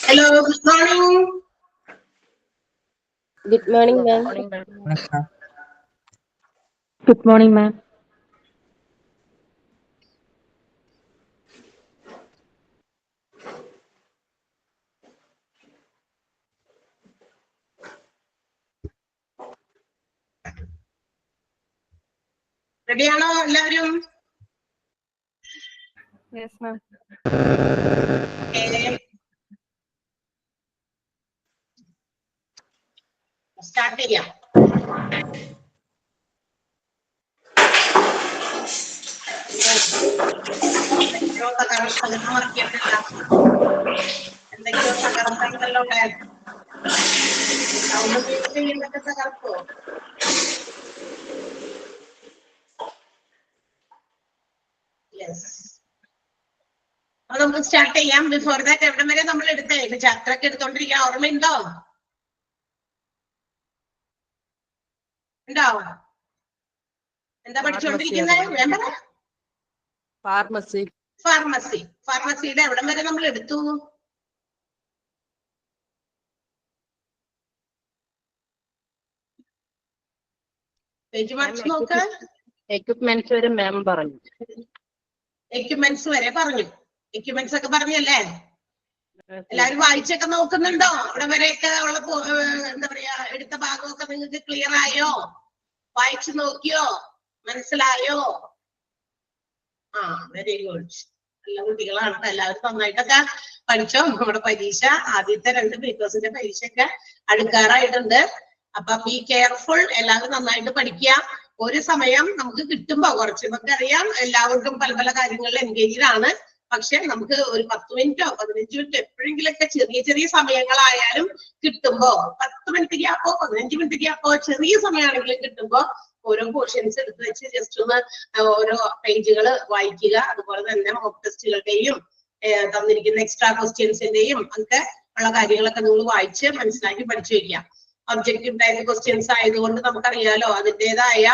Hello, good morning. Good morning, ma'am. Good morning, ma'am. Ready ആണോ എല്ലാവരും? Yes, ma'am. Start ചെയ്യാം. എന്തൊക്കെയോ തകർത്തല്ലോ sound mute ചെയ്യുന്നൊക്കെ തകർക്കോ? Yes. അപ്പൊ നമുക്ക് സ്റ്റാർട്ട് ചെയ്യാം. ബിഫോർ ദാറ്റ് എവിടെ വരെ നമ്മൾ എടുത്തേ ചാപ്റ്റർ ഒക്കെ എടുത്തോണ്ടിരിക്കാൻ ഓർമ്മയുണ്ടോ? ഉണ്ടോ? എന്താ പഠിച്ചുകൊണ്ടിരിക്കുന്നത്? ഫാർമസിയുടെ എവിടം വരെ നമ്മൾ എടുത്തു? നോക്ക്. എക്യുപ്മെന്റ്സ് വരെ മാം പറഞ്ഞു. എക്യുപ്മെന്റ്സ് വരെ പറഞ്ഞു. എക്യുപ്മെന്റ്സ് ഒക്കെ പറഞ്ഞല്ലേ? എല്ലാവരും വായിച്ചൊക്കെ നോക്കുന്നുണ്ടോ? അവിടെ വരെയൊക്കെ ഉള്ള എന്താ പറയാ എടുത്ത ഭാഗമൊക്കെ നിങ്ങൾക്ക് ക്ലിയർ ആയോ? വായിച്ചു നോക്കിയോ? മനസ്സിലായോ? ആ, വെരി ഗുഡ്. നല്ല കുട്ടികളാണ്. എല്ലാവരും നന്നായിട്ടൊക്കെ പഠിച്ചോ. നമ്മുടെ പരീക്ഷ ആദ്യത്തെ 2 പേപ്പേഴ്സിന്റെ പരീക്ഷയൊക്കെ അടുക്കാറായിട്ടുണ്ട്. അപ്പൊ ബി കെയർഫുൾ. എല്ലാവരും നന്നായിട്ട് പഠിക്കുക. ഒരു സമയം നമുക്ക് കിട്ടുമ്പോ കുറച്ച് നമുക്കറിയാം എല്ലാവർക്കും പല പല കാര്യങ്ങളിൽ എൻഗേജ്ഡ് ആണ്. പക്ഷെ നമുക്ക് ഒരു 10 മിനിറ്റോ 15 മിനിറ്റോ എപ്പോഴെങ്കിലൊക്കെ ചെറിയ ചെറിയ സമയങ്ങളായാലും കിട്ടുമ്പോ 10 മിനിറ്റ് ഗ്യാപ്പോ 15 മിനിറ്റ് ഗ്യാപ്പോ ചെറിയ സമയമാണെങ്കിലും കിട്ടുമ്പോ ഓരോ പോർഷൻസ് എടുത്ത് വെച്ച് ജസ്റ്റ് ഒന്ന് ഓരോ പേജുകൾ വായിക്കുക. അതുപോലെ തന്നെ മോക്ക് ടെസ്റ്റുകളുടെയും തന്നിരിക്കുന്ന എക്സ്ട്രാ ക്വസ്റ്റ്യൻസിന്റെയും ഒക്കെ ഉള്ള കാര്യങ്ങളൊക്കെ നിങ്ങൾ വായിച്ച് മനസ്സിലാക്കി പഠിച്ചു വയ്ക്കുക. ഒബ്ജക്റ്റീവ് ടൈപ്പ് ക്വസ്റ്റ്യൻസ് ആയതുകൊണ്ട് നമുക്കറിയാലോ അതിൻ്റെതായ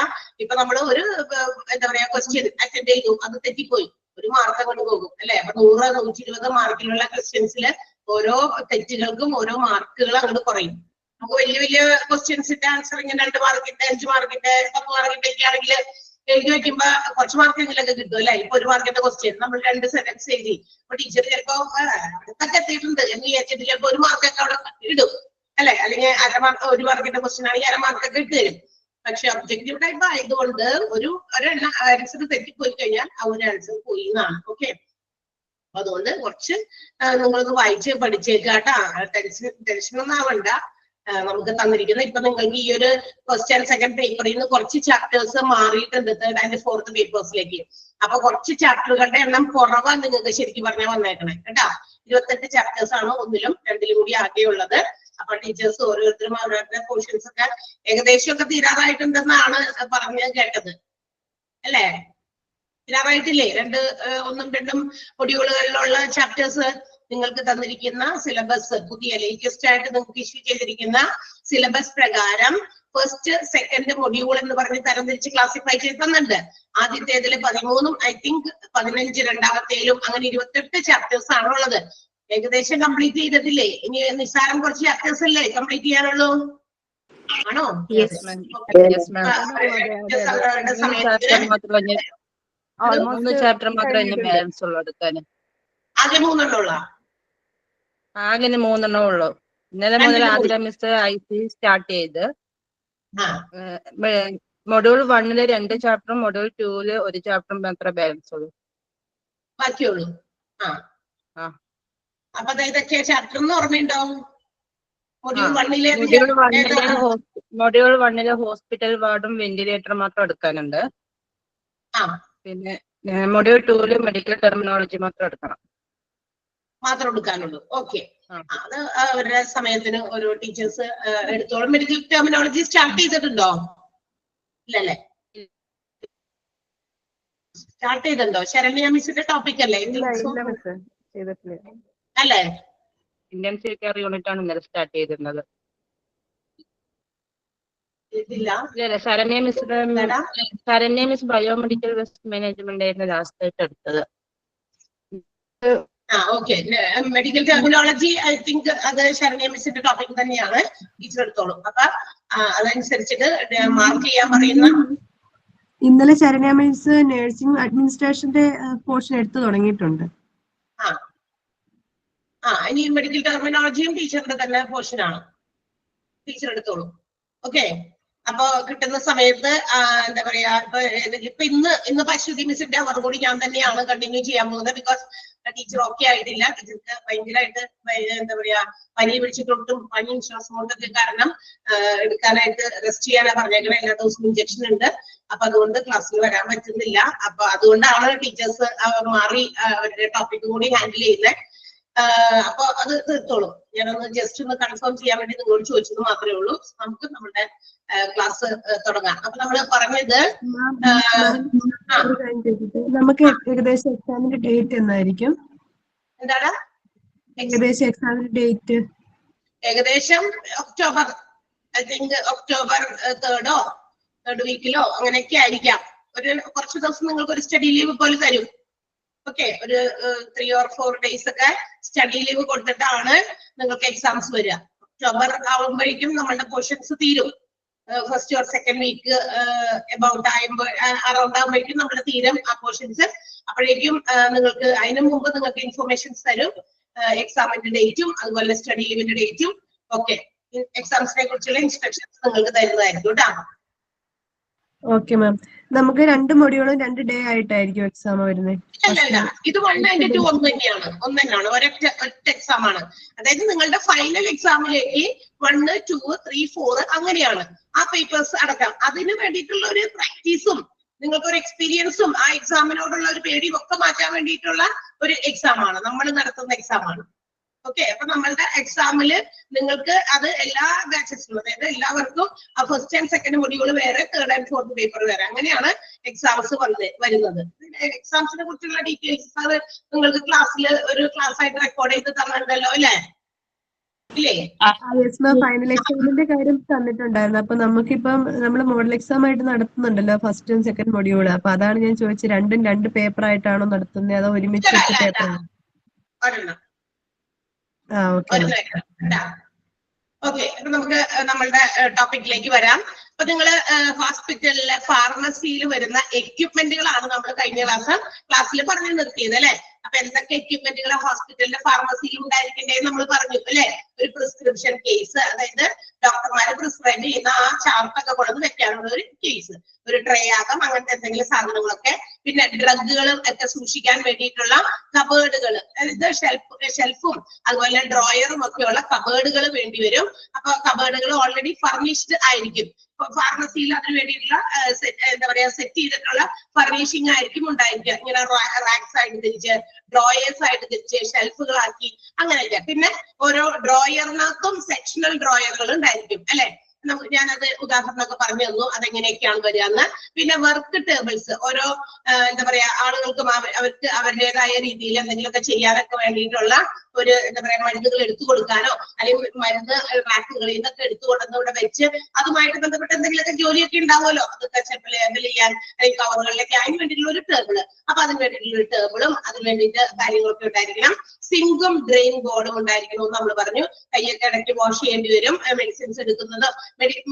ഇപ്പൊ നമ്മൾ ഒരു എന്താ പറയാ ക്വസ്റ്റ്യൻ അറ്റൻഡ് ചെയ്തു, അത് തെറ്റിപ്പോയി, ഒരു മാർക്ക് കൊണ്ട് പോകും അല്ലെ? അപ്പൊ 100, 120 മാർക്കിലുള്ള ക്വസ്റ്റ്യൻസില് ഓരോ തെറ്റുകൾക്കും ഓരോ മാർക്കുകൾ അങ്ങോട്ട് കുറയും. നമുക്ക് വലിയ വലിയ ക്വസ്റ്റ്യൻസിന്റെ ആൻസർ ഇങ്ങനെ 2 മാർക്കിന്റെ 5 മാർക്കിന്റെ 10 മാർക്കിന്റെ ഒക്കെ ആണെങ്കിൽ എഴുതി വെക്കുമ്പോ കുറച്ച് മാർക്കെങ്കിലൊക്കെ കിട്ടും അല്ലെ? ഇപ്പൊ 1 മാർക്കിന്റെ ക്വസ്റ്റ്യൻ നമ്മൾ 2 സെന്റൻസ് എഴുതി, അപ്പൊ ടീച്ചർ ചിലപ്പോ അടുത്തൊക്കെ എത്തിയിട്ടുണ്ട് എന്ന് വിചാരിച്ചിട്ട് ചിലപ്പോ 1 മാർക്കൊക്കെ അവിടെ ഇടും അല്ലെ? അല്ലെങ്കിൽ 1 മാർക്കിന്റെ ക്വസ്റ്റ്യൻ ആണെങ്കിൽ 1/2 മാർക്കൊക്കെ ഇട്ട് തരും. പക്ഷെ ഒബ്ജക്റ്റീവ് ടൈപ്പ് ആയതുകൊണ്ട് ഒരു ആൻസർ തെറ്റിപ്പോയി കഴിഞ്ഞാൽ ആ ഒരു ആൻസർ പോയി എന്നാണ്. ഓക്കെ, അതുകൊണ്ട് കുറച്ച് നിങ്ങളൊന്ന് വായിച്ച് പഠിച്ചേക്കാട്ടാ. ടെൻഷനൊന്നും ആവണ്ട. നമുക്ക് തന്നിരിക്കുന്നത് ഇപ്പൊ നിങ്ങൾക്ക് ഈ ഒരു ഫസ്റ്റ് ആൻഡ് സെക്കൻഡ് പേപ്പറിൽ നിന്ന് കുറച്ച് ചാപ്റ്റേഴ്സ് മാറിയിട്ടുണ്ട് 3rd and 4th പേപ്പേഴ്സിലേക്ക്. അപ്പൊ കുറച്ച് ചാപ്റ്ററുകളുടെ എണ്ണം കുറവാ നിങ്ങൾക്ക് ശരിക്കും പറഞ്ഞാൽ വന്നേക്കണേ കേട്ടാ. 28 ചാപ്റ്റേഴ്സ് ആണ് 1ലും 2ലും കൂടി ആകെയുള്ളത്. അപ്പൊ ടീച്ചേഴ്സ് ഓരോരുത്തരും അവരുടെ പോർഷൻസ് ഒക്കെ ഏകദേശം ഒക്കെ തീരാറായിട്ടുണ്ടെന്നാണ് പറഞ്ഞ് കേട്ടത് അല്ലേ? തീരാറായിട്ടില്ലേ? 1ഉം 2ഉം മൊഡ്യൂളുകളിലുള്ള ചാപ്റ്റേഴ്സ് നിങ്ങൾക്ക് തന്നിരിക്കുന്ന സിലബസ് പുതിയ ലേറ്റസ്റ്റ് ആയിട്ട് നിങ്ങൾക്ക് ഇഷ്യൂ ചെയ്തിരിക്കുന്ന സിലബസ് പ്രകാരം ഫസ്റ്റ് സെക്കൻഡ് മൊഡ്യൂൾ എന്ന് പറഞ്ഞ് തരംതിരിച്ച് ക്ലാസിഫൈ ചെയ്ത് തന്നിട്ടുണ്ട്. ആദ്യത്തേതിൽ 13ഉം ഐ തിങ്ക് 15 രണ്ടാമത്തേലും അങ്ങനെ 28 ചാപ്റ്റേഴ്സ് ആണ് ഉള്ളത്. ഏകദേശം കംപ്ലീറ്റ് ചെയ്തിട്ടില്ലേ? ഇനി നിസ്സാരം കുറച്ച് ചാപ്റ്റേഴ്സ് അല്ലേ കംപ്ലീറ്റ് ചെയ്യാനുള്ളൂ? ആണോ? ആകെ 3 ഉള്ള ആകെ 3 ഉള്ളൂ. ഇന്നലെ മുതൽ ആതിര മിസ് IC സ്റ്റാർട്ട് ചെയ്ത് മൊഡ്യൂൾ 1 2 ചാപ്റ്ററും മൊഡ്യൂൾ 2 1 ചാപ്റ്ററും മാത്രമേ ബാലൻസ് ഉള്ളൂ. ബാക്കിയുള്ളൂ. അപ്പൊ ഇതൊക്കെ ചാപ്റ്റർ എന്ന് ഓർമ്മയുണ്ടാവും. മൊഡ്യൂൾ 1 ഹോസ്പിറ്റൽ വാർഡും വെന്റിലേറ്റർ മാത്രം എടുക്കാനുണ്ട്. പിന്നെ മൊഡ്യൂൾ 2 മെഡിക്കൽ ടെർമിനോളജി മാത്രം എടുക്കാനുള്ളൂ. ഓക്കെ, അത് അവരുടെ സമയത്തിന് ഓരോ ടീച്ചേഴ്സ് എടുത്തോളും. മെഡിക്കൽ ടെർമിനോളജി സ്റ്റാർട്ട് ചെയ്തിട്ടുണ്ടോ? ഇല്ലല്ലേ? സ്റ്റാർട്ട് ചെയ്തിട്ടുണ്ടോ? ശരണ്യ മിസ്സിന്റെ ടോപ്പിക് അല്ലേ അല്ലേ? ഇന്റൻസീവ് കെയർ യൂണിറ്റ് ആണ് ഇന്നലെ സ്റ്റാർട്ട് ചെയ്തിരുന്നത്. Saranya miss biomedical west management ആയിരുന്നു ലാസ്റ്റ് ആയിട്ട് എടുത്തത്. Okay. Medical terminology I think അത് ശരണ്യ മിസ്സിന്റെ ടോപ്പിക് തന്നെയാണ്, ടീച്ചർ എടുത്തോളും. അപ്പൊ അതനുസരിച്ചിട്ട് മാർക്ക് ചെയ്യാൻ പറയുന്ന. ഇന്നലെ ശരണ്യ മിസ് നഴ്സിംഗ് അഡ്മിനിസ്ട്രേഷന്റെ പോർഷൻ എടുത്തു തുടങ്ങിയിട്ടുണ്ട്. ഇനി മെഡിക്കൽ ടെർമിനോളജിയും ടീച്ചറിന്റെ തന്നെ പോർഷനാണ്, ടീച്ചർ എടുത്തോളും. ഓക്കെ. അപ്പൊ കിട്ടുന്ന സമയത്ത് എന്താ പറയാ, ഇപ്പൊ ഇന്ന് അശ്വതി മിസ്സിന്റെ അവർ കൂടി ഞാൻ തന്നെയാണ് കണ്ടിന്യൂ ചെയ്യാൻ പോകുന്നത്. ബിക്കോസ് ടീച്ചർ ഓക്കെ ആയിട്ടില്ല. ടീച്ചർക്ക് ഭയങ്കരമായിട്ട് എന്താ പറയാ പനി പിടിച്ചിട്ടൊട്ടും പനി ശ്വാസം കൊണ്ടൊക്കെ കാരണം എടുക്കാനായിട്ട് റെസ്റ്റ് ചെയ്യാനാണ് പറഞ്ഞേക്കുന്നത്. എല്ലാ ദിവസവും ഇഞ്ചക്ഷൻ ഉണ്ട്. അപ്പൊ അതുകൊണ്ട് ക്ലാസ്സിൽ വരാൻ പറ്റുന്നില്ല. അപ്പൊ അതുകൊണ്ടാണ് ടീച്ചേഴ്സ് മാറി അവരുടെ ടോപ്പിക് കൂടി ഹാൻഡിൽ ചെയ്യുന്നത്. അപ്പൊ അത് തീർത്തോളും. ഞാനൊന്ന് ജസ്റ്റ് ഒന്ന് കൺഫേം ചെയ്യാൻ വേണ്ടി നിങ്ങളോട് ചോദിച്ചത് മാത്രമേ ഉള്ളൂ. നമുക്ക് നമ്മുടെ ക്ലാസ് തുടങ്ങാം. അപ്പൊ നമ്മൾ പറഞ്ഞത് നമുക്ക് ഏകദേശം എക്സാമിന്റെ ഡേറ്റ് എന്നായിരിക്കും? എന്താണ് ഏകദേശം എക്സാമിന്റെ ഡേറ്റ്? ഏകദേശം October, I think October 3rd വീക്കിലോ അങ്ങനെയൊക്കെ ആയിരിക്കാം. കുറച്ച് ദിവസം നിങ്ങൾക്ക് ഒരു സ്റ്റഡി ലീവ് പോലെ തരും. ഓക്കെ, ഒരു 3 or 4 days ഒക്കെ സ്റ്റഡി ലീവ് കൊടുത്തിട്ടാണ് നിങ്ങൾക്ക് എക്സാംസ് വരിക. ഒക്ടോബർ ആവുമ്പോഴേക്കും നമ്മളുടെ പോർഷൻസ് തീരും. First or second week around ആകുമ്പോഴേക്കും നമ്മുടെ തീരും ആ പോർഷൻസ്. അപ്പോഴേക്കും നിങ്ങൾക്ക് അതിനു മുമ്പ് നിങ്ങൾക്ക് ഇൻഫർമേഷൻസ് തരും, എക്സാമിന്റെ ഡേറ്റും അതുപോലെ സ്റ്റഡി ലീവിന്റെ ഡേറ്റും ഒക്കെ. എക്സാംസിനെ കുറിച്ചുള്ള ഇൻസ്ട്രക്ഷൻസ് നിങ്ങൾക്ക് തരുന്നതായിരിക്കും കേട്ടോ. Okay ma'am. നമുക്ക് 2 മൊഡ്യൂളും 2 ഡേ ആയിട്ടായിരിക്കും എക്സാം വരുന്നത്? അല്ല, ഇത് 1 and 2 ഒന്നെന്നാണ്, ഒരൊറ്റ എക്സാം ആണ്. അതായത് നിങ്ങളുടെ ഫൈനൽ എക്സാമിലേക്ക് 1, 2, 3, 4 അങ്ങനെയാണ് ആ പേപ്പേഴ്സ് അടക്കം. അതിന് വേണ്ടിയിട്ടുള്ള ഒരു പ്രാക്ടീസും നിങ്ങൾക്കൊരു എക്സ്പീരിയൻസും ആ എക്സാമിനോടുള്ള ഒരു പേടിയും ഒക്കെ മാറ്റാൻ വേണ്ടിയിട്ടുള്ള ഒരു എക്സാം ആണ്, നമ്മൾ നടത്തുന്ന എക്സാം ആണ്. ഓക്കെ. അപ്പൊ നമ്മളുടെ എക്സാമില് നിങ്ങൾക്ക് അത് എല്ലാ ബാച്ചസിലും, അതായത് എല്ലാവർക്കും ഫസ്റ്റ് ആൻഡ് സെക്കൻഡ് മൊഡ്യൂൾ വേറെ, 3rd and 4th പേപ്പർ വേറെ, അങ്ങനെയാണ് എക്സാംസ് വരുന്നത്. എക്സാംസിനെ കുറിച്ചുള്ള ഡീറ്റെയിൽസ് അത് നിങ്ങൾക്ക് ക്ലാസ്സിൽ ഒരു ക്ലാസ് ആയിട്ട് റെക്കോർഡ് ചെയ്ത് തന്നിട്ടുണ്ടല്ലോ അല്ലേ? ഇല്ലേ? ഫൈനൽ എക്സാമിന്റെ കാര്യം തന്നിട്ടുണ്ടായിരുന്നു. അപ്പൊ നമുക്കിപ്പം നമ്മൾ മോഡൽ എക്സാം ആയിട്ട് നടത്തുന്നുണ്ടല്ലോ ഫസ്റ്റ് ആൻഡ് സെക്കൻഡ് മൊഡ്യൂൾ. അപ്പൊ അതാണ് ഞാൻ ചോദിച്ചത്, രണ്ടും 2 പേപ്പർ ആയിട്ടാണോ നടത്തുന്നത് അതോ ഒരുമിച്ച് പേപ്പർ? ഓക്കെ. അപ്പൊ നമുക്ക് നമ്മളുടെ ടോപ്പിക്കിലേക്ക് വരാം. അപ്പൊ നിങ്ങള് ഹോസ്പിറ്റലിലെ ഫാർമസിയിൽ വരുന്ന എക്യുപ്മെന്റുകളാണ് നമ്മൾ കഴിഞ്ഞ ക്ലാസ്സിൽ പറഞ്ഞു നിർത്തിയത് അല്ലെ? അപ്പൊ എന്തൊക്കെ എക്യുപ്മെന്റുകൾ ഹോസ്പിറ്റലിന്റെ ഫാർമസിയിൽ ഉണ്ടായിരിക്കണ്ടേന്ന് നമ്മൾ പറഞ്ഞു അല്ലെ? ഒരു പ്രിസ്ക്രിപ്ഷൻ കേസ്, അതായത് ഡോക്ടർമാരെ പ്രിസ്ക്രൈബ് ചെയ്യുന്ന ആ ചാർട്ടൊക്കെ കൊണ്ടുവന്ന് വെക്കാനുള്ള ഒരു കേസ്, ഒരു ട്രേ ആകാം, അങ്ങനത്തെ എന്തെങ്കിലും സാധനങ്ങളൊക്കെ. പിന്നെ ഡ്രഗുകളും ഒക്കെ സൂക്ഷിക്കാൻ വേണ്ടിയിട്ടുള്ള കബേർഡുകൾ, അതായത് ഷെൽഫും അതുപോലെ ഡ്രോയറും ഒക്കെയുള്ള കബേർഡുകൾ വേണ്ടി വരും. അപ്പൊ കബേർഡുകൾ ഓൾറെഡി ഫർണിഷ്ഡ് ആയിരിക്കും. ഫാർമസിയിൽ അതിന് വേണ്ടിയിട്ടുള്ള എന്താ പറയാ സെറ്റ് ചെയ്തിട്ടുള്ള ഫർണിഷിംഗ് ആയിരിക്കും ഉണ്ടായിരിക്കുക. ഇങ്ങനെ റാക്സ് ആയിട്ട് തിരിച്ച്, ഡ്രോയേഴ്സ് ആയിട്ട് തിരിച്ച്, ഷെൽഫുകളാക്കി അങ്ങനെയൊക്കെ. പിന്നെ ഓരോ ഡ്രോയറിനകത്തും സെക്ഷണൽ ഡ്രോയറുകൾ ഉണ്ടായിരിക്കും അല്ലെ? ഞാനത് ഉദാഹരണമൊക്കെ പറഞ്ഞു തന്നു അതെങ്ങനെയൊക്കെയാണ് വരികയെന്ന്. പിന്നെ വർക്ക് ടേബിൾസ്, ഓരോ എന്താ പറയാ ആളുകൾക്കും അവർക്ക് അവരുടേതായ രീതിയിൽ എന്തെങ്കിലുമൊക്കെ ചെയ്യാനൊക്കെ വേണ്ടിയിട്ടുള്ള ഒരു എന്താ പറയാ മരുന്നുകൾ എടുത്തു കൊടുക്കാനോ അല്ലെങ്കിൽ മരുന്ന് റാക്കുകളിൽ നിന്നൊക്കെ എടുത്തു കൊണ്ടുവന്ന് ഇവിടെ വെച്ച് അതുമായിട്ട് ബന്ധപ്പെട്ട എന്തെങ്കിലുമൊക്കെ ജോലിയൊക്കെ ഉണ്ടാവുമല്ലോ, അതൊക്കെ ചിലപ്പോൾ ലേബൽ ചെയ്യാൻ അല്ലെങ്കിൽ കവറുകളിലൊക്കെ അതിന് വേണ്ടിയിട്ടുള്ള ഒരു ടേബിള്. അപ്പൊ അതിന് വേണ്ടിയിട്ടുള്ള ഒരു ടേബിളും അതിന് വേണ്ടിയിട്ട് കാര്യങ്ങളൊക്കെ ഉണ്ടായിരിക്കണം. സിങ്കും ഡ്രെയിൻ ബോർഡും ഉണ്ടായിരിക്കണം എന്ന് നമ്മൾ പറഞ്ഞു. കൈയൊക്കെ ഇടയ്ക്ക് വാഷ് ചെയ്യേണ്ടി വരും. മെഡിസിൻസ് എടുക്കുന്നത്,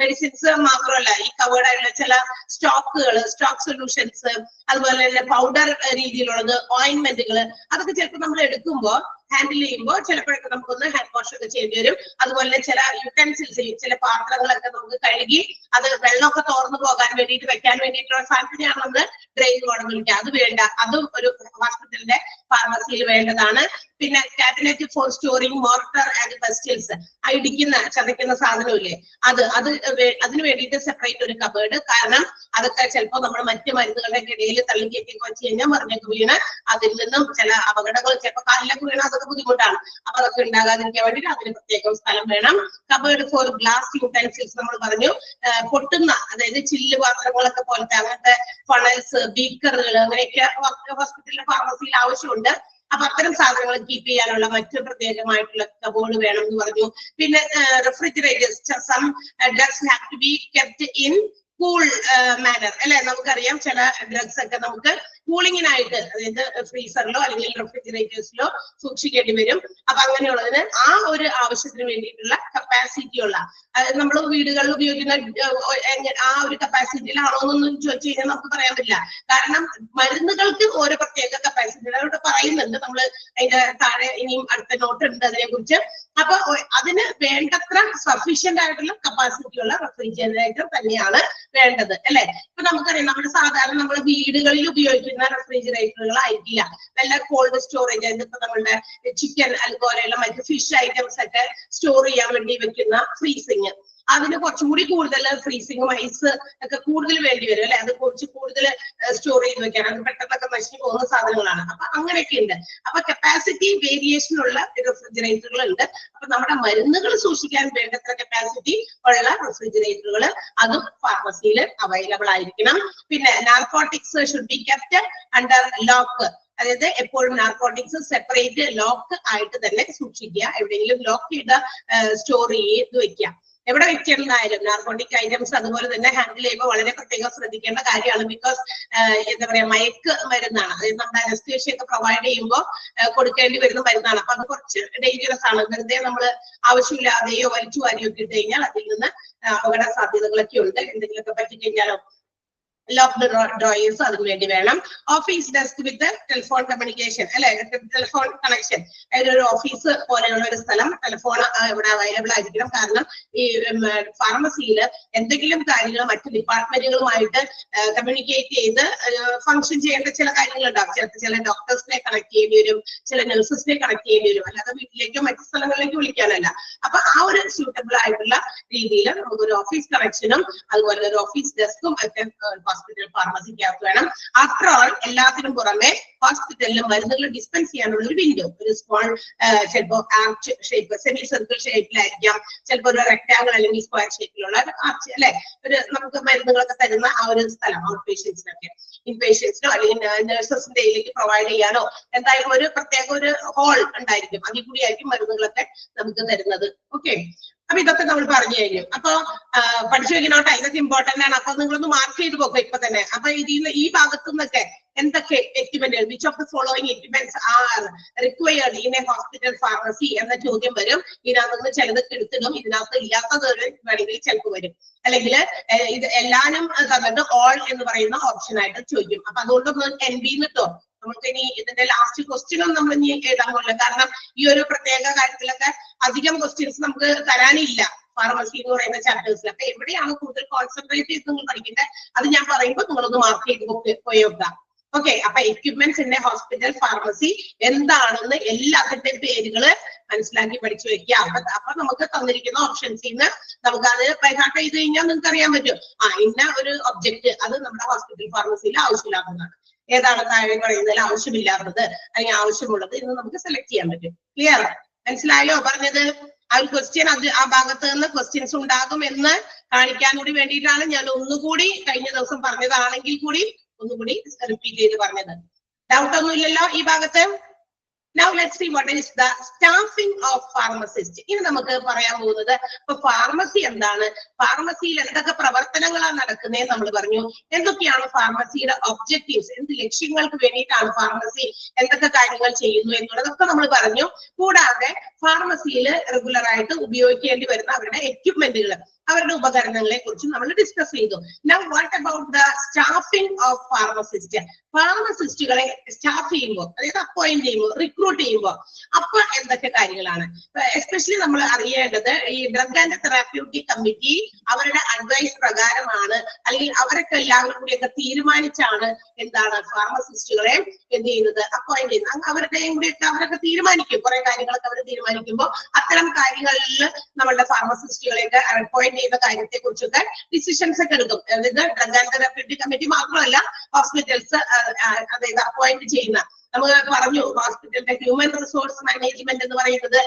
മെഡിസിൻസ് മാത്രമല്ല ഈ കവേർഡ് ആയിട്ടുള്ള ചില സ്റ്റോക്ക് സൊല്യൂഷൻസ്, അതുപോലെ തന്നെ പൗഡർ രീതിയിലുള്ളത്, ഓയിന്റ്മെന്റുകൾ, അതൊക്കെ ചിലപ്പോൾ നമ്മൾ എടുക്കുമ്പോൾ ഹാൻഡിൽ ചെയ്യുമ്പോൾ ചിലപ്പോഴൊക്കെ നമുക്കൊന്ന് ഹാൻഡ് വാഷ് ഒക്കെ ചെയ്യേണ്ടി വരും. അതുപോലെ ചില യൂട്ടൻസിൽസ്, ചില പാത്രങ്ങളൊക്കെ നമുക്ക് കഴുകി അത് വെള്ളമൊക്കെ തോർന്നു പോകാൻ വേണ്ടിയിട്ട് വെക്കാൻ വേണ്ടിയിട്ടുള്ള സാധനത്തിനാണ് നമ്മൾ ഡ്രെയിൻ ബോർഡ് വിളിക്കുക. അത് വേണ്ട, അതും ഒരു ഹോസ്പിറ്റലിന്റെ ഫാർമസിയിൽ വേണ്ടതാണ്. പിന്നെ cabinet for storing mortar and pestles, ഇടിക്കുന്ന ചതയ്ക്കുന്ന സാധനമില്ലേ, അതിന് വേണ്ടിയിട്ട് സെപ്പറേറ്റ് ഒരു കബേർഡ്. കാരണം അതൊക്കെ ചിലപ്പോൾ നമ്മൾ മറ്റു മരുന്നുകളുടെ ഇടയിൽ തള്ളിക്കേറ്റൊക്കെ വെച്ച് കഴിഞ്ഞാൽ മറിഞ്ഞൊക്കെ വീണ് അതിൽ നിന്നും ചില അപകടങ്ങൾ, ചിലപ്പോൾ കാലിലൊക്കെ വീണ് അതൊക്കെ ബുദ്ധിമുട്ടാണ്. അപ്പൊ അതൊക്കെ ഉണ്ടാകാതിരിക്കാൻ വേണ്ടിയിട്ട് അതിന് പ്രത്യേകം സ്ഥലം വേണം. കബേർഡ് ഫോർ ഗ്ലാസ് യൂട്ടൻസിൽസ് നമ്മൾ പറഞ്ഞു, പൊട്ടുന്ന അതായത് ചില്ല് പാത്രങ്ങളൊക്കെ പോലത്തെ അങ്ങനത്തെ ഫണൽസ്, ബീക്കറുകൾ, അങ്ങനെയൊക്കെ ഹോസ്പിറ്റലിലെ ഫാർമസിയിൽ ആവശ്യമുണ്ട്. അപ്പൊ അത്തരം സാധനങ്ങൾ കീപ്പ് ചെയ്യാനുള്ള മറ്റു പ്രത്യേകമായിട്ടുള്ള കബോർഡ് വേണം എന്ന് പറഞ്ഞു. പിന്നെ refrigerators, some drugs have to be kept in cool manner അല്ലെ? നമുക്കറിയാം ചില ഡ്രഗ്സ് ഒക്കെ നമുക്ക് കൂളിങ്ങിനായിട്ട്, അതായത് ഫ്രീസറിലോ അല്ലെങ്കിൽ റെഫ്രിജറേറ്റേഴ്സിലോ സൂക്ഷിക്കേണ്ടി വരും. അപ്പൊ അങ്ങനെയുള്ളതിന് ആ ഒരു ആവശ്യത്തിന് വേണ്ടിയിട്ടുള്ള കപ്പാസിറ്റി ഉള്ള, അതായത് നമ്മൾ വീടുകളിൽ ഉപയോഗിക്കുന്ന ആ ഒരു കപ്പാസിറ്റിയിലാണോ എന്നൊന്നും ചോദിച്ചു കഴിഞ്ഞാൽ നമുക്ക് പറയാൻ പറ്റില്ല. കാരണം മരുന്നുകൾക്ക് ഓരോ പ്രത്യേക കപ്പാസിറ്റി അവിടെ പറയുന്നുണ്ട്. നമ്മൾ അതിന്റെ താഴെ ഇനിയും അടുത്ത നോട്ട് ഉണ്ട് അതിനെ കുറിച്ച്. അപ്പൊ അതിന് വേണ്ടത്ര സഫീഷ്യന്റ് ആയിട്ടുള്ള കപ്പാസിറ്റി ഉള്ള റെഫ്രിജറേറ്റർ തന്നെയാണ് വേണ്ടത്, അല്ലെ? ഇപ്പൊ നമുക്കറിയാം, നമ്മുടെ സാധാരണ നമ്മുടെ വീടുകളിൽ ഉപയോഗിക്കുന്ന റെഫ്രിജറേറ്ററുകൾ ആയിരിക്കില്ല. നല്ല കോൾഡ് സ്റ്റോറേജ്, ഇപ്പൊ നമ്മളുടെ ചിക്കൻ അതുപോലെയുള്ള മറ്റ് ഫിഷ് ഐറ്റംസ് ഒക്കെ സ്റ്റോർ ചെയ്യാൻ വേണ്ടി വെക്കുന്ന ഫ്രീസിങ്, അതിന് കുറച്ചും കൂടി കൂടുതൽ ഫ്രീസിങ്ങും ഐസ് ഒക്കെ കൂടുതൽ വേണ്ടി വരും, അല്ലെ? അത് കുറച്ച് കൂടുതൽ സ്റ്റോർ ചെയ്ത് വെക്കാൻ, അത് പെട്ടെന്നൊക്കെ നശിച്ചു പോകുന്ന സാധനങ്ങളാണ്. അപ്പൊ അങ്ങനെയൊക്കെ ഉണ്ട്. അപ്പൊ കപ്പാസിറ്റി വേരിയേഷൻ ഉള്ള റെഫ്രിജറേറ്ററുകൾ ഉണ്ട്. അപ്പൊ നമ്മുടെ മരുന്നുകൾ സൂക്ഷിക്കാൻ വേണ്ടത്ര കപ്പാസിറ്റി ഉള്ള റെഫ്രിജറേറ്ററുകൾ അതും ഫാർമസിയിൽ അവൈലബിൾ ആയിരിക്കണം. പിന്നെ narcotics should be kept under lock, അതായത് എപ്പോഴും നാർക്കോട്ടിക്സ് സെപ്പറേറ്റ് ലോക്ക് ആയിട്ട് തന്നെ സൂക്ഷിക്കുക. എവിടെയെങ്കിലും ലോക്ക് ചെയ്ത് സ്റ്റോർ ചെയ്ത് വെക്കുക. എവിടെ വെച്ചിരുന്നായാലും നാർക്കോട്ടിക് ഐറ്റംസ് അതുപോലെ തന്നെ ഹാൻഡിൽ ചെയ്യുമ്പോൾ വളരെ പ്രത്യേകം ശ്രദ്ധിക്കേണ്ട കാര്യമാണ്. ബിക്കോസ് എന്താ പറയാ, മയക്ക് മരുന്നാണ്. അതായത് നമ്മുടെ അനസ്തേഷ്യ ഒക്കെ പ്രൊവൈഡ് ചെയ്യുമ്പോൾ കൊടുക്കേണ്ടി വരുന്ന മരുന്നാണ്. അപ്പൊ അത് കുറച്ച് ഡേഞ്ചറസ് ആണ്. വെറുതെ നമ്മൾ ആവശ്യമില്ലാതെയോ വലിച്ചു വാരിയോ ഒക്കെ ഇട്ട് കഴിഞ്ഞാൽ അതിൽ നിന്ന് അപകട സാധ്യതകളൊക്കെ ഉണ്ട്. എന്തെങ്കിലുമൊക്കെ പറ്റിക്കഴിഞ്ഞാലോ ലോക്ക്ഡ് ഡ്രോയേഴ്സ് അതിന് വേണ്ടി വേണം. ഓഫീസ് ഡെസ്ക് വിത്ത് ടെലിഫോൺ കമ്മ്യൂണിക്കേഷൻ, അല്ലെ? ടെലിഫോൺ കണക്ഷൻ, അതിലൊരു ഓഫീസ് പോലെയുള്ള ഒരു സ്ഥലം ടെലിഫോൺ ഇവിടെ അവൈലബിൾ ആയിരിക്കണം. കാരണം ഈ ഫാർമസിയിൽ എന്തെങ്കിലും കാര്യങ്ങൾ മറ്റു ഡിപ്പാർട്ട്മെന്റുകളുമായിട്ട് കമ്മ്യൂണിക്കേറ്റ് ചെയ്ത് ഫംഗ്ഷൻ ചെയ്യേണ്ട ചില കാര്യങ്ങളുണ്ടാവും. ചില ഡോക്ടേഴ്സിനെ കണക്ട് ചെയ്യേണ്ടി വരും, ചില നഴ്സസിനെ കണക്ട് ചെയ്യേണ്ടി വരും, അല്ലാതെ വീട്ടിലേക്കോ മറ്റു സ്ഥലങ്ങളിലേക്കോ വിളിക്കാനല്ല. അപ്പൊ ആ ഒരു സ്യൂട്ടബിൾ ആയിട്ടുള്ള രീതിയിൽ നമുക്കൊരു ഓഫീസ് കണക്ഷനും അതുപോലെ ഒരു ഓഫീസ് ഡെസ്കും ഒക്കെ ഹോസ്പിറ്റൽ ഫാർമസിക്കകത്ത് വേണം. ആഫ്റ്റർ ഓൾ എല്ലാത്തിനും പുറമെ ഹോസ്പിറ്റലിൽ മരുന്നുകൾ ഡിസ്പെൻസ് ചെയ്യാനുള്ള ഒരു വിൻഡോ, ഒരു സ്മോൾ ചിലപ്പോ ആർച്ച് ഷേപ്പ്, സെമി സർക്കിൾ ഷേപ്പിലായിരിക്കാം, ചിലപ്പോൾ ഒരു റെക്ടാങ്കിൾ അല്ലെങ്കിൽ സ്ക്വയർ ഷേപ്പിലുള്ള ആർച്ച്, അല്ലെ? ഒരു നമുക്ക് മരുന്നുകളൊക്കെ തരുന്ന ആ ഒരു സ്ഥലം ഔട്ട് പേഷ്യൻസിനൊക്കെ, ഇൻപേഷ്യൻസിനോ അല്ലെങ്കിൽ നഴ്സസിന്റെ ഇതിലേക്ക് പ്രൊവൈഡ് ചെയ്യാനോ എന്തായാലും ഒരു പ്രത്യേക ഒരു ഹോൾ ഉണ്ടായിരിക്കും. അതിൽ കൂടി ആയിരിക്കും മരുന്നുകളൊക്കെ നമുക്ക് തരുന്നത്. ഓക്കെ, അപ്പൊ ഇതൊക്കെ നമ്മൾ പറഞ്ഞു കഴിഞ്ഞു. അപ്പൊ പഠിച്ചു വെക്കണോട്ടെ, ഇതൊക്കെ ഇമ്പോർട്ടന്റ് ആണ്. അപ്പൊ നിങ്ങളൊന്ന് മാർക്ക് ചെയ്ത് പോകാം ഇപ്പൊ തന്നെ. അപ്പൊ ഇതിൽ ഈ ഭാഗത്തു നിന്നൊക്കെ എന്തൊക്കെ എക്യുപ്മെന്റുകൾ, which of the following equipments are required in a hospital pharmacy എന്ന ചോദ്യം വരും. ഇതിനകത്ത് നിന്ന് ചിലതൊക്കെ എടുത്തിടും, ഇതിനകത്ത് ഇല്ലാത്തത് വേണമെങ്കിൽ ചിലപ്പോൾ വരും. അല്ലെങ്കിൽ ഇത് എല്ലാനും തന്നിട്ട് ഓൾ എന്ന് പറയുന്ന ഓപ്ഷൻ ആയിട്ട് ചോദിക്കും. അപ്പൊ അതുകൊണ്ടൊന്ന് NB കിട്ടോ. നമുക്ക് ഇനി ഇതിന്റെ ലാസ്റ്റ് ക്വസ്റ്റ്യനും നമ്മൾ ഇനി എഴുതാൻ പോകില്ല. കാരണം ഈ ഒരു പ്രത്യേക കാര്യത്തിലൊക്കെ അധികം ക്വസ്റ്റ്യൻസ് നമുക്ക് തരാനില്ല ഫാർമസി എന്ന് പറയുന്ന ചാപ്റ്റേഴ്സിൽ. അപ്പൊ എവിടെയാണ് കൂടുതൽ കോൺസെൻട്രേറ്റ് ചെയ്ത് നിങ്ങൾ പഠിക്കേണ്ടത് അത് ഞാൻ പറയുമ്പോൾ നിങ്ങളൊന്ന് മാർക്ക് ചെയ്ത് പോയി നോക്കാം. ഓക്കെ, അപ്പൊ equipments in a hospital pharmacy എന്താണെന്ന് എല്ലാത്തിന്റെയും പേരുകള് മനസ്സിലാക്കി പഠിച്ചു വെക്കുക. അപ്പൊ നമുക്ക് തന്നിരിക്കുന്ന ഓപ്ഷൻസിൽ നിന്ന് നമുക്ക് അത് ബൈഹാർട്ട് ചെയ്ത് കഴിഞ്ഞാൽ നിങ്ങൾക്ക് അറിയാൻ പറ്റും, ഇന്ന ഒരു ഒബ്ജക്ട് അത് നമ്മുടെ ഹോസ്പിറ്റൽ ഫാർമസിയിൽ ആവശ്യമില്ലാത്തതാണ്, ഏതാണ് താഴെ പറയുന്നതിൽ ആവശ്യമില്ലാത്തത് അല്ലെങ്കിൽ ആവശ്യമുള്ളത് എന്ന് നമുക്ക് സെലക്ട് ചെയ്യാൻ പറ്റും. ക്ലിയർ? മനസ്സിലായോ പറഞ്ഞത്? ആ ഒരു ക്വസ്റ്റ്യൻ അത് ആ ഭാഗത്ത് നിന്ന് ക്വസ്റ്റ്യൻസ് ഉണ്ടാകും എന്ന് കാണിക്കാൻ കൂടി വേണ്ടിയിട്ടാണ് ഞാൻ ഒന്നുകൂടി കഴിഞ്ഞ ദിവസം പറഞ്ഞതാണെങ്കിൽ കൂടി ഒന്നുകൂടി റിപ്പീറ്റ് ചെയ്ത് പറഞ്ഞത്. ഡൗട്ട് ഒന്നും ഇല്ലല്ലോ ഈ ഭാഗത്ത്? Now let's see what is the staffing of pharmacist. ഇനി നമുക്ക് പറയാൻ പോകുന്നത് ഇപ്പൊ ഫാർമസി എന്താണ്, ഫാർമസിയിൽ എന്തൊക്കെ പ്രവർത്തനങ്ങളാണ് നടക്കുന്നതെന്ന് നമ്മൾ പറഞ്ഞു. എന്തൊക്കെയാണ് ഫാർമസിയുടെ ഒബ്ജക്റ്റീവ്സ്, എന്ത് ലക്ഷ്യങ്ങൾക്ക് വേണ്ടിയിട്ടാണ് ഫാർമസി എന്തൊക്കെ കാര്യങ്ങൾ ചെയ്യുന്നു എന്നുള്ളതൊക്കെ നമ്മൾ പറഞ്ഞു. കൂടാതെ ഫാർമസിയിൽ റെഗുലർ ആയിട്ട് ഉപയോഗിക്കേണ്ടി വരുന്ന അവരുടെ എക്യുപ്മെന്റുകൾ, അവരുടെ ഉപകരണങ്ങളെ കുറിച്ച് നമ്മൾ ഡിസ്കസ് ചെയ്തു. Now what about the staffing of pharmacist? ഫാർമസിസ്റ്റുകളെ സ്റ്റാഫ് ചെയ്യുമ്പോൾ, അതായത് അപ്പോയിന്റ് ചെയ്യുമ്പോൾ, റിക്രൂട്ട് ചെയ്യുമ്പോൾ അപ്പൊ എന്തൊക്കെ കാര്യങ്ങളാണ് എസ്പെഷ്യലി നമ്മൾ അറിയേണ്ടത്? ഈ ഡ്രഗ് ആൻഡ് തെറാപ്യൂട്ടിക് കമ്മിറ്റി അവരുടെ അഡ്വൈസ് പ്രകാരമാണ്, അല്ലെങ്കിൽ അവരൊക്കെ എല്ലാവരും കൂടിയൊക്കെ തീരുമാനിച്ചാണ് എന്താണ് ഫാർമസിസ്റ്റുകളെ എന്ത് ചെയ്യുന്നത്, അപ്പോയിന്റ് ചെയ്യുന്നത്. അവരുടെയും കൂടിയൊക്കെ അവരൊക്കെ തീരുമാനിക്കും, കുറെ കാര്യങ്ങളൊക്കെ അവർ തീരുമാനിക്കുമ്പോൾ അത്തരം കാര്യങ്ങളിൽ നമ്മളുടെ ഫാർമസിസ്റ്റുകളെയൊക്കെ അപ്പോയിന്റ് ചെയ്യുന്ന കാര്യത്തെ കുറിച്ചൊക്കെ ഡിസിഷൻസ് ഒക്കെ എടുക്കും. അതായത് ഡ്രഗ് ആൻഡ് തെറാപ്യൂട്ടിക് കമ്മിറ്റി മാത്രമല്ല, ഹോസ്പിറ്റൽസ് അതായത് അപ്പോയിന്റ് ചെയ്യുന്ന, നമ്മൾ പറഞ്ഞു ഹോസ്പിറ്റലിന്റെ ഹ്യൂമൻ റിസോഴ്സ് മാനേജ്മെന്റ് എന്ന് പറയുന്നത്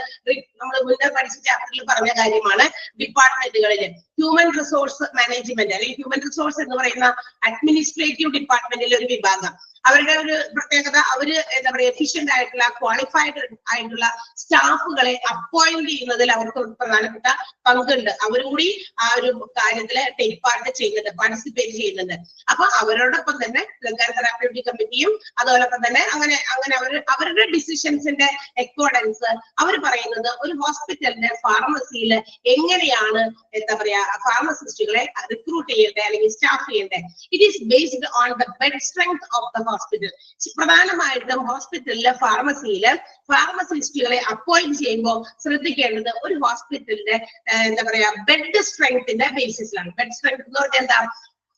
നമ്മൾ മുന്നേ പഠിച്ച ചാപ്റ്ററിൽ പറഞ്ഞ കാര്യമാണ്. ഡിപ്പാർട്ട്മെന്റുകളിൽ ഹ്യൂമൻ റിസോഴ്സ് മാനേജ്മെന്റ് അല്ലെങ്കിൽ ഹ്യൂമൻ റിസോഴ്സ് എന്ന് പറയുന്ന അഡ്മിനിസ്ട്രേറ്റീവ് ഡിപ്പാർട്ട്മെന്റിലെ ഒരു വിഭാഗം. അവരുടെ ഒരു പ്രത്യേകത, അവര് എന്താ പറയുക, എഫിഷ്യന്റ് ആയിട്ടുള്ള ക്വാളിഫൈഡ് ആയിട്ടുള്ള സ്റ്റാഫുകളെ അപ്പോയിന്റ് ചെയ്യുന്നതിൽ അവർക്ക് ഒരു പ്രധാനപ്പെട്ട പങ്കുണ്ട്. അവരും കൂടി ആ ഒരു കാര്യത്തില് ടേക്ക് പാർട്ട് ചെയ്യുന്നുണ്ട്, പാർട്ടിസിപ്പേറ്റ് ചെയ്യുന്നുണ്ട്. അപ്പൊ അവരോടൊപ്പം തന്നെ തെലങ്കാന തെറാപ്യൂട്ടിക് കമ്മിറ്റിയും അതോടൊപ്പം തന്നെ അങ്ങനെ അവരുടെ ഡിസിഷൻസിന്റെ അക്കോർഡൻസ് അവർ പറയുന്നത് ഒരു ഹോസ്പിറ്റലിന്റെ ഫാർമസിയിൽ എങ്ങനെയാണ് എന്താ പറയാ ഫാർമസിസ്റ്റുകളെ റിക്രൂട്ട് ചെയ്യേണ്ടത് അല്ലെങ്കിൽ സ്റ്റാഫ് ചെയ്യേണ്ടത്. It is based on the bed strength of the hospital. പ്രധാനമായിട്ടും ഹോസ്പിറ്റലിലെ ഫാർമസിയില് ഫാർമസിസ്റ്റുകളെ അപ്പോയിന്റ് ചെയ്യുമ്പോൾ ശ്രദ്ധിക്കേണ്ടത് ഒരു ഹോസ്പിറ്റലിന്റെ എന്താ പറയാ ബെഡ് സ്ട്രെങ്ത്തിന്റെ ബേസിസിലാണ്. ബെഡ് സ്ട്രെങ്ത് എന്ന് പറഞ്ഞാൽ എന്താ,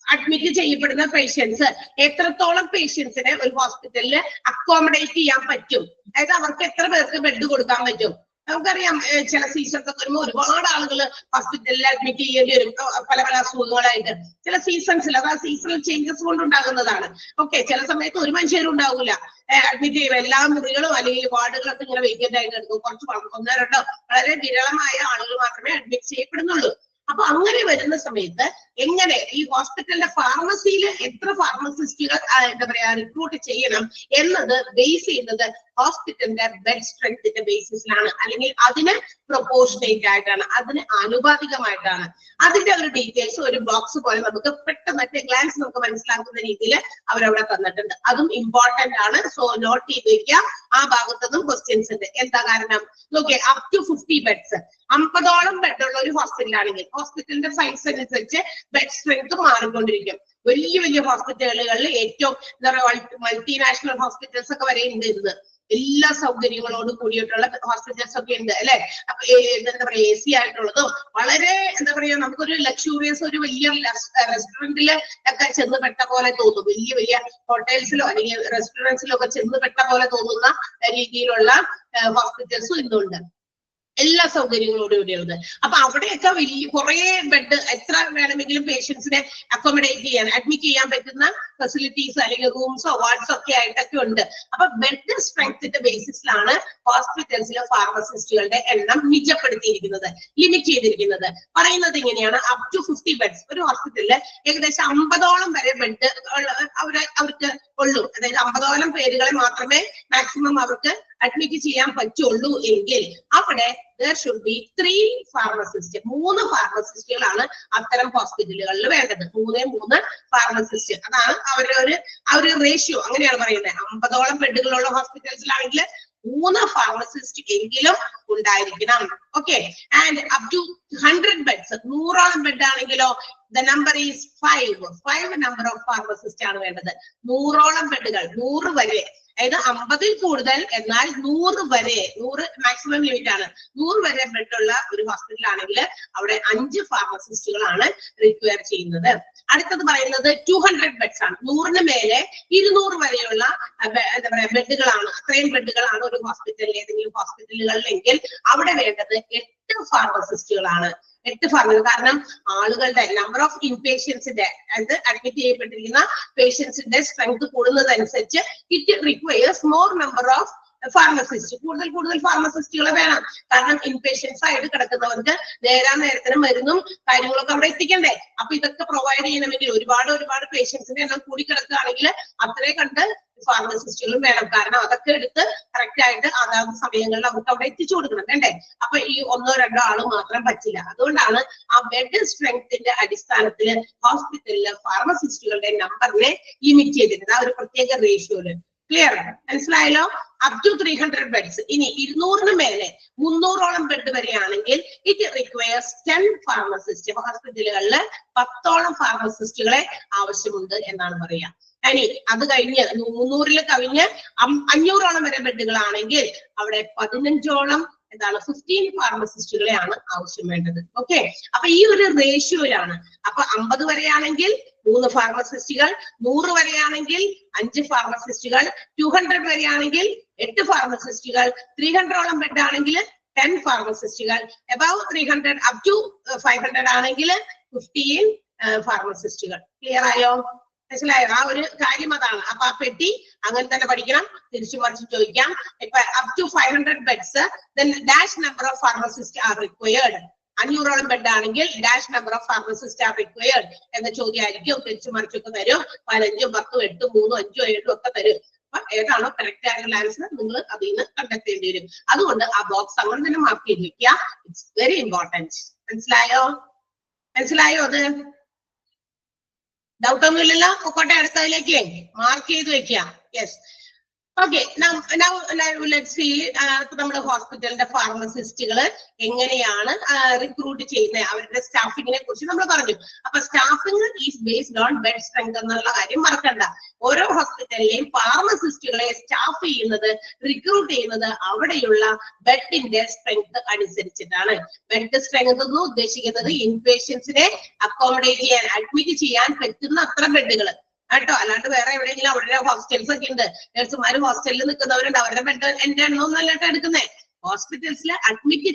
അഡ്മിറ്റ് ചെയ്യപ്പെടുന്ന പേഷ്യൻസ് എത്രത്തോളം പേഷ്യൻസിനെ ഒരു ഹോസ്പിറ്റലിൽ അക്കോമഡേറ്റ് ചെയ്യാൻ പറ്റും, അതായത് അവർക്ക് എത്ര പേർക്ക് ബെഡ് കൊടുക്കാൻ പറ്റും. നമുക്കറിയാം ചില സീസൺസ് ഒക്കെ വരുമ്പോൾ ഒരുപാട് ആളുകൾ ഹോസ്പിറ്റലിൽ അഡ്മിറ്റ് ചെയ്യേണ്ടി വരും, പല പല അസുഖങ്ങളായിട്ട്. ചില സീസൺസിൽ, അത് ആ സീസണൽ ചേഞ്ചസ് കൊണ്ടുണ്ടാകുന്നതാണ്. ഓക്കെ, ചില സമയത്ത് ഒരു മനുഷ്യരും ഉണ്ടാവില്ല അഡ്മിറ്റ് ചെയ്യുക, എല്ലാ മുറികളും അല്ലെങ്കിൽ വാർഡുകളൊക്കെ ഇങ്ങനെ വേക്കന്റ് ആയിട്ട് എടുക്കും. കുറച്ച് 1-2 വളരെ വിരളമായ ആളുകൾ മാത്രമേ അഡ്മിറ്റ് ചെയ്യപ്പെടുന്നുള്ളൂ. അപ്പൊ അങ്ങനെ വരുന്ന സമയത്ത് എങ്ങനെ ഈ ഹോസ്പിറ്റലിന്റെ ഫാർമസിയിൽ എത്ര ഫാർമസിസ്റ്റുകൾ എന്താ പറയാ റിക്രൂട്ട് ചെയ്യണം എന്നത് ബേസ് ചെയ്യുന്നത് ഹോസ്പിറ്റലിന്റെ ബെഡ് സ്ട്രെങ്ത്തിന്റെ ബേസിസിലാണ്, അല്ലെങ്കിൽ അതിന് പ്രൊപ്പോർഷനേറ്റ് ആയിട്ടാണ്, അതിന് ആനുപാതികമായിട്ടാണ്. അതിന്റെ ഒരു ഡീറ്റെയിൽസ് ഒരു ബോക്സ് പോലെ നമുക്ക് പെട്ടെന്ന് ഗ്ലാൻസ് നമുക്ക് മനസ്സിലാക്കുന്ന രീതിയിൽ അവരവിടെ തന്നിട്ടുണ്ട്. അതും ഇമ്പോർട്ടന്റ് ആണ്. സോ നോട്ട് ചെയ്ത് വെക്കുക. ആ ഭാഗത്തുനിന്നും ക്വസ്റ്റ്യൻസ് ഉണ്ട്. എന്താ കാരണം നോക്കിയേ, അപ് ടു 50 ബെഡ്സ്, 50ഓളം ബെഡുള്ള ഒരു ഹോസ്പിറ്റലാണെങ്കിൽ ഹോസ്പിറ്റലിന്റെ സൈസ് അനുസരിച്ച് ബെഡ് സ്ട്രെങ്ത് മാറിക്കൊണ്ടിരിക്കും. വലിയ വലിയ ഹോസ്പിറ്റലുകളിൽ ഏറ്റവും എന്താ പറയുക മൾട്ടിനാഷണൽ ഹോസ്പിറ്റൽസ് ഒക്കെ വരെ ഉണ്ട്. ഇത് എല്ലാ സൗകര്യങ്ങളോടും കൂടിയിട്ടുള്ള ഹോസ്പിറ്റൽസ് ഒക്കെ ഉണ്ട് അല്ലെ. അപ്പൊ എന്താ പറയാ AC ആയിട്ടുള്ളതും വളരെ എന്താ പറയാ നമുക്കൊരു ലക്ഷൂറിയസ് ഒരു വലിയ റെസ്റ്റോറന്റില് ഒക്കെ ചെന്ന് പെട്ട പോലെ തോന്നും. വലിയ വലിയ ഹോട്ടൽസിലോ അല്ലെങ്കിൽ റെസ്റ്റോറൻറ്റ്സിലോ ഒക്കെ ചെന്ന് പെട്ട പോലെ തോന്നുന്ന രീതിയിലുള്ള ഹോസ്പിറ്റൽസും ഇന്നുണ്ട്, എല്ലാ സൗകര്യങ്ങളോടും കൂടിയുള്ളത്. അപ്പൊ അവിടെയൊക്കെ വലിയ കുറെ ബെഡ് എത്ര വേണമെങ്കിലും പേഷ്യൻസിനെ അക്കോമഡേറ്റ് ചെയ്യാൻ അഡ്മിറ്റ് ചെയ്യാൻ പറ്റുന്ന ഫെസിലിറ്റീസ് അല്ലെങ്കിൽ റൂംസോ വാർഡ്സോ ഒക്കെ ആയിട്ടൊക്കെ ഉണ്ട്. അപ്പൊ ബെഡ് സ്ട്രെങ്ത്തിന്റെ ബേസിസിലാണ് ഹോസ്പിറ്റൽസിലെ ഫാർമസിസ്റ്റുകളുടെ എണ്ണം നിജപ്പെടുത്തിയിരിക്കുന്നത്, ലിമിറ്റ് ചെയ്തിരിക്കുന്നത്. പറയുന്നത് ഇങ്ങനെയാണ്, അപ് ടു 50 ബെഡ്സ് ഒരു ഹോസ്പിറ്റലില് ഏകദേശം 50ഓളം വരെ ബെഡ് അവർക്ക് ഉള്ളൂ. അതായത് 50ഓളം പേരുകളെ മാത്രമേ മാക്സിമം അവർക്ക് അഡ്മിറ്റ് ചെയ്യാൻ പറ്റുള്ളൂ എങ്കിൽ അവിടെ there should be 3 pharmacists. 3 ഫാർമസിസ്റ്റുകളാണ് അത്തരം ഹോസ്പിറ്റലുകളിൽ വേണ്ടത്. 3 ഫാർമസിസ്റ്റ്. അതാണ് അവരുടെ റേഷ്യോ. അങ്ങനെയാണ് പറയുന്നത്. 50ഓളം ബെഡുകളുള്ള ഹോസ്പിറ്റൽസിലാണെങ്കിൽ 3 ഫാർമസിസ്റ്റ് എങ്കിലും ഉണ്ടായിരിക്കണം. Okay, and up to 100 beds, 100ഓളം ബെഡ് ആണെങ്കിലോ the number is 5 number of pharmacist ആണ് വേണ്ടത്. 100ഓളം ബെഡുകൾ, 100 വരെ, അതായത് 50ൽ കൂടുതൽ എന്നാൽ 100 വരെ, 100 മാക്സിമം ലിമിറ്റ് ആണ്. 100 വരെ ബെഡുള്ള ഒരു ഹോസ്പിറ്റൽ ആണെങ്കിൽ അവിടെ 5 ഫാർമസിസ്റ്റുകളാണ് റിക്വയർ ചെയ്യുന്നത്. അടുത്തത് പറയുന്നത് 200 ബെഡ്സ് ആണ്. 100ന് മേലെ 200 വരെയുള്ള എന്താ പറയാ ബെഡുകളാണ്. അത്രയും ബെഡുകളാണ് ഒരു ഹോസ്പിറ്റലിൽ ഏതെങ്കിലും ഹോസ്പിറ്റലുകളിലെങ്കിൽ അവിടെ വേണ്ടത് 8 ഫാർമസിസ്റ്റുകളാണ്. 8 ഫാർമസിസ്റ്റ്. കാരണം ആളുകളുടെ നമ്പർ ഓഫ് ഇൻപേഷ്യൻസിന്റെ അതായത് അഡ്മിറ്റ് ചെയ്യപ്പെട്ടിരിക്കുന്ന പേഷ്യൻസിന്റെ സ്ട്രെങ്ത് കൂടുന്നതനുസരിച്ച് it requires more number of pharmacist. കൂടുതൽ ഫാർമസിസ്റ്റുകളെ വേണം. കാരണം ഇൻപേഷ്യൻസ് ആയിട്ട് കിടക്കുന്നവർക്ക് നേരത്തിന് മരുന്നും കാര്യങ്ങളൊക്കെ അവിടെ എത്തിക്കണ്ടേ. അപ്പൊ ഇതൊക്കെ പ്രൊവൈഡ് ചെയ്യണമെങ്കിൽ ഒരുപാട് പേഷ്യൻസിന്റെ എണ്ണം കൂടി കിടക്കുകയാണെങ്കിൽ അത്രേ കണ്ട് ഫാർമസിസ്റ്റുകളും വേണം. കാരണം അതൊക്കെ എടുത്ത് കറക്റ്റ് ആയിട്ട് അതാത് സമയങ്ങളിൽ അവർക്ക് അവിടെ എത്തിച്ചു കൊടുക്കണം വേണ്ടേ. അപ്പൊ ഈ 1-2 ആള് മാത്രം പറ്റില്ല. അതുകൊണ്ടാണ് ആ ബെഡ് സ്ട്രെങ്ത്തിന്റെ അടിസ്ഥാനത്തിൽ ഹോസ്പിറ്റലിലെ ഫാർമസിസ്റ്റുകളുടെ നമ്പറിനെ ലിമിറ്റ് ചെയ്തിരുന്നത് ആ ഒരു പ്രത്യേക റേഷ്യോയില്. ക്ലിയർ? മനസ്സിലായല്ലോ? Up to 300 beds. ഇനി 200ന് മേലെ 300ഓളം ബെഡ് വരെയാണെങ്കിൽ ഇറ്റ് റിക്വയർസ് 10 ഫാർമസിസ്റ്റ്. ഹോസ്പിറ്റലുകളിൽ 10ഓളം ഫാർമസിസ്റ്റുകളെ ആവശ്യമുണ്ട് എന്നാണ് പറയാ. ഇനി അത് കഴിഞ്ഞ് 300ൽ കവിഞ്ഞ് 500ഓളം വരെ ബെഡുകളാണെങ്കിൽ അവിടെ 15ഓളം 15 ഫാർമസിസ്റ്റുകളെയാണ് ആവശ്യം വേണ്ടത്. ഓക്കെ, അപ്പൊ ഈ ഒരു റേഷ്യോയിലാണ്. അപ്പൊ 50 വരെയാണെങ്കിൽ 3 ഫാർമസിസ്റ്റുകൾ, 100 വരെയാണെങ്കിൽ 5 ഫാർമസിസ്റ്റുകൾ, 200 വരെയാണെങ്കിൽ 8 ഫാർമസിസ്റ്റുകൾ, 300ഓളം ബെഡ് ആണെങ്കിൽ 10 ഫാർമസിസ്റ്റുകൾ, above 300 up to 500 ആണെങ്കിൽ 15 ഫാർമസിസ്റ്റുകൾ. ക്ലിയർ ആയോ? മനസ്സിലായോ? ആ ഒരു കാര്യം അതാണ്. അപ്പൊ ആ പെട്ടി അങ്ങനെ തന്നെ പഠിക്കണം. തിരിച്ചു മറിച്ച് ചോദിക്കാം. ഇപ്പൊ up to 500 beds then dash number of pharmacists are required. 500ഓളം ബെഡ് ആണെങ്കിൽ dash number of pharmacist are required എന്ന ചോദ്യമായിരിക്കും. തിരിച്ചു മറിച്ചൊക്കെ തരും. 15, 10, 8, 3, 5, 7 ഒക്കെ തരും. അപ്പൊ ഏതാണോ കറക്റ്റ് ആയിട്ടുള്ള ആൻസർ നിങ്ങൾ അതിൽ നിന്ന് കണ്ടെത്തേണ്ടി വരും. അതുകൊണ്ട് ആ ബോക്സ് അങ്ങനെ തന്നെ മാർക്ക് ചെയ്ത് വെക്കുക. It's very important. മനസ്സിലായോ അത്? ഡൗട്ട് ഒന്നുമില്ലല്ലോ? പൊക്കോട്ടെ, അടുത്തതിലേക്ക് മാർക്ക് ചെയ്ത് വെക്കുക. യെസ്. ഓക്കെ, ലെറ്റ്സ് സീ നമ്മുടെ ഹോസ്പിറ്റലിന്റെ ഫാർമസിസ്റ്റുകൾ എങ്ങനെയാണ് റിക്രൂട്ട് ചെയ്യുന്നത്, അവരുടെ സ്റ്റാഫിങ്ങിനെ കുറിച്ച് നമ്മൾ പറഞ്ഞു. അപ്പൊ staffing is based on bed strength എന്നുള്ള കാര്യം മറക്കണ്ട. ഓരോ ഹോസ്പിറ്റലിലെയും ഫാർമസിസ്റ്റുകളെ സ്റ്റാഫ് ചെയ്യുന്നത്, റിക്രൂട്ട് ചെയ്യുന്നത് അവിടെയുള്ള ബെഡിന്റെ സ്ട്രെങ്ത് അനുസരിച്ചിട്ടാണ്. ബെഡ് സ്ട്രെങ്ത് എന്ന് ഉദ്ദേശിക്കുന്നത് ഇൻപേഷ്യൻസിനെ അക്കോമഡേറ്റ് ചെയ്യാൻ, അഡ്മിറ്റ് ചെയ്യാൻ പറ്റുന്ന അത്ര ബെഡുകൾ കേട്ടോ. അല്ലാണ്ട് വേറെ എവിടെയെങ്കിലും അവരുടെ ഹോസ്റ്റൽസ് ഒക്കെ ഉണ്ട്, നഴ്സുമാർ ഹോസ്റ്റലിൽ നിൽക്കുന്നവരുണ്ട്, അവരുടെ ബെഡ് എന്റെ എണ്ണമൊന്നും അല്ലാട്ടോ എടുക്കുന്നത്. ഹോസ്പിറ്റൽസിൽ അഡ്മിറ്റ്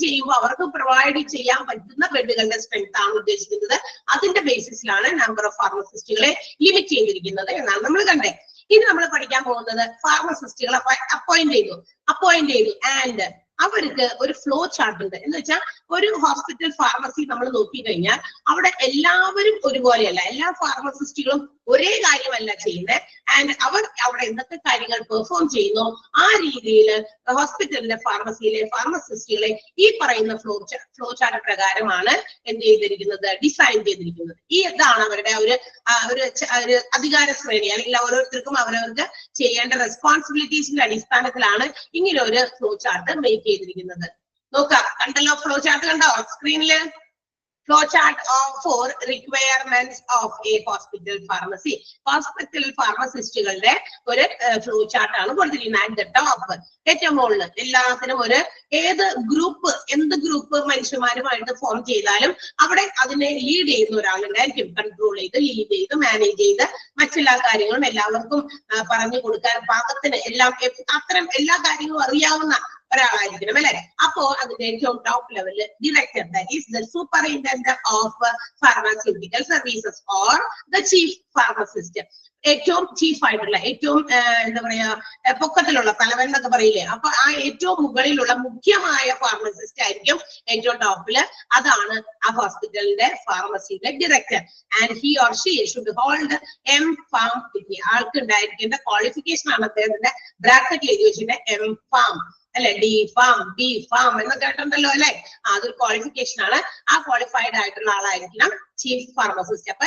ചെയ്യുമ്പോൾ അവർക്ക് പ്രൊവൈഡ് ചെയ്യാൻ പറ്റുന്ന ബെഡുകളുടെ സ്ട്രെങ്ത് ആണ് ഉദ്ദേശിക്കുന്നത്. അതിന്റെ ബേസിസിലാണ് നമ്പർ ഓഫ് ഫാർമസിസ്റ്റുകളെ ലിമിറ്റ് ചെയ്തിരിക്കുന്നത് എന്നാണ് നമ്മൾ കണ്ടേ. ഇനി നമ്മൾ പഠിക്കാൻ പോകുന്നത് ഫാർമസിസ്റ്റുകളെ അപ്പോയിന്റ് ചെയ്തു ആൻഡ് അവർക്ക് ഒരു ഫ്ലോ ചാർട്ട് ഉണ്ട്. എന്ന് വെച്ചാൽ ഒരു ഹോസ്പിറ്റൽ ഫാർമസി നമ്മൾ നോക്കിക്കഴിഞ്ഞാൽ അവിടെ എല്ലാവരും ഒരുപോലെയല്ല, എല്ലാ ഫാർമസിസ്റ്റുകളും ഒരേ കാര്യമല്ല ചെയ്യുന്നത്. ആൻഡ് അവർ അവിടെ എന്തൊക്കെ കാര്യങ്ങൾ പെർഫോം ചെയ്യുന്നു ആ രീതിയിൽ ഹോസ്പിറ്റലിന്റെ ഫാർമസിയിലെ ഫാർമസിസ്റ്റുകളെ ഈ പറയുന്ന ഫ്ലോ ചാർട്ട് പ്രകാരമാണ് എന്ത് ചെയ്തിരിക്കുന്നത്, ഡിസൈൻ ചെയ്തിരിക്കുന്നത്. ഇതാണ് അവരുടെ ഒരു അധികാര ശ്രേണി, അല്ലെങ്കിൽ ഓരോരുത്തർക്കും അവരവർക്ക് ചെയ്യേണ്ട റെസ്പോൺസിബിലിറ്റീസിന്റെ അടിസ്ഥാനത്തിലാണ് ഇങ്ങനെ ഒരു ഫ്ലോ ചാർട്ട് മേക്ക് ചെയ്തിരിക്കുന്നത്. നോക്കാം, കണ്ടല്ലോ ഫ്ലോ ചാർട്ട് കണ്ടോ സ്ക്രീനില്? Flow chart for requirements of a hospital pharmacy. Hospital ഫാർമസിസ്റ്റുകളുടെ ഒരു ഫ്ലോ ചാർട്ട് ആണ് കൊടുത്തിരിക്കുന്നത്. അറ്റ് ദ ടോപ്പ് ഏറ്റവും മുകളിൽ എല്ലാത്തിനും ഒരു എന്ത് ഗ്രൂപ്പ് മനുഷ്യന്മാരുമായിട്ട് ഫോം ചെയ്താലും അവിടെ അതിനെ ലീഡ് ചെയ്യുന്ന ഒരാളുണ്ടായിരിക്കും. കൺട്രോൾ ചെയ്ത്, ലീഡ് ചെയ്ത്, മാനേജ് ചെയ്ത് മറ്റെല്ലാ കാര്യങ്ങളും എല്ലാവർക്കും പറഞ്ഞു കൊടുക്കാൻ പാകത്തിന് അത്തരം എല്ലാ കാര്യങ്ങളും അറിയാവുന്ന ഒരാളായിരിക്കണം അല്ലെ. അപ്പോ അതിന്റെ ഏറ്റവും ടോപ്പ് ലെവലില് director, that is the superintendent of pharmaceutical services or the chief pharmacist. ഏറ്റവും ചീഫായിട്ടുള്ള, ഏറ്റവും എന്താ പറയാ പൊക്കത്തിലുള്ള തലവൻ എന്നൊക്കെ പറയില്ലേ, അപ്പൊ ആ ഏറ്റവും മുകളിലുള്ള മുഖ്യമായ ഫാർമസിസ്റ്റ് ആയിരിക്കും ഏറ്റവും ടോപ്പില്. അതാണ് ആ ഹോസ്പിറ്റലിന്റെ ഫാർമസിയുടെ director. And he or she should hold M.Pharm degree. ആൾക്ക് ഉണ്ടായിരിക്കേണ്ട ക്വാളിഫിക്കേഷൻ ആണ് അദ്ദേഹത്തിന്റെ ബ്രാക്കറ്റിൽ എഴുതി വെച്ചിട്ട് M.Pharm അല്ലെ, D.Pharm, B.Pharm എന്നൊക്കെ കേട്ടിട്ടുണ്ടല്ലോ അല്ലെ. അതൊരു ക്വാളിഫിക്കേഷൻ ആണ്. ആ ക്വാളിഫൈഡ് ആയിട്ടുള്ള ആളായിരിക്കണം ചീഫ് ഫാർമസിസ്റ്റ്. അപ്പൊ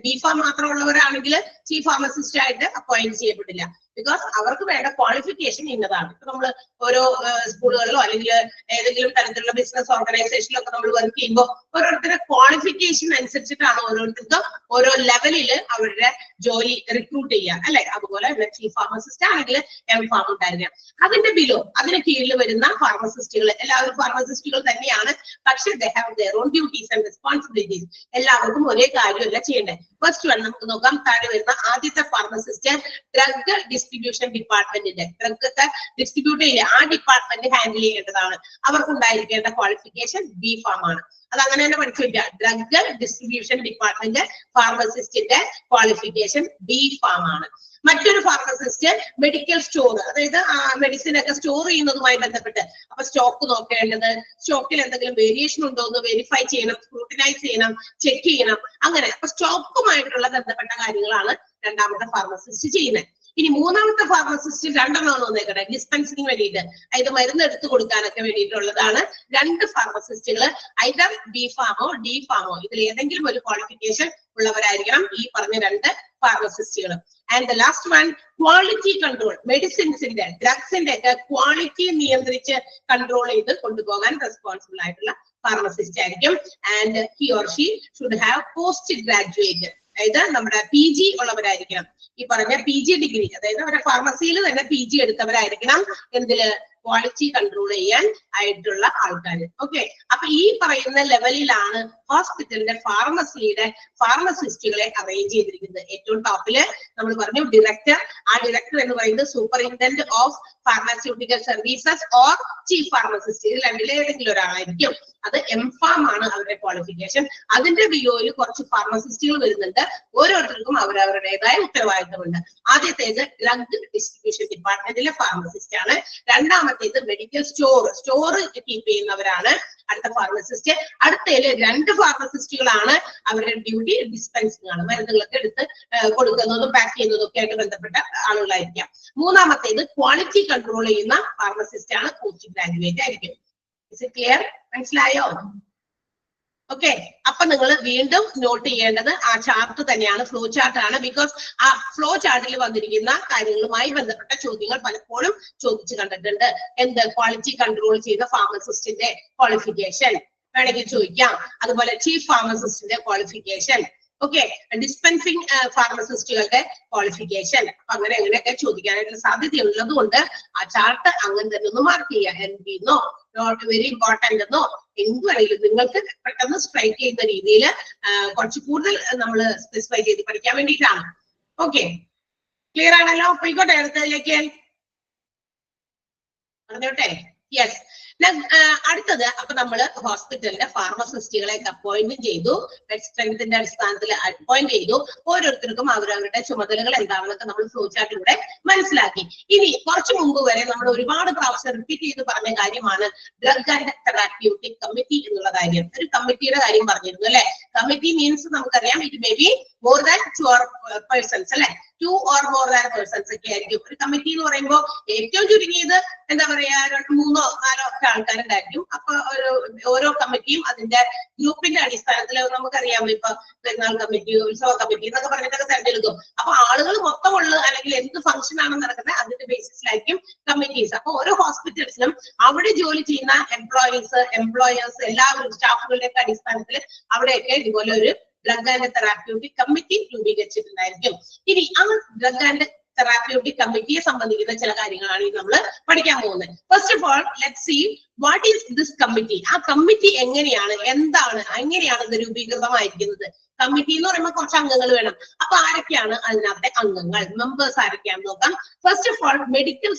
B.Pharm മാത്രമുള്ളവരാണെങ്കിൽ ചീഫ് ഫാർമസിസ്റ്റ് ആയിട്ട് അപ്പോയിന്റ് ചെയ്യപ്പെട്ടില്ല. ബിക്കോസ് അവർക്ക് വേണ്ട ക്വാളിഫിക്കേഷൻ ഇന്നതാണ്. ഇപ്പൊ നമ്മൾ ഓരോ സ്കൂളുകളിലോ അല്ലെങ്കിൽ ഏതെങ്കിലും തരത്തിലുള്ള ബിസിനസ് ഓർഗനൈസേഷനിലോ ഒക്കെ നമ്മൾ വർക്ക് ചെയ്യുമ്പോൾ ഓരോരുത്തരുടെ ക്വാളിഫിക്കേഷൻ അനുസരിച്ചിട്ടാണ് ഓരോരുത്തർക്കും ഓരോ ലെവലില് അവരുടെ ജോലി റിക്രൂട്ട് ചെയ്യുക അല്ലെ. അതുപോലെ ചീഫ് ഫാർമസിസ്റ്റ് ആണെങ്കിൽ M.Pharm ഉണ്ടായിരിക്കാം. അതിന് കീഴിൽ വരുന്ന ഫാർമസിസ്റ്റുകൾ എല്ലാവരും ഫാർമസിസ്റ്റുകൾ തന്നെയാണ്. പക്ഷെ they have their own duties and responsibilities. എല്ലാവർക്കും ഒരേ കാര്യമല്ല ചെയ്യേണ്ടത്. ഫസ്റ്റ് വൺ നമുക്ക് നോക്കാം. താഴെ വരുന്ന ആദ്യത്തെ ഫാർമസിസ്റ്റ് ഡ്രഗ് ഡിസ്ട്രിബ്യൂഷൻ ഡിപ്പാർട്ട്മെന്റിന്റെ, ഡ്രഗ് ഡിസ്ട്രിബ്യൂട്ട് ചെയ്യുക ആ ഡിപ്പാർട്ട്മെന്റ് ഹാൻഡിൽ ചെയ്യേണ്ടതാണ്. അവർക്കുണ്ടായിരിക്കേണ്ട ക്വാളിഫിക്കേഷൻ B.Pharm ആണ്. അത് അങ്ങനെ തന്നെ പഠിച്ചു വെക്കുക. ഡ്രഗ് ഡിസ്ട്രിബ്യൂഷൻ ഡിപ്പാർട്ട്മെന്റ് ഫാർമസിസ്റ്റിന്റെ ക്വാളിഫിക്കേഷൻ B.Pharm ആണ്. മറ്റൊരു ഫാർമസിസ്റ്റ് മെഡിക്കൽ സ്റ്റോർ, അതായത് മെഡിസിൻ ഒക്കെ സ്റ്റോർ ചെയ്യുന്നതുമായി ബന്ധപ്പെട്ട് അപ്പൊ സ്റ്റോക്ക് നോക്കേണ്ടത്, സ്റ്റോക്കിൽ എന്തെങ്കിലും വേരിയേഷൻ ഉണ്ടോ എന്ന് വെരിഫൈ ചെയ്യണം, സ്ക്രൂട്ടിനൈസ് ചെയ്യണം, ചെക്ക് ചെയ്യണം. അങ്ങനെ അപ്പൊ സ്റ്റോക്കുമായിട്ടുള്ള ബന്ധപ്പെട്ട കാര്യങ്ങളാണ് രണ്ടാമത്തെ ഫാർമസിസ്റ്റ് ചെയ്യുന്നത്. ഇനി മൂന്നാമത്തെ ഫാർമസിസ്റ്റ് രണ്ടെണ്ണമാണ് വന്നേക്കട്ടെ, ഡിസ്പെൻസിന് വേണ്ടിയിട്ട്, അതായത് മരുന്ന് എടുത്തു കൊടുക്കാനൊക്കെ വേണ്ടിയിട്ടുള്ളതാണ്. രണ്ട് ഫാർമസിസ്റ്റുകൾ ഐദർ B.Pharm D.Pharm ഇതിൽ ഏതെങ്കിലും ഒരു ക്വാളിഫിക്കേഷൻ ഉള്ളവരായിരിക്കണം ഈ പറഞ്ഞ രണ്ട് ഫാർമസിസ്റ്റുകൾ. And the last one quality control, മെഡിസിൻസിന്റെ ഡ്രഗ്സിന്റെ ഒക്കെ ക്വാളിറ്റി നിയന്ത്രിച്ച് കൺട്രോൾ ചെയ്ത് കൊണ്ടുപോകാൻ റെസ്പോൺസിബിൾ ആയിട്ടുള്ള ഫാർമസിസ്റ്റ് ആയിരിക്കും. And he or she should have post graduate, അതായത് നമ്മുടെ PG ഉള്ളവരായിരിക്കണം. ഈ പറഞ്ഞ PG ഡിഗ്രി, അതായത് അവരുടെ ഫാർമസിയിൽ തന്നെ PG എടുത്തവരായിരിക്കണം എന്തില്, ക്വാളിറ്റി കൺട്രോൾ ചെയ്യാൻ ആയിട്ടുള്ള ആൾക്കാർ. ഓക്കെ, അപ്പൊ ഈ പറയുന്ന ലെവലിലാണ് ഹോസ്പിറ്റലിന്റെ ഫാർമസിസ്റ്റുകളെ അറേഞ്ച് ചെയ്തിരിക്കുന്നത്. ഏറ്റവും ടോപ്പില് നമ്മൾ പറഞ്ഞു ഡയറക്ടർ. ആ ഡയറക്ടർ എന്ന് പറയുന്നത് superintendent of pharmaceutical services or chief pharmacist. ഇത് രണ്ടിലെ ഏതെങ്കിലും ഒരാളായിരിക്കും. അത് എംഫാം ആണ് അവരുടെ ക്വാളിഫിക്കേഷൻ. അതിന്റെ ബിഒയിൽ കുറച്ച് ഫാർമസിസ്റ്റുകൾ വരുന്നുണ്ട്. ഓരോരുത്തർക്കും അവരവരുടേതായ ഉത്തരവാദിത്തമുണ്ട്. ആദ്യത്തേത് ഡ്രഗ് ഡിസ്ട്രിബ്യൂഷൻ ഡിപ്പാർട്ട്മെന്റിലെ ഫാർമസിസ്റ്റ് ആണ്. രണ്ടാമത്തേത് മെഡിക്കൽ സ്റ്റോർ കീപ്പ് ചെയ്യുന്നവരാണ് അടുത്ത ഫാർമസിസ്റ്റ്. അടുത്തതില് 2 ഫാർമസിസ്റ്റുകളാണ്. അവരുടെ ഡ്യൂട്ടി ഡിസ്പെൻസിംഗ് ആണ്. മരുന്നുകളൊക്കെ എടുത്ത് കൊടുക്കുന്നതും പാക്ക് ചെയ്യുന്നതും ഒക്കെ ആയിട്ട് ബന്ധപ്പെട്ട ആളുകളായിരിക്കാം. മൂന്നാമത്തേത് ക്വാളിറ്റി കൺട്രോൾ ചെയ്യുന്ന ഫാർമസിസ്റ്റ് ആണ്. പോസ്റ്റ് ഗ്രാജുവേറ്റ് ആയിരിക്കും. ക്ലിയർ? മനസ്സിലായോ? ഓക്കെ. അപ്പൊ നിങ്ങൾ വീണ്ടും നോട്ട് ചെയ്യേണ്ടത് ആ ചാർട്ട് തന്നെയാണ്, ഫ്ലോ ചാർട്ട് ആണ്. ബിക്കോസ് ആ ഫ്ലോ ചാർട്ടിൽ വന്നിരിക്കുന്ന കാര്യങ്ങളുമായി ബന്ധപ്പെട്ട ചോദ്യങ്ങൾ പലപ്പോഴും ചോദിച്ചു കണ്ടിട്ടുണ്ട്. എന്ത്? ക്വാളിറ്റി കൺട്രോൾ ചെയ്ത ഫാർമസിസ്റ്റിന്റെ ക്വാളിഫിക്കേഷൻ വേണമെങ്കിൽ ചോദിക്കാം. അതുപോലെ ചീഫ് ഫാർമസിസ്റ്റിന്റെ ക്വാളിഫിക്കേഷൻ, ഓക്കെ, ഡിസ്പെൻസിങ് ഫാർമസിസ്റ്റുകളുടെ ക്വാളിഫിക്കേഷൻ. അപ്പൊ അങ്ങനെ എങ്ങനെയൊക്കെ ചോദിക്കാനായിട്ടുള്ള സാധ്യതയുള്ളത് കൊണ്ട് ആ ചാർട്ട് അങ്ങനെ തന്നെ ഒന്ന് മാർക്ക് ചെയ്യുക. NB എന്നോ നോട്ട് വെരി ഇമ്പോർട്ടന്റ് എന്നോ എന്ത് വേണമെങ്കിലും നിങ്ങൾക്ക് പെട്ടെന്ന് സ്ട്രൈക്ക് ചെയ്യുന്ന രീതിയിൽ കുറച്ച് കൂടുതൽ നമ്മൾ സ്പെസിഫൈ ചെയ്ത് പഠിക്കാൻ വേണ്ടിയിട്ടാണ്. ഓക്കെ, ക്ലിയർ ആണല്ലോ? പോയിക്കോട്ടെ അടുത്തതിലേക്ക് പറഞ്ഞോട്ടെ. യെസ്. അടുത്തത് അപ്പൊ നമ്മള് ഹോസ്പിറ്റലിന്റെ ഫാർമസിസ്റ്റുകളെ അപ്പോയിന്റ് ചെയ്തു. ബെഡ് സ്ട്രെങ്ത്തിന്റെ അടിസ്ഥാനത്തിൽ അപ്പോയിന്റ് ചെയ്തു. ഓരോരുത്തർക്കും അവരവരുടെ ചുമതലകൾ എന്താണെന്നൊക്കെ നമ്മൾ ഫ്ലോ ചാർട്ടിലൂടെ മനസ്സിലാക്കി. ഇനി കുറച്ചു മുമ്പ് വരെ നമ്മൾ ഒരുപാട് പ്രാവശ്യം റിപ്പീറ്റ് ചെയ്ത് പറഞ്ഞ കാര്യമാണ് ഡ്രഗ് ആൻഡ് തെറാപ്യൂട്ടിക് കമ്മിറ്റി എന്നുള്ള കാര്യം. ഒരു കമ്മിറ്റിയുടെ കാര്യം പറഞ്ഞിരുന്നു അല്ലെ? കമ്മിറ്റി മീൻസ് നമുക്കറിയാം it may be more than 2 persons അല്ലെ? 2 or more than persons ഒക്കെ ആയിരിക്കും. ഒരു കമ്മിറ്റി എന്ന് പറയുമ്പോൾ ഏറ്റവും ചുരുങ്ങിയത് എന്താ പറയാ 2, 3, 4 ഒക്കെ ആൾക്കാരുണ്ടായിരിക്കും. അപ്പൊ ഓരോ കമ്മിറ്റിയും അതിന്റെ ഗ്രൂപ്പിന്റെ അടിസ്ഥാനത്തിൽ നമുക്കറിയാം. ഇപ്പൊ പെരുന്നാൾ കമ്മിറ്റി, ഉത്സവ കമ്മിറ്റി എന്നൊക്കെ പറഞ്ഞിട്ടൊക്കെ തെരഞ്ഞെടുക്കും. അപ്പൊ ആളുകൾ മൊത്തമുള്ള അല്ലെങ്കിൽ എന്ത് ഫംഗ്ഷൻ ആണ് നടക്കുന്നത് അതിന്റെ ബേസിസിലായിരിക്കും കമ്മിറ്റീസ്. അപ്പൊ ഓരോ ഹോസ്പിറ്റൽസിലും അവിടെ ജോലി ചെയ്യുന്ന എംപ്ലോയേഴ്സ് എല്ലാവരും സ്റ്റാഫുകളുടെ ഒക്കെ അടിസ്ഥാനത്തിൽ അവിടെയൊക്കെ ഇതുപോലെ ഒരു ഡ്രഗ് ആൻഡ് തെറാപ്യൂട്ടിക് കമ്മിറ്റി രൂപീകരിച്ചിട്ടുണ്ടായിരിക്കും. ഇനി ആ ഡ്രഗ് ആൻഡ് തെറാപ്യൂട്ടിക് കമ്മിറ്റിയെ സംബന്ധിക്കുന്ന ചില കാര്യങ്ങളാണ് നമ്മൾ പഠിക്കാൻ പോകുന്നത്. First of all let's see what is this committee. ആ കമ്മിറ്റി എങ്ങനെയാണ്, എന്താണ്, എങ്ങനെയാണ് ഇത് രൂപീകൃതമായിരിക്കുന്നത്? കമ്മിറ്റി എന്ന് പറയുമ്പോൾ കുറച്ച് അംഗങ്ങൾ വേണം. അപ്പൊ ആരൊക്കെയാണ് അതിനകത്തെ അംഗങ്ങൾ, മെമ്പേഴ്സ് ആരൊക്കെയാണെന്ന് നോക്കാം. First of all medical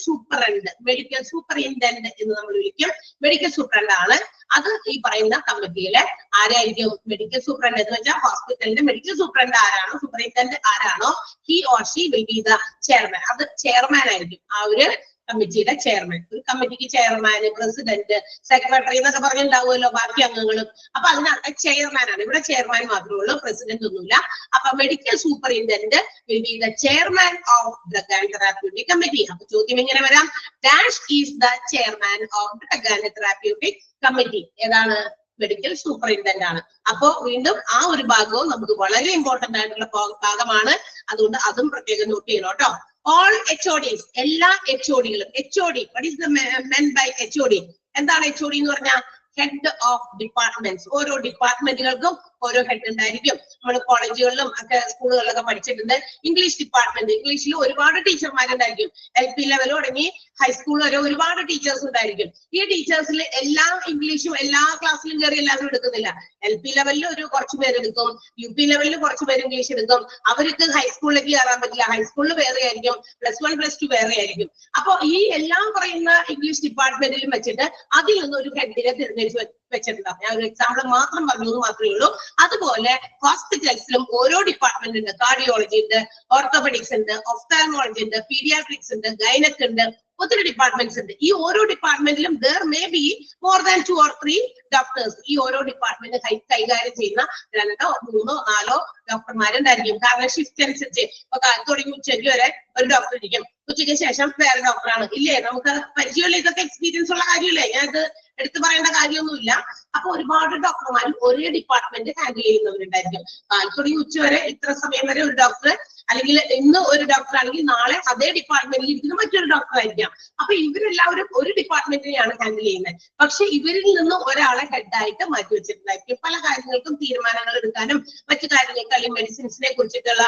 superintendent എന്ന് നമ്മൾ വിളിക്കും. മെഡിക്കൽ സൂപ്രണ്ട് ആണ്. അത് ഈ പറയുന്ന കമ്മിറ്റിയിലെ ആരായിരിക്കും? മെഡിക്കൽ സൂപ്രണ്ട് എന്ന് വെച്ചാൽ ഹോസ്പിറ്റലിന്റെ മെഡിക്കൽ സൂപ്രണ്ട് ആരാണോ, സൂപ്പറിൻറ്റൻഡന്റ് ആരാണോ, he or she will be the chairman. അത് ചെയർമാൻ ആയിരിക്കും, ആ ഒരു കമ്മിറ്റിയുടെ ചെയർമാൻ. ഒരു കമ്മിറ്റിക്ക് ചെയർമാന്, പ്രസിഡന്റ്, സെക്രട്ടറി എന്നൊക്കെ പറഞ്ഞിട്ടുണ്ടാവുമല്ലോ ബാക്കി അംഗങ്ങളും. അപ്പൊ അതിനകത്ത് ചെയർമാൻ ആണ്. ഇവിടെ ചെയർമാൻ മാത്രമേ ഉള്ളൂ, പ്രസിഡന്റ് ഒന്നുമില്ല. അപ്പൊ medical superintendent will be the chairman of drug and therapeutic committee. അപ്പൊ ചോദ്യം എങ്ങനെ വരാം? Dash is the chairman of drug and therapeutic committee. ഏതാണ്? മെഡിക്കൽ സൂപ്പറിൻറ്റൻഡന്റ് ആണ്. അപ്പോ വീണ്ടും ആ ഒരു ഭാഗവും നമുക്ക് വളരെ ഇമ്പോർട്ടന്റ് ആയിട്ടുള്ള ഭാഗമാണ്. അതുകൊണ്ട് അതും പ്രത്യേകം നോട്ട് ചെയ്യണം കേട്ടോ. All HODs, എല്ലാ HODകളും. HOD, what is the meant by HOD? എന്താണ് HOD എന്ന് പറഞ്ഞാൽ? Head of departments. ഓരോ ഡിപ്പാർട്ട്മെന്റുകൾക്കും ഓരോ ഹെഡ് ഉണ്ടായിരിക്കും. നമ്മൾ കോളേജുകളിലും ഒക്കെ സ്കൂളുകളിലൊക്കെ പഠിച്ചിട്ടുണ്ട്. ഇംഗ്ലീഷ് ഡിപ്പാർട്ട്മെന്റ്, ഇംഗ്ലീഷിൽ ഒരുപാട് ടീച്ചർമാരുണ്ടായിരിക്കും. LP ലെവൽ തുടങ്ങി ഹൈസ്കൂൾ വരെ ഒരുപാട് ടീച്ചേഴ്സ് ഉണ്ടായിരിക്കും. ഈ ടീച്ചേഴ്സിൽ എല്ലാ ഇംഗ്ലീഷും എല്ലാ ക്ലാസ്സിലും കയറി എല്ലാവരും എടുക്കുന്നില്ല. LP ലെവലിൽ ഒരു കുറച്ച് പേരെടുക്കും, UP ലെവലിൽ കുറച്ച് പേര് ഇംഗ്ലീഷ് എടുക്കും. അവർക്ക് ഹൈസ്കൂളിലേക്ക് കയറാൻ പറ്റില്ല. ഹൈസ്കൂളിൽ വേറെ ആയിരിക്കും, +1 +2 വേറെ ആയിരിക്കും. അപ്പൊ ഈ എല്ലാം പറയുന്ന ഇംഗ്ലീഷ് ഡിപ്പാർട്ട്മെന്റിലും വെച്ചിട്ട് അതിൽ നിന്ന് ഒരു ഹെഡിനെ തിരഞ്ഞെടുത്ത് വെച്ചിട്ടുണ്ടാവും. ഞാൻ ഒരു എക്സാമ്പിൾ മാത്രം പറഞ്ഞു മാത്രമേ ഉള്ളൂ. അതുപോലെ ഹോസ്പിറ്റൽസിലും ഓരോ ഡിപ്പാർട്ട്മെന്റ് ഉണ്ട്. കാർഡിയോളജി ഉണ്ട്, ഓർത്തോപെഡിക്സ് ഉണ്ട്, ഒഫ്താൽമോളജി ഉണ്ട്, പീഡിയാട്രിക്സ് ഉണ്ട്, ഗൈനക് ഉണ്ട്. ഒത്തിരി ഡിപ്പാർട്ട്മെന്റ്സ് ഉണ്ട്. ഈ ഓരോ ഡിപ്പാർട്ട്മെന്റിലും there may be more than 2 or 3 doctors. ഈ ഓരോ ഡിപ്പാർട്ട്മെന്റ് കൈകാര്യം ചെയ്യുന്ന 2, 3, 4 ഡോക്ടർമാരുണ്ടായിരിക്കും. കാരണം ഷിഫ്റ്റ് അനുസരിച്ച് ഇപ്പൊ കാലത്ത് തുടങ്ങി ഉച്ചയ്ക്ക് വരെ ഒരു ഡോക്ടർ ഇരിക്കും, ഉച്ചയ്ക്ക് ശേഷം വേറെ ഡോക്ടറാണ്. ഇല്ലേ? നമുക്ക് പരിചയമുള്ള ഇതൊക്കെ എക്സ്പീരിയൻസ് ഉള്ള കാര്യമില്ലേ? ഞാനത് എടുത്തു പറയേണ്ട കാര്യമൊന്നുമില്ല. അപ്പൊ ഒരുപാട് ഡോക്ടർമാരും ഒരേ ഡിപ്പാർട്ട്മെന്റ് ഹാൻഡിൽ ചെയ്യുന്നവരുണ്ടായിരിക്കും. കാലത്ത് തുടങ്ങി ഉച്ച വരെ ഇത്ര സമയം വരെ ഒരു ഡോക്ടർ അല്ലെങ്കിൽ ഇന്ന് ഒരു ഡോക്ടർ ആണെങ്കിൽ നാളെ അതേ ഡിപ്പാർട്ട്മെന്റിൽ ഇരിക്കുന്ന മറ്റൊരു ഡോക്ടർ ആയിരിക്കാം. അപ്പൊ ഇവരെല്ലാവരും ഒരു ഡിപ്പാർട്ട്മെന്റിനെയാണ് ഹാൻഡിൽ ചെയ്യുന്നത്. പക്ഷെ ഇവരിൽ നിന്ന് ഒരാളെ ഹെഡായിട്ട് മാറ്റി വെച്ചിട്ടുണ്ടായിരിക്കും. പല കാര്യങ്ങൾക്കും തീരുമാനങ്ങൾ എടുക്കാനും മറ്റു കാര്യങ്ങൾക്ക്, അല്ലെങ്കിൽ മെഡിസിൻസിനെ കുറിച്ചിട്ടുള്ള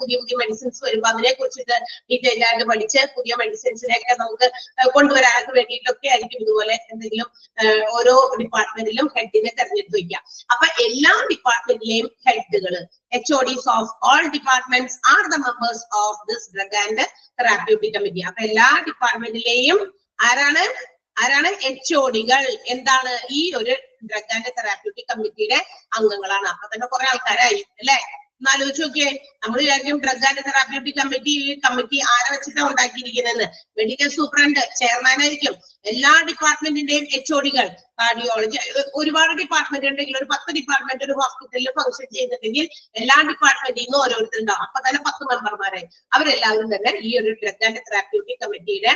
പുതിയ പുതിയ മെഡിസിൻസ് വരുമ്പോൾ അതിനെ കുറിച്ചിട്ട് ഡീറ്റെയിൽ ആയിട്ട് പഠിച്ച് പുതിയ മെഡിസിൻസിനെയൊക്കെ നമുക്ക് കൊണ്ടുവരാൻ വേണ്ടിയിട്ടൊക്കെ ആയിരിക്കും ഇതുപോലെ എന്തെങ്കിലും ഓരോ ഡിപ്പാർട്ട്മെന്റിലും ഹെഡിനെ തെരഞ്ഞെടുത്ത് വയ്ക്കുക. അപ്പൊ എല്ലാ ഡിപ്പാർട്ട്മെന്റിലെയും ഹെഡുകൾ HODs of all departments are the members of this drug and therapeutic committee. അപ്പൊ എല്ലാ ഡിപ്പാർട്ട്മെന്റിലെയും ആരാണ് HODകൾ എന്താണ് ഈ ഒരു ഡ്രഗ് ആൻഡ് തെറാപ്യൂട്ടിക് കമ്മിറ്റിയുടെ അംഗങ്ങളാണ്. അപ്പൊ തന്നെ കുറെ ആൾക്കാരായി അല്ലെ. എന്നാലോചിച്ച് നോക്കിയേ, നമ്മൾ വിചാരിക്കും ഡ്രഗ് ആൻഡ് തെറാപ്യൂട്ടിക് കമ്മിറ്റി ആരെ വെച്ചിട്ടാണ് ഉണ്ടാക്കിയിരിക്കുന്നതെന്ന്. മെഡിക്കൽ സൂപ്രണ്ട് ചെയർമാൻ ആയിരിക്കും. എല്ലാ ഡിപ്പാർട്ട്മെന്റിന്റെയും HODകൾ, കാർഡിയോളജി, ഒരുപാട് ഡിപ്പാർട്ട്മെന്റ് ഉണ്ടെങ്കിൽ ഒരു 10 ഡിപ്പാർട്ട്മെന്റ് ഒരു ഹോസ്പിറ്റലിൽ ഫംഗ്ഷൻ ചെയ്യുന്നുണ്ടെങ്കിൽ എല്ലാ ഡിപ്പാർട്ട്മെന്റിൽ നിന്നും ഓരോരുത്തരുണ്ടാവും. അപ്പൊ തന്നെ 10 മെമ്പർമാരായി. അവരെല്ലാവരും തന്നെ ഈ ഒരു ഡ്രഗ് ആൻഡ് തെറാപ്യൂട്ടിക് കമ്മിറ്റിയുടെ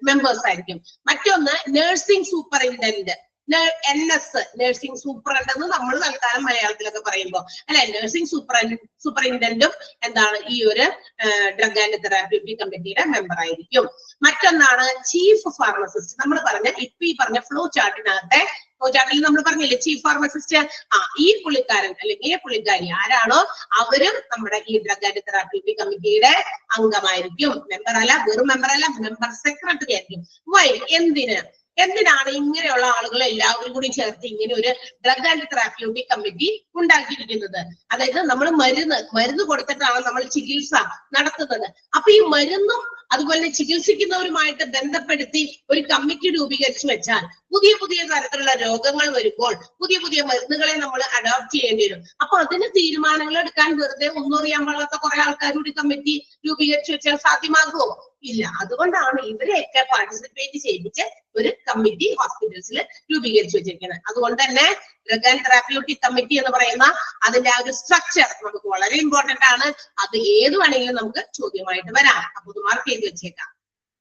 മെമ്പേഴ്സ് ആയിരിക്കും. മറ്റൊന്ന് നഴ്സിംഗ് സൂപ്പറിൻഡന്റ്, NS, നഴ്സിംഗ് സൂപ്രണ്ട് എന്ന് നമ്മൾ തൽക്കാലം മലയാളത്തിലൊക്കെ പറയുമ്പോൾ അല്ലെ. നഴ്സിംഗ് സൂപ്പറിൻഡന്റും ഈ ഒരു ഡ്രഗ് ആൻഡ് തെറാപ്യൂട്ടിക് കമ്മിറ്റിയുടെ മെമ്പർ ആയിരിക്കും. മറ്റൊന്നാണ് ചീഫ് ഫാർമസിസ്റ്റ്. നമ്മൾ ഈ പറഞ്ഞ ഫ്ലോ ചാർട്ടിനകത്തെ നമ്മൾ പറഞ്ഞില്ലേ ചീഫ് ഫാർമസിസ്റ്റ്. ഈ പുള്ളിക്കാരൻ അല്ലെങ്കിൽ ഈ പുള്ളിക്കാരി ആരാണോ അവരും നമ്മുടെ ഈ ഡ്രഗ് ആൻഡ് തെറാപ്യൂട്ടിക് കമ്മിറ്റിയുടെ അംഗമായിരിക്കും. മെമ്പർ അല്ല, വെറും മെമ്പർ അല്ല, മെമ്പർ സെക്രട്ടറി ആയിരിക്കും. വൈ, എന്തിനാണ് ഇങ്ങനെയുള്ള ആളുകൾ എല്ലാവരും കൂടി ചേർത്ത് ഇങ്ങനെ ഒരു ഡ്രഗ് ആൻഡ് തെറാപ്യൂട്ടിക് കമ്മിറ്റി ഉണ്ടാക്കിയിരിക്കുന്നത്? അതായത് നമ്മൾ മരുന്ന് കൊടുത്തിട്ടാണ് നമ്മൾ ചികിത്സ നടത്തുന്നത്. അപ്പൊ ഈ മരുന്നും അതുപോലെ ചികിത്സിക്കുന്നവരുമായിട്ട് ബന്ധപ്പെടുത്തി ഒരു കമ്മിറ്റി രൂപീകരിച്ചു വെച്ചാൽ പുതിയ പുതിയ തരത്തിലുള്ള രോഗങ്ങൾ വരുമ്പോൾ പുതിയ പുതിയ മരുന്നുകളെ നമ്മൾ അഡോപ്റ്റ് ചെയ്യേണ്ടി വരും. അപ്പൊ അതിന് തീരുമാനങ്ങൾ എടുക്കാൻ വെറുതെ ഒന്നും അറിയാൻ പാടാത്ത കുറെ ആൾക്കാരോട് കമ്മിറ്റി രൂപീകരിച്ചു വെച്ചാൽ സാധ്യമാകുമോ? ഇല്ല. അതുകൊണ്ടാണ് ഇവരെയൊക്കെ പാർട്ടിസിപ്പേറ്റ് ചെയ്യിപ്പിച്ച് ഒരു കമ്മിറ്റി ഹോസ്പിറ്റൽസിൽ രൂപീകരിച്ചു വെച്ചിരിക്കുന്നത്. അതുകൊണ്ട് തന്നെ ഡ്രഗ് ആൻഡ് തെറാപ്യൂട്ടിക് കമ്മിറ്റി എന്ന് പറയുന്ന അതിന്റെ ആ ഒരു സ്ട്രക്ചർ നമുക്ക് വളരെ ഇമ്പോർട്ടന്റ് ആണ്. അത് ഏത് വേണമെങ്കിലും നമുക്ക് ചോദ്യമായിട്ട് വരാം. അപ്പൊ ഇത് മാർക്ക് ചെയ്ത് വെച്ചേക്കാം.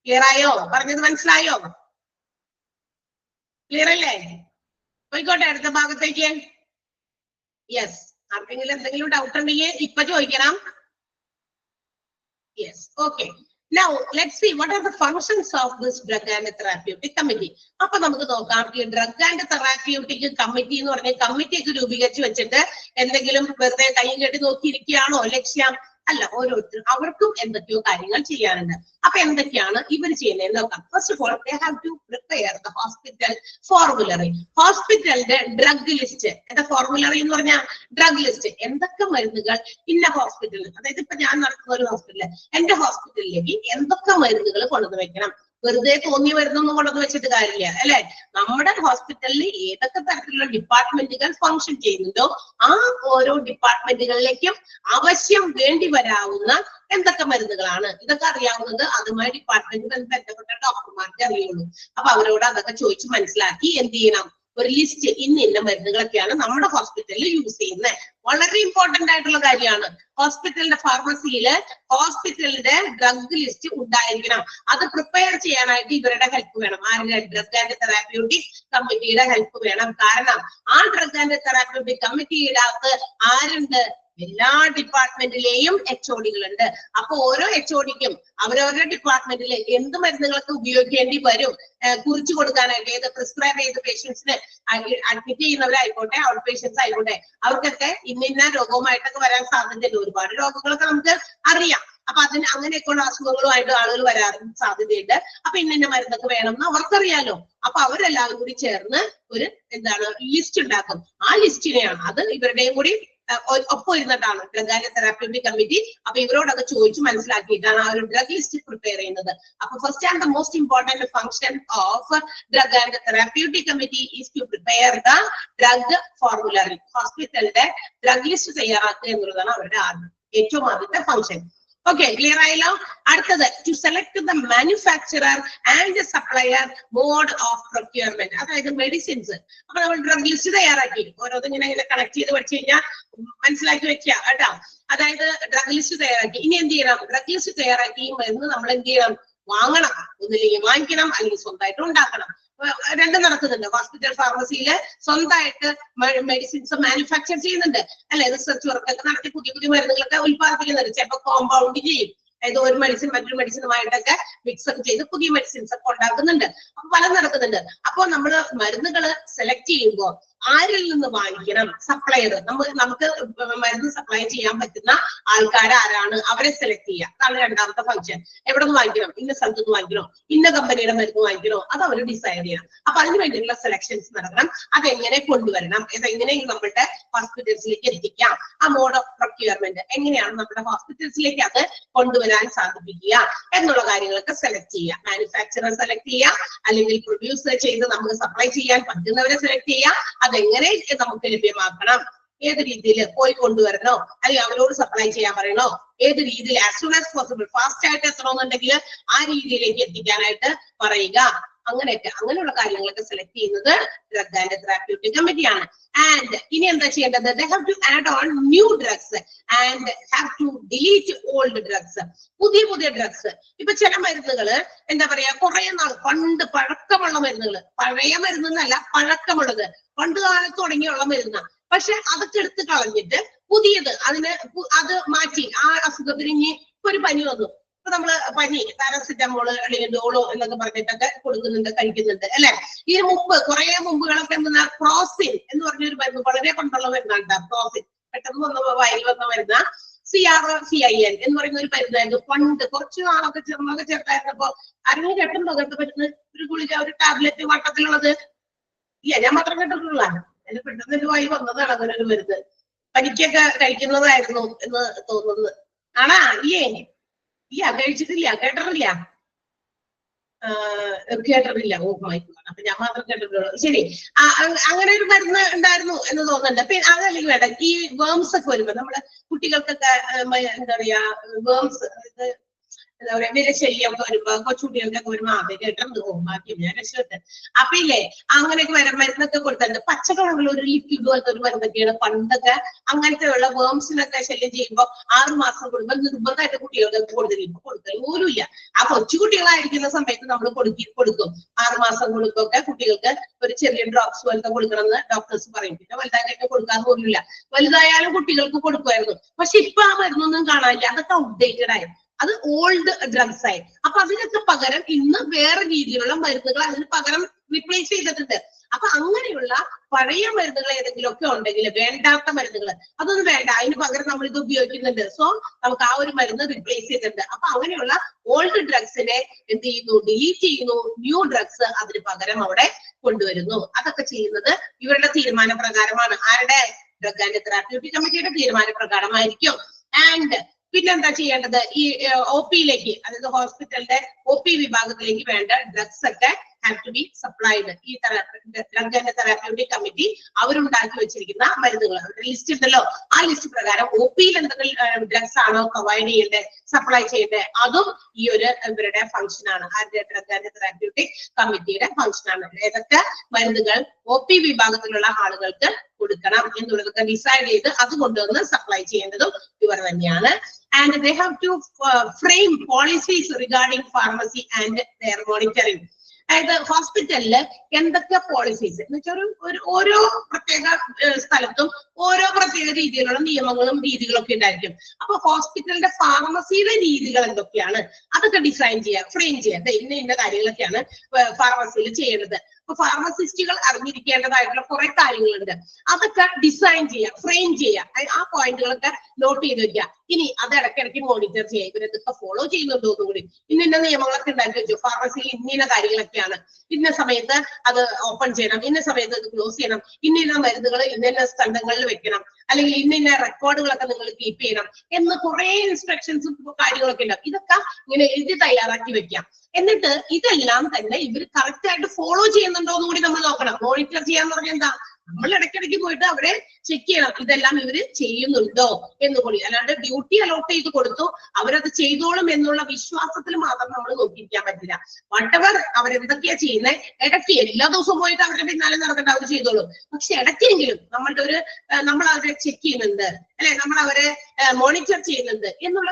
ക്ലിയർ ആയോ? പറഞ്ഞത് മനസ്സിലായോ? ക്ലിയർ അല്ലേ? പോയിക്കോട്ടെ അടുത്ത ഭാഗത്തേക്ക്. യെസ്, ആർക്കെങ്കിലും എന്തെങ്കിലും ഡൗട്ട് ഉണ്ടെങ്കിൽ ഇപ്പൊ ചോദിക്കണം. Yes, okay. Now let's see what are the functions of this drug and therapeutic committee. അപ്പൊ നമുക്ക് നോക്കാം ഈ ഡ്രഗ് ആൻഡ് തെറാപ്യൂട്ടിക് കമ്മിറ്റി എന്ന് പറഞ്ഞ കമ്മിറ്റി ഒക്കെ രൂപീകരിച്ച് വെച്ചിട്ട് എന്തെങ്കിലും വെറുതെ കൈയും കെട്ടി നോക്കിയിരിക്കുകയാണോ ലക്ഷ്യം? അല്ല, ഓരോരുത്തരും അവർക്കും എന്തൊക്കെയോ കാര്യങ്ങൾ ചെയ്യാനുണ്ട്. അപ്പൊ എന്തൊക്കെയാണ് ഇവർ ചെയ്യുന്നത് നോക്കാം. First of all they have to prepare the hospital formulary. ഹോസ്പിറ്റലിന്റെ ഡ്രഗ് ലിസ്റ്റ്. എന്താ ഫോർമുലറി എന്ന് പറഞ്ഞാൽ? Drug list. എന്തൊക്കെ മരുന്നുകൾ ഇന്ന ഹോസ്പിറ്റലിൽ, അതായത് ഇപ്പൊ ഞാൻ നടത്തുന്ന ഒരു ഹോസ്പിറ്റലിൽ എന്റെ ഹോസ്പിറ്റലിലേക്ക് എന്തൊക്കെ മരുന്നുകൾ കൊണ്ടുവന്ന് വെക്കണം. വെറുതെ തോന്നി മരുന്നൊന്നും കൊണ്ടുവന്ന് വെച്ചിട്ട് കാര്യമില്ല അല്ലെ. നമ്മുടെ ഹോസ്പിറ്റലിൽ ഏതൊക്കെ തരത്തിലുള്ള ഡിപ്പാർട്ട്മെന്റുകൾ ഫംഗ്ഷൻ ചെയ്യുന്നുണ്ടോ ആ ഓരോ ഡിപ്പാർട്ട്മെന്റുകളിലേക്കും ആവശ്യം വേണ്ടി വരാവുന്ന എന്തൊക്കെ മരുന്നുകളാണ് ഇതൊക്കെ അറിയാവുന്നത് അതുമായി ഡിപ്പാർട്ട്മെന്റുമായി ബന്ധപ്പെട്ട ഡോക്ടർമാർക്ക് അറിയുള്ളൂ. അപ്പൊ അവരോട് അതൊക്കെ ചോദിച്ച് മനസ്സിലാക്കി എന്ത് ചെയ്യണം, ഒരു ലിസ്റ്റ് ഇന്ന മരുന്നുകളൊക്കെയാണ് നമ്മുടെ ഹോസ്പിറ്റലിൽ യൂസ് ചെയ്യുന്നത്. വളരെ ഇമ്പോർട്ടന്റ് ആയിട്ടുള്ള കാര്യമാണ്. ഹോസ്പിറ്റലിന്റെ ഫാർമസിയില് ഹോസ്പിറ്റലിന്റെ ഡ്രഗ് ലിസ്റ്റ് ഉണ്ടായിരിക്കണം. അത് പ്രിപ്പയർ ചെയ്യാനായിട്ട് ഇവരുടെ ഹെൽപ്പ് വേണം. ആരുടെ? ഡ്രഗ് ആൻഡ് തെറാപ്യൂട്ടിക് കമ്മിറ്റിയുടെ ഹെൽപ്പ് വേണം. കാരണം ആ ഡ്രഗ് ആൻഡ് തെറാപ്യൂട്ടിക് കമ്മിറ്റിയുടെ അകത്ത് ആരുണ്ട്? എല്ലാ ഡിപ്പാർട്ട്മെന്റിലെയും HODകളുണ്ട്. അപ്പൊ ഓരോ HODക്കും അവരവരുടെ ഡിപ്പാർട്ട്മെന്റിൽ എന്ത് മരുന്നുകളൊക്കെ ഉപയോഗിക്കേണ്ടി വരും കുറിച്ചു കൊടുക്കാനായിട്ട്, ഏത് പ്രിസ്ക്രൈബ് ചെയ്ത പേഷ്യൻസിന് അഡ്മിറ്റ് ചെയ്യുന്നവരായിക്കോട്ടെ ഔട്ട് പേഷ്യൻസ് ആയിക്കോട്ടെ അവർക്കൊക്കെ ഇന്ന രോഗവുമായിട്ടൊക്കെ വരാൻ സാധ്യതയുണ്ട്. ഒരുപാട് രോഗങ്ങളൊക്കെ നമുക്ക് അറിയാം. അപ്പൊ അങ്ങനെയൊക്കെയുള്ള അസുഖങ്ങളുമായിട്ട് ആളുകൾ വരാൻ സാധ്യതയുണ്ട്. അപ്പൊ ഇന്ന മരുന്നൊക്കെ വേണമെന്ന് അവർക്കറിയാലോ. അപ്പൊ അവരെല്ലാവരും കൂടി ചേർന്ന് ഒരു ലിസ്റ്റ് ഉണ്ടാക്കും. ആ ലിസ്റ്റിനെയാണ് അത് ഇവരുടെയും കൂടി ഒപ്പം ഇരുന്നിട്ടാണ് ഡ്രഗ് ആൻഡ് തെറാപ്യൂട്ടിക് കമ്മിറ്റി. അപ്പൊ ഇവരോടൊക്കെ ചോദിച്ചു മനസ്സിലാക്കിയിട്ടാണ് ആ ഒരു ഡ്രഗ് ലിസ്റ്റ് പ്രിപ്പയർ ചെയ്യുന്നത്. അപ്പൊ first and the most important function of drug and therapeutic committee is to prepare the drug formulary. ഹോസ്പിറ്റലിന്റെ ഡ്രഗ് ലിസ്റ്റ് തയ്യാറാക്കുക എന്നുള്ളതാണ് അവരുടെ ഏറ്റവും ആദ്യത്തെ ഫംഗ്ഷൻ. ഓക്കെ, ക്ലിയർ ആയല്ലോ? അടുത്തത് to select the manufacturer and supplier mode of procurement. അതായത് medicines. അപ്പൊ നമ്മൾ ഡ്രഗ് ലിസ്റ്റ് തയ്യാറാക്കി ഓരോന്നും ഇങ്ങനെ കണക്ട് ചെയ്ത് പഠിച്ചു കഴിഞ്ഞാൽ മനസ്സിലാക്കി വെക്കുക കേട്ടോ. അതായത് ഡ്രഗ് ലിസ്റ്റ് തയ്യാറാക്കി. ഇനി എന്ത് ചെയ്യണം? ഡ്രഗ് ലിസ്റ്റ് തയ്യാറാക്കി മരുന്ന് നമ്മൾ എന്ത് ചെയ്യണം? വാങ്ങണം. ഒന്നില്ലെങ്കിൽ വാങ്ങിക്കണം അല്ലെങ്കിൽ സ്വന്തമായിട്ട് ഉണ്ടാക്കണം. രണ്ടും നടക്കുന്നുണ്ട്. ഹോസ്പിറ്റൽ ഫാർമസിയില് സ്വന്തമായിട്ട് മെഡിസിൻസ് മാനുഫാക്ചർ ചെയ്യുന്നുണ്ട് അല്ലെ, റിസർച്ച് വർക്കൊക്കെ നടത്തി പുതിയ പുതിയ മരുന്നുകളൊക്കെ ഉത്പാദിപ്പിക്കുന്നുണ്ട്. ചിലപ്പോൾ കോമ്പൗണ്ട് ചെയ്യും, അതായത് ഒരു മെഡിസിൻ മറ്റൊരു മെഡിസിനുമായിട്ടൊക്കെ മിക്സ് ഒക്കെ ചെയ്ത് പുതിയ മെഡിസിൻസ് ഒക്കെ ഉണ്ടാക്കുന്നുണ്ട്. അപ്പൊ പലതും നടക്കുന്നുണ്ട്. അപ്പൊ നമ്മള് മരുന്നുകൾ സെലക്ട് ചെയ്യുമ്പോൾ ആരിൽ നിന്ന് വാങ്ങിക്കണം? സപ്ലയർ. നമുക്ക് മരുന്ന് സപ്ലൈ ചെയ്യാൻ പറ്റുന്ന ആൾക്കാർ ആരാണ്, അവരെ സെലക്ട് ചെയ്യുക. അതാണ് രണ്ടാമത്തെ ഫംഗ്ഷൻ. എവിടെ നിന്ന് വാങ്ങിക്കണം? ഇന്ന സ്ഥലത്ത് നിന്ന് വാങ്ങിക്കണോ, ഇന്ന കമ്പനിയുടെ മരുന്ന് വാങ്ങിക്കണോ, അത് അവർ ഡിസൈഡ് ചെയ്യണം. അപ്പൊ അതിന് വേണ്ടിയുള്ള സെലക്ഷൻസ് നടക്കണം. അതെങ്ങനെ കൊണ്ടുവരണം, ഇതെങ്ങനെ നമ്മളുടെ ഹോസ്പിറ്റൽസിലേക്ക് എത്തിക്കാം, ആ മോഡ് ഓഫ് പ്രൊക്യൂർമെന്റ് എങ്ങനെയാണ് നമ്മുടെ ഹോസ്പിറ്റൽസിലേക്ക് അത് കൊണ്ടുവരാൻ സാധിപ്പിക്കുക എന്നുള്ള കാര്യങ്ങളൊക്കെ സെലക്ട് ചെയ്യുക. മാനുഫാക്ചറർ സെലക്ട് ചെയ്യുക, അല്ലെങ്കിൽ പ്രൊഡ്യൂസർ ചെയ്ത് നമുക്ക് സപ്ലൈ ചെയ്യാൻ പറ്റുന്നവരെ സെലക്ട് ചെയ്യുക. അതെങ്ങനെ നമുക്ക് ലഭ്യമാക്കണം, ഏത് രീതിയിൽ പോയി കൊണ്ടുവരണോ, അല്ലെങ്കിൽ അവരോട് സപ്ലൈ ചെയ്യാൻ പറയണോ, ഏത് രീതിയിൽ as soon as possible fast ആയിട്ട് എത്തണമെന്നുണ്ടെങ്കിൽ ആ രീതിയിലേക്ക് എത്തിക്കാനായിട്ട് പറയുക. അങ്ങനെയുള്ള കാര്യങ്ങളൊക്കെ സെലക്ട് ചെയ്യുന്നത് ഡ്രഗ് ആൻഡ് തെറാപ്യൂട്ടിക് കമ്മിറ്റിയാണ്. ആൻഡ് ഇനി എന്താ ചെയ്യേണ്ടത്? they have to add on new drugs and have to delete old drugs. പുതിയ ഡ്രഗ്സ്. ഇപ്പൊ ചില മരുന്നുകള് എന്താ പറയാ, കുറെ നാൾ പണ്ട് പഴക്കമുള്ള മരുന്നുകൾ, പഴയ മരുന്നല്ല പഴക്കമുള്ളത്, പണ്ട് കാലത്ത് തുടങ്ങിയുള്ള മരുന്ന്, പക്ഷെ അതൊക്കെ എടുത്ത് കളഞ്ഞിട്ട് പുതിയത് അത് മാറ്റി ആ അസുഖത്തിന് ഇനി ഒരു പനി വന്നു, ഇപ്പൊ നമ്മള് പനി പാരസിറ്റമോള് അല്ലെങ്കിൽ ഡോളോ എന്നൊക്കെ പറഞ്ഞിട്ടൊക്കെ കൊടുക്കുന്നുണ്ട്, കഴിക്കുന്നുണ്ട് അല്ലെ. ഇതിന് മുമ്പ് കുറെ മുമ്പുകളൊക്കെ എന്താ പ്രോസിൻ എന്ന് പറഞ്ഞൊരു മരുന്ന്, വളരെ പണ്ടുള്ള മരുന്നാണ് പ്രോസിൻ. പെട്ടെന്ന് വയലിൽ വന്ന മരുന്ന CRCIN എന്ന് പറയുന്ന ഒരു മരുന്നായിരുന്നു. പണ്ട് കുറച്ച് നാളൊക്കെ ചെറുതായിരുന്നപ്പോ ആരെങ്കിലും കേട്ടുണ്ടോ അങ്ങനത്തെ മരുന്ന്? ഒരു ഗുളിക, ഒരു ടാബ്ലറ്റ് വട്ടത്തിലുള്ളത്? ഇല്ല, ഞാൻ മാത്രം കേട്ടിട്ടുള്ളതാണ്. അതിന് പെട്ടെന്ന് ഒരു വായി വന്നതാണ് അങ്ങനെ ഒരു മരുന്ന്. പനിക്കൊക്കെ കഴിക്കുന്നതായിരുന്നു എന്ന് തോന്നുന്നത്. ആണാ? കഴിച്ചിട്ടില്ല, കേട്ടിട്ടില്ല. ഓ മൈ ഗോഡ്, അപ്പൊ ഞാൻ മാത്രം കേട്ടിട്ടുള്ളൂ. ശരി, അങ്ങനെ ഒരു മരുന്ന് ഉണ്ടായിരുന്നു എന്ന് തോന്നുന്നുണ്ട്. പിന്നെ അതല്ലെങ്കിൽ വേണ്ട, ഈ വേംസ് ഒക്കെ വരുമ്പോ നമ്മള് കുട്ടികൾക്കൊക്കെ എന്താ പറയാ, വേംസ് എന്താ പറയാ വിരശല്യം ഒക്കെ വരുമ്പോ, കൊച്ചുകുട്ടികൾക്കൊക്കെ വരുമ്പോ കേട്ടത് ബാക്കി ഞാൻ രക്ഷപ്പെട്ട്. അപ്പൊ ഇല്ലേ അങ്ങനെയൊക്കെ മരുന്നൊക്കെ കൊടുത്തിട്ടുണ്ട്. പച്ചക്കളറുള്ള ഒരു ലിക്വിഡ് പോലത്തെ ഒരു മരുന്നൊക്കെയാണ് പണ്ടൊക്കെ. അങ്ങനത്തെ ഉള്ള വേംസിനൊക്കെ ശല്യം ചെയ്യുമ്പോൾ 6 മാസം കൂടുമ്പോൾ നിർബന്ധമായിട്ട് കുട്ടികൾക്ക് കൊടുത്തില്ല. ഇപ്പൊ കൊടുക്കൽ പോലും ഇല്ല. ആ കൊച്ചുകുട്ടികളായിരിക്കുന്ന സമയത്ത് നമ്മൾ കൊടുക്കും. 6 മാസം കൊടുക്കൊക്കെ കുട്ടികൾക്ക് ഒരു ചെറിയ ഡ്രോപ്സ് പോലത്തെ കൊടുക്കണമെന്ന് ഡോക്ടേഴ്സ് പറയും. പിന്നെ വലുതായിട്ട് കൊടുക്കാൻ പോലുമില്ല. വലുതായാലും കുട്ടികൾക്ക് കൊടുക്കുമായിരുന്നു. പക്ഷെ ഇപ്പൊ ആ മരുന്നൊന്നും കാണാനില്ല. അതൊക്കെ ഔട്ട്ഡേറ്റഡ് ആയി, അത് ഓൾഡ് ഡ്രഗ്സ് ആയി. അപ്പൊ അതിനൊക്കെ പകരം ഇന്ന് വേറെ രീതിയിലുള്ള മരുന്നുകൾ അതിന് പകരം റീപ്ലേസ് ചെയ്തിട്ടുണ്ട്. അപ്പൊ അങ്ങനെയുള്ള പഴയ മരുന്നുകൾ ഏതെങ്കിലും ഒക്കെ ഉണ്ടെങ്കിൽ, വേണ്ടാത്ത മരുന്നുകൾ അതൊന്നും വേണ്ട, അതിന് പകരം നമ്മൾ ഇത് ഉപയോഗിക്കുന്നുണ്ട്. സോ നമുക്ക് ആ ഒരു മരുന്ന് റീപ്ലേസ് ചെയ്തിട്ടുണ്ട്. അപ്പൊ അങ്ങനെയുള്ള ഓൾഡ് ഡ്രഗ്സിനെ എന്ത് ചെയ്യുന്നു? ഡിലീറ്റ് ചെയ്യുന്നു. ന്യൂ ഡ്രഗ്സ് അതിന് പകരം അവിടെ കൊണ്ടുവരുന്നു. അതൊക്കെ ചെയ്യുന്നത് ഇവരുടെ തീരുമാനപ്രകാരമാണ്. ആരുടെ? ഡ്രഗ് ആൻഡ് തെറാപ്യൂട്ടിക് കമ്മിറ്റിയുടെ തീരുമാനപ്രകാരമായിരിക്കും. ആൻഡ് പിന്നെന്താ ചെയ്യേണ്ടത്? ഈ OP-യിലേക്ക്, അതായത് ഹോസ്പിറ്റലിന്റെ OP വിഭാഗത്തിലേക്ക് വേണ്ട ഡ്രഗ്സ് ഒക്കെ ഹാവ് ടു ബി സപ്ലൈഡ്. ഈ ഡ്രഗ് ആൻഡ് തെറാപ്യൂട്ടിക് കമ്മിറ്റി അവരുണ്ടാക്കി വെച്ചിരിക്കുന്ന മരുന്നുകൾ, അവരുടെ ലിസ്റ്റ് ഉണ്ടല്ലോ, ആ ലിസ്റ്റ് പ്രകാരം OP-യിൽ എന്തെങ്കിലും ഡ്രഗ്സ് ആണോ പ്രൊവൈഡ് ചെയ്യേണ്ടത്, സപ്ലൈ ചെയ്യേണ്ടത്, അതും ഈ ഒരു ഇവരുടെ ഫംഗ്ഷൻ ആണ്. ആരുടെ? ഡ്രഗ് ആൻഡ് തെറാപ്യൂട്ടിക് കമ്മിറ്റിയുടെ ഫംഗ്ഷൻ ആണ്. ഏതൊക്കെ മരുന്നുകൾ OP വിഭാഗത്തിലുള്ള ആളുകൾക്ക് കൊടുക്കണം എന്നുള്ളതൊക്കെ ഡിസൈഡ് ചെയ്ത് അത് കൊണ്ടുവന്ന് സപ്ലൈ ചെയ്യേണ്ടതും ഇവർ തന്നെയാണ്. And they have to frame policies regarding pharmacy and their monitoring. അതായത് ഹോസ്പിറ്റലില് എന്തൊക്കെ പോളിസീസ് എന്ന് വെച്ചാൽ ഓരോ പ്രത്യേക സ്ഥലത്തും ഓരോ പ്രത്യേക രീതിയിലുള്ള നിയമങ്ങളും രീതികളൊക്കെ ഉണ്ടായിരിക്കും. അപ്പൊ ഹോസ്പിറ്റലിന്റെ ഫാർമസിയുടെ രീതികൾ എന്തൊക്കെയാണ് അതൊക്കെ ഡിസൈൻ ചെയ്യാം, ഫ്രെയിം ചെയ്യാം. ഇന്ന കാര്യങ്ങളൊക്കെയാണ് ഫാർമസിയിൽ ചെയ്യേണ്ടത്. അപ്പൊ ഫാർമസിസ്റ്റുകൾ അറിഞ്ഞിരിക്കേണ്ടതായിട്ടുള്ള കുറെ കാര്യങ്ങളുണ്ട്. അതൊക്കെ ഡിസൈൻ ചെയ്യാം, ഫ്രെയിം ചെയ്യാം. ആ പോയിന്റുകളൊക്കെ നോട്ട് ചെയ്ത് വെക്കുക. ഇനി അത് ഇടയ്ക്കിടയ്ക്ക് മോണിറ്റർ ചെയ്യാം, ഇവരൊക്കെ ഫോളോ ചെയ്യുന്നുണ്ടോ എന്നും കൂടി. ഇന്ന നിയമങ്ങളൊക്കെ ഉണ്ടാക്കി വെച്ചു. ഫാർമസിയിൽ ഇന്ന കാര്യങ്ങളൊക്കെയാണ്, ഇന്ന സമയത്ത് അത് ഓപ്പൺ ചെയ്യണം, ഇന്ന സമയത്ത് അത് ക്ലോസ് ചെയ്യണം, ഇന്ന മരുന്നുകൾ ഇന്ന സ്ഥലങ്ങളിൽ വെക്കണം, അല്ലെങ്കിൽ ഇന്ന റെക്കോർഡുകളൊക്കെ നിങ്ങൾ കീപ്പ് ചെയ്യണം എന്ന് കുറെ ഇൻസ്ട്രക്ഷൻസും കാര്യങ്ങളൊക്കെ ഉണ്ടാവും. ഇതൊക്കെ ഇങ്ങനെ എഴുതി തയ്യാറാക്കി വെക്കാം. എന്നിട്ട് ഇതെല്ലാം തന്നെ ഇവർ കറക്റ്റ് ആയിട്ട് ഫോളോ ചെയ്യുന്നുണ്ടോ എന്നും കൂടി നമ്മൾ നോക്കണം. മോണിറ്റർ ചെയ്യാന്ന് പറഞ്ഞാൽ എന്താ? നമ്മൾ ഇടയ്ക്കിടയ്ക്ക് പോയിട്ട് അവരെ ചെക്ക് ചെയ്യണം, ഇതെല്ലാം ഇവര് ചെയ്യുന്നുണ്ടോ എന്നുകൂടി. അല്ലാണ്ട് ഡ്യൂട്ടി അലോട്ട് ചെയ്ത് കൊടുത്തു അവരത് ചെയ്തോളും എന്നുള്ള വിശ്വാസത്തിൽ മാത്രം നമ്മൾ നോക്കിയിരിക്കാൻ പറ്റില്ല. വട്ടവർ അവരെന്തൊക്കെയാ ചെയ്യുന്നത്, ഇടയ്ക്ക് എല്ലാ ദിവസവും പോയിട്ട് അവരുടെ പിന്നാലെ നടക്കേണ്ട, അവർ ചെയ്തോളും. പക്ഷെ ഇടയ്ക്കെങ്കിലും നമ്മൾ അവരെ ചെക്ക് ചെയ്യുന്നുണ്ട്, അല്ലെ, നമ്മൾ അവരെ മോണിറ്റർ ചെയ്യുന്നുണ്ട് എന്നുള്ള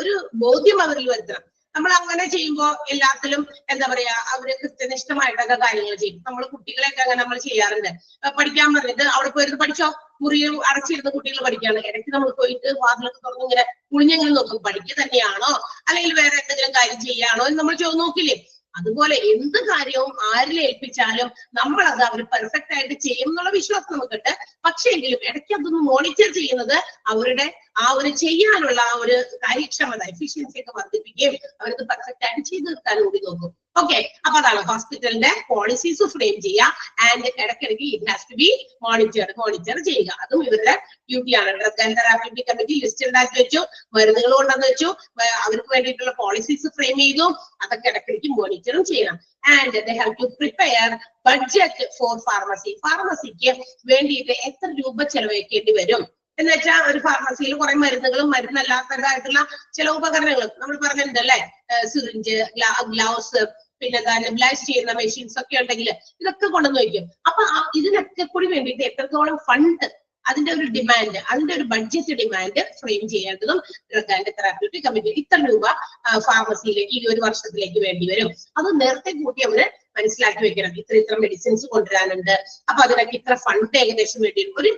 ഒരു ബോധ്യം അവരിൽ വരുത്തണം. നമ്മൾ അങ്ങനെ ചെയ്യുമ്പോൾ എല്ലാത്തിലും എന്താ പറയാ അവര് കൃത്യനിഷ്ഠമായിട്ടൊക്കെ കാര്യങ്ങൾ ചെയ്യും. നമ്മൾ കുട്ടികളെയൊക്കെ അങ്ങനെ നമ്മൾ ചെയ്യാറുണ്ട്. പഠിക്കാൻ പറഞ്ഞിട്ട് അവിടെ പോയിരുന്ന് പഠിച്ചോ, മുറിയിൽ അടച്ചിരുന്ന കുട്ടികൾ പഠിക്കാണ്. ഇടയ്ക്ക് നമ്മൾ പോയിട്ട് വാതിലൊക്കെ തുറന്ന് ഇങ്ങനെ കുളിഞ്ഞെങ്കിലും നോക്കും പഠിക്കുക തന്നെയാണോ അല്ലെങ്കിൽ വേറെ എന്തെങ്കിലും കാര്യം ചെയ്യാണോ എന്ന് നമ്മൾ നോക്കില്ലേ. അതുപോലെ എന്ത് കാര്യവും ആരിൽ ഏൽപ്പിച്ചാലും നമ്മൾ അത് അവർ പെർഫെക്റ്റ് ആയിട്ട് ചെയ്യും എന്നുള്ള വിശ്വാസം നമുക്കുണ്ട്. പക്ഷേ എങ്കിലും ഇടയ്ക്ക് അതൊന്ന് മോണിറ്റർ ചെയ്യുന്നത് അവരുടെ ആ ഒരു ചെയ്യാനുള്ള ആ ഒരു കാര്യക്ഷമത, എഫിഷ്യൻസി ഒക്കെ വർദ്ധിപ്പിക്കുകയും അവരത് പെർഫെക്റ്റ് ആയിട്ട് ചെയ്ത് തീർക്കാൻ കൂടി നോക്കും. ഓക്കെ, അപ്പൊ അതാണ് ഹോസ്പിറ്റലിന്റെ പോളിസീസ് ഫ്രെയിം ചെയ്യുക. ആൻഡ് ഇടയ്ക്കിടയ്ക്ക് it has to be monitor ചെയ്യുക. അതും ഇവരുടെ ഡ്യൂട്ടിയാണ്. Drug and therapeutic committee list ഉണ്ടാക്കി വെച്ചു, മരുന്നുകൾ കൊണ്ടുവന്ന് വെച്ചു, അവർക്ക് വേണ്ടിയിട്ടുള്ള പോളിസീസ് ഫ്രെയിം ചെയ്തു. അതൊക്കെ ഇടയ്ക്കിടയ്ക്ക് മോണിറ്ററും ചെയ്യണം. And they have to prepare budget for pharmacy. ഫാർമസിക്ക് വേണ്ടിയിട്ട് എത്ര രൂപ ചെലവഴിക്കേണ്ടി വരും എന്ന് വെച്ചാൽ ഒരു ഫാർമസിയിൽ കുറെ മരുന്നുകളും മരുന്നല്ലാത്തതായിട്ടുള്ള ചില ഉപകരണങ്ങളും നമ്മൾ പറഞ്ഞിട്ടുണ്ട് അല്ലെ, സിറിഞ്ച്, ഗ്ലൗസ്, പിന്നെ നെബുലൈസ് ചെയ്യുന്ന മെഷീൻസ് ഒക്കെ ഉണ്ടെങ്കിൽ ഇതൊക്കെ കൊണ്ടുവന്ന് വയ്ക്കും. അപ്പൊ ഇതിനൊക്കെ കൂടി വേണ്ടിയിട്ട് എത്രത്തോളം ഫണ്ട്, അതിന്റെ ഒരു ഡിമാൻഡ്, അതിന്റെ ഒരു ബഡ്ജറ്റ് ഡിമാൻഡ് ഫ്രെയിം ചെയ്യേണ്ടതും ഡ്രഗ് ആൻഡ് തെറാപ്യൂട്ടിക് കമ്മിറ്റി ഇത്ര രൂപ ഫാർമസിയിലേക്ക് ഈ ഒരു വർഷത്തിലേക്ക് വേണ്ടി വരും. അത് നേരത്തെ കൂട്ടി അവര് മനസ്സിലാക്കി വെക്കണം. ഇത്ര മെഡിസിൻസ് കൊണ്ടുവരാനുണ്ട്, അപ്പൊ അതിനൊക്കെ ഇത്ര ഫണ്ട് ഏകദേശം വേണ്ടി വരും. ഒരു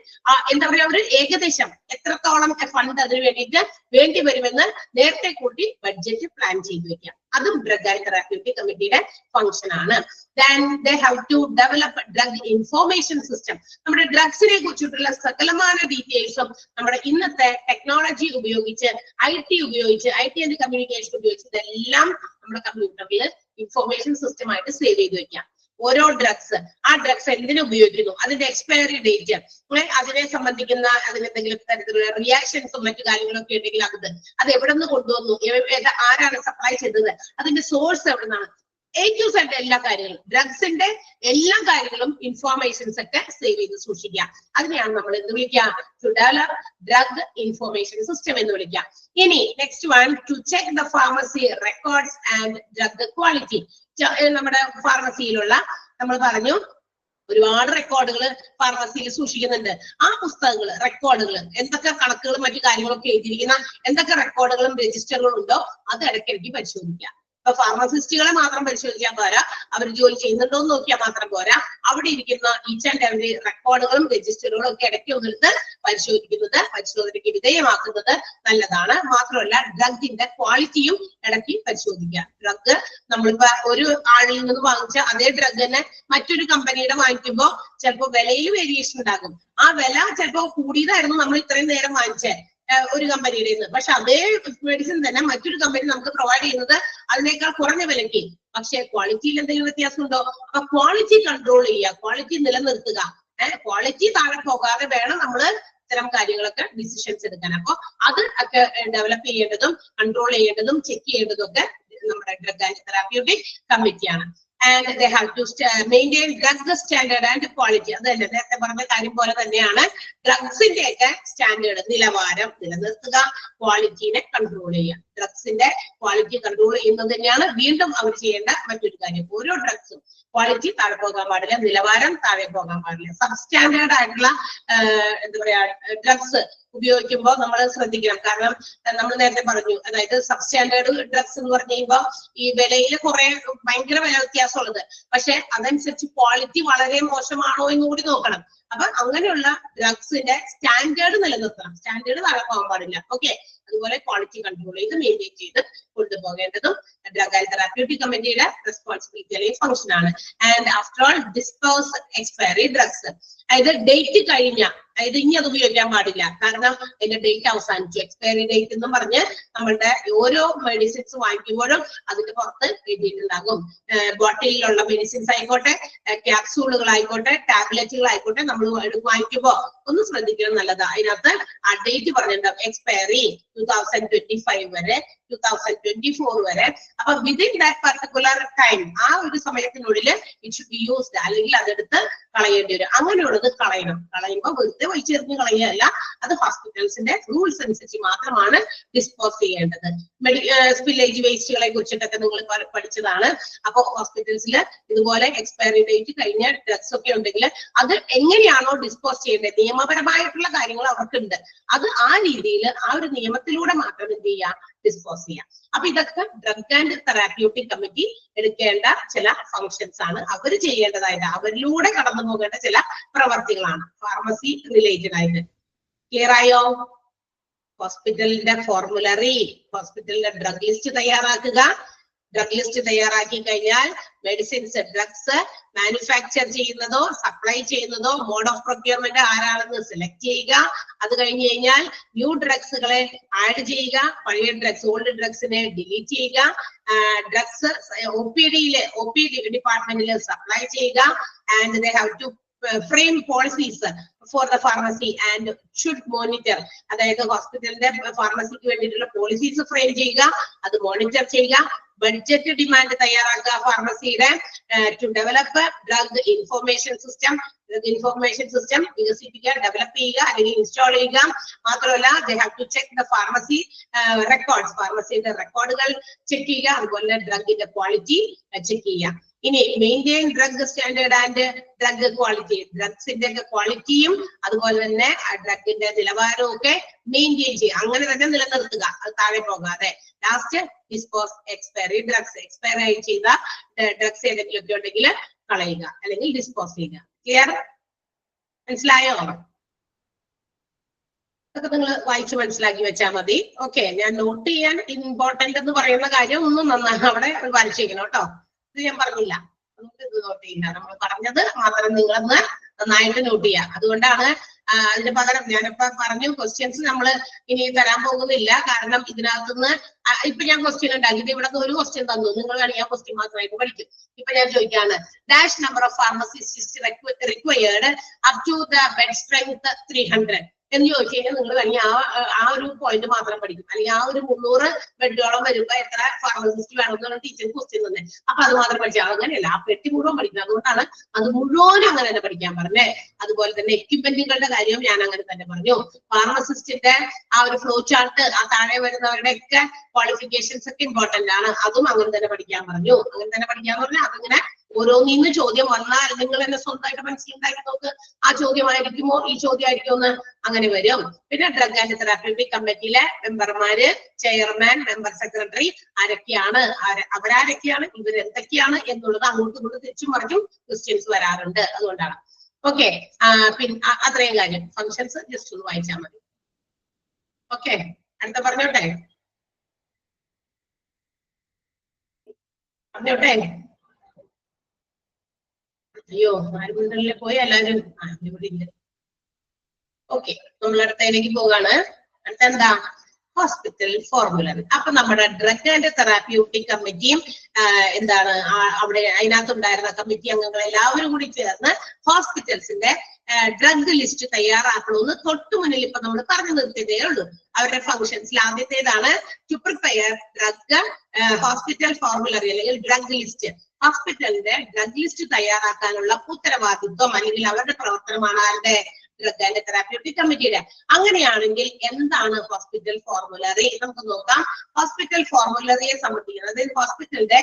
എന്താ പറയാ, ഒരു ഏകദേശം എത്രത്തോളം ഫണ്ട് അതിന് വേണ്ടിയിട്ട് വേണ്ടി വരുമെന്ന് നേരത്തെ കൂട്ടി ബഡ്ജറ്റ് പ്ലാൻ ചെയ്ത് വെക്കാം. അതും ഡ്രഗ് ആൻഡ് തെറാപ്യൂട്ടിക് കമ്മിറ്റിയുടെ ഫംഗ്ഷൻ ആണ്. Then they have to develop drug information system. നമ്മുടെ ഡ്രഗ്സിനെ കുറിച്ചിട്ടുള്ള സകലമായ ഡീറ്റെയിൽസും നമ്മുടെ ഇന്നത്തെ ടെക്നോളജി ഉപയോഗിച്ച്, IT ആൻഡ് കമ്മ്യൂണിക്കേഷൻ ഉപയോഗിച്ച് ഇതെല്ലാം നമ്മുടെ കമ്പ്യൂട്ടറിൽ ഇൻഫോർമേഷൻ സിസ്റ്റം ആയിട്ട് സേവ് ചെയ്ത് വെക്കാം. ഓരോ ആ ഡ്രഗ്സ് എന്തിനു ഉപയോഗിക്കുന്നു, അതിന്റെ എക്സ്പയറി ഡേറ്റ്, അതിനെ സംബന്ധിക്കുന്ന അതിനെന്തെങ്കിലും തരത്തിലുള്ള റിയാക്ഷൻസും മറ്റു കാര്യങ്ങളൊക്കെ ഉണ്ടെങ്കിൽ അത് എവിടെ നിന്ന് കൊണ്ടുവന്നു, ആരാണ് സപ്ലൈ ചെയ്തത്, അതിന്റെ സോഴ്സ് എവിടെ നിന്നാണ്, A to Z എല്ലാ കാര്യങ്ങളും, ഡ്രഗ്സിന്റെ എല്ലാ കാര്യങ്ങളും ഇൻഫോർമേഷൻസ് ഒക്കെ സേവ് ചെയ്ത് സൂക്ഷിക്കുക. അതിനെയാണ് നമ്മൾ എന്ത് വിളിക്കുക, to develop drug information system എന്ന് വിളിക്കുക. ഇനി next one, to check the pharmacy records and drug quality. നമ്മുടെ ഫാർമസിയിലുള്ള നമ്മൾ പറഞ്ഞു ഒരുപാട് റെക്കോർഡുകൾ ഫാർമസിയിൽ സൂക്ഷിക്കുന്നുണ്ട്. ആ പുസ്തകങ്ങൾ, റെക്കോർഡുകൾ, എന്തൊക്കെ കണക്കുകളും മറ്റു കാര്യങ്ങളൊക്കെ എഴുതിയിരിക്കുന്ന എന്തൊക്കെ റെക്കോർഡുകളും രജിസ്റ്ററുകളും ഉണ്ടോ അത് ഇടയ്ക്കിടയ്ക്ക് പരിശോധിക്കുക. ഇപ്പൊ ഫാർമസിസ്റ്റുകളെ മാത്രം പരിശോധിക്കാൻ പോരാ, അവർ ജോലി ചെയ്യുന്നുണ്ടോ എന്ന് നോക്കിയാൽ മാത്രം പോരാ, അവിടെ ഇരിക്കുന്ന ഈച്ച് ആൻഡ് എവറി റെക്കോർഡുകളും രജിസ്റ്ററുകളും ഒക്കെ ഇടയ്ക്ക് ഒന്നെടുത്ത് പരിശോധനയ്ക്ക് വിധേയമാക്കുന്നത് നല്ലതാണ്. മാത്രമല്ല ഡ്രഗിന്റെ ക്വാളിറ്റിയും ഇടയ്ക്ക് പരിശോധിക്കുക. ഡ്രഗ് നമ്മളിപ്പോ ഒരു ആളിൽ നിന്ന് വാങ്ങിച്ച അതേ ഡ്രഗ് തന്നെ മറ്റൊരു കമ്പനിയുടെ വാങ്ങിക്കുമ്പോൾ ചിലപ്പോൾ വിലയിൽ വേരിയേഷൻ ഉണ്ടാകും. ആ വില ചിലപ്പോൾ കൂടിയതായിരുന്നു നമ്മൾ ഇത്രയും നേരം വാങ്ങിച്ചേ ഒരു കമ്പനിയുടെ നിന്ന്, പക്ഷെ അതേ മെഡിസിൻ തന്നെ മറ്റൊരു കമ്പനി നമുക്ക് പ്രൊവൈഡ് ചെയ്യുന്നത് അതിനേക്കാൾ കുറഞ്ഞ വിലയ്ക്ക്. പക്ഷെ ക്വാളിറ്റിയിൽ എന്തെങ്കിലും വ്യത്യാസം ഉണ്ടോ? അപ്പൊ ക്വാളിറ്റി കൺട്രോൾ ചെയ്യുക, ക്വാളിറ്റി നിലനിർത്തുക. ക്വാളിറ്റി താഴെ പോകാതെ വേണം നമ്മൾ ഇത്തരം കാര്യങ്ങളൊക്കെ ഡിസിഷൻസ് എടുക്കാൻ. അപ്പൊ അത് ഒക്കെ ഡെവലപ്പ് ചെയ്യേണ്ടതും കൺട്രോൾ ചെയ്യേണ്ടതും ചെക്ക് ചെയ്യേണ്ടതും ഒക്കെ നമ്മുടെ ഡ്രഗ് ആൻഡ് തെറാപ്യൂട്ടിക് കമ്മിറ്റിയാണ്. And they have to maintain drug standard and quality. അത് തന്നെ നേരത്തെ പറഞ്ഞ കാര്യം പോലെ തന്നെയാണ് ഡ്രഗ്സിന്റെ ഒക്കെ സ്റ്റാൻഡേർഡ്, നിലവാരം നിലനിർത്തുക, ക്വാളിറ്റിനെ കൺട്രോൾ ചെയ്യുക. ഡ്രഗ്സിന്റെ ക്വാളിറ്റി കൺട്രോൾ ചെയ്യുന്നത് തന്നെയാണ് വീണ്ടും അവർ ചെയ്യേണ്ട മറ്റൊരു കാര്യം. ഓരോ ഡ്രഗ്സും ക്വാളിറ്റി താഴെ പോകാൻ പാടില്ല, നിലവാരം താഴെ പോകാൻ പാടില്ല. സബ്സ്റ്റാൻഡേർഡ് ആയിട്ടുള്ള എന്താ പറയാ ഡ്രഗ്സ് ഉപയോഗിക്കുമ്പോൾ നമ്മൾ ശ്രദ്ധിക്കണം. കാരണം നമ്മൾ നേരത്തെ പറഞ്ഞു, അതായത് സബ്സ്റ്റാൻഡേർഡ് ഡ്രഗ്സ് എന്ന് പറഞ്ഞു കഴിയുമ്പോൾ ഈ വിലയിൽ ഭയങ്കര വില വ്യത്യാസമുള്ളത്, പക്ഷെ അതനുസരിച്ച് ക്വാളിറ്റി വളരെ മോശമാണോ എന്ന് കൂടി നോക്കണം. അപ്പൊ അങ്ങനെയുള്ള ഡ്രഗ്സിന്റെ സ്റ്റാൻഡേർഡ് നിലനിർത്തണം, സ്റ്റാൻഡേർഡ് താഴെ പോകാൻ പാടില്ല. ഓക്കെ, അതുപോലെ ക്വാളിറ്റി കൺട്രോൾ ചെയ്ത് മെയിൻറ്റെയിൻ ചെയ്ത് കൊണ്ടുപോകേണ്ടതും ഡ്രഗ് ആൻഡ് തെറാപ്യൂട്ടിക് കമ്മിറ്റിയുടെ റെസ്പോൺസിബിലിറ്റി അല്ലെങ്കിൽ ഫംഗ്ഷൻ ആണ്. And after all dispose expiry drugs, അതായത് ഡേറ്റ് കഴിഞ്ഞ, അതായത് ഇനി അത് ഉപയോഗിക്കാൻ പാടില്ല കാരണം അതിന്റെ ഡേറ്റ് അവസാനിച്ചു. എക്സ്പയറി ഡേറ്റ് എന്ന് പറഞ്ഞ് നമ്മളുടെ ഓരോ മെഡിസിൻസ് വാങ്ങിക്കുമ്പോഴും അതിന്റെ പുറത്ത് എഴുതിയിട്ടുണ്ടാകും. ബോട്ടിലുള്ള മെഡിസിൻസ് ആയിക്കോട്ടെ, ക്യാപ്സൂളുകൾ ആയിക്കോട്ടെ, ടാബ്ലറ്റുകൾ ആയിക്കോട്ടെ, നമ്മൾ വാങ്ങിക്കുമ്പോ ഒന്ന് ശ്രദ്ധിക്കണം നല്ലതാ. അതിനകത്ത് ആ ഡേറ്റ് പറഞ്ഞിട്ടുണ്ടാവും, എക്സ്പയറി 2025 വരെ, 2024 വരെ. അപ്പൊ വിതിൻ ദാറ്റ് പർട്ടിക്കുലർ ടൈം, ആ ഒരു സമയത്തിനുള്ളിൽ ഇറ്റ് ഷുഡ് ബി യൂസ്ഡ്, അല്ലെങ്കിൽ അതെടുത്ത് കളയേണ്ടി വരും. അങ്ങനെയുള്ളത് കളയണം. കളയുമ്പോൾ വെറുതെ വലിച്ചെറിഞ്ഞ് കളയുകയല്ല, അത് ഹോസ്പിറ്റൽസിന്റെ റൂൾസ് അനുസരിച്ച് മാത്രമാണ് ഡിസ്പോസ് ചെയ്യേണ്ടത്. സ്പില്ലേജ് വേസ്റ്റുകളെ കുറിച്ചിട്ടൊക്കെ നിങ്ങൾ പഠിച്ചതാണ്. അപ്പൊ ഹോസ്പിറ്റൽസിൽ ഇതുപോലെ എക്സ്പയറി ഡേറ്റ് കഴിഞ്ഞ ഡ്രഗ്സ് ഒക്കെ ഉണ്ടെങ്കിൽ അത് എങ്ങനെയാണോ ഡിസ്പോസ് ചെയ്യേണ്ടത്, നിയമപരമായിട്ടുള്ള കാര്യങ്ങൾ അവർക്കുണ്ട്. അത് ആ രീതിയിൽ ആ ഒരു നിയമത്തിലൂടെ മാത്രം എന്ത് ചെയ്യുക, ഡിസ്പോസ് ചെയ്യാം. അപ്പൊ ഇതൊക്കെ ഡ്രഗ് ആൻഡ് തെറാപ്യൂട്ടിക് കമ്മിറ്റി എടുക്കേണ്ട ചില ഫങ്ഷൻസ് ആണ്. അവർ ചെയ്യേണ്ടതായിട്ട് അവരിലൂടെ കടന്നു പോകേണ്ട ചില പ്രവർത്തികളാണ് ഫാർമസി റിലേറ്റഡ് ആയിട്ട്. ക്ലിയർ ആയോ? ഹോസ്പിറ്റലിന്റെ ഫോർമുലറി, ഹോസ്പിറ്റലിന്റെ ഡ്രഗ് ലിസ്റ്റ് തയ്യാറാക്കുക. ഡ്രഗ് ലിസ്റ്റ് തയ്യാറാക്കി കഴിഞ്ഞാൽ മെഡിസിൻസ്, ഡ്രഗ്സ് മാനുഫാക്ചർ ചെയ്യുന്നതോ സപ്ലൈ ചെയ്യുന്നതോ മോഡ് ഓഫ് പ്രൊക്യൂർമെന്റ് ആരാണെന്ന് സെലക്ട് ചെയ്യുക. അത് കഴിഞ്ഞ് കഴിഞ്ഞാൽ ന്യൂ ഡ്രഗ്സുകളെ ആഡ് ചെയ്യുക, പഴയ ഡ്രഗ്സ്, ഓൾഡ് ഡ്രഗ്സിനെ ഡിലീറ്റ് ചെയ്യുക. ഡ്രഗ്സ് OPD ഡിപ്പാർട്ട്മെന്റിൽ സപ്ലൈ ചെയ്യുക. And they have to frame policies for the pharmacy and should monitor. അതായത് ഹോസ്പിറ്റലിന്റെ ഫാർമസിക്ക് വേണ്ടിയിട്ടുള്ള പോളിസീസ് ഫ്രെയിം ചെയ്യുക, അത് മോണിറ്റർ ചെയ്യുക. ബഡ്ജറ്റ് ഡിമാൻഡ് തയ്യാറാക്കുക ഫാർമസിയുടെ. To develop drug information system, വികസിപ്പിക്കുക, ഡെവലപ്പ് ചെയ്യുക അല്ലെങ്കിൽ ഇൻസ്റ്റാൾ ചെയ്യുക. മാത്രമല്ല they have to check the pharmacy records, ഫാർമസിയുടെ റെക്കോർഡുകൾ ചെക്ക് ചെയ്യുക. അതുപോലെ ഡ്രഗിന്റെ ക്വാളിറ്റി ചെക്ക് ചെയ്യുക. ഇനി maintain drug standard and drug quality, ഡ്രഗ്സിന്റെ ഒക്കെ ക്വാളിറ്റിയും അതുപോലെ തന്നെ ഡ്രഗിന്റെ നിലവാരവും ഒക്കെ മെയിൻറ്റെയിൻ ചെയ്യുക, അങ്ങനെ തന്നെ നിലനിർത്തുക, അത് താഴെ പോകാതെ. Last dispose expiry drugs, expire ആയി ചെയ്ത ഡ്രഗ്സ് ഏതെങ്കിലും ഒക്കെ ഉണ്ടെങ്കിൽ കളയുക അല്ലെങ്കിൽ ഡിസ്പോസ് ചെയ്യുക. ക്ലിയർ? മനസ്സിലായോ? അതൊക്കെ നിങ്ങൾ വായിച്ച് മനസ്സിലാക്കി വെച്ചാൽ മതി. ഓക്കെ, ഞാൻ നോട്ട് ചെയ്യാൻ ഇമ്പോർട്ടന്റ് എന്ന് പറയുന്ന കാര്യം ഒന്നും അവിടെ വരച്ചേക്കണം കേട്ടോ. ഇത് ഞാൻ പറഞ്ഞില്ല, നമുക്ക് ഇത് നോട്ട് ചെയ്യില്ല, നമ്മൾ പറഞ്ഞത് മാത്രം നിങ്ങളൊന്ന് നന്നായിട്ട് നോട്ട് ചെയ്യാം. അതുകൊണ്ടാണ് അതിന് പകരം ഞാനിപ്പോ പറഞ്ഞു ക്വസ്റ്റ്യൻസ് നമ്മൾ ഇനി തരാൻ പോകുന്നില്ല. കാരണം ഇതിനകത്തുനിന്ന് ഇപ്പൊ ഞാൻ ക്വസ്റ്റ്യൻ ഉണ്ടാക്കി, ഇത് ഇവിടെ നിന്ന് ഒരു ക്വസ്റ്റ്യൻ തന്നു, നിങ്ങൾ വേണമെങ്കിൽ ആ ക്വസ്റ്റ്യൻ മാത്രമായിട്ട് പഠിക്കും. ഇപ്പൊ ഞാൻ ചോദിക്കാണ്, dash number of pharmacist required up to the bed strength 300 എന്ന് ചോദിച്ചു കഴിഞ്ഞാൽ നിങ്ങൾ വേണമെങ്കിൽ ആ ഒരു പോയിന്റ് മാത്രം പഠിക്കും. അല്ലെങ്കിൽ ആ ഒരു 300 ബെഡോളം വരുമ്പോ എത്ര ഫാർമസിസ്റ്റ് വേണമെന്നാണ് ടീച്ചർ ക്വസ്റ്റ്യൻ തന്നെ. അപ്പൊ അത് മാത്രം പഠിച്ചാൽ അങ്ങനെയല്ല, ആ പെട്ടി മുഴുവൻ പഠിക്കണം. അതുകൊണ്ടാണ് അത് മുഴുവനും അങ്ങനെ തന്നെ പഠിക്കാൻ പറഞ്ഞേ. അതുപോലെ തന്നെ എക്യുപ്മെന്റുകളുടെ കാര്യം ഞാൻ അങ്ങനെ തന്നെ പറഞ്ഞു. ഫാർമസിസ്റ്റിന്റെ ആ ഒരു ഫ്ലോ ചാർട്ട്, ആ താഴെ വരുന്നവരുടെ ഒക്കെ ക്വാളിഫിക്കേഷൻസ് ഒക്കെ ഇമ്പോർട്ടന്റ് ആണ്, അതും അങ്ങനെ തന്നെ പഠിക്കാൻ പറഞ്ഞു. അങ്ങനെ തന്നെ പഠിക്കാന്ന് പറഞ്ഞാൽ അതിങ്ങനെ ഓരോന്നിന്ന് ചോദ്യം വന്നാൽ നിങ്ങൾ തന്നെ സ്വന്തമായിട്ട് മനസ്സിലുണ്ടാക്കി നോക്ക്, ആ ചോദ്യമായിരിക്കുമോ ഈ ചോദ്യമായിരിക്കുമോ എന്ന് അങ്ങനെ വരും. പിന്നെ ഡ്രഗ് ആൻഡ് തെറാപ്യൂട്ടിക് കമ്മിറ്റിയിലെ മെമ്പർമാര്, ചെയർമാൻ, മെമ്പർ സെക്രട്ടറി ആരൊക്കെയാണ്, അവരാരൊക്കെയാണ്, ഇവരെന്തൊക്കെയാണ് എന്നുള്ളത് അങ്ങോട്ടും ഇങ്ങോട്ടും തിരിച്ചും മറിച്ചും ക്വസ്റ്റ്യൻസ് വരാറുണ്ട്. അതുകൊണ്ടാണ്. ഓക്കെ, പിന്നെ അത്രയും കാര്യം. ഫങ്ഷൻസ് ജസ്റ്റ് ഒന്ന് വായിച്ചാൽ മതി. ഓക്കെ, അടുത്ത പറഞ്ഞോട്ടെ. അയ്യോ, ആരും പോയി എല്ലാവരും ഇവിടെ ഇല്ല. ഓക്കെ, നമ്മൾ അടുത്തതിലേക്ക് പോകാണ്. അടുത്ത എന്താ? Hospital formulary. അപ്പൊ നമ്മുടെ ഡ്രഗ് ആൻഡ് തെറാപ്യൂട്ടിക് കമ്മിറ്റിയും എന്താണ് അവിടെ അതിനകത്തുണ്ടായിരുന്ന കമ്മിറ്റി അംഗങ്ങൾ എല്ലാവരും കൂടി ചേർന്ന് ഹോസ്പിറ്റൽസിന്റെ ഡ്രഗ് ലിസ്റ്റ് തയ്യാറാക്കണമെന്ന് തൊട്ടു മുന്നിൽ ഇപ്പൊ നമ്മൾ പറഞ്ഞു നിർത്തിയതേ ഉള്ളൂ. അവരുടെ ഫംഗ്ഷൻസിൽ ആദ്യത്തേതാണ് to prepare drug hospital formulary അല്ലെങ്കിൽ ഡ്രഗ് ലിസ്റ്റ്. ഹോസ്പിറ്റലിന്റെ ഡ്രഗ് ലിസ്റ്റ് തയ്യാറാക്കാനുള്ള ഉത്തരവാദിത്വം അല്ലെങ്കിൽ അവരുടെ പ്രവർത്തനമാണ് ആരുടെ? ഡ്രഗ് ആൻഡ് തെറാപ്യൂട്ടിക് കമ്മിറ്റിയുടെ. അങ്ങനെയാണെങ്കിൽ എന്താണ് ഹോസ്പിറ്റൽ ഫോർമുലറി? നമുക്ക് നോക്കാം. ഹോസ്പിറ്റൽ ഫോർമുലറിയെ സംബന്ധിക്കുന്ന, അതായത് ഹോസ്പിറ്റലിന്റെ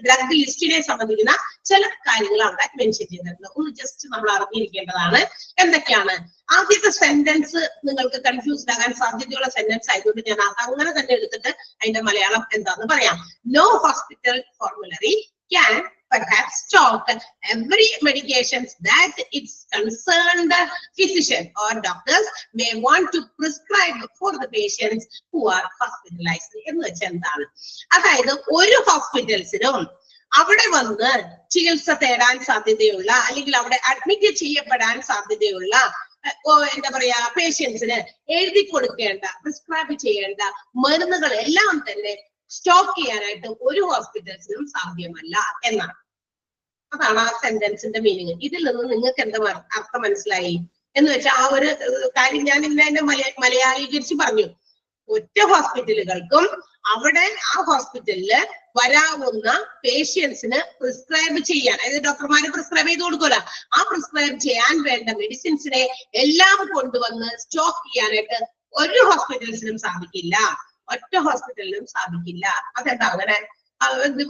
ഡ്രഗ് ലിസ്റ്റിനെ സംബന്ധിക്കുന്ന ചില കാര്യങ്ങൾ അവിടെ മെൻഷൻ ചെയ്തിട്ടുണ്ട്. ഒന്ന് ജസ്റ്റ് നമ്മൾ അറിഞ്ഞിരിക്കേണ്ടതാണ്. എന്തൊക്കെയാണ്? ആദ്യത്തെ സെന്റൻസ് നിങ്ങൾക്ക് കൺഫ്യൂസ്ഡ് ആകാൻ സാധ്യതയുള്ള സെന്റൻസ് ആയതുകൊണ്ട് ഞാൻ അങ്ങനെ തന്നെ എടുത്തിട്ട് അതിന്റെ മലയാളം എന്താന്ന് പറയാം. No hospital formulary can perhaps stock every medications that its concerned physician or doctors may want to prescribe for the patients who are hospitalized. എന്ന് വെച്ചാൽ എന്താണ്? അതായത് ഒരു ഹോസ്പിറ്റൽസിനും അവിടെ വന്ന് ചികിത്സ തേടാൻ സാധ്യതയുള്ള അല്ലെങ്കിൽ അവിടെ അഡ്മിറ്റ് ചെയ്യപ്പെടാൻ സാധ്യതയുള്ള എന്താ പറയാ പേഷ്യൻസിന് എഴുതി കൊടുക്കേണ്ട, പ്രിസ്ക്രൈബ് ചെയ്യേണ്ട മരുന്നുകൾ എല്ലാം തന്നെ സ്റ്റോക്ക് ചെയ്യാനായിട്ട് ഒരു ഹോസ്പിറ്റൽസിനും സാധ്യമല്ല എന്നാണ്. അതാണ് ആ സെന്റൻസിന്റെ മീനിങ്. ഇതിൽ നിന്ന് നിങ്ങൾക്ക് എന്താ അർത്ഥം മനസ്സിലായി എന്ന് വെച്ചാൽ ആ ഒരു കാര്യം ഞാൻ ഇന്നെ മലയാളീകരിച്ച് പറഞ്ഞു. ഒറ്റ ഹോസ്പിറ്റലുകൾക്കും അവിടെ ആ ഹോസ്പിറ്റലില് വരാവുന്ന പേഷ്യൻസിന് പ്രിസ്ക്രൈബ് ചെയ്യാൻ, അതായത് ഡോക്ടർമാര് പ്രിസ്ക്രൈബ് ചെയ്ത് കൊടുക്കൂല, ആ പ്രിസ്ക്രൈബ് ചെയ്യാൻ വേണ്ട മെഡിസിൻസിനെ എല്ലാം കൊണ്ടുവന്ന് സ്റ്റോക്ക് ചെയ്യാനായിട്ട് ഒരു ഹോസ്പിറ്റൽസിനും സാധിക്കില്ല, ഒറ്റ ഹോസ്പിറ്റലിനും സാധിക്കില്ല. അതെന്താ അങ്ങനെ?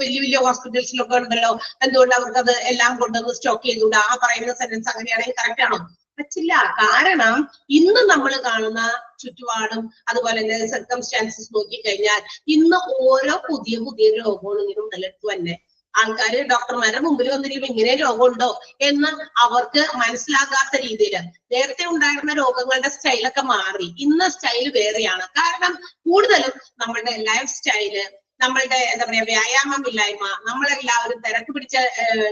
വലിയ വലിയ ഹോസ്പിറ്റൽസിലൊക്കെ ഉണ്ടല്ലോ, എന്തുകൊണ്ട് അവർക്ക് അത് എല്ലാം കൊണ്ടുവന്ന് സ്റ്റോക്ക് ചെയ്തുകൂടാ? ആ പറയുന്ന സെന്റൻസ് അങ്ങനെയാണെങ്കിൽ കറക്റ്റ് ആണോ? പറ്റില്ല. കാരണം ഇന്ന് നമ്മൾ കാണുന്ന ചുറ്റുപാടും അതുപോലെ തന്നെ സർക്കംസ്റ്റാൻസസ് നോക്കിക്കഴിഞ്ഞാൽ ഇന്ന് ഓരോ പുതിയ പുതിയ രോഗങ്ങൾ ഇങ്ങനെ ഉടലെടുത്ത് തന്നെ ആൾക്കാര് ഡോക്ടർമാരുടെ മുമ്പിൽ വന്നിരിക്കുമ്പോ ഇങ്ങനെ രോഗമുണ്ടോ എന്ന് അവർക്ക് മനസ്സിലാകാത്ത രീതിയിൽ നേരത്തെ ഉണ്ടായിരുന്ന രോഗങ്ങളുടെ സ്റ്റൈലൊക്കെ മാറി. ഇന്ന് സ്റ്റൈൽ വേറെയാണ്. കാരണം കൂടുതലും നമ്മളുടെ ലൈഫ് സ്റ്റൈല്, നമ്മളുടെ എന്താ പറയാ വ്യായാമമില്ലായ്മ, നമ്മളെല്ലാവരും തിരക്ക് പിടിച്ച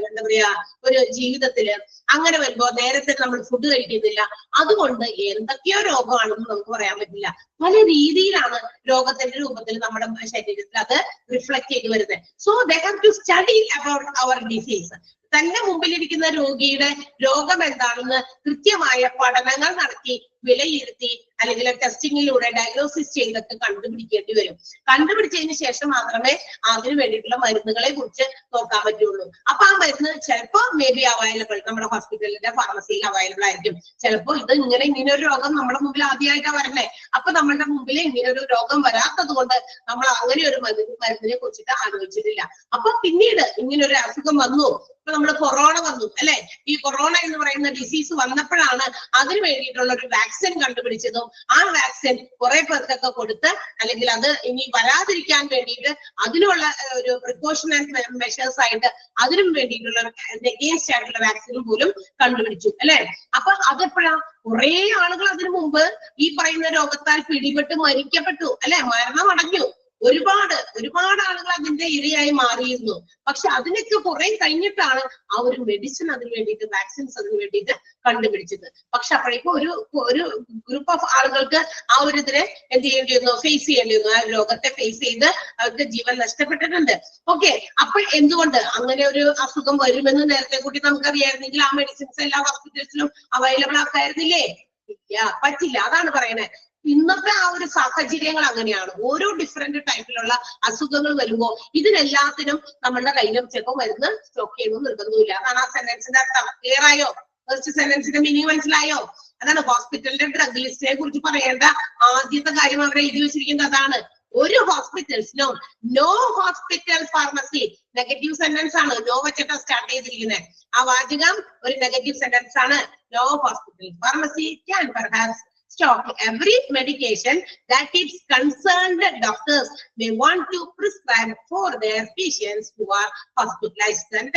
എന്താ പറയാ ഒരു ജീവിതത്തില് അങ്ങനെ വരുമ്പോ നേരത്തെ നമ്മൾ ഫുഡ് കഴിക്കുന്നില്ല. അതുകൊണ്ട് എന്തൊക്കെയോ രോഗമാണെന്ന് നമുക്ക് പറയാൻ പറ്റില്ല. പല രീതിയിലാണ് രോഗത്തിന്റെ രൂപത്തിൽ നമ്മുടെ ശരീരത്തിൽ അത് റിഫ്ലക്ട് ചെയ്ത് വരുന്നത്. So they have to study about our disease. തന്റെ മുമ്പിലിരിക്കുന്ന രോഗിയുടെ രോഗം എന്താണെന്ന് കൃത്യമായ പഠനങ്ങൾ നടത്തി വിലയിരുത്തി അല്ലെങ്കിൽ ടെസ്റ്റിങ്ങിലൂടെ ഡയഗ്നോസിസ് ചെയ്തൊക്കെ കണ്ടുപിടിക്കേണ്ടി വരും. കണ്ടുപിടിച്ചതിന് ശേഷം മാത്രമേ അതിന് വേണ്ടിയിട്ടുള്ള മരുന്നുകളെ കുറിച്ച് നോക്കാൻ പറ്റുള്ളൂ. അപ്പൊ ആ മരുന്ന് ചിലപ്പോ മേ ബി അവൈലബിൾ നമ്മുടെ ഹോസ്പിറ്റലിന്റെ ഫാർമസിയിൽ അവൈലബിൾ ആയിരിക്കും. ചിലപ്പോ ഇത് ഇങ്ങനെ ഒരു രോഗം നമ്മുടെ മുമ്പിൽ ആദ്യമായിട്ടാ വരണേ. അപ്പൊ നമ്മളുടെ മുമ്പിൽ ഇങ്ങനെ ഒരു രോഗം വരാത്തത് കൊണ്ട് നമ്മൾ അങ്ങനെ ഒരു മരുന്നിനെ കുറിച്ചിട്ട് ആലോചിച്ചിട്ടില്ല. അപ്പൊ പിന്നീട് ഇങ്ങനെ ഒരു അസുഖം വന്നു. ഇപ്പൊ നമ്മൾ കൊറോണ വന്നു അല്ലെ. ഈ കൊറോണ എന്ന് പറയുന്ന ഡിസീസ് വന്നപ്പോഴാണ് അതിന് വേണ്ടിയിട്ടുള്ള ഒരു വാക്സിൻ കണ്ടുപിടിച്ചതും ആ വാക്സിൻ കുറെ പേർക്കൊക്കെ കൊടുത്ത് അല്ലെങ്കിൽ അത് ഇനി വരാതിരിക്കാൻ വേണ്ടിയിട്ട് അതിനുള്ള ഒരു പ്രിക്കോഷണറി മെഷേഴ്സ് ആയിട്ട് അതിനും വേണ്ടിയിട്ടുള്ള എഗെയിൻസ്റ്റ് ആയിട്ടുള്ള വാക്സിനും പോലും കണ്ടുപിടിച്ചു അല്ലെ. അപ്പൊ അതെപ്പോഴാ കുറെ ആളുകൾ അതിനു മുമ്പ് ഈ പറയുന്ന രോഗത്താൽ പിടിപെട്ട് മരിക്കപ്പെട്ടു അല്ലെ, മരണമടഞ്ഞു. ഒരുപാട് ആളുകൾ അതിന്റെ ഇരയായി മാറിയിരുന്നു. പക്ഷെ അതിനൊക്കെ കുറെ കഴിഞ്ഞിട്ടാണ് ആ ഒരു മെഡിസിൻ അതിന് വേണ്ടിയിട്ട് വാക്സിൻസ് അതിന് വേണ്ടിയിട്ട് കണ്ടുപിടിച്ചത്. പക്ഷെ അപ്പോഴേക്കും ഒരു ഗ്രൂപ്പ് ഓഫ് ആളുകൾക്ക് ആ ഒരു ഇതിനെ എന്ത് ചെയ്യേണ്ടി വന്നു, ഫേസ് ചെയ്യേണ്ടി വന്നു. ആ രോഗത്തെ ഫേസ് ചെയ്ത് അവർക്ക് ജീവൻ നഷ്ടപ്പെട്ടിട്ടുണ്ട്. ഓക്കെ, അപ്പോൾ എന്തുകൊണ്ട് അങ്ങനെ ഒരു അസുഖം വരുമെന്ന് നേരത്തെ കൂട്ടി നമുക്കറിയായിരുന്നെങ്കിൽ ആ മെഡിസിൻസ് എല്ലാ ഹോസ്പിറ്റൽസിലും അവൈലബിൾ ആക്കായിരുന്നില്ലേ? ഇല്ല, പറ്റില്ല. അതാണ് പറയണേ. ഇന്നത്തെ ആ ഒരു സാഹചര്യങ്ങൾ അങ്ങനെയാണ്. ഓരോ ഡിഫറെന്റ് ടൈപ്പിലുള്ള അസുഖങ്ങൾ വരുമ്പോ ഇതിനെല്ലാത്തിനും നമ്മളുടെ കയ്യിലും ചിലപ്പോൾ മരുന്ന് സ്റ്റോക്ക് ചെയ്യണമെന്ന് നിർബന്ധമില്ല. അതാണ് ആ സെന്റൻസിന്റെ അർത്ഥം. ക്ലിയർ ആയോ? ഫസ്റ്റ് സെന്റൻസിന്റെ മീനിങ് മനസ്സിലായോ? അതാണ് ഹോസ്പിറ്റലിന്റെ ഡ്രഗ് ലിസ്റ്റിനെ കുറിച്ച് പറയേണ്ട ആദ്യത്തെ കാര്യം അവരെ എഴുതി വെച്ചിരിക്കുന്നത് അതാണ്. ഒരു ഹോസ്പിറ്റൽസിനും no hospital pharmacy, negative sentence ആണ്. നോ വെച്ചിട്ട് സ്റ്റാർട്ട് ചെയ്തിരിക്കുന്നത്. ആ വാചകം ഒരു നെഗറ്റീവ് സെന്റൻസ് ആണ്. No hospital pharmacy can perhaps stock every medication that its concerned doctors may want to prescribe for their patients who are hospitalized. And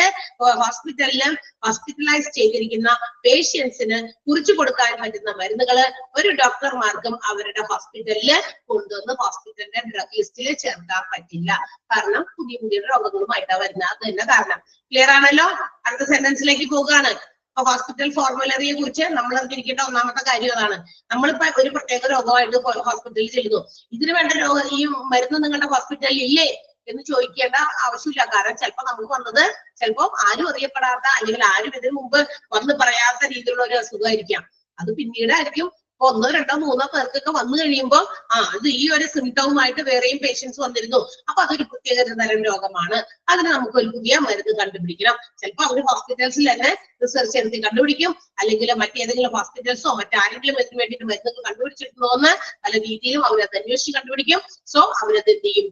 hospitalized ചെയ്തിരിക്കുന്ന പേഷ്യൻസിന് കുറിച്ചു കൊടുക്കാൻ പറ്റുന്ന മരുന്നുകള് ഒരു ഡോക്ടർമാർക്കും അവരുടെ ഹോസ്പിറ്റലില് കൊണ്ടുവന്ന് ഹോസ്പിറ്റലിന്റെ ഡ്രഗ് ലിസ്റ്റിൽ ചേർക്കാൻ പറ്റില്ല. കാരണം പുതിയ രോഗങ്ങളുമായിട്ടാണ് വരുന്നത്. അത് തന്നെ കാരണം. ക്ലിയർ ആണല്ലോ? അടുത്ത സെന്റൻസിലേക്ക് പോകുകയാണ്. അപ്പൊ ഹോസ്പിറ്റൽ ഫോർമുലറിയെ കുറിച്ച് നമ്മൾ അറിഞ്ഞിരിക്കേണ്ട ഒന്നാമത്തെ കാര്യം അതാണ്. നമ്മളിപ്പോ ഒരു പ്രത്യേക രോഗമായിട്ട് ഹോസ്പിറ്റലിൽ ചെല്ലുന്നു. ഇതിന് വേണ്ട ഈ മരുന്ന് നിങ്ങളുടെ ഹോസ്പിറ്റലിൽ ഇല്ലേ എന്ന് ചോദിക്കേണ്ട ആവശ്യമില്ല. കാരണം ചിലപ്പോ നമുക്ക് വന്നത് ചിലപ്പോ ആരും അറിയപ്പെടാത്ത അല്ലെങ്കിൽ ആരും ഇതിനു മുമ്പ് വന്ന് പറയാത്ത രീതിയിലുള്ള ഒരു അസുഖമായിരിക്കാം. അത് പിന്നീടായിരിക്കും ഒന്നോ രണ്ടോ മൂന്നോ പേർക്കൊക്കെ വന്നു കഴിയുമ്പോ അത് ഈ ഒരു സിംറ്റവുമായിട്ട് വേറെയും പേഷ്യൻസ് വന്നിരുന്നു. അപ്പൊ അതൊരു പ്രത്യേക തരം രോഗമാണ്. അതിന് നമുക്ക് ഒരു പുതിയ മരുന്ന് കണ്ടുപിടിക്കണം. ചിലപ്പോൾ അവർ ഹോസ്പിറ്റൽസിൽ തന്നെ റിസർച്ച് എടുത്ത് കണ്ടുപിടിക്കും. അല്ലെങ്കിൽ മറ്റേതെങ്കിലും ഹോസ്പിറ്റൽസോ മറ്റാരെങ്കിലും ഇതിന് വേണ്ടിയിട്ട് മരുന്നുകൾ കണ്ടുപിടിച്ചിട്ടുണ്ടോ എന്ന് പല രീതിയിലും അവരത് അന്വേഷിച്ച് കണ്ടുപിടിക്കും. സോ അവരത് എന്ത് ചെയ്യും,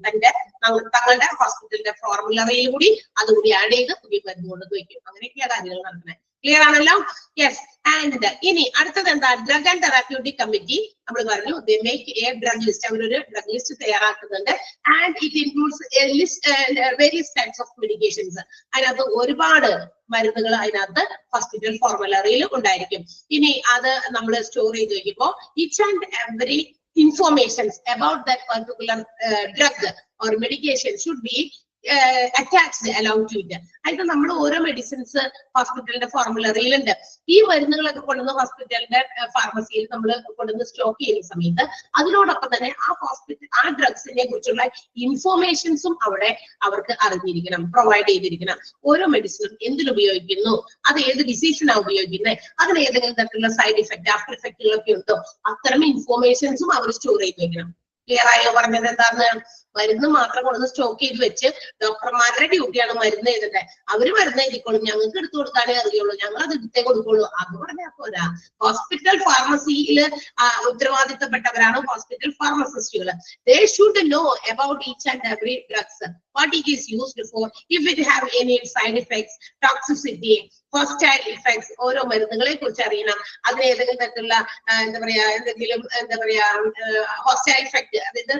തങ്ങളുടെ ഹോസ്പിറ്റലിന്റെ ഫോർമുലറിയിൽ കൂടി അതുകൂടി ആഡ് ചെയ്ത് പുതിയ മരുന്ന് കൊണ്ട് വയ്ക്കും. അങ്ങനെയൊക്കെയാണ് കാര്യങ്ങൾ നടക്കുന്നത്. ക്ലിയർ ആണല്ലോ? യെസ്. ആൻഡ് ഇനി അടുത്തത് എന്താ? ഡ്രഗ് ആൻഡ് തെറാപ്യൂട്ടിക് കമ്മിറ്റി നമ്മൾ പറഞ്ഞു മേക്ക് എ ഡ്രഗ് ലിസ്റ്റ്. അവരൊരു ഡ്രഗ് ലിസ്റ്റ് തയ്യാറാക്കുന്നുണ്ട്. And it includes various types of medications. അതിനകത്ത് ഒരുപാട് മരുന്നുകൾ അതിനകത്ത് ഹോസ്പിറ്റൽ ഫോർമുലറിയിൽ ഉണ്ടായിരിക്കും. ഇനി അത് നമ്മൾ സ്റ്റോർ ചെയ്ത് വെക്കുമ്പോൾ each and every informations about that particular drug or medication should be attached along to it. അതിന് നമ്മൾ ഓരോ മെഡിസിൻസ് ഹോസ്പിറ്റലിന്റെ ഫോർമുലറിയിലുണ്ട്. ഈ മരുന്നുകളൊക്കെ കൊണ്ടുവന്ന് ഹോസ്പിറ്റലിന്റെ ഫാർമസിയിൽ നമ്മൾ കൊണ്ടുവന്ന് സ്റ്റോക്ക് ചെയ്യുന്ന സമയത്ത് അതിനോടൊപ്പം തന്നെ ആ ഡ്രഗ്സിനെ കുറിച്ചുള്ള ഇൻഫോർമേഷൻസും അവിടെ അവർക്ക് അറിഞ്ഞിരിക്കണം, പ്രൊവൈഡ് ചെയ്തിരിക്കണം. ഓരോ മെഡിസിനും എന്തിനുപയോഗിക്കുന്നു, അത് ഏത് ഡിസീസിനാണ് ഉപയോഗിക്കുന്നത്, അതിന് ഏതെങ്കിലും തരത്തിലുള്ള സൈഡ് ഇഫക്റ്റ് ആഫ്റ്റർ ഇഫക്റ്റുകളൊക്കെ ഉണ്ടോ, അത്തരം ഇൻഫോർമേഷൻസും അവർ സ്റ്റോർ ചെയ്ത് വെക്കണം. ക്ലിയർ ആയോ പറഞ്ഞത് എന്താന്ന്? മരുന്ന് മാത്രം കൊണ്ടുവന്ന് സ്റ്റോക്ക് ചെയ്ത് വെച്ച് ഡോക്ടർമാരുടെ ഡ്യൂട്ടിയാണ് മരുന്ന് എഴുതണ്ടേ. അവര് മരുന്ന് എഴുതിക്കോളും, ഞങ്ങൾക്ക് എടുത്തു കൊടുക്കാനേ അറിയുള്ളൂ, ഞങ്ങൾ അത് എടുത്തേ കൊടുക്കുള്ളൂ, അത് പറഞ്ഞാൽ പോരാ. ഹോസ്പിറ്റൽ ഫാർമസിയിൽ ഉത്തരവാദിത്തപ്പെട്ടവരാണ് ഹോസ്പിറ്റൽ ഫാർമസിസ്റ്റുകൾ. They should know about each and every drugs, what it is used for, if it have any side effects, toxicity, hostile effects. ഓരോ മരുന്നുകളെ കുറിച്ച് അറിയണം. അതിന് ഏതെങ്കിലും തരത്തിലുള്ള എന്തെങ്കിലും ഹോസ്റ്റൈൽ ഇഫക്ട്, അതായത്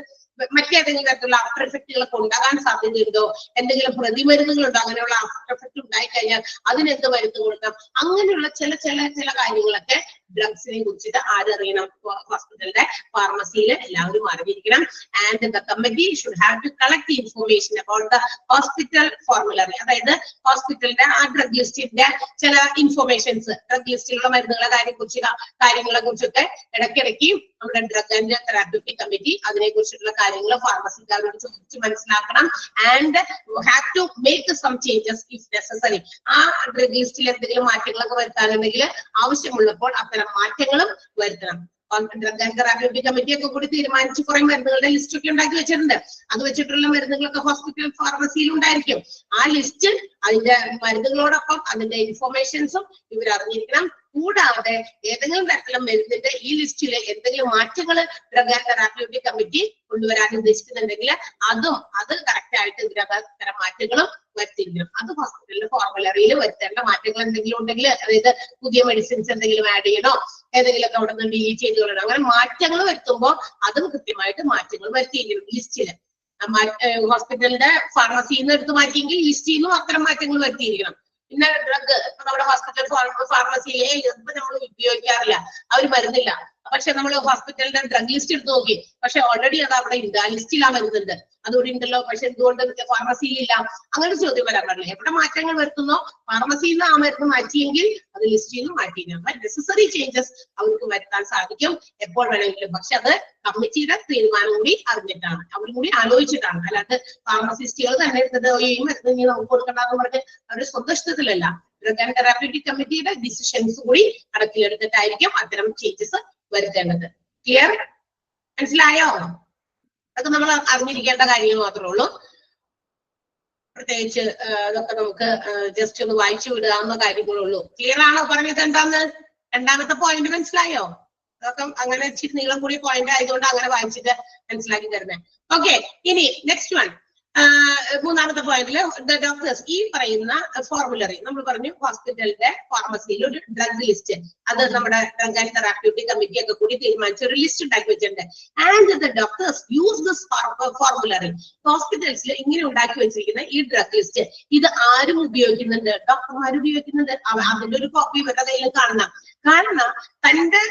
മറ്റേതെങ്കിലും തരത്തിലുള്ള ആഫ്റ്റർ എഫക്റ്റുകളൊക്കെ ഉണ്ടാകാൻ സാധ്യതയുണ്ടോ, എന്തെങ്കിലും പ്രതിമരുന്നുകളുണ്ടോ, അങ്ങനെയുള്ള ആഫ്റ്റർ എഫക്ട് ഉണ്ടായി കഴിഞ്ഞാൽ അതിനെന്ത് മരുന്ന് കൊടുക്കാം, അങ്ങനെയുള്ള ചില കാര്യങ്ങളൊക്കെ ഡ്രഗ്സിനെ കുറിച്ചിട്ട് ആരറിയണം? ഹോസ്പിറ്റലിന്റെ ഫാർമസിയിൽ എല്ലാവരും അറിഞ്ഞിരിക്കണം. And the committee should have to collect information about the hospital formulary. അതായത് ഹോസ്പിറ്റലിന്റെ ആ ഡ്രഗ് ലിസ്റ്റിന്റെ ചില ഇൻഫർമേഷൻസ്, ഡ്രഗ് ലിസ്റ്റിലുള്ള മരുന്നുകളെ കാര്യങ്ങളെ കുറിച്ചൊക്കെ ഇടയ്ക്കിടയ്ക്ക് നമ്മുടെ ഡ്രഗ് ആൻഡ് തെറാപ്യൂട്ടിക് കമ്മിറ്റി അതിനെ കുറിച്ചിട്ടുള്ള കാര്യങ്ങൾ ഫാർമസിക്കാരോട് ചോദിച്ച് മനസ്സിലാക്കണം. And have to make some changes if necessary. ആ ഡ്രഗ് ലിസ്റ്റിൽ എന്തെങ്കിലും മാറ്റങ്ങളൊക്കെ വരുത്താനുണ്ടെങ്കിൽ ആവശ്യമുള്ളപ്പോൾ അത്തരം മാറ്റങ്ങളും വരുത്തണം. ഡ്രഗ് ആൻഡ് തെറാപ്യൂട്ടിക് കമ്മിറ്റി ഒക്കെ കൂടി തീരുമാനിച്ച് കുറെ മരുന്നുകളുടെ ലിസ്റ്റ് ഒക്കെ ഉണ്ടാക്കി വെച്ചിട്ടുണ്ട്. അത് വെച്ചിട്ടുള്ള മരുന്നുകളൊക്കെ ഹോസ്പിറ്റൽ ഫാർമസിയിൽ ഉണ്ടായിരിക്കും. ആ ലിസ്റ്റ് അതിന്റെ മരുന്നുകളോടൊപ്പം അതിന്റെ ഇൻഫർമേഷൻസും ഇവർ അറിഞ്ഞിരിക്കണം. കൂടാതെ ഏതെങ്കിലും തരത്തിലുള്ള മരുന്നിന്റെ ഈ ലിസ്റ്റിൽ എന്തെങ്കിലും മാറ്റങ്ങൾ ഡ്രഗ് ആൻഡ് തെറാപ്യൂട്ടിക് കമ്മിറ്റി കൊണ്ടുവരാൻ ഉദ്ദേശിക്കുന്നുണ്ടെങ്കിൽ അത് കറക്റ്റ് ആയിട്ട് ഇത്തരം മാറ്റങ്ങളും വരുത്തിയിരിക്കണം. അത് ഹോസ്പിറ്റലിന്റെ ഫോർമുലറിയിൽ വരുത്തേണ്ട മാറ്റങ്ങൾ എന്തെങ്കിലും ഉണ്ടെങ്കിൽ, അതായത് പുതിയ മെഡിസിൻസ് എന്തെങ്കിലും ആഡ് ചെയ്യണോ, ഏതെങ്കിലും അവിടെ നിന്ന് ഡിലീറ്റ് ചെയ്ത് കൊള്ളണം, അങ്ങനെ മാറ്റങ്ങൾ വരുത്തുമ്പോൾ അതും കൃത്യമായിട്ട് മാറ്റങ്ങൾ വരുത്തിയിരിക്കണം ലിസ്റ്റില്. ഹോസ്പിറ്റലിന്റെ ഫാർമസിയിൽ നിന്ന് എടുത്ത് മാറ്റിയെങ്കിൽ ലിസ്റ്റിൽ നിന്നും അത്തരം മാറ്റങ്ങൾ വരുത്തിയിരിക്കണം. പിന്നെ ഡ്രഗ് നമ്മുടെ ഹോസ്പിറ്റൽ ഫാർമസിയെ ഇപ്പൊ നമ്മൾ ഉപയോഗിക്കാറില്ല, അവർ മരുന്നില്ല. പക്ഷെ നമ്മൾ ഹോസ്പിറ്റലിന്റെ ഡ്രഗ് ലിസ്റ്റ് എടുത്ത് നോക്കി, പക്ഷെ ഓൾറെഡി അത് അവിടെ ഉണ്ട്, ആ ലിസ്റ്റിൽ ആ മരുന്നുണ്ട്, അതുകൂടി ഉണ്ടല്ലോ, പക്ഷെ എന്തുകൊണ്ട് ഫാർമസിയിലില്ല? അങ്ങനെ ചോദ്യം വരാൻ പാടില്ല. എവിടെ മാറ്റങ്ങൾ വരുത്തുന്നോ ഫാർമസിയിൽ നിന്ന് ആ മരുന്ന് മാറ്റിയെങ്കിൽ അത് ലിസ്റ്റിൽ നിന്ന് മാറ്റിയില്ല. നെസസറി ചേഞ്ചസ് അവർക്ക് വരുത്താൻ സാധിക്കും എപ്പോൾ വേണമെങ്കിലും. പക്ഷെ അത് കമ്മിറ്റിയുടെ തീരുമാനം കൂടി അറിഞ്ഞിട്ടാണ്, അവരും കൂടി ആലോചിച്ചിട്ടാണ്. അല്ലാതെ ഫാർമസിസ്റ്റുകൾ തന്നെ എടുത്തത് ഈ മരുന്ന് ഇനി നമുക്ക് കൊടുക്കണ്ടെന്ന് പറഞ്ഞ് അവരുടെ സ്വന്തം ഇഷ്ടത്തിലല്ല. ഡ്രഗ് ആൻഡ് തെറാപ്യൂട്ടിക് കമ്മിറ്റിയുടെ ഡിസിഷൻസ് കൂടി കണക്കിലെടുത്തിട്ടായിരിക്കും അത്തരം ചേഞ്ചസ് വരുത്തേണ്ടത്. ക്ലിയർ? മനസ്സിലായോ? അതൊക്കെ നമ്മൾ അറിഞ്ഞിരിക്കേണ്ട കാര്യങ്ങൾ മാത്രമേ ഉള്ളൂ. പ്രത്യേകിച്ച് അതൊക്കെ നമുക്ക് ജസ്റ്റ് ഒന്ന് വായിച്ചു വിടാവുന്ന കാര്യങ്ങളുള്ളൂ. ക്ലിയർ ആണോ പറഞ്ഞത്? എന്താന്ന് രണ്ടാമത്തെ പോയിന്റ് മനസ്സിലായോ? അതൊക്കെ അങ്ങനെ ഇച്ചിരി നീളം കൂടിയ പോയിന്റ് ആയതുകൊണ്ട് അങ്ങനെ വായിച്ചിട്ട് മനസ്സിലാക്കി തരുന്നത്. ഓക്കെ, ഇനി നെക്സ്റ്റ് വൺ, മൂന്നാമത്തെ പോയിന്റില് ഡോക്ടേഴ്സ് ഈ പറയുന്ന ഫോർമുലറി നമ്മൾ പറഞ്ഞു ഹോസ്പിറ്റലിന്റെ ഫാർമസിയിൽ ഒരു ഡ്രഗ് ലിസ്റ്റ്, അത് നമ്മുടെ ഡ്രഗ് ആൻഡ് തെറാപ്യൂട്ടിക് കമ്മിറ്റി ഒക്കെ കൂടി തീരുമാനിച്ച ഒരു ലിസ്റ്റ് ഉണ്ടാക്കി വെച്ചിട്ടുണ്ട്. And the doctors use this formulary. ഹോസ്പിറ്റൽസിൽ ഇങ്ങനെ ഉണ്ടാക്കി വെച്ചിരിക്കുന്ന ഈ ഡ്രഗ് ലിസ്റ്റ് ഇത് ആരും ഉപയോഗിക്കുന്നുണ്ട്? ഡോക്ടർമാർ ഉപയോഗിക്കുന്നുണ്ട്. അതിന്റെ ഒരു കോപ്പി ഇവരുടെ കയ്യിൽ കാണണം. കാരണം തന്റെ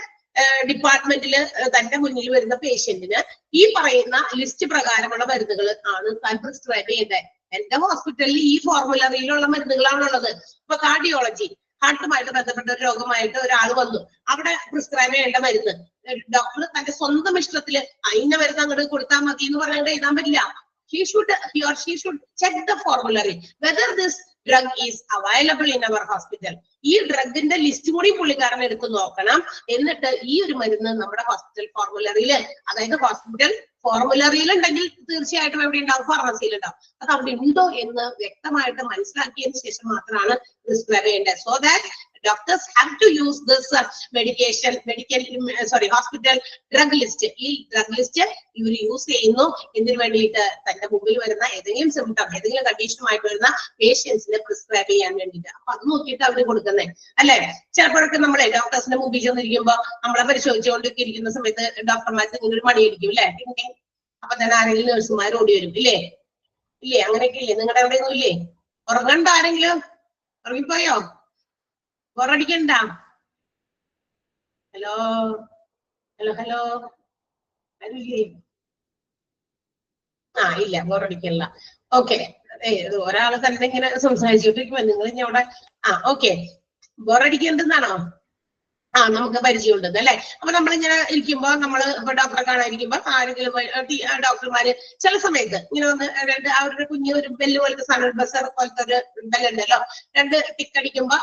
ഡിപ്പാർട്ട്മെന്റില് തന്റെ മുന്നിൽ വരുന്ന പേഷ്യന്റിന് ഈ പറയുന്ന ലിസ്റ്റ് പ്രകാരമുള്ള മരുന്നുകൾ ആണ് താൻ പ്രിസ്ക്രൈബ് ചെയ്യേണ്ടത്. എന്റെ ഹോസ്പിറ്റലിൽ ഈ ഫോർമുലറിയിലുള്ള മരുന്നുകളാണുള്ളത്. ഇപ്പൊ കാർഡിയോളജി, ഹാർട്ടുമായിട്ട് ബന്ധപ്പെട്ട ഒരു രോഗമായിട്ട് ഒരാൾ വന്നു, അവിടെ പ്രിസ്ക്രൈബ് ചെയ്യേണ്ട മരുന്ന് ഡോക്ടർ തന്റെ സ്വന്തം ഇഷ്ടത്തില് അതിന്റെ മരുന്ന് അങ്ങോട്ട് കൊടുത്താൽ മതി എന്ന് പറഞ്ഞാൽ എഴുതാൻ പറ്റില്ല. he or she should check the formulary whether this drug is available in our hospital. ഈ ഡ്രഗിന്റെ ലിസ്റ്റ് കൂടി പുള്ളിക്കാരൻ എടുത്ത് നോക്കണം. എന്നിട്ട് ഈ ഒരു മരുന്ന് നമ്മുടെ ഹോസ്പിറ്റൽ ഫോർമുലറിയിൽ, അതായത് ഹോസ്പിറ്റൽ ഫോർമുലറിയിൽ ഉണ്ടെങ്കിൽ തീർച്ചയായിട്ടും എവിടെ ഉണ്ടാവും? ഫാർമസിയിൽ ഉണ്ടാവും. അത് അവിടെ ഉണ്ടോ എന്ന് വ്യക്തമായിട്ട് മനസ്സിലാക്കിയതിനു ശേഷം മാത്രമാണ് പ്രിസ്ക്രൈബ് ചെയ്യേണ്ടത്. So that doctors have to use this hospital drug list. ഈ ഡ്രഗ് ലിസ്റ്റ് ഇവർ യൂസ് ചെയ്യുന്നു എന്തിനു വേണ്ടിയിട്ട്? തന്റെ മുമ്പിൽ വരുന്ന ഏതെങ്കിലും സിംറ്റം, ഏതെങ്കിലും കണ്ടീഷനുമായിട്ട് വരുന്ന പേഷ്യൻസിനെ പ്രിസ്ക്രൈബ് ചെയ്യാൻ വേണ്ടിയിട്ട്. അപ്പൊ അത് നോക്കിയിട്ട് അവർ കൊടുക്കുന്നത് അല്ലെ. ചിലപ്പോഴൊക്കെ നമ്മളെ ഡോക്ടേഴ്സിന്റെ മുമ്പിൽ ചെന്നിരിക്കുമ്പോ നമ്മളെ പരിശോധിച്ചുകൊണ്ടൊക്കെ ഇരിക്കുന്ന സമയത്ത് ഡോക്ടർമാർക്ക് ഇങ്ങനെ ഒരു മണിയടിക്കും അല്ലെ, അപ്പൊ തന്നെ ആരെങ്കിലും നഴ്സുമാർ ഓടി വരും ഇല്ലേ? അങ്ങനെയൊക്കെ ഇല്ലേ? നിങ്ങളുടെ എവിടെയൊന്നും ഇല്ലേ? ഉറങ്ങണ്ട ആരെങ്കിലും? ഉറങ്ങിപ്പോയോ? ബോറടിക്കണ്ട? ഹലോ ഹലോ ഹലോ, ആരില്ലേ? ഇല്ല, ബോറടിക്കല്ല. ഓക്കെ, ഒരാള് തന്നെ ഇങ്ങനെ സംസാരിച്ചോണ്ടിരിക്കുമ്പോ നിങ്ങൾ ഇനി അവിടെ ഓക്കെ ബോറടിക്കണ്ടെന്നാണോ? നമുക്ക് പരിചയമുണ്ടെന്ന് അല്ലെ. അപ്പൊ നമ്മളിങ്ങനെ ഇരിക്കുമ്പോ നമ്മള് ഇപ്പൊ ഡോക്ടറെ കാണാതിരിക്കുമ്പോ ആരെങ്കിലും ഡോക്ടർമാര് ചില സമയത്ത് ഇങ്ങനെ വന്ന് അവരുടെ കുഞ്ഞു ഒരു ബെല്ല് പോലത്തെ സാധനം ബസർ പോലത്തെ ഒരു ബെല്ലുണ്ടല്ലോ, 2 ടിക്ക് അടിക്കുമ്പോ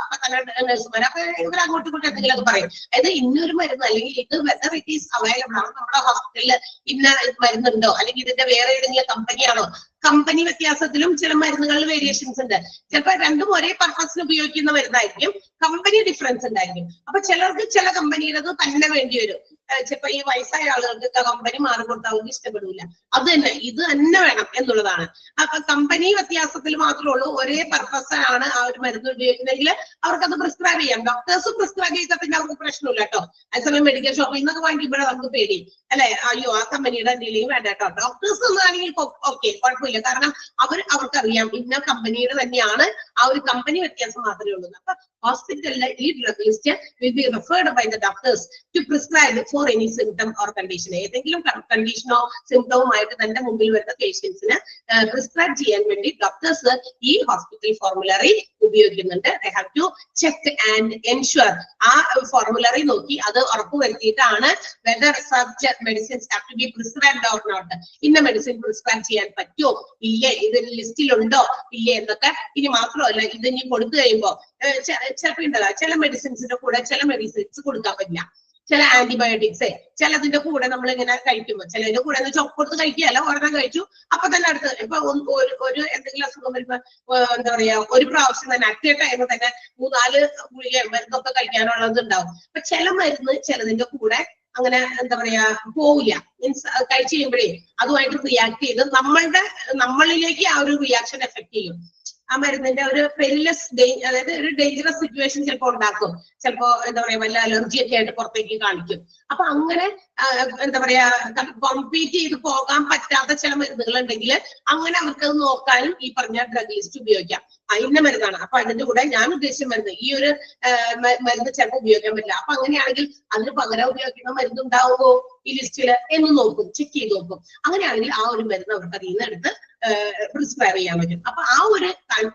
നഴ്സുമാർ അപ്പൊ ഇവർ അങ്ങോട്ടും ഇങ്ങോട്ടും എന്തെങ്കിലുമൊക്കെ പറയും. അതായത് ഇന്നൊരു മരുന്ന് അല്ലെങ്കിൽ ഇത് വെദർ ഇറ്റ് ഈസ് അവൈലബിൾ ആണ്, നമ്മുടെ ഹോസ്പിറ്റലിൽ ഇന്ന മരുന്നുണ്ടോ അല്ലെങ്കിൽ ഇതിന്റെ വേറെ ഏതെങ്കിലും കമ്പനിയാണോ. കമ്പനി വ്യത്യാസത്തിലും ചില മരുന്നുകളിൽ വേരിയേഷൻസ് ഉണ്ട്. ചിലപ്പോൾ രണ്ടും ഒരേ പർപ്പസിന് ഉപയോഗിക്കുന്ന മരുന്നായിരിക്കും, കമ്പനി ഡിഫറൻസ് ഉണ്ടായിരിക്കും. അപ്പൊ ചിലർക്ക് ചില കമ്പനിയുടേത് തന്നെ വേണ്ടി വരും. ചിലപ്പോ ഈ വയസ്സായ ആളുകൾക്ക് കമ്പനി മാറി കൊടുത്താൽ അവർക്ക് ഇഷ്ടപ്പെടില്ല. അത് തന്നെ ഇത് തന്നെ വേണം എന്നുള്ളതാണ്. അപ്പൊ കമ്പനി വ്യത്യാസത്തിൽ മാത്രമേ ഉള്ളൂ, ഒരേ പർപ്പസാണ് ആ ഒരു മരുന്ന് ഉപയോഗിക്കുന്നെങ്കിൽ അവർക്കത് പ്രിസ്ക്രൈബ് ചെയ്യാം. ഡോക്ടേഴ്സ് പ്രിസ്ക്രൈബ് ചെയ്താൽ പിന്നെ അവർക്ക് പ്രശ്നമില്ല കേട്ടോ. അതേസമയം മെഡിക്കൽ ഷോപ്പിൽ നിന്നൊക്കെ വാങ്ങിക്കുമ്പോഴേ നമുക്ക് പേടി അല്ലെ, അയ്യോ ആ കമ്പനിയുടെ ഡീലിംഗ് വേണ്ട കേട്ടോ. ഡോക്ടേഴ്സ് ഒന്നാണെങ്കിൽ ഓക്കെ കുഴപ്പമില്ല, കാരണം അവർക്കറിയാം ഇന്ന കമ്പനിയുടെ തന്നെയാണ്, ആ ഒരു കമ്പനി വ്യത്യാസം മാത്രമേ ഉള്ളൂ. അപ്പൊ ഹോസ്പിറ്റലിലെ ഈ drug list will be referred by the doctors to prescribe for any symptom or condition. ഏതെങ്കിലും കണ്ടീഷനോ സിംറ്റവുമായിട്ട് തന്റെ മുമ്പിൽ വരുന്ന പേഷ്യൻസിന് പ്രിസ്ക്രൈബ് ചെയ്യാൻ വേണ്ടി ഡോക്ടേഴ്സ് ഈ ഹോസ്പിറ്റൽ ഫോർമുലറി ഉപയോഗിക്കുന്നുണ്ട്. They have to check and ensure. ആ ഫോർമുലറി നോക്കി അത് ഉറപ്പുവരുത്തിയിട്ടാണ് whether such medicines have to be prescribed or not. ഇന്ന മെഡിസിൻ പ്രിസ്ക്രൈബ് ചെയ്യാൻ പറ്റുമോ ഇല്ലേ, ഇതിൽ ലിസ്റ്റിലുണ്ടോ ഇല്ലേ എന്നൊക്കെ. ഇനി മാത്രമല്ല ഇത് ഇനി കൊടുത്തു കഴിയുമ്പോ ചിലപ്പോ ഉണ്ടല്ലോ ചില മെഡിസിൻസിന്റെ കൂടെ ചില മെഡിസിൻസ് കൊടുക്കാൻ പറ്റില്ല. ചില ആന്റിബയോട്ടിക്സ് ചിലതിന്റെ കൂടെ നമ്മൾ ഇങ്ങനെ കഴിക്കുമ്പോ ചിലതിന്റെ കൂടെ ചൊപ്പുറത്ത് കഴിക്കുകയല്ല, ഒരെണ്ണം കഴിച്ചു അപ്പൊ തന്നെ അടുത്ത് ഇപ്പൊ ഒരു എന്തെങ്കിലും അസുഖം വരുമ്പോ എന്താ പറയാ ഒരു പ്രാവശ്യം തന്നെ അറ്റ് എ ടൈം തന്നെ 3-4 ഗുളിക മരുന്നൊക്കെ കഴിക്കാനുള്ളത് ഉണ്ടാവും. അപ്പൊ ചില മരുന്ന് ചിലതിന്റെ കൂടെ അങ്ങനെ എന്താ പറയാ പോവില്ല, മീൻസ് കഴിച്ചു കഴിയുമ്പോഴേ അതുമായിട്ട് റിയാക്ട് ചെയ്ത് നമ്മളിലേക്ക് ആ ഒരു റിയാക്ഷൻ എഫക്ട് ചെയ്യും. ആ മരുന്നിന്റെ ഒരു പെരിലസ് അതായത് ഒരു ഡേഞ്ചറസ് സിറ്റുവേഷൻ ചിലപ്പോൾ ഉണ്ടാക്കും. ചിലപ്പോ എന്താ പറയാ വല്ല അലർജി ഒക്കെ ആയിട്ട് പുറത്തേക്ക് കാണിക്കും. അപ്പൊ അങ്ങനെ എന്താ പറയാ കോമ്പീറ്റ് ചെയ്ത് പോകാൻ പറ്റാത്ത ചില മരുന്നുകൾ ഉണ്ടെങ്കിൽ അങ്ങനെ അവർക്ക് നോക്കാനും ഈ പറഞ്ഞ ഡ്രഗ് ലിസ്റ്റ് ഉപയോഗിക്കാം. ഇന്ന മരുന്നാണ്, അപ്പൊ അതിന്റെ കൂടെ ഞാൻ ഉദ്ദേശിച്ച മരുന്ന് ഈ ഒരു മരുന്ന് ചിലപ്പോൾ ഉപയോഗിക്കാൻ പറ്റില്ല. അപ്പൊ അങ്ങനെയാണെങ്കിൽ അതിന് പകരം ഉപയോഗിക്കുന്ന മരുന്ന് ഉണ്ടാവുമോ ഈ ലിസ്റ്റില് എന്ന് നോക്കും, ചെക്ക് ചെയ്ത് നോക്കും. അങ്ങനെയാണെങ്കിൽ ആ ഒരു മരുന്ന് അവർക്ക് അതിൽ നിന്ന് എടുത്ത് പ്രിസ്ക്രൈബ് ചെയ്യാൻ പറ്റും. അപ്പൊ ആ ഒരു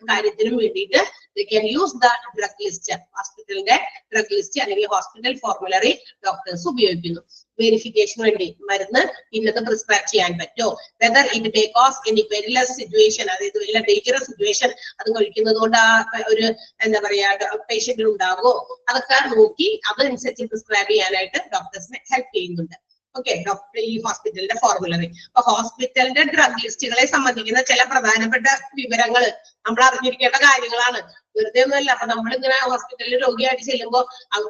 കാര്യത്തിനും വേണ്ടിയിട്ട് they can use the drug list. ഹോസ്പിറ്റലിന്റെ ഡ്രഗ് ലിസ്റ്റ് അല്ലെങ്കിൽ ഹോസ്പിറ്റൽ ഫോർമുലറി ഡോക്ടേഴ്സ് ഉപയോഗിക്കുന്നു. വെരിഫിക്കേഷന് വേണ്ടി മരുന്ന് ഇന്നത് പ്രിസ്ക്രൈബ് ചെയ്യാൻ പറ്റുമോ, whether it may cause any perilous situation, അതായത് വല്ല ഡേഞ്ചറസ് സിറ്റുവേഷൻ അത് കഴിക്കുന്നത് കൊണ്ട് ആ ഒരു എന്താ പറയാ പേഷ്യന്റിന് ഉണ്ടാകുമോ, അതൊക്കെ നോക്കി അതനുസരിച്ച് പ്രിസ്ക്രൈബ് ചെയ്യാനായിട്ട് ഡോക്ടേഴ്സിനെ ഹെൽപ്പ് ചെയ്യുന്നുണ്ട്. ഓക്കെ, ഡോക്ടർ ഈ ഹോസ്പിറ്റലിന്റെ ഫോർമുലറി. അപ്പൊ ഹോസ്പിറ്റലിന്റെ ഡ്രഗ് ലിസ്റ്റുകളെ സംബന്ധിക്കുന്ന ചില പ്രധാനപ്പെട്ട വിവരങ്ങൾ നമ്മൾ അറിഞ്ഞിരിക്കേണ്ട കാര്യങ്ങളാണ്. വെറുതെ ഒന്നുമല്ല. അപ്പൊ നമ്മളിങ്ങനെ ഹോസ്പിറ്റലിൽ രോഗിയായിട്ട് ചെല്ലുമ്പോൾ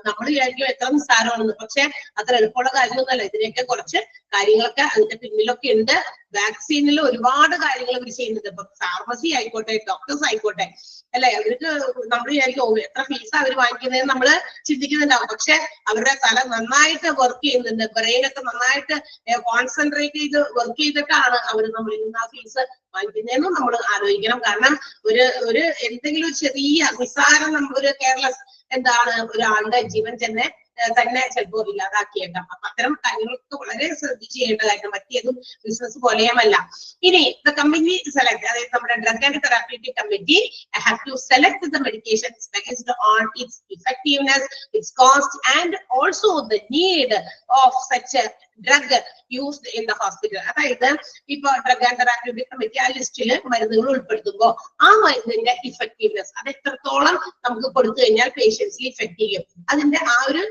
നമ്മൾ വിചാരിക്കും എത്ര നിസ്സാരമാണെന്ന്, പക്ഷെ അത്ര എളുപ്പമുള്ള കാര്യമൊന്നുമല്ല. ഇതിനൊക്കെ കുറച്ച് കാര്യങ്ങളൊക്കെ അതിന്റെ പിന്നിലൊക്കെ ഉണ്ട്. വാക്സിനിൽ ഒരുപാട് കാര്യങ്ങൾ ഇവർ ചെയ്യുന്നുണ്ട്. ഇപ്പൊ ഫാർമസി ആയിക്കോട്ടെ, ഡോക്ടേഴ്സ് ആയിക്കോട്ടെ അല്ലെ, അവർക്ക് നമ്മൾ വിചാരിക്കും എത്ര ഫീസാ അവർ വാങ്ങിക്കുന്നതെന്ന് നമ്മള് ചിന്തിക്കുന്നുണ്ടാവും. പക്ഷെ അവരുടെ തല നന്നായിട്ട് വർക്ക് ചെയ്യുന്നുണ്ട്, ബ്രെയിനൊക്കെ നന്നായിട്ട് കോൺസെൻട്രേറ്റ് ചെയ്ത് വർക്ക് ചെയ്തിട്ടാണ് അവർ നമ്മളിൽ നിന്ന് ആ ഫീസ് വാങ്ങിക്കുന്നതെന്നും നമ്മൾ ആലോചിക്കണം. കാരണം ഒരു എന്തെങ്കിലും ഒരു ചെറിയ നിസ്സാരം ഒരു കെയർലെസ് എന്താണ് ഒരാളുടെ ജീവൻ തന്നെ ചിലപ്പോൾ ഇല്ലാതാക്കിയേക്കാം. അപ്പൊ അത്തരം കാര്യങ്ങളൊക്കെ വളരെ ശ്രദ്ധിച്ച് ചെയ്യേണ്ട കാര്യം, മറ്റേതും ബിസിനസ് പോലെയുമല്ല. ഇനി ദ കമ്പനി സെലക്ട്, അതായത് നമ്മുടെ drug and therapeutic committee have to select the medications based on its effectiveness, its cost and also the need of such drug used in the hospital. അതായത് ഇപ്പൊ ഡ്രഗ് ആൻഡ് തെറാപ്യൂട്ടിക് കമ്മിറ്റി ആ ലിസ്റ്റിൽ മരുന്നുകൾ ഉൾപ്പെടുത്തുമ്പോൾ ആ മരുന്നിന്റെ effectiveness അത് എത്രത്തോളം നമുക്ക് കൊടുത്തു കഴിഞ്ഞാൽ പേഷ്യൻസിൽ ഇഫക്ട് ചെയ്യും, അതിന്റെ ആ ഒരു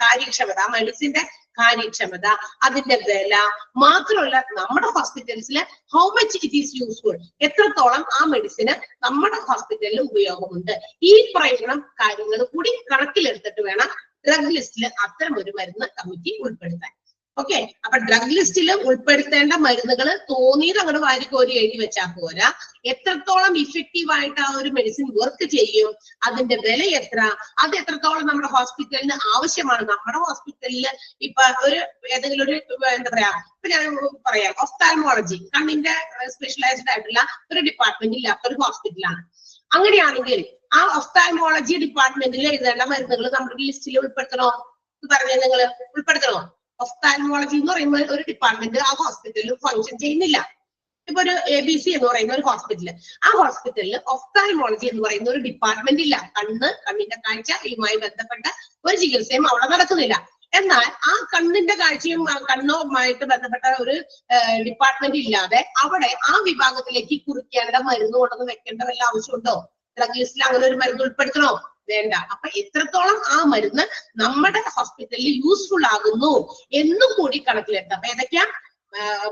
കാര്യക്ഷമത, ആ മെഡിസിന്റെ കാര്യക്ഷമത, അതിന്റെ വില, മാത്രമല്ല നമ്മുടെ ഹോസ്പിറ്റൽസിൽ how much it is useful, എത്രത്തോളം ആ മെഡിസിന് നമ്മുടെ ഹോസ്പിറ്റലിൽ ഉപയോഗമുണ്ട്. ഈ പറയുന്ന കാര്യങ്ങൾ കൂടി കണക്കിലെടുത്തിട്ട് വേണം ഡ്രഗ് ലിസ്റ്റിൽ അത്തരം ഒരു മരുന്ന് കമ്മിറ്റി ഉൾപ്പെടുത്താൻ. ഓക്കെ, അപ്പൊ ഡ്രഗ് ലിസ്റ്റിൽ ഉൾപ്പെടുത്തേണ്ട മരുന്നുകൾ തോന്നിയത് അങ്ങോട്ട് വാരിക്കോരി എഴുതി വെച്ചാൽ പോരാ, എത്രത്തോളം ഇഫക്റ്റീവ് ആയിട്ട് ആ ഒരു മെഡിസിൻ വർക്ക് ചെയ്യും, അതിന്റെ വില എത്ര, അത് എത്രത്തോളം നമ്മുടെ ഹോസ്പിറ്റലിന് ആവശ്യമാണ്. നമ്മുടെ ഹോസ്പിറ്റലിൽ ഇപ്പൊ ഏതെങ്കിലും ഒരു എന്താ പറയാ, ഇപ്പൊ ഞാൻ പറയാം ഒഫ്താൽമോളജി, കണ്ണിന്റെ സ്പെഷ്യലൈസ്ഡ് ആയിട്ടുള്ള ഒരു ഡിപ്പാർട്ട്മെന്റ് ഇല്ലാത്ത ഒരു ഹോസ്പിറ്റലാണ്. അങ്ങനെയാണെങ്കിൽ ആ ഒഫ്താൽമോളജി ഡിപ്പാർട്ട്മെന്റിൽ എഴുതേണ്ട മരുന്നുകൾ നമ്മുടെ ലിസ്റ്റിൽ ഉൾപ്പെടുത്തണോ പറഞ്ഞാൽ നിങ്ങൾ ഉൾപ്പെടുത്തണോ? ഒഫ്താൽമോളജി എന്ന് പറയുമ്പോൾ ഒരു ഡിപ്പാർട്ട്മെന്റ് ആ ഹോസ്പിറ്റലിൽ ഫംഗ്ഷൻ ചെയ്യുന്നില്ല. ഇപ്പൊ ഒരു ABC എന്ന് പറയുന്ന ഒരു ഹോസ്പിറ്റല്, ആ ഹോസ്പിറ്റലിൽ ഒഫ്താൽമോളജി എന്ന് പറയുന്ന ഒരു ഡിപ്പാർട്ട്മെന്റ് ഇല്ല. കണ്ണിന്റെ കാഴ്ചയുമായി ബന്ധപ്പെട്ട ഒരു ചികിത്സയും അവിടെ നടക്കുന്നില്ല. എന്നാൽ ആ കണ്ണിന്റെ കാഴ്ചയും കണ്ണുമായിട്ട് ബന്ധപ്പെട്ട ഒരു ഡിപ്പാർട്ട്മെന്റ് ഇല്ലാതെ അവിടെ ആ വിഭാഗത്തിലേക്ക് കുറിക്കേണ്ട മരുന്ന് കൊണ്ടൊന്ന് വെക്കേണ്ട വല്ല ആവശ്യമുണ്ടോ? ഡ്രഗ് ലിസ്റ്റിൽ അങ്ങനെ ഒരു മരുന്ന് ഉൾപ്പെടുത്തണോ? വേണ്ട. അപ്പൊ എത്രത്തോളം ആ മരുന്ന് നമ്മുടെ ഹോസ്പിറ്റലിൽ യൂസ്ഫുൾ ആകുന്നു എന്നും കൂടി കണക്കിലെടുത്താം. അപ്പൊ ഏതൊക്കെയാ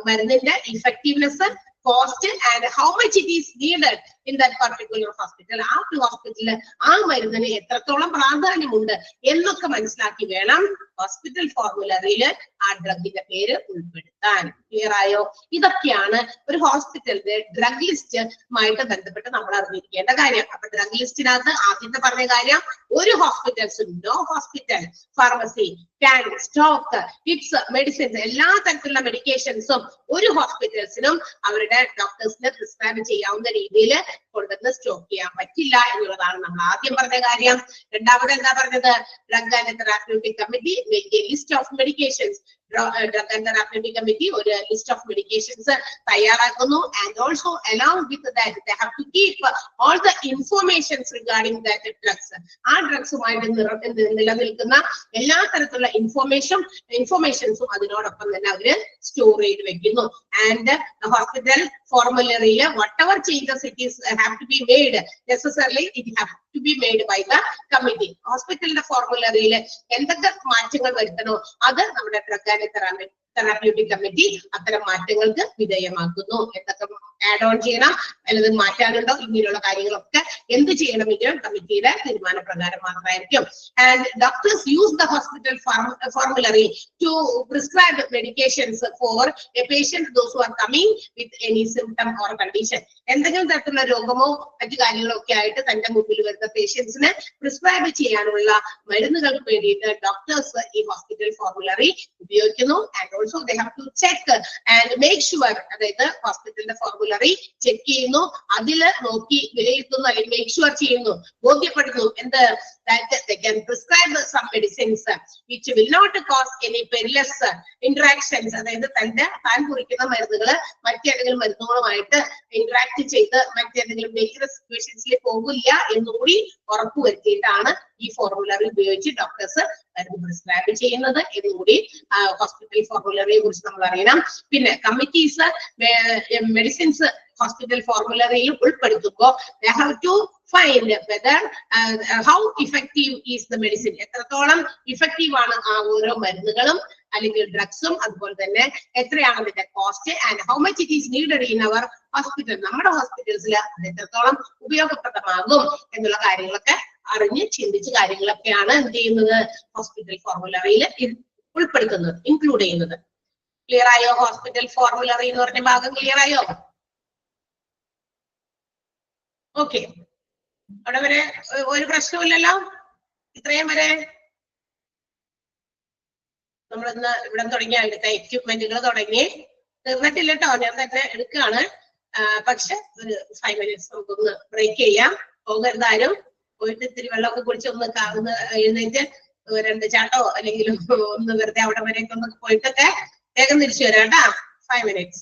മരുന്നിന്റെ effectiveness, cost and how much it is needed in that particular hospital. ആ ഹോസ്പിറ്റലിൽ ആ മരുന്നിന് എത്രത്തോളം പ്രാധാന്യമുണ്ട് എന്നൊക്കെ മനസ്സിലാക്കി വേണം ഹോസ്പിറ്റൽ ഫോർമുലറിയിൽ ആ ഡ്രഗിന്റെ പേര് ഉൾപ്പെടുത്താൻ. ക്ലിയർ ആയോ? ഇതൊക്കെയാണ് ഒരു ഹോസ്പിറ്റലിന്റെ ഡ്രഗ് ലിസ്റ്റുമായിട്ട് ബന്ധപ്പെട്ട് നമ്മൾ അറിഞ്ഞിരിക്കേണ്ട കാര്യം. അപ്പൊ ഡ്രഗ് ലിസ്റ്റിനകത്ത് ആദ്യത്തെ പറഞ്ഞ കാര്യം, ഒരു ഹോസ്പിറ്റൽസും no hospital pharmacy can stock its medicines, എല്ലാ തരത്തിലുള്ള മെഡിക്കേഷൻസും ഒരു ഹോസ്പിറ്റൽസിനും അവരുടെ ഡോക്ടേഴ്സിന് പ്രിസ്ക്രൈബ് ചെയ്യാവുന്ന രീതിയിൽ കൊണ്ടുവന്ന് സ്റ്റോക്ക് ചെയ്യാൻ പറ്റില്ല എന്നുള്ളതാണ് നമ്മൾ ആദ്യം പറഞ്ഞ കാര്യം. രണ്ടാമത് എന്താ പറഞ്ഞത്? Drug and therapeutic committee make a list of medications. Drug and therapeutic committee ഒരു ലിസ്റ്റ് ഓഫ് മെഡിക്കേഷൻസ് തയ്യാറാക്കുന്നു. And also along with that they have to keep all the informations regarding that drugs. ആ ഡ്രഗ്സുമായിട്ട് നിലനിൽക്കുന്ന എല്ലാ തരത്തിലുള്ള ഇൻഫോർമേഷൻസും അതിനോടൊപ്പം തന്നെ അവര് സ്റ്റോർ ചെയ്ത് വെക്കുന്നു. ആൻഡ് ഹോസ്പിറ്റൽ ഫോർമുലറിയിൽ whatever changes it is have to be made, necessarily it have to be made by the committee. ഹോസ്പിറ്റലിന്റെ ഫോർമുലറിയിൽ എന്തൊക്കെ മാറ്റങ്ങൾ വരുത്തണോ അത് നമ്മുടെ ഡ്രഗ് ആൻഡ് തെറാപ്യൂട്ടിക് കമ്മിറ്റി അത്തരം മാറ്റങ്ങൾക്ക് വിധേയമാക്കുന്നു. എന്തൊക്കെ ആഡ് ഓൺ ചെയ്യണം, അല്ലെങ്കിൽ മാറ്റാനുണ്ടോ, ഇങ്ങനെയുള്ള കാര്യങ്ങളൊക്കെ എന്ത് ചെയ്യണമെങ്കിലും കമ്മിറ്റിയുടെ തീരുമാനപ്രകാരം മാത്രമായിരിക്കും. And doctors use the hospital formulary to prescribe medications for a patient those who are coming with any symptom or condition. എന്തെങ്കിലും തരത്തിലുള്ള രോഗമോ മറ്റു കാര്യങ്ങളോ ഒക്കെ ആയിട്ട് തന്റെ മുമ്പിൽ വരുന്ന പേഷ്യൻസിന് പ്രിസ്ക്രൈബ് ചെയ്യാനുള്ള മരുന്നുകൾക്ക് വേണ്ടിയിട്ട് ഡോക്ടേഴ്സ് ഈ ഹോസ്പിറ്റൽ ഫോർമുലറി ഉപയോഗിക്കുന്നു. And also they have to check and make sure, അതായത് ഹോസ്പിറ്റലിന്റെ ഫോർമുലറി ചെക്ക് ചെയ്യുന്നു, അതില് നോക്കി വിലയിരുത്തുന്നു, അല്ലെങ്കിൽ മേക്ക് ഷുവർ ചെയ്യുന്നു, ബോധ്യപ്പെടുന്നു എന്ത്, that they can prescribe some medicines which will not cause any perilous interactions. അതായത് താൻ കുറിക്കുന്ന മരുന്നുകൾ മറ്റേതെങ്കിലും മരുന്നുകളുമായിട്ട് ഇന്ററാക്ട് ചെയ്ത് മറ്റേതെങ്കിലും ഡേഞ്ചറസ് സിറ്റുവേഷൻസിൽ പോകില്ല എന്നുകൂടി ഉറപ്പുവരുത്തിയിട്ടാണ് ഈ ഫോർമുലറി ഉപയോഗിച്ച് ഡോക്ടേഴ്സ് മരുന്ന് പ്രിസ്ക്രൈബ് ചെയ്യുന്നത് എന്നുകൂടി ഹോസ്പിറ്റൽ ഫോർമുലറിയെ കുറിച്ച് നമ്മൾ അറിയണം. പിന്നെ കമ്മിറ്റീസ് മെഡിസിൻസ് ഹോസ്പിറ്റൽ ഫോർമുലറിയിൽ ഉൾപ്പെടുത്തുമ്പോൾ they have to find whether how effective is the medicine, എത്രത്തോളം ഇഫക്റ്റീവ് ആണ് ആ ഓരോ മരുന്നുകളും അല്ലെങ്കിൽ ഡ്രഗ്സും, അതുപോലെ തന്നെ എത്രയാണ് അതിന്റെ cost and how much it is needed in our hospital, നമ്മുടെ ഹോസ്പിറ്റൽസിൽ അത് എത്രത്തോളം ഉപയോഗപ്രദമാകും എന്നുള്ള കാര്യങ്ങളൊക്കെ അറിഞ്ഞ് ചിന്തിച്ച് കാര്യങ്ങളൊക്കെയാണ് എന്ത് ചെയ്യുന്നത്, ഹോസ്പിറ്റൽ ഫോർമുലറിയിൽ ഉൾപ്പെടുത്തുന്നത്, ഇൻക്ലൂഡ് ചെയ്യുന്നത്. ക്ലിയർ ആയോ? ഹോസ്പിറ്റൽ ഫോർമുലറി എന്ന് പറഞ്ഞ ഭാഗം ക്ലിയർ ആയോ? ഓക്കെ, അവിടെ വരെ ഒരു പ്രശ്നമില്ലല്ലോ? ഇത്രയും വരെ നമ്മളിന്ന് ഇവിടെ തുടങ്ങിയ അടുത്ത എക്യുപ്മെന്റുകൾ തുടങ്ങി തീർന്നിട്ടില്ല കേട്ടോ, ഞാൻ തന്നെ എടുക്കുകയാണ്. പക്ഷെ ഒരു 5 minutes നമുക്കൊന്ന് ബ്രേക്ക് ചെയ്യാം. പോകരുതാരും. പോയിട്ട് ഇത്തിരി വെള്ളമൊക്കെ കുടിച്ച് ഒന്ന് എഴുന്നേറ്റ് 2 ചാട്ടോ അല്ലെങ്കിൽ ഒന്ന് വെറുതെ അവിടെ വരെയൊക്കെ ഒന്ന് പോയിട്ടൊക്കെ വേഗം തിരിച്ചു വരാം കേട്ടാ. 5 minutes.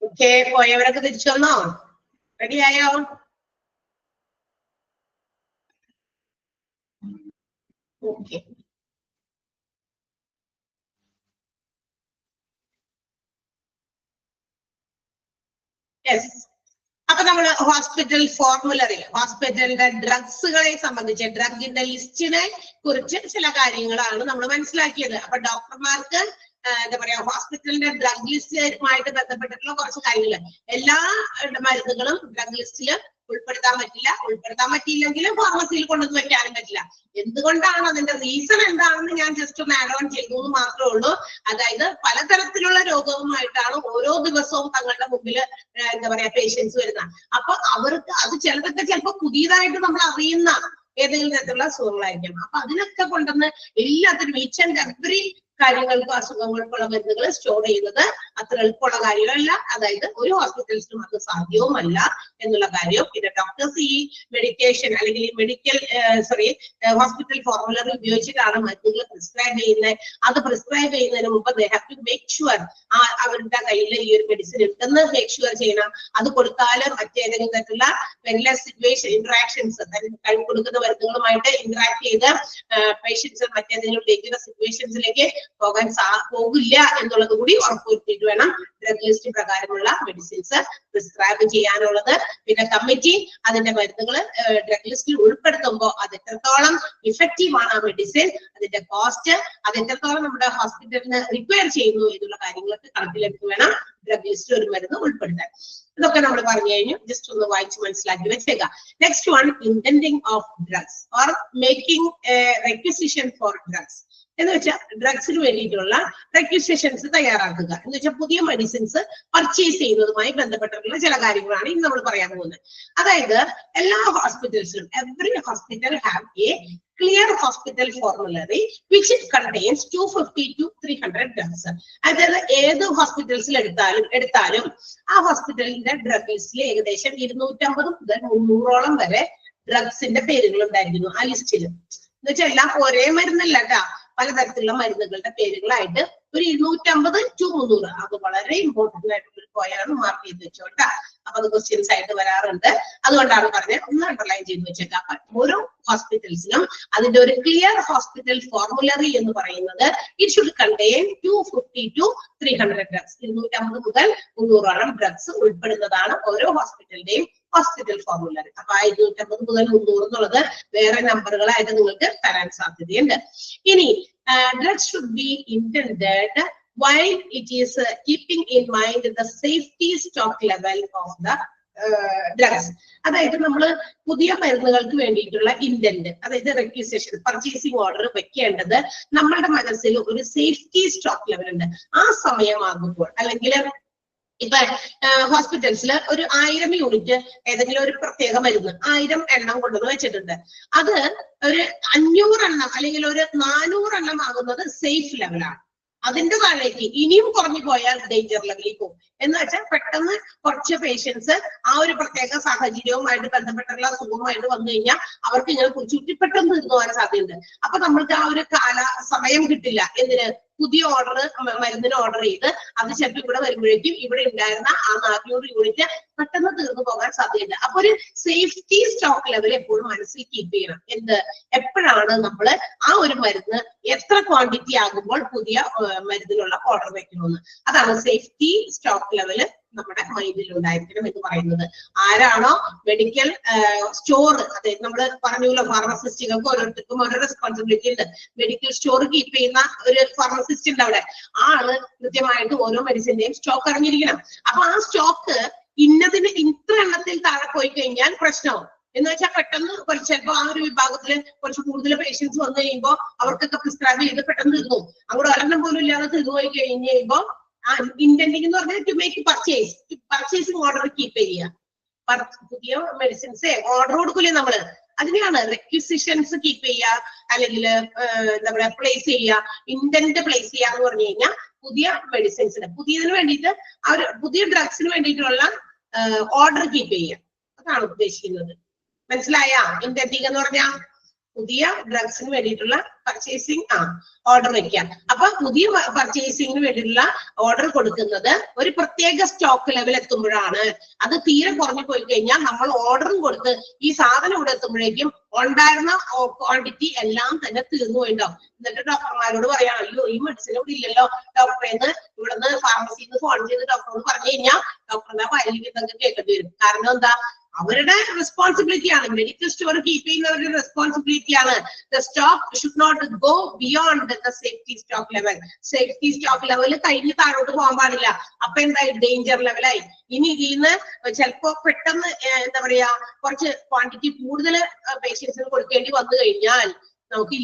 ഓക്കെ, പോയവരൊക്കെ തിരിച്ചു വന്നോ? റെഡിയായോ? ഓക്കെ. യെസ്. അപ്പൊ നമ്മള് ഹോസ്പിറ്റൽ ഫോർമുലറി, ഹോസ്പിറ്റലിന്റെ ഡ്രഗ്സുകളെ സംബന്ധിച്ച് ഡ്രഗിന്റെ ലിസ്റ്റിനെ കുറിച്ച് ചില കാര്യങ്ങളാണ് നമ്മൾ മനസ്സിലാക്കിയത്. അപ്പൊ ഡോക്ടർമാർക്ക് എന്താ പറയാ, ഹോസ്പിറ്റലിന്റെ ഡ്രഗ് ലിസ്റ്റുമായിട്ട് ബന്ധപ്പെട്ടിട്ടുള്ള കുറച്ച് കാര്യങ്ങൾ, എല്ലാ മരുന്നുകളും ഡ്രഗ് ലിസ്റ്റിൽ ഉൾപ്പെടുത്താൻ പറ്റില്ല. ഉൾപ്പെടുത്താൻ പറ്റിയില്ലെങ്കിൽ ഫാർമസിയിൽ കൊണ്ടുവന്ന് വെക്കാനും പറ്റില്ല. എന്തുകൊണ്ടാണ്, അതിന്റെ റീസൺ എന്താണെന്ന് ഞാൻ ജസ്റ്റ് ഒന്ന് ആഡ് ഓൺ ചെയ്തു എന്ന് മാത്രമേ ഉള്ളൂ. അതായത് പലതരത്തിലുള്ള രോഗവുമായിട്ടാണ് ഓരോ ദിവസവും തങ്ങളുടെ മുമ്പിൽ എന്താ പറയാ പേഷ്യൻസ് വരുന്നത്. അപ്പൊ അവർക്ക് അത് ചിലതൊക്കെ ചിലപ്പോൾ പുതിയതായിട്ട് നമ്മൾ അറിയുന്ന ഏതെങ്കിലും തരത്തിലുള്ള അസുഖങ്ങളായിരിക്കും. അപ്പൊ അതിനൊക്കെ കൊണ്ടുവന്ന് എല്ലാത്തിനും ഈച്ച് ആൻഡ് എവറി കാര്യങ്ങൾക്കും അസുഖങ്ങൾക്കുള്ള മരുന്നുകൾ സ്റ്റോർ ചെയ്യുന്നത് അത്ര എളുപ്പമുള്ള കാര്യമല്ല. അതായത് ഒരു ഹോസ്പിറ്റൽസിനും അത് സാധ്യവുമല്ല എന്നുള്ള കാര്യം. പിന്നെ ഡോക്ടേഴ്സ് ഈ മെഡിക്കേഷൻ അല്ലെങ്കിൽ ഈ ഹോസ്പിറ്റൽ ഫോർമുലറി ഉപയോഗിച്ചിട്ടാണ് മരുന്നുകൾ പ്രിസ്ക്രൈബ് ചെയ്യുന്നത്. അത് പ്രിസ്ക്രൈബ് ചെയ്യുന്നതിന് മുമ്പ് they have to make sure അവരുടെ കയ്യിൽ ഈ ഒരു മെഡിസിൻ ഉണ്ടെന്ന് മേക്ക് ഷുവർ ചെയ്യണം. അത് കൊടുത്താലും മറ്റേതെങ്കിലും തരത്തിലുള്ള വെരിലസ് സിറ്റുവേഷൻ ഇന്ററാക്ഷൻസ്, കൊടുക്കുന്ന മരുന്നുകളുമായിട്ട് ഇന്ററാക്ട് ചെയ്ത് പേഷ്യൻസ് മറ്റേതെങ്കിലും ഡേഞ്ചറസ് സിറ്റുവേഷൻസിലേക്ക് പോകില്ല എന്നുള്ളത് കൂടി ഉറപ്പുവരുത്തിയിട്ട് വേണം ഡ്രഗ് ലിസ്റ്റ് പ്രകാരമുള്ള മെഡിസിൻസ് പ്രിസ്ക്രൈബ് ചെയ്യാനുള്ളത്. പിന്നെ കമ്മിറ്റി അതിന്റെ മരുന്നുകൾ ഡ്രഗ് ലിസ്റ്റിൽ ഉൾപ്പെടുത്തുമ്പോൾ അത് എത്രത്തോളം ഇഫക്റ്റീവ് ആണ് ആ മെഡിസിൻ, അതിന്റെ കോസ്റ്റ്, അത് എത്രത്തോളം നമ്മുടെ ഹോസ്പിറ്റലിന് റിക്വയർ ചെയ്യുന്നു എന്നുള്ള കാര്യങ്ങളൊക്കെ കണക്കിലെടുത്ത് വേണം ഡ്രഗ് ലിസ്റ്റിൽ ഒരു മരുന്ന് ഉൾപ്പെടുത്താൻ. ഇതൊക്കെ നമ്മൾ പറഞ്ഞു കഴിഞ്ഞു. ജസ്റ്റ് ഒന്ന് വായിച്ച് മനസ്സിലാക്കി വെച്ചേക്കാം. Next one, indenting of drugs or making requisition for drugs എന്ന് വെച്ചാൽ ഡ്രഗ്സിന് വേണ്ടിയിട്ടുള്ള റെക്വിസിഷൻസ് തയ്യാറാക്കുക എന്ന് വെച്ചാൽ പുതിയ മെഡിസിൻസ് പർച്ചേസ് ചെയ്യുന്നതുമായി ബന്ധപ്പെട്ടിട്ടുള്ള ചില കാര്യങ്ങളാണ് ഇന്ന് നമ്മൾ പറയാൻ പോകുന്നത്. അതായത് എല്ലാ ഹോസ്പിറ്റൽസിലും every hospital have a clear hospital formulary which it contains 250 to 300 drugs. അതായത് ഏത് ഹോസ്പിറ്റൽസിൽ എടുത്താലും ആ ഹോസ്പിറ്റലിന്റെ ഡ്രഗ് ലിസ്റ്റിൽ ഏകദേശം 250 മുതൽ 300ഓളം വരെ ഡ്രഗ്സിന്റെ പേരുകൾ ഉണ്ടായിരിക്കുന്നു ആ ലിസ്റ്റിൽ. എന്ന് വെച്ചാൽ എല്ലാം ഒരേ മരുന്നല്ല കേട്ടാ, പലതരത്തിലുള്ള മരുന്നുകളുടെ പേരുകളായിട്ട് ഒരു 250 to 300. അത് വളരെ ഇമ്പോർട്ടന്റ് ആയിട്ടുള്ള ഒരു പോയാണ്, മാർക്ക് ചെയ്ത് വെച്ചോട്ടാ. അപ്പൊ അത് ക്വസ്റ്റ്യൻസ് ആയിട്ട് വരാറുണ്ട്. അതുകൊണ്ടാണ് പറഞ്ഞത്, ഒന്ന് അണ്ടർലൈൻ ചെയ്ത് വെച്ചേക്കാം. അപ്പൊ ഓരോ ഹോസ്പിറ്റൽസിനും അതിന്റെ ഒരു ക്ലിയർ ഹോസ്പിറ്റൽ ഫോർമുലറി എന്ന് പറയുന്നത് it should contain 250 to 300 drugs. 250 മുതൽ 300ഓളം ഡ്രഗ്സ് ഉൾപ്പെടുന്നതാണ് ഓരോ ഹോസ്പിറ്റലിന്റെയും ഹോസ്പിറ്റൽ ഫോർമുലറി. അപ്പൊ 250 മുതൽ 300 എന്നുള്ളത് വേറെ നമ്പറുകളായിട്ട് നിങ്ങൾക്ക് തരാൻ സാധ്യതയുണ്ട്. ഇനി drugs should be intended while it is keeping in mind the safety stock level of the drugs. അതായത് നമ്മൾ പുതിയ മരുന്നുകൾക്ക് വേണ്ടിയിട്ടുള്ള ഇന്റന്റ്, അതായത് റെക്വിസിഷൻ, പർച്ചേസിംഗ് ഓർഡർ വെക്കേണ്ടത് നമ്മളുടെ മനസ്സിൽ ഒരു സേഫ്റ്റി സ്റ്റോക്ക് ലെവൽ ഉണ്ട്. ആ സമയമാകുമ്പോൾ അല്ലെങ്കിൽ ഇപ്പൊ ഹോസ്പിറ്റൽസിൽ ഒരു 1000 യൂണിറ്റ് ഏതെങ്കിലും ഒരു പ്രത്യേക മരുന്ന് 1000 എണ്ണം കൊണ്ടുവന്ന് വെച്ചിട്ടുണ്ട്. അത് ഒരു 500 എണ്ണം അല്ലെങ്കിൽ ഒരു 400 എണ്ണം ആകുന്നത് സേഫ് ലെവലാണ്. അതിന്റെ താഴേക്ക് ഇനിയും കുറഞ്ഞു പോയാൽ ഡേഞ്ചർ ലെവലിൽ പോകും. എന്ന് വെച്ചാൽ പെട്ടെന്ന് കുറച്ച് പേഷ്യൻസ് ആ ഒരു പ്രത്യേക സാഹചര്യവുമായിട്ട് ബന്ധപ്പെട്ടുള്ള അസുഖവുമായിട്ട് വന്നു കഴിഞ്ഞാൽ അവർക്ക് ഇങ്ങനെ ചുറ്റിപ്പെട്ടെന്ന് തീർന്നു പോകാൻ സാധ്യതയുണ്ട്. അപ്പൊ നമ്മൾക്ക് ആ ഒരു സമയം കിട്ടില്ല. എന്തിന്? പുതിയ മരുന്നിന് ഓർഡർ ചെയ്ത് അത് ചിലപ്പോൾ ഇവിടെ വരുമ്പോഴേക്കും ഇവിടെ ഉണ്ടായിരുന്ന ആ 400 യൂണിറ്റ് പെട്ടെന്ന് തീർന്നു പോകാൻ സാധ്യതയുണ്ട്. അപ്പൊ ഒരു സേഫ്റ്റി സ്റ്റോക്ക് ലെവൽ എപ്പോഴും മനസ്സിൽ കീപ്പ് ചെയ്യണം. എപ്പോഴാണ് നമ്മൾ ആ ഒരു മരുന്ന് എത്ര ക്വാണ്ടിറ്റി ആകുമ്പോൾ പുതിയ മരുന്നിനുള്ള ഓർഡർ വെക്കണമെന്ന്, അതാണ് സേഫ്റ്റി സ്റ്റോക്ക് ലെവല് നമ്മുടെ മൈൻഡിൽ ഉണ്ടായിരിക്കണം എന്ന് പറയുന്നത്. ആരാണോ മെഡിക്കൽ സ്റ്റോർ, അതായത് നമ്മൾ പറഞ്ഞല്ലോ ഫാർമസിസ്റ്റുകൾക്ക് ഓരോരുത്തർക്കും ഓരോ റെസ്പോൺസിബിലിറ്റി ഉണ്ട്. മെഡിക്കൽ സ്റ്റോർ കീപ്പ് ചെയ്യുന്ന ഒരു ഫാർമസിസ്റ്റ് ഉണ്ട് അവിടെ. ആള് കൃത്യമായിട്ട് ഓരോ മെഡിസിന്റെയും സ്റ്റോക്ക് അറിഞ്ഞിരിക്കണം. അപ്പൊ ആ സ്റ്റോക്ക് ഇന്നതിന് ഇത്ര എണ്ണത്തിൽ താഴെ പോയി കഴിഞ്ഞാൽ പ്രശ്നമാവും. എന്ന് വെച്ചാൽ പെട്ടെന്ന് ചിലപ്പോൾ ആ ഒരു വിഭാഗത്തില് കുറച്ച് കൂടുതൽ പേഷ്യൻസ് വന്നു കഴിയുമ്പോൾ അവർക്കൊക്കെ പ്രിസ്ക്രൈബ് ചെയ്ത് പെട്ടെന്ന് തീർന്നു. അങ്ങോട്ട് ഒരെണ്ണം പോലും ഇല്ലാതെ തീർന്നു പോയി കഴിഞ്ഞ് കഴിയുമ്പോൾ ഇന്റന്റിംഗ് എന്ന് പറഞ്ഞാൽ to make purchasing order keep ചെയ്യുക. പുതിയ മെഡിസിൻസ് ഓർഡർ കൊടുക്കൂലേ നമ്മള്, അതിനെയാണ് റെക്വിസിഷൻസ് കീപ്പ് ചെയ്യുക അല്ലെങ്കിൽ എന്താ പറയാ പ്ലേസ് ചെയ്യുക, ഇന്റന്റ് പ്ലേസ് ചെയ്യുക എന്ന് പറഞ്ഞു കഴിഞ്ഞാൽ പുതിയ മെഡിസിൻസിന് പുതിയതിന് വേണ്ടിയിട്ട് ആ ഒരു പുതിയ ഡ്രഗ്സിന് വേണ്ടിയിട്ടുള്ള ഓർഡർ കീപ്പ് ചെയ്യുക. അതാണ് ഉദ്ദേശിക്കുന്നത്. മനസ്സിലായ? ഇന്റന്റിംഗ് എന്ന് പറഞ്ഞാൽ പുതിയ ഡ്രഗ്സിന് വേണ്ടിയിട്ടുള്ള പർച്ചേസിങ് ഓർഡർ വെക്കാം. അപ്പൊ പുതിയ പർച്ചേസിങ്ങിന് വേണ്ടിയിട്ടുള്ള ഓർഡർ കൊടുക്കുന്നത് ഒരു പ്രത്യേക സ്റ്റോക്ക് ലെവൽ എത്തുമ്പോഴാണ്. അത് തീരെ കുറഞ്ഞു പോയി കഴിഞ്ഞാൽ നമ്മൾ ഓർഡറും കൊടുത്ത് ഈ സാധനം ഇവിടെ എത്തുമ്പോഴേക്കും ഉണ്ടായിരുന്ന ക്വാണ്ടിറ്റി എല്ലാം തന്നെ തീർന്നു പോയിണ്ടാവും. എന്നിട്ട് ഡോക്ടർമാരോട് പറയാം, അയ്യോ ഈ മെഡിസിൻ ഇവിടെ ഇല്ലല്ലോ ഡോക്ടറേന്ന്, ഇവിടുന്ന് ഫാർമസിന്ന് ഫോൺ ചെയ്ത് ഡോക്ടറോട് പറഞ്ഞു കഴിഞ്ഞാൽ ഡോക്ടറിന്റെ വയലിൽ ഇതൊക്കെ കേൾക്കേണ്ടി വരും. കാരണം എന്താ, അവരുടെ റെസ്പോൺസിബിലിറ്റി ആണ്. മെഡിക്കൽ സ്റ്റോർ കീപ്പ് ചെയ്യുന്നവരുടെ റെസ്പോൺസിബിലിറ്റി ആണ്. The stock should not go beyond the safety stock level. Safety stock level കഴിഞ്ഞ് താഴോട്ട് പോകാൻ പാടില്ല. അപ്പൊ എന്തായി, ഡേഞ്ചർ ലെവലായി. ഇനി ഇതിന്ന് ചിലപ്പോ പെട്ടെന്ന് എന്താ പറയാ കുറച്ച് ക്വാണ്ടിറ്റി കൂടുതൽ പേഷ്യൻസിന് കൊടുക്കേണ്ടി വന്നു കഴിഞ്ഞാൽ നമുക്ക്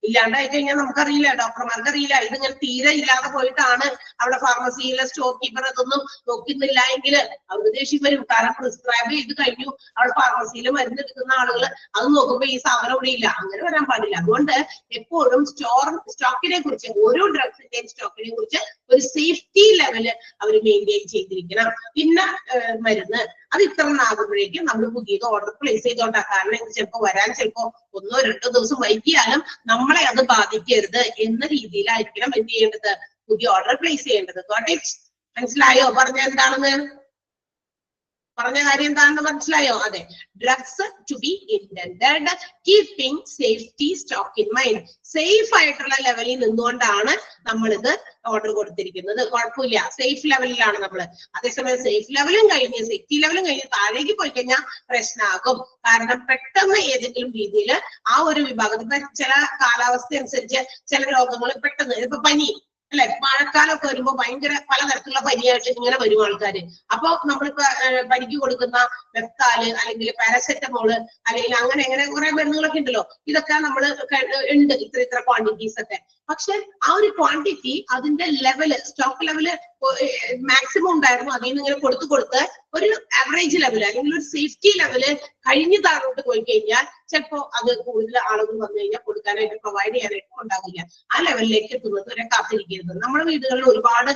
ഇല്ലാണ്ടായി കഴിഞ്ഞാൽ നമുക്കറിയില്ല, ഡോക്ടർമാർക്ക് അറിയില്ല. ഇതിങ്ങനെ തീരെ ഇല്ലാതെ പോയിട്ടാണ് അവിടെ ഫാർമസിയിലെ സ്റ്റോർ കീപ്പർ അതൊന്നും നോക്കുന്നില്ല എങ്കിൽ അവർക്ക് ദേഷ്യം വരും. കാരണം പ്രിസ്ക്രൈബ് ചെയ്ത് കഴിഞ്ഞു, അവിടെ ഫാർമസിയിൽ മരുന്ന് എടുക്കുന്ന ആളുകൾ അത് നോക്കുമ്പോ ഈ സാധനം ഇവിടെ ഇല്ല. അങ്ങനെ വരാൻ പാടില്ല. അതുകൊണ്ട് എപ്പോഴും സ്റ്റോക്കിനെ കുറിച്ച്, ഓരോ ഡ്രഗ്സിന്റെയും സ്റ്റോക്കിനെ കുറിച്ച് ഒരു സേഫ്റ്റി ലെവല് അവർ മെയിൻറ്റെയിൻ ചെയ്തിരിക്കണം. പിന്നെ മരുന്ന് അത് ഇത്ര ആകുമ്പോഴേക്കും നമ്മൾ പുതിയത് ഓർഡർ പ്ലേസ് ചെയ്തോണ്ടാ. കാരണം ചിലപ്പോ വരാൻ ചിലപ്പോ 1-2 ദിവസം വൈകിയാലും നമ്മളെ അത് ബാധിക്കരുത് എന്ന രീതിയിലായിരിക്കണം എന്ത് ചെയ്യേണ്ടത്, പുതിയ ഓർഡർ പ്ലേസ് ചെയ്യേണ്ടത്. മനസ്സിലായോ പറഞ്ഞ എന്താണെന്ന്? പറഞ്ഞ കാര്യം എന്താണെന്ന് മനസ്സിലായോ? അതെ, drugs to be intended keeping safety stock in mind. Safe ആയിട്ടുള്ള ലെവലിൽ നിന്നുകൊണ്ടാണ് നമ്മളിത് ഓർഡർ കൊടുത്തിരിക്കുന്നത്. കുഴപ്പമില്ല, സേഫ് ലെവലിലാണ് നമ്മള്. അതേസമയം സേഫ് ലെവലും കഴിഞ്ഞ് സേഫ്റ്റി ലെവലും കഴിഞ്ഞ് താഴേക്ക് പോയി കഴിഞ്ഞാൽ പ്രശ്നമാകും. കാരണം പെട്ടെന്ന് ഏതെങ്കിലും രീതിയിൽ ആ ഒരു വിഭാഗത്തിൽ ചില കാലാവസ്ഥ അനുസരിച്ച് ചില രോഗങ്ങൾ പെട്ടെന്ന്, ഇപ്പൊ പനി അല്ലെ, മഴക്കാലമൊക്കെ വരുമ്പോ ഭയങ്കര പലതരത്തിലുള്ള പനിയായിട്ട് ഇങ്ങനെ വരും ആൾക്കാര്. അപ്പൊ നമ്മളിപ്പോ പനിക്ക് കൊടുക്കുന്ന മെഫ്താല് അല്ലെങ്കിൽ പാരസെറ്റമോള് അല്ലെങ്കിൽ അങ്ങനെ കുറെ മരുന്നുകളൊക്കെ ഉണ്ടല്ലോ. ഇതൊക്കെ നമ്മൾ ഉണ്ട് ഇത്ര ക്വാണ്ടിറ്റീസ് ഒക്കെ. പക്ഷെ ആ ഒരു ക്വാണ്ടിറ്റി അതിന്റെ ലെവല്, സ്റ്റോക്ക് ലെവല് മാക്സിമം ഉണ്ടായിരുന്നു. അതിൽ നിന്ന് ഇങ്ങനെ കൊടുത്ത് ഒരു ആവറേജ് ലെവല് അല്ലെങ്കിൽ ഒരു സേഫ്റ്റി ലെവല് കഴിഞ്ഞ് താഴോട്ട് പോയി കഴിഞ്ഞാൽ ചിലപ്പോ അത് കൂടുതൽ ആളുകൾ വന്നു കഴിഞ്ഞാൽ കൊടുക്കാനായിട്ട് പ്രൊവൈഡ് ചെയ്യാനായിട്ട് ഉണ്ടാവില്ല. ആ ലെവലിലേക്ക് എത്തുന്നത് വരെ കാത്തിരിക്കരുത്. നമ്മുടെ വീടുകളിൽ ഒരുപാട്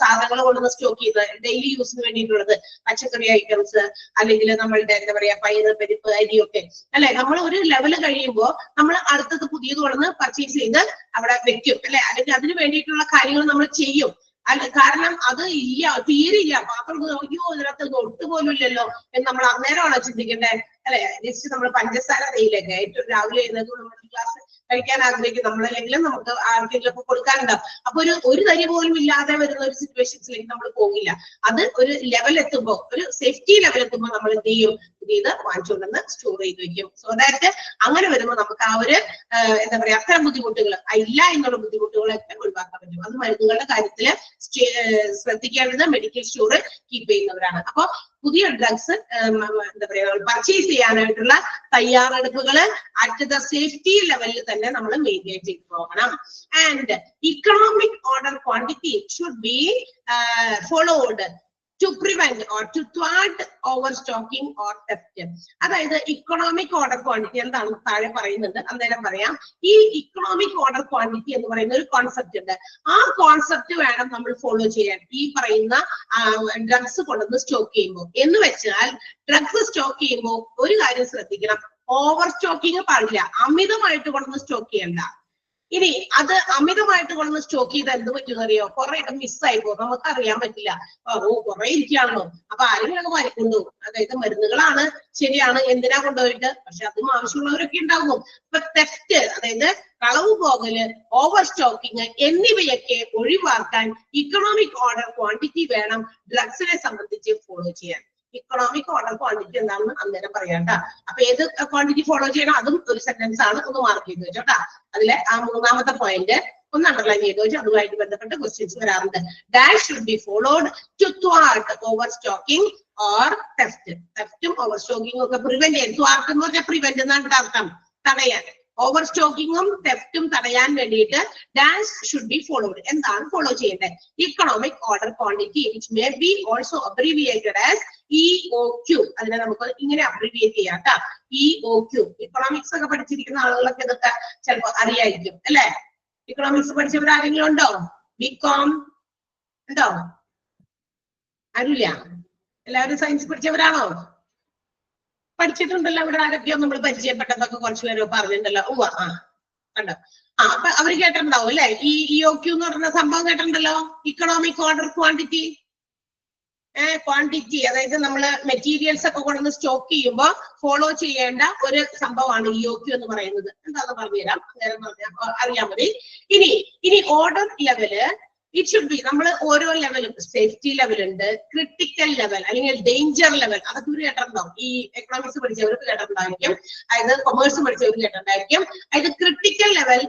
സാധനങ്ങൾ കൊണ്ടുവന്ന് സ്റ്റോക്ക് ചെയ്ത് ഡെയിലി യൂസിന് വേണ്ടിയിട്ടുള്ളത്, പച്ചക്കറി ഐറ്റംസ് അല്ലെങ്കിൽ നമ്മളുടെ എന്താ പറയാ പയറ്, പരിപ്പ്, അരിയൊക്കെ അല്ലെ, നമ്മൾ ഒരു ലെവല് കഴിയുമ്പോൾ നമ്മൾ അടുത്തത് പുതിയത് കൊണ്ടുവന്ന് പർച്ചേസ് ചെയ്ത് അവിടെ വെക്കും അല്ലെ, അല്ലെങ്കിൽ അതിന് വേണ്ടിയിട്ടുള്ള കാര്യങ്ങൾ നമ്മൾ ചെയ്യും. അല്ല, കാരണം അത് ഇല്ല, തീരില്ല. പാത്രം നോക്കിയോ ഇതിനകത്ത് ഒട്ടുപോലും ഇല്ലല്ലോ എന്ന് നമ്മൾ അന്നേരമാണോ ചിന്തിക്കേണ്ടത് അല്ലെ? ജസ്റ്റ് നമ്മൾ പഞ്ചസാര തേയിലൊക്കെ ഏറ്റവും രാവിലെ എഴുന്നേറ്റ് നമ്മൾ ക്ലാസ് കഴിക്കാൻ ആഗ്രഹിക്കും നമ്മളല്ലെങ്കിലും നമുക്ക് ആർക്കെങ്കിലും ഒക്കെ കൊടുക്കാനുണ്ടാവും. അപ്പൊ ഒരു തരി പോലും ഇല്ലാതെ വരുന്ന ഒരു സിറ്റുവേഷൻസിലേക്ക് നമ്മൾ പോകില്ല. അത് ഒരു ലെവൽ എത്തുമ്പോ, ഒരു സേഫ്റ്റി ലെവൽ എത്തുമ്പോൾ നമ്മൾ എന്ത് ചെയ്യും, ഇത് വാങ്ങിച്ചുകൊണ്ടെന്ന് സ്റ്റോർ ചെയ്ത് വെക്കും. സോ ദാറ്റ് അങ്ങനെ വരുമ്പോൾ നമുക്ക് ആ ഒരു എന്താ പറയാ അത്തരം ബുദ്ധിമുട്ടുകൾ ഇല്ല എന്നുള്ള ബുദ്ധിമുട്ടുകളൊക്കെ ഒഴിവാക്കാൻ പറ്റും. അത് മരുന്നുകളുടെ കാര്യത്തിൽ ശ്രദ്ധിക്കേണ്ടത് മെഡിക്കൽ സ്റ്റോർ കീപ്പ് ചെയ്യുന്നവരാണ്. അപ്പൊ പുതിയ ഡ്രഗ്സ് എന്താ പറയാ പർച്ചേസ് ചെയ്യാനായിട്ടുള്ള തയ്യാറെടുപ്പുകൾ അറ്റ് ദ സേഫ്റ്റി ലെവലിൽ തന്നെ നമ്മൾ മെയിൻറ്റെയിൻ ചെയ്ത് പോകണം. And economic order quantity should be followed to prevent or to thwart overstocking or theft. അതായത് ഇക്കണോമിക് ഓർഡർ ക്വാണ്ടിറ്റി എന്താണ് താഴെ പറയുന്നുണ്ട്, അന്നേരം പറയാം. ഈ ഇക്കണോമിക് ഓർഡർ ക്വാണ്ടിറ്റി എന്ന് പറയുന്ന ഒരു കോൺസെപ്റ്റ് ഉണ്ട്. ആ കോൺസെപ്റ്റ് വേണം നമ്മൾ ഫോളോ ചെയ്യാൻ ഈ പറയുന്ന ഡ്രഗ്സ് കൊണ്ടുവന്ന് സ്റ്റോക്ക് ചെയ്യുമ്പോൾ. എന്ന് വെച്ചാൽ ഡ്രഗ്സ് സ്റ്റോക്ക് ചെയ്യുമ്പോൾ ഒരു കാര്യം ശ്രദ്ധിക്കണം, ഓവർ സ്റ്റോക്കിങ് പാടില്ല. അമിതമായിട്ട് കൊണ്ടുവന്ന് സ്റ്റോക്ക് ചെയ്യണ്ട. ഇനി അത് അമിതമായിട്ട് കൊണ്ടുവന്ന് സ്റ്റോക്ക് ചെയ്ത് എന്ത് പറ്റുന്നറിയോ, കുറെ മിസ്സായി പോകും, നമുക്ക് അറിയാൻ പറ്റില്ല. കുറെ ഇരിക്കുകയാണല്ലോ, അപ്പൊ ആരെങ്കിലും മരിക്കൊണ്ടു. അതായത് മരുന്നുകളാണ് ശരിയാണ്, എന്തിനാ കൊണ്ടുപോയിട്ട്, പക്ഷെ അതും ആവശ്യമുള്ളവരൊക്കെ ഉണ്ടാകും. ഇപ്പൊ തെഫ്റ്റ്, അതായത് കളവ് പോകല്, ഓവർ സ്റ്റോക്കിങ് എന്നിവയൊക്കെ ഒഴിവാക്കാൻ ഇക്കണോമിക് ഓർഡർ ക്വാണ്ടിറ്റി വേണം ഡ്രഗ്സിനെ സംബന്ധിച്ച് ഫോളോ ചെയ്യാൻ. ഇക്കണോമിക് ഓർഡർ ക്വാണ്ടിറ്റി എന്താണെന്ന് അന്നേരം പറയാട്ടാ. അപ്പൊ ഏത് ക്വാണ്ടിറ്റി ഫോളോ ചെയ്യണം അതും ഒരു സെന്റൻസ് ആണ്, ഒന്ന് മാർക്ക് ചെയ്ത് വെച്ചോട്ടാ. അതിലെ ആ 3ാമത്തെ പോയിന്റ് ഒന്ന് അണ്ടർലൈൻ ചെയ്ത് വെച്ചു. അതുമായിട്ട് ബന്ധപ്പെട്ട ക്വസ്റ്റ്യൻസ് വരാറുണ്ട്. Dash should be followed to thwart over stocking or theft. തെഫ്റ്റും ഓവർ സ്റ്റോക്കിംഗ് ഒക്കെ പ്രിവെന്റ് ചെയ്യാൻ, ത്വാർട്ട് എന്ന് പറഞ്ഞാൽ പ്രിവെന്റ് എന്നാണ് അർത്ഥം, തടയാൻ. ഓവർ സ്റ്റോക്കിങ്ങും തെഫ്റ്റും തടയാൻ വേണ്ടിയിട്ട് ഡാഷ് ഷുഡ് ബി ഫോളോഡ്. എന്താണ് ഫോളോ ചെയ്യേണ്ടത്? Economic order quantity which may be also abbreviated as EOQ. അതിനെ നമുക്ക് ഇങ്ങനെ അബ്രീവിയേറ്റ് ചെയ്യാം കേട്ടോ, EOQ. ഇക്കണോമിക്സ് ഒക്കെ പഠിച്ചിരിക്കുന്ന ആളുകളൊക്കെ ഇതൊക്കെ ചിലപ്പോൾ അറിയായിരിക്കും അല്ലെ? ഇക്കണോമിക്സ് പഠിച്ചവർ ആരെങ്കിലും ഉണ്ടോ? ബികോം ഉണ്ടോ? ആരുമില്ല? എല്ലാവരും സയൻസ് പഠിച്ചവരാണോ? പഠിച്ചിട്ടുണ്ടല്ലോ ഇവിടെ ആരൊക്കെയോ നമ്മൾ പരിചയപ്പെട്ടതൊക്കെ കുറച്ചു പേരോ പറഞ്ഞിട്ടുണ്ടല്ലോ. കണ്ടോ? അപ്പൊ അവര് കേട്ടിട്ടുണ്ടാവും അല്ലെ, ഈ EOQ എന്ന് പറയുന്ന സംഭവം കേട്ടിട്ടുണ്ടല്ലോ, ഇക്കണോമിക് ഓർഡർ ക്വാണ്ടിറ്റി. ക്വാണ്ടിറ്റി അതായത് നമ്മള് മെറ്റീരിയൽസ് ഒക്കെ കൊണ്ടുവന്ന് സ്റ്റോക്ക് ചെയ്യുമ്പോൾ ഫോളോ ചെയ്യേണ്ട ഒരു സംഭവമാണ് EOQ എന്ന് പറയുന്നത്. എന്താന്ന് പറഞ്ഞുതരാം, അറിയാൻ മതി. ഇനി order level it should B, നമ്മൾ ഓരോ ലെവലും സേഫ്റ്റി ലെവൽ ഉണ്ട്, ക്രിട്ടിക്കൽ ലെവൽ അല്ലെങ്കിൽ ഡേഞ്ചർ ലെവൽ, അതൊക്കെ ഇവർ കേട്ടിട്ടുണ്ടാവും. ഈ എക്കണോമിക്സ് പഠിച്ചവർക്ക് കേട്ടിട്ടുണ്ടായിരിക്കും, അതായത് കൊമേഴ്സ് പഠിച്ചവർക്ക് കേട്ടിട്ടുണ്ടായിരിക്കും. അതായത് ക്രിട്ടിക്കൽ ലെവൽ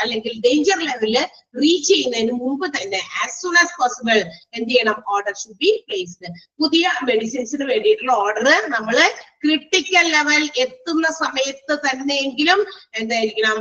അല്ലെങ്കിൽ ഡേഞ്ചർ ലെവല് റീച്ച് ചെയ്യുന്നതിന് മുമ്പ് തന്നെ ആസ് സൂൺ ആസ് പോസിബിൾ എന്ത് ചെയ്യണം, ഓർഡർ ഷുഡ് ബി പ്ലേസ്ഡ്. പുതിയ മെഡിസിൻസിന് വേണ്ടിയിട്ടുള്ള ഓർഡർ നമ്മൾ ക്രിട്ടിക്കൽ ലെവൽ എത്തുന്ന സമയത്ത് തന്നെയെങ്കിലും എന്തായിരിക്കണം,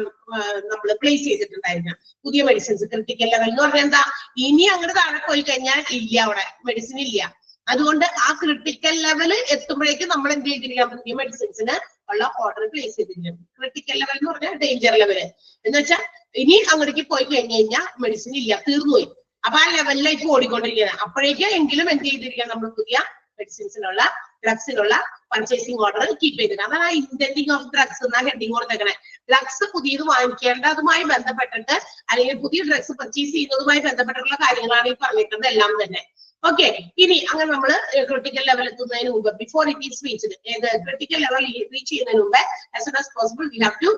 നമ്മൾ പ്ലേസ് ചെയ്തിട്ടുണ്ടായിരിക്കണം. പുതിയ മെഡിസിൻസ് ക്രിട്ടിക്കൽ ലെവൽ എന്ന് പറഞ്ഞാൽ എന്താ, ഇനി അങ്ങോട്ട് താഴെ പോയി കഴിഞ്ഞാൽ ഇല്ല, അവിടെ മെഡിസിൻ ഇല്ല. അതുകൊണ്ട് ആ ക്രിട്ടിക്കൽ ലെവല് എത്തുമ്പോഴേക്കും നമ്മൾ എന്ത് ചെയ്തിരിക്കണം, പുതിയ മെഡിസിൻസിന് ഉള്ള ഓർഡർ പ്ലേസ് ചെയ്തിരിക്കണം. ക്രിട്ടിക്കൽ ലെവൽ എന്ന് പറഞ്ഞാൽ ഡേഞ്ചർ ലെവല് എന്ന് വെച്ചാൽ ഇനി അങ്ങോട്ടേക്ക് പോയി കഴിഞ്ഞു കഴിഞ്ഞാൽ മെഡിസിൻ ഇല്ല, തീർന്നുപോയി. അപ്പൊ ആ ലെവലിലേക്ക് ഓടിക്കൊണ്ടിരിക്കുന്നത്. അപ്പോഴേക്കും എങ്കിലും എന്ത് ചെയ്തിരിക്കണം, നമ്മൾ പുതിയ മെഡിസിൻസിനുള്ള ഡ്രഗ്സിനുള്ള പർച്ചേസിംഗ് ഓർഡർ കീപ്പ് ചെയ്തിട്ട്. അതാണ് ഇന്റൻഡിങ് ഓഫ് ഡ്രഗ്സ് എന്ന ഹെഡിങ് കൊടുത്തേക്കണേ. ഡ്രഗ്സ് പുതിയത് വാങ്ങിക്കേണ്ടതുമായി ബന്ധപ്പെട്ടിട്ട് അല്ലെങ്കിൽ പുതിയ ഡ്രഗ്സ് പർച്ചേസ് ചെയ്യുന്നതുമായി ബന്ധപ്പെട്ടിട്ടുള്ള കാര്യങ്ങളാണ് ഈ പറഞ്ഞിരിക്കുന്നത് എല്ലാം തന്നെ. ഓക്കെ, ഇനി അങ്ങനെ നമ്മൾ ക്രിട്ടിക്കൽ ലെവൽ എത്തുന്നതിന് മുമ്പ് ബിഫോർ ഇറ്റ് ഈസ് റീച്ച്ഡ്, ഏത് ക്രിട്ടിക്കൽ ലെവൽ റീച്ച് ചെയ്യുന്നതിന് മുമ്പ് as soon as possible we have to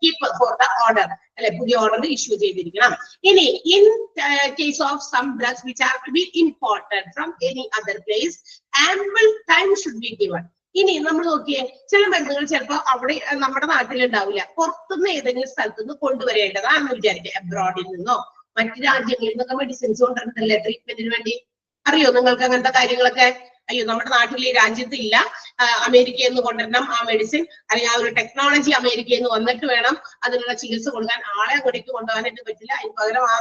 keep for the order, അല്ലെ, പുതിയ ഓർഡർ ഇഷ്യൂ ചെയ്തിരിക്കണം. ഇനി in case of some drugs which are to be imported from any other place ample time should be given. ഇനി നമ്മൾ നോക്കിയേ, ചില മരുന്നുകൾ ചിലപ്പോൾ അവിടെ നമ്മുടെ നാട്ടിലുണ്ടാവില്ല, പുറത്തുനിന്ന് ഏതെങ്കിലും സ്ഥലത്ത് നിന്ന് കൊണ്ടുവരേണ്ടതാണെന്ന് വിചാരിക്കുക. അബ്രോഡിൽ നിന്നോ മറ്റു രാജ്യങ്ങളിൽ നിന്നൊക്കെ മെഡിസിൻസ് കൊണ്ടുവരുന്നില്ലേ ട്രീറ്റ്മെന്റിന് വേണ്ടി. അറിയോ നിങ്ങൾക്ക് അങ്ങനത്തെ കാര്യങ്ങളൊക്കെ? അയ്യോ നമ്മുടെ നാട്ടിൽ ഈ രാജ്യത്ത് ഇല്ല, അമേരിക്കയിൽ നിന്ന് കൊണ്ടുവരണം ആ മെഡിസിൻ, അല്ലെങ്കിൽ ആ ഒരു ടെക്നോളജി അമേരിക്കയിൽ നിന്ന് വന്നിട്ട് വേണം അതിനുള്ള ചികിത്സ കൊടുക്കാൻ. ആളെ അങ്ങോട്ടേക്ക് കൊണ്ടുപോകാനായിട്ട് പറ്റില്ല, അതിന് പകരം ആ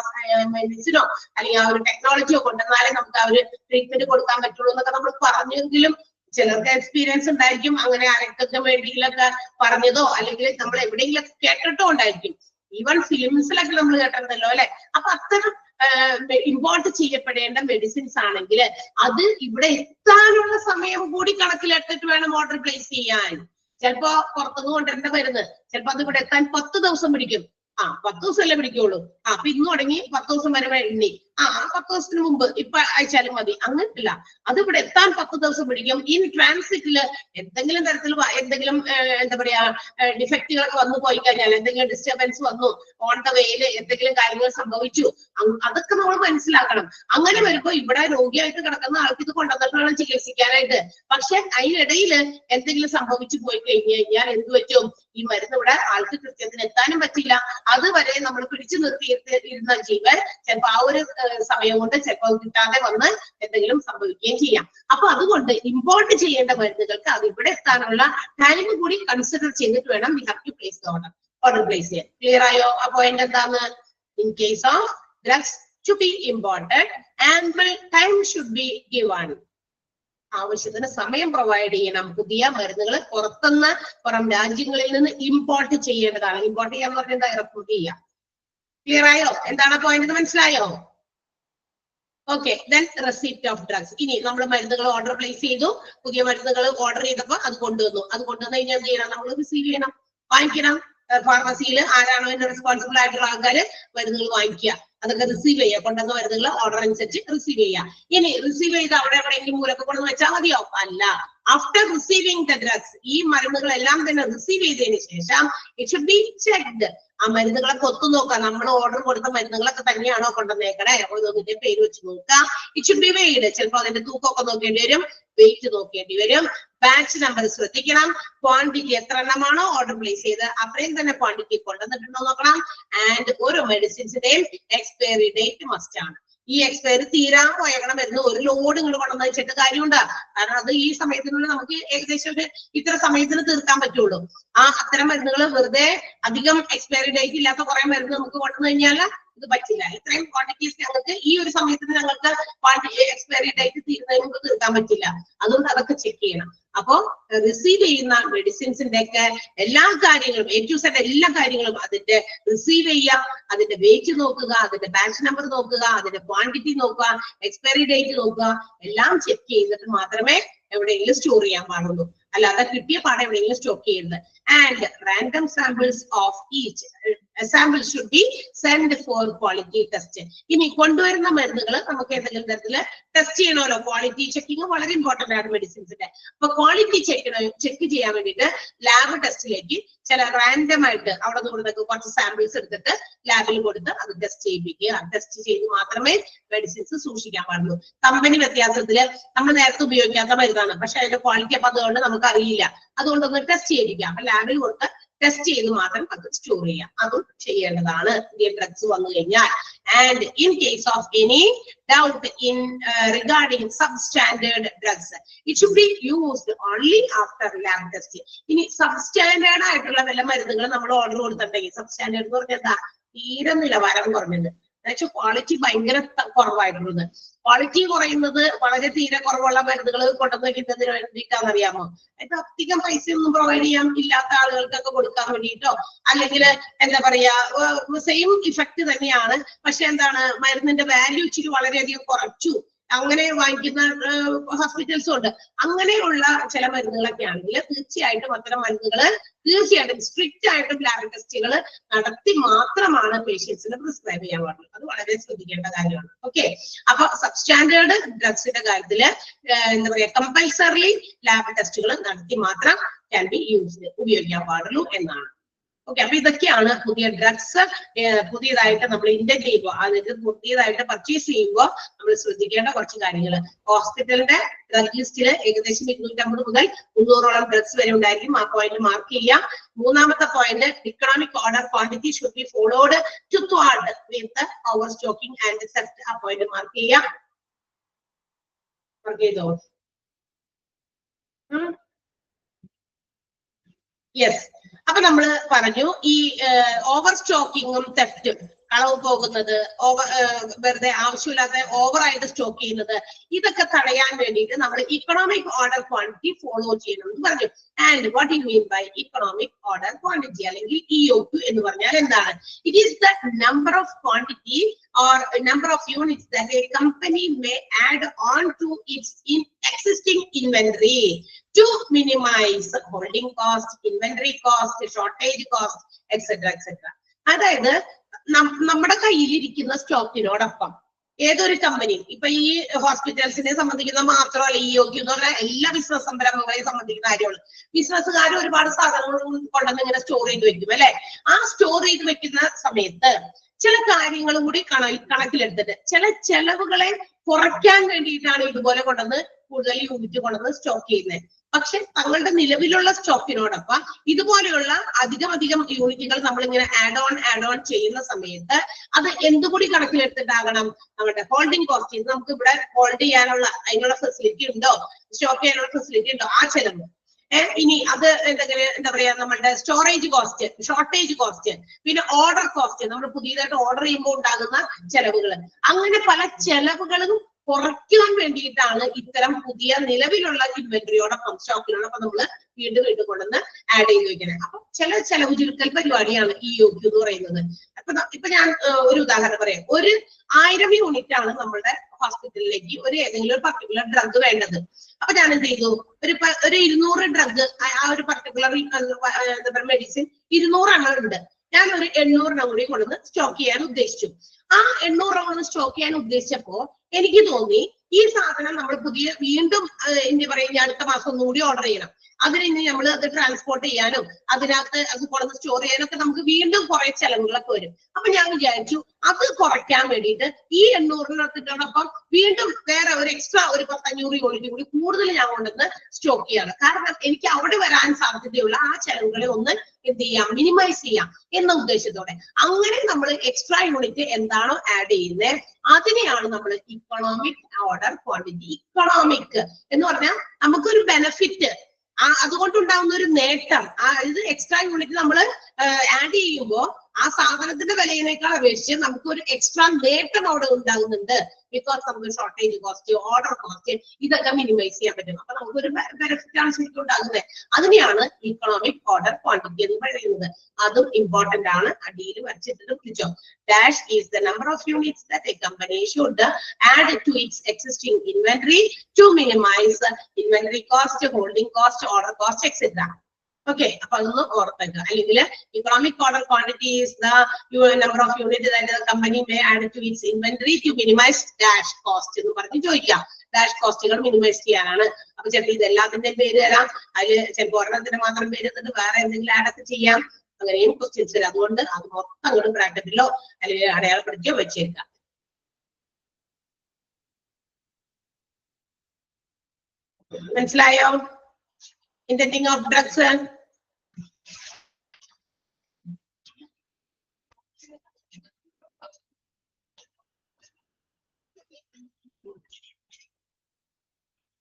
മെഡിസിനോ അല്ലെങ്കിൽ ആ ഒരു ടെക്നോളജിയോ കൊണ്ടുവന്നാലേ നമുക്ക് ആ ഒരു ട്രീറ്റ്മെന്റ് കൊടുക്കാൻ പറ്റുള്ളൂ എന്നൊക്കെ നമ്മൾ പറഞ്ഞെങ്കിലും ചിലർക്ക് എക്സ്പീരിയൻസ് ഉണ്ടായിരിക്കും, അങ്ങനെ ആർക്കൊക്കെ വേണ്ടിയിലൊക്കെ പറഞ്ഞതോ അല്ലെങ്കിൽ നമ്മൾ എവിടെയെങ്കിലും കേട്ടിട്ടോ ഉണ്ടായിരിക്കും. ഈവൻ ഫിലിംസിലൊക്കെ നമ്മൾ കേട്ടിട്ടുണ്ടല്ലോ അല്ലെ. അപ്പൊ അത്തരം ഇമ്പോർട്ട് ചെയ്യപ്പെടേണ്ട മെഡിസിൻസ് ആണെങ്കിൽ അത് ഇവിടെ എത്താനുള്ള സമയം കൂടി കണക്കിലെടുത്തിട്ട് വേണം ഓർഡർ പ്ലേസ് ചെയ്യാൻ. ചിലപ്പോ പുറത്തുനിന്ന് കൊണ്ടുവരേണ്ട മരുന്ന് ചിലപ്പോ അത് ഇവിടെ എത്താൻ 10 ദിവസം പിടിക്കും. 10 ദിവസമല്ലേ പിടിക്കുള്ളൂ. അപ്പൊ ഇന്ന് തുടങ്ങി 10 ദിവസം വരെ എണ്ണി 10 ദിവസത്തിന് മുമ്പ് ഇപ്പൊ അയച്ചാലും മതി, അങ്ങനെയല്ല. അത് ഇവിടെ എത്താൻ 10 ദിവസം പിടിക്കും. ഇൻ ട്രാൻസിറ്റില് എന്തെങ്കിലും തരത്തിൽ എന്തെങ്കിലും എന്താ പറയാ ഡിഫക്റ്റുകളൊക്കെ വന്നു പോയി കഴിഞ്ഞാൽ, എന്തെങ്കിലും ഡിസ്റ്റർബൻസ് വന്നു, ഓൺ ദ വേയില് എന്തെങ്കിലും കാര്യങ്ങൾ സംഭവിച്ചു, അതൊക്കെ നമ്മൾ മനസ്സിലാക്കണം. അങ്ങനെ വരുമ്പോ ഇവിടെ രോഗിയായിട്ട് കിടക്കുന്ന ആൾക്ക് ഇത് കൊണ്ടുവന്നിട്ട് വേണം ചികിത്സിക്കാനായിട്ട്. പക്ഷെ അതിനിടയിൽ എന്തെങ്കിലും സംഭവിച്ചു പോയി കഴിഞ്ഞു കഴിഞ്ഞാൽ എന്ത് പറ്റും, ഈ മരുന്ന് ഇവിടെ ആൾക്ക് കൃത്യത്തിന് എത്താനും പറ്റില്ല. അതുവരെ നമ്മൾ പിടിച്ചു നിർത്തിയിരുന്ന ജീവൻ ചിലപ്പോ ആ ഒരു സമയം കൊണ്ട് ചിലപ്പോൾ കിട്ടാതെ വന്ന് എന്തെങ്കിലും സംഭവിക്കുകയും ചെയ്യാം. അപ്പൊ അതുകൊണ്ട് ഇമ്പോർട്ട് ചെയ്യേണ്ട മരുന്നുകൾക്ക് അത് ഇവിടെ എത്താനുള്ള ടൈം കൂടി കൺസിഡർ ചെയ്തിട്ട് വേണം we have to place the order place ചെയ്യാൻ. ക്ലിയർ ആയോ? ആ പോയിന്റ് എന്താണ്? In case of drugs to be imported ample time should be given. ആവശ്യത്തിന് സമയം പ്രൊവൈഡ് ചെയ്യണം. പുതിയ മരുന്നുകൾ പുറം രാജ്യങ്ങളിൽ നിന്ന് ഇമ്പോർട്ട് ചെയ്യേണ്ടതാണ്. ഇമ്പോർട്ട് ചെയ്യാന്ന് പറഞ്ഞാൽ എന്താ? ഇറക്കുമതി ചെയ്യാം. ക്ലിയർ ആയോ? എന്താണ് പോയിന്റ്? മനസ്സിലായോ? Okay, then receipt of drugs. ഇനി നമ്മൾ മരുന്നുകൾ ഓർഡർ പ്ലേസ് ചെയ്തു, പുതിയ മരുന്നുകൾ ഓർഡർ ചെയ്തപ്പോൾ അത് കൊണ്ടുവന്നു. അത് കൊണ്ടുവന്നു കഴിഞ്ഞാൽ എന്ത് ചെയ്യണം? നമ്മൾ റിസീവ് ചെയ്യണം, വാങ്ങിക്കണം. ഫാർമസിയിൽ ആരാണോ അതിന്റെ റെസ്പോൺസിബിൾ ആയിട്ടുള്ള ആൾക്കാര് മരുന്നുകൾ വാങ്ങിക്കുക, അതൊക്കെ റിസീവ് ചെയ്യുക. കൊണ്ടുവന്ന മരുന്നുകൾ ഓർഡർ അനുസരിച്ച് റിസീവ് ചെയ്യുക. ഇനി റിസീവ് ചെയ്ത് അവിടെ എവിടെയെങ്കിലും മൂലൊക്കെ കൊണ്ടുവന്ന് വെച്ചാൽ മതിയോ? അല്ല. ആഫ്റ്റർ റിസീവിംഗ് ദ ഡ്രഗ്സ്, ഈ മരുന്നുകളെല്ലാം തന്നെ റിസീവ് ചെയ്തതിന് ശേഷം ഇറ്റ് ഷുഡ് ബി ചെക്ക്ഡ്. ആ മരുന്നുകളൊക്കെ ഒത്തു നോക്കുക. നമ്മൾ ഓർഡർ കൊടുത്ത മരുന്നുകളൊക്കെ തന്നെയാണോ കൊണ്ടുവന്നേക്കണേ, ഓരോന്നിന്റെ പേര് വെച്ച് നോക്കുക. It should B weighed. ചിലപ്പോൾ അതിന്റെ തൂക്കമൊക്കെ നോക്കേണ്ടി വരും, വെയിറ്റ് നോക്കേണ്ടി വരും. ബാച്ച് നമ്പർ ശ്രദ്ധിക്കണം. ക്വാണ്ടിറ്റി എത്ര എണ്ണമാണോ ഓർഡർ പ്ലേസ് ചെയ്ത് അത്രയും തന്നെ ക്വാണ്ടിറ്റി കൊണ്ടുവന്നിട്ടുണ്ടോ നോക്കണം. ആൻഡ് ഓരോ മെഡിസിൻസിന്റെയും എക്സ്പയറി ഡേറ്റ് മസ്റ്റ് ആണ്. ഈ എക്സ്പയറി തീരാൻ പോയേക്കണം മരുന്ന് ഒരു ലോഡ് ഇങ്ങോട്ട് കൊണ്ടുവന്ന് വെച്ചിട്ട് കാര്യമുണ്ട്. കാരണം അത് ഈ സമയത്തിനുള്ളിൽ നമുക്ക് ഏകദേശം ഒരു ഇത്ര സമയത്തിന് തീർക്കാൻ പറ്റുള്ളൂ. അത്തരം മരുന്നുകൾ വെറുതെ അധികം എക്സ്പയറി ഡേറ്റ് ഇല്ലാത്ത കുറെ മരുന്ന് നമുക്ക് കൊണ്ടുവന്നു കഴിഞ്ഞാൽ ഇത് പറ്റില്ല. ഇത്രയും ക്വാണ്ടിറ്റീസ് ഞങ്ങൾക്ക് ഈ ഒരു സമയത്തിന് ഞങ്ങൾക്ക് എക്സ്പയറി ഡേറ്റ് തീരുന്നതിന് മുമ്പ് തീർക്കാൻ പറ്റില്ല. അതുകൊണ്ട് അതൊക്കെ ചെക്ക് ചെയ്യണം. അപ്പോ റിസീവ് ചെയ്യുന്ന മെഡിസിൻസിന്റെ ഒക്കെ എല്ലാ കാര്യങ്ങളും A to Z എല്ലാ കാര്യങ്ങളും അതിന്റെ റിസീവ് ചെയ്യുക, അതിന്റെ വെയിറ്റ് നോക്കുക, അതിന്റെ ബാച്ച് നമ്പർ നോക്കുക, അതിന്റെ ക്വാണ്ടിറ്റി നോക്കുക, എക്സ്പയറി ഡേറ്റ് നോക്കുക, എല്ലാം ചെക്ക് ചെയ്തിട്ട് മാത്രമേ എവിടെയെങ്കിലും സ്റ്റോർ ചെയ്യാൻ പാടുള്ളൂ. അല്ലാതെ കിട്ടിയ പാടെ എവിടെയെങ്കിലും സ്റ്റോക്ക് ചെയ്യരുത്. And random samples of each sample should be send four quality test. ഇനി കൊണ്ടുവരുന്ന മരുന്നുകൾ നമുക്ക് ഏതെങ്കിലും തരത്തില് ടെസ്റ്റ് ചെയ്യണമല്ലോ. ക്വാളിറ്റി ചെക്കിങ് വളരെ ഇമ്പോർട്ടന്റ് ആണ് മെഡിസിൻസിന്റെ. അപ്പൊ ക്വാളിറ്റി ചെക്ക് ചെയ്യാൻ വേണ്ടിയിട്ട് ലാബ് ടെസ്റ്റിലേക്ക് ചില റാൻഡം ആയിട്ട് അവിടെ നിന്ന് കുറച്ച് സാമ്പിൾസ് എടുത്തിട്ട് ലാബിൽ കൊടുത്ത് അത് ടെസ്റ്റ് ചെയ്യിപ്പിക്കുക. ടെസ്റ്റ് ചെയ്ത് മാത്രമേ മെഡിസിൻസ് സൂക്ഷിക്കാൻ പാടുള്ളൂ. കമ്പനി വ്യത്യാസത്തില് നമ്മൾ നേരത്തെ ഉപയോഗിക്കാത്ത മരുന്നാണ്, പക്ഷെ അതിന്റെ ക്വാളിറ്റി അപ്പൊ അതുകൊണ്ട് നമുക്ക് അറിയില്ല. അതുകൊണ്ടൊന്ന് ടെസ്റ്റ് ചെയ്യിപ്പിക്കാം. അപ്പൊ ലാബിൽ കൊടുത്ത് ടെസ്റ്റ് ചെയ്ത് മാത്രം അത് സ്റ്റോർ ചെയ്യാം. അതും ചെയ്യേണ്ടതാണ് പുതിയ ഡ്രഗ്സ് വന്നു കഴിഞ്ഞാൽ. And in case of any doubt in regarding substandard drugs it should be used only after lab test. ഇനി സബ്സ്റ്റാൻഡേർഡ് ആയിട്ടുള്ള വല്ല മരുന്നുകൾ നമ്മൾ ഓർഡർ കൊടുത്തിട്ടുണ്ടെങ്കിൽ, സബ്സ്റ്റാൻഡേർഡ് എന്ന് പറഞ്ഞാൽ എന്താ, തീരെ നിലവാരം കുറഞ്ഞത്, എന്നുവെച്ചാൽ ക്വാളിറ്റി ഭയങ്കര കുറവായിട്ടുള്ളത്. ക്വാളിറ്റി കുറയുന്നത് വളരെ തീരെ കുറവുള്ള മരുന്നുകൾ കൊണ്ടുവന്ന് വെക്കുന്നതിന് വേണ്ടിയിട്ടാണെന്നറിയാമോ? അത് അധികം പൈസയൊന്നും പ്രൊവൈഡ് ചെയ്യാൻ ഇല്ലാത്ത ആളുകൾക്കൊക്കെ കൊടുക്കാൻ വേണ്ടിയിട്ടോ, അല്ലെങ്കിൽ എന്താ പറയാ സെയിം ഇഫക്റ്റ് തന്നെയാണ്, പക്ഷെ എന്താണ് മരുന്നിന്റെ വാല്യൂ ഇച്ചിരി വളരെയധികം കുറച്ചു അങ്ങനെ വാങ്ങിക്കുന്ന ഹോസ്പിറ്റൽസും ഉണ്ട്. അങ്ങനെയുള്ള ചില മരുന്നുകളൊക്കെ ആണെങ്കിൽ തീർച്ചയായിട്ടും അത്തരം മരുന്നുകൾ തീർച്ചയായിട്ടും സ്ട്രിക്റ്റ് ആയിട്ടും ലാബ് ടെസ്റ്റുകൾ നടത്തി മാത്രമാണ് പേഷ്യൻസിന് പ്രിസ്ക്രൈബ് ചെയ്യാൻ പാടുള്ളൂ. അത് വളരെ ശ്രദ്ധിക്കേണ്ട കാര്യമാണ്. ഓക്കെ, അപ്പൊ സബ്സ്റ്റാൻഡേർഡ് ഡ്രഗ്സിന്റെ കാര്യത്തില് എന്താ പറയാ കമ്പൽസറിലി ലാബ് ടെസ്റ്റുകൾ നടത്തി മാത്രം ക്യാൻ ബി യൂസ്ഡ് ഉപയോഗിക്കാൻ പാടുള്ളൂ എന്നാണ്. ഓക്കെ, അപ്പൊ ഇതൊക്കെയാണ് പുതിയ ഡ്രഗ്സ് പുതിയതായിട്ട് നമ്മൾ ഇന്റന്റ് ചെയ്യുമ്പോൾ, അതായത് പുതിയതായിട്ട് പർച്ചേസ് ചെയ്യുമ്പോൾ നമ്മൾ ശ്രദ്ധിക്കേണ്ട കുറച്ച് കാര്യങ്ങൾ. ഹോസ്പിറ്റലിന്റെ ഡ്രഗ് ലിസ്റ്റിൽ ഏകദേശം 250 മുതൽ 300ഓളം ഡ്രഗ്സ് വരെ ഉണ്ടായിരിക്കും. ആ പോയിന്റ് മാർക്ക് ചെയ്യാം. മൂന്നാമത്തെ point, economic order quantity should be followed to thwart with over stocking and theft. ആ പോയിന്റ് മാർക്ക് ചെയ്യാം. മാർക്ക് ചെയ്തോ? യെസ്. അപ്പൊ നമ്മൾ പറഞ്ഞു ഈ ഓവർ സ്റ്റോക്കിങ്ങും തെഫ്റ്റും, കളവ് പോകുന്നത്, വെറുതെ ആവശ്യമില്ലാത്ത ഓവറായിട്ട് സ്റ്റോക്ക് ചെയ്യുന്നത്, ഇതൊക്കെ തടയാൻ വേണ്ടിയിട്ട് നമ്മൾ ഇക്കണോമിക് ഓർഡർ ക്വാണ്ടിറ്റി ഫോളോ ചെയ്യണം എന്ന് പറഞ്ഞു. And what you mean by economic order quantity അല്ലെങ്കിൽ EOQ എന്ന് പറഞ്ഞാൽ എന്താണ്? It is the number of quantity or number of units that a company may add on to its existing inventory to minimize holding cost, inventory cost, shortage cost, etc. etc. അതായത് നമ്മുടെ കയ്യിലിരിക്കുന്ന സ്റ്റോക്കിനോടൊപ്പം ഏതൊരു company, ഇപ്പൊ ഈ ഹോസ്പിറ്റൽസിനെ സംബന്ധിക്കുന്ന മാത്രമല്ല EOQ എന്ന് പറഞ്ഞാൽ എല്ലാ ബിസിനസ് സംരംഭങ്ങളെ സംബന്ധിക്കുന്ന കാര്യമാണ്. ബിസിനസ്സുകാർ ഒരുപാട് സാധനങ്ങൾ കൊണ്ടുവന്ന് ഇങ്ങനെ സ്റ്റോർ ചെയ്ത് വെക്കും അല്ലെ. ആ സ്റ്റോർ ചെയ്ത് വെക്കുന്ന സമയത്ത് ചില കാര്യങ്ങൾ കൂടി കണക്കിലെടുത്തിട്ട് ചില ചെലവുകളെ കുറയ്ക്കാൻ വേണ്ടിയിട്ടാണ് ഇതുപോലെ കൊണ്ടുവന്ന് കൂടുതൽ യൂണിറ്റ് കൊണ്ടുവന്ന് സ്റ്റോക്ക് ചെയ്യുന്നത്. പക്ഷെ തങ്ങളുടെ നിലവിലുള്ള സ്റ്റോക്കിനോടൊപ്പം ഇതുപോലെയുള്ള അധികം യൂണിറ്റുകൾ നമ്മളിങ്ങനെ ആഡ് ഓൺ ചെയ്യുന്ന സമയത്ത് അത് എന്തുകൂടി കണക്കിലെടുത്തിട്ടാകണം? നമ്മുടെ ഹോൾഡിംഗ് കോസ്റ്റ്, നമുക്ക് ഇവിടെ ഹോൾഡ് ചെയ്യാനുള്ള അതിനുള്ള ഫെസിലിറ്റി ഉണ്ടോ, സ്റ്റോക്ക് ചെയ്യാനുള്ള ഫെസിലിറ്റി ഉണ്ടോ, ആ ചെലവ്. ഇനി അത് എന്താ പറയാ നമ്മളുടെ സ്റ്റോറേജ് കോസ്റ്റ്, ഷോർട്ടേജ് കോസ്റ്റ്, പിന്നെ ഓർഡർ കോസ്റ്റ്, നമ്മൾ പുതിയതായിട്ട് ഓർഡർ ചെയ്യുമ്പോൾ ഉണ്ടാകുന്ന ചെലവുകൾ, അങ്ങനെ പല ചെലവുകളും കുറയ്ക്കാൻ വേണ്ടിയിട്ടാണ് ഇത്തരം പുതിയ നിലവിലുള്ള ഇൻവെന്ററിയോടൊപ്പം സ്റ്റോക്കിനോടൊപ്പം നമ്മൾ വീണ്ടും കൊണ്ടുവന്ന് ആഡ് ചെയ്ത് വെക്കുന്നത്. അപ്പൊ ചില ചെലവ് ചുരുക്കൽ പരിപാടിയാണ് EOQ എന്ന് പറയുന്നത്. ഇപ്പൊ ഞാൻ ഒരു ഉദാഹരണം പറയാം. 1000 യൂണിറ്റ് ആണ് നമ്മളുടെ ഹോസ്പിറ്റലിലേക്ക് ഏതെങ്കിലും ഒരു പർട്ടിക്കുലർ ഡ്രഗ് വേണ്ടത്. അപ്പൊ ഞാൻ എന്ത് ചെയ്തു, ഒരു 200 ഡ്രഗ്, ആ ഒരു പർട്ടിക്കുലർ മെഡിസിൻ 200 എണ്ണം ഉണ്ട്. ഞാൻ ഒരു 800 എണ്ണം കൂടി കൊണ്ടുവന്ന് സ്റ്റോക്ക് ചെയ്യാൻ ഉദ്ദേശിച്ചു. ആ 800 എണ്ണം സ്റ്റോക്ക് ചെയ്യാൻ ഉദ്ദേശിച്ചപ്പോ എനിക്ക് തോന്നി ഈ സാധനം നമ്മൾ വീണ്ടും എന്താ പറയുക അടുത്ത മാസം ഒന്നുകൂടി ഓർഡർ ചെയ്യണം. അതിന് ഇനി നമ്മൾ അത് ട്രാൻസ്പോർട്ട് ചെയ്യാനും അതിനകത്ത് അത് കൊണ്ടുവന്ന് സ്റ്റോർ ചെയ്യാനൊക്കെ നമുക്ക് വീണ്ടും കുറെ ചെലവുകളൊക്കെ വരും. അപ്പൊ ഞാൻ വിചാരിച്ചു അത് കുറയ്ക്കാൻ വേണ്ടിയിട്ട് ഈ 800-നോടൊപ്പം വീണ്ടും വേറെ ഒരു എക്സ്ട്രാ ഒരു 500 യൂണിറ്റ് കൂടി കൂടുതൽ ഞാൻ കൊണ്ടുവന്ന് സ്റ്റോക്ക് ചെയ്യാണ്. കാരണം എനിക്ക് അവിടെ വരാൻ സാധ്യതയുള്ള ആ ചെലവുകളെ ഒന്ന് എന്ത് ചെയ്യാം, മിനിമൈസ് ചെയ്യാം എന്ന ഉദ്ദേശത്തോടെ. അങ്ങനെ നമ്മൾ എക്സ്ട്രാ യൂണിറ്റ് എന്താണോ ആഡ് ചെയ്യുന്നത് അതിനെയാണ് നമ്മൾ ഇക്കണോമിക് ഓർഡർ ക്വാണ്ടിറ്റി. ഇക്കണോമിക് എന്ന് പറഞ്ഞാൽ നമുക്കൊരു ബെനഫിറ്റ്, അതുകൊണ്ടുണ്ടാവുന്ന ഒരു നേട്ടം, ഇത് എക്സ്ട്രാ യൂണിറ്റ് നമ്മൾ ആഡ് ചെയ്യുമ്പോൾ ആ സാധനത്തിന്റെ വിലയിനേക്കാൾ അപേക്ഷിച്ച് നമുക്ക് ഒരു എക്സ്ട്രാ നേട്ടം അവിടെ ഉണ്ടാകുന്നുണ്ട്. ബിക്കോസ് നമുക്ക് ഷോർട്ടേജ് കോസ്റ്റ്, ഓർഡർ കോസ്റ്റ് ഇതൊക്കെ മിനിമൈസ് ചെയ്യാൻ പറ്റും. അപ്പൊ നമുക്കൊരു ബെനിഫിറ്റ് ആണ് ശരിക്കും ഉണ്ടാകുന്നത്. അതിനെയാണ് ഇക്കണോമിക് ഓർഡർ ക്വാണ്ടിറ്റി എന്ന് പറയുന്നത്. അതും ഇമ്പോർട്ടന്റ് ആണ്. അടിയിൽ വരച്ചിട്ട് പിടിച്ചോ. Dash is the number of units that a company should add to its existing inventory to minimize inventory cost, holding cost, order cost, etc. Okay, അപ്പൊ അതൊന്ന് ഓർത്തേക്കുക. അല്ലെങ്കിൽ economic order quantity is the number of units that the company may add to its inventory to minimize dash cost എന്ന് പറഞ്ഞ് ചോദിക്കാം. Dash കോസ്റ്റുകൾ minimise ചെയ്യാനാണ്. അപ്പൊ ചിലപ്പോൾ ഇതെല്ലാത്തിന്റെ പേര് തരാം, അതിൽ ചിലപ്പോൾ ഒരെണ്ണത്തിന് മാത്രം പേര് തന്നിട്ട് വേറെ എന്തെങ്കിലും ആഡ് ഒക്കെ ചെയ്യാം. അങ്ങനെയും ക്വസ്റ്റ്യൻസ് വരും. അതുകൊണ്ട് അത് മൊത്തം അങ്ങോട്ട് ബ്രാക്കറ്റിലോ അല്ലെങ്കിൽ അടയാളപ്പെടുത്തിയോ വെച്ചേക്കാം. മനസ്സിലായോ? Intending of drugs.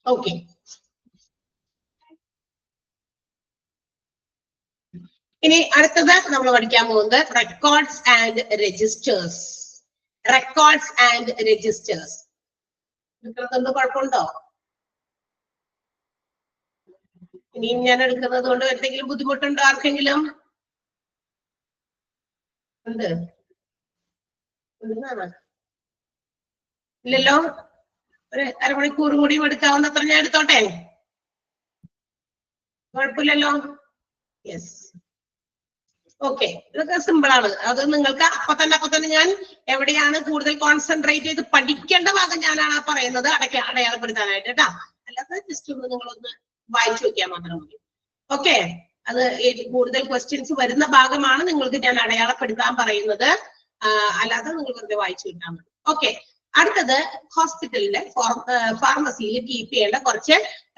Okay. ഇനി അടുത്തത് നമ്മൾ പഠിക്കാൻ പോകുന്നത് records and registers. Records and registers എന്ത് കുഴപ്പമുണ്ടോ? ഇനിയും ഞാൻ എടുക്കുന്നത് കൊണ്ട് എന്തെങ്കിലും ബുദ്ധിമുട്ടുണ്ടോ ആർക്കെങ്കിലും? ഉണ്ട്? ഇല്ലല്ലോ. ഒരു അരമണിക്കൂർ കൂടിയും എടുക്കാവുന്നത്ര ഞാൻ എടുത്തോട്ടെ, കുഴപ്പമില്ലല്ലോ. Yes, okay. ഇതൊക്കെ സിമ്പിൾ ആണ്. അത് നിങ്ങൾക്ക് അപ്പൊ തന്നെ ഞാൻ എവിടെയാണ് കൂടുതൽ കോൺസെൻട്രേറ്റ് ചെയ്ത് പഠിക്കേണ്ട ഭാഗം ഞാനാണ് പറയുന്നത് അടയാളപ്പെടുത്താനായിട്ട് കേട്ടാ. അല്ലാതെ ജസ്റ്റ് ഒന്ന് നിങ്ങളൊന്ന് വായിച്ചു നോക്കിയാൽ മാത്രം മതി. ഓക്കെ, അത് കൂടുതൽ ക്വസ്റ്റ്യൻസ് വരുന്ന ഭാഗമാണ് നിങ്ങൾക്ക് ഞാൻ അടയാളപ്പെടുത്താൻ പറയുന്നത്. അല്ലാതെ നിങ്ങൾ വെറുതെ വായിച്ചു കിട്ടാൻ മതി. ഓക്കെ, അടുത്തത് ഹോസ്പിറ്റലിലെ ഫാർമസിയിൽ കീപ്പ് ചെയ്യേണ്ട കുറച്ച്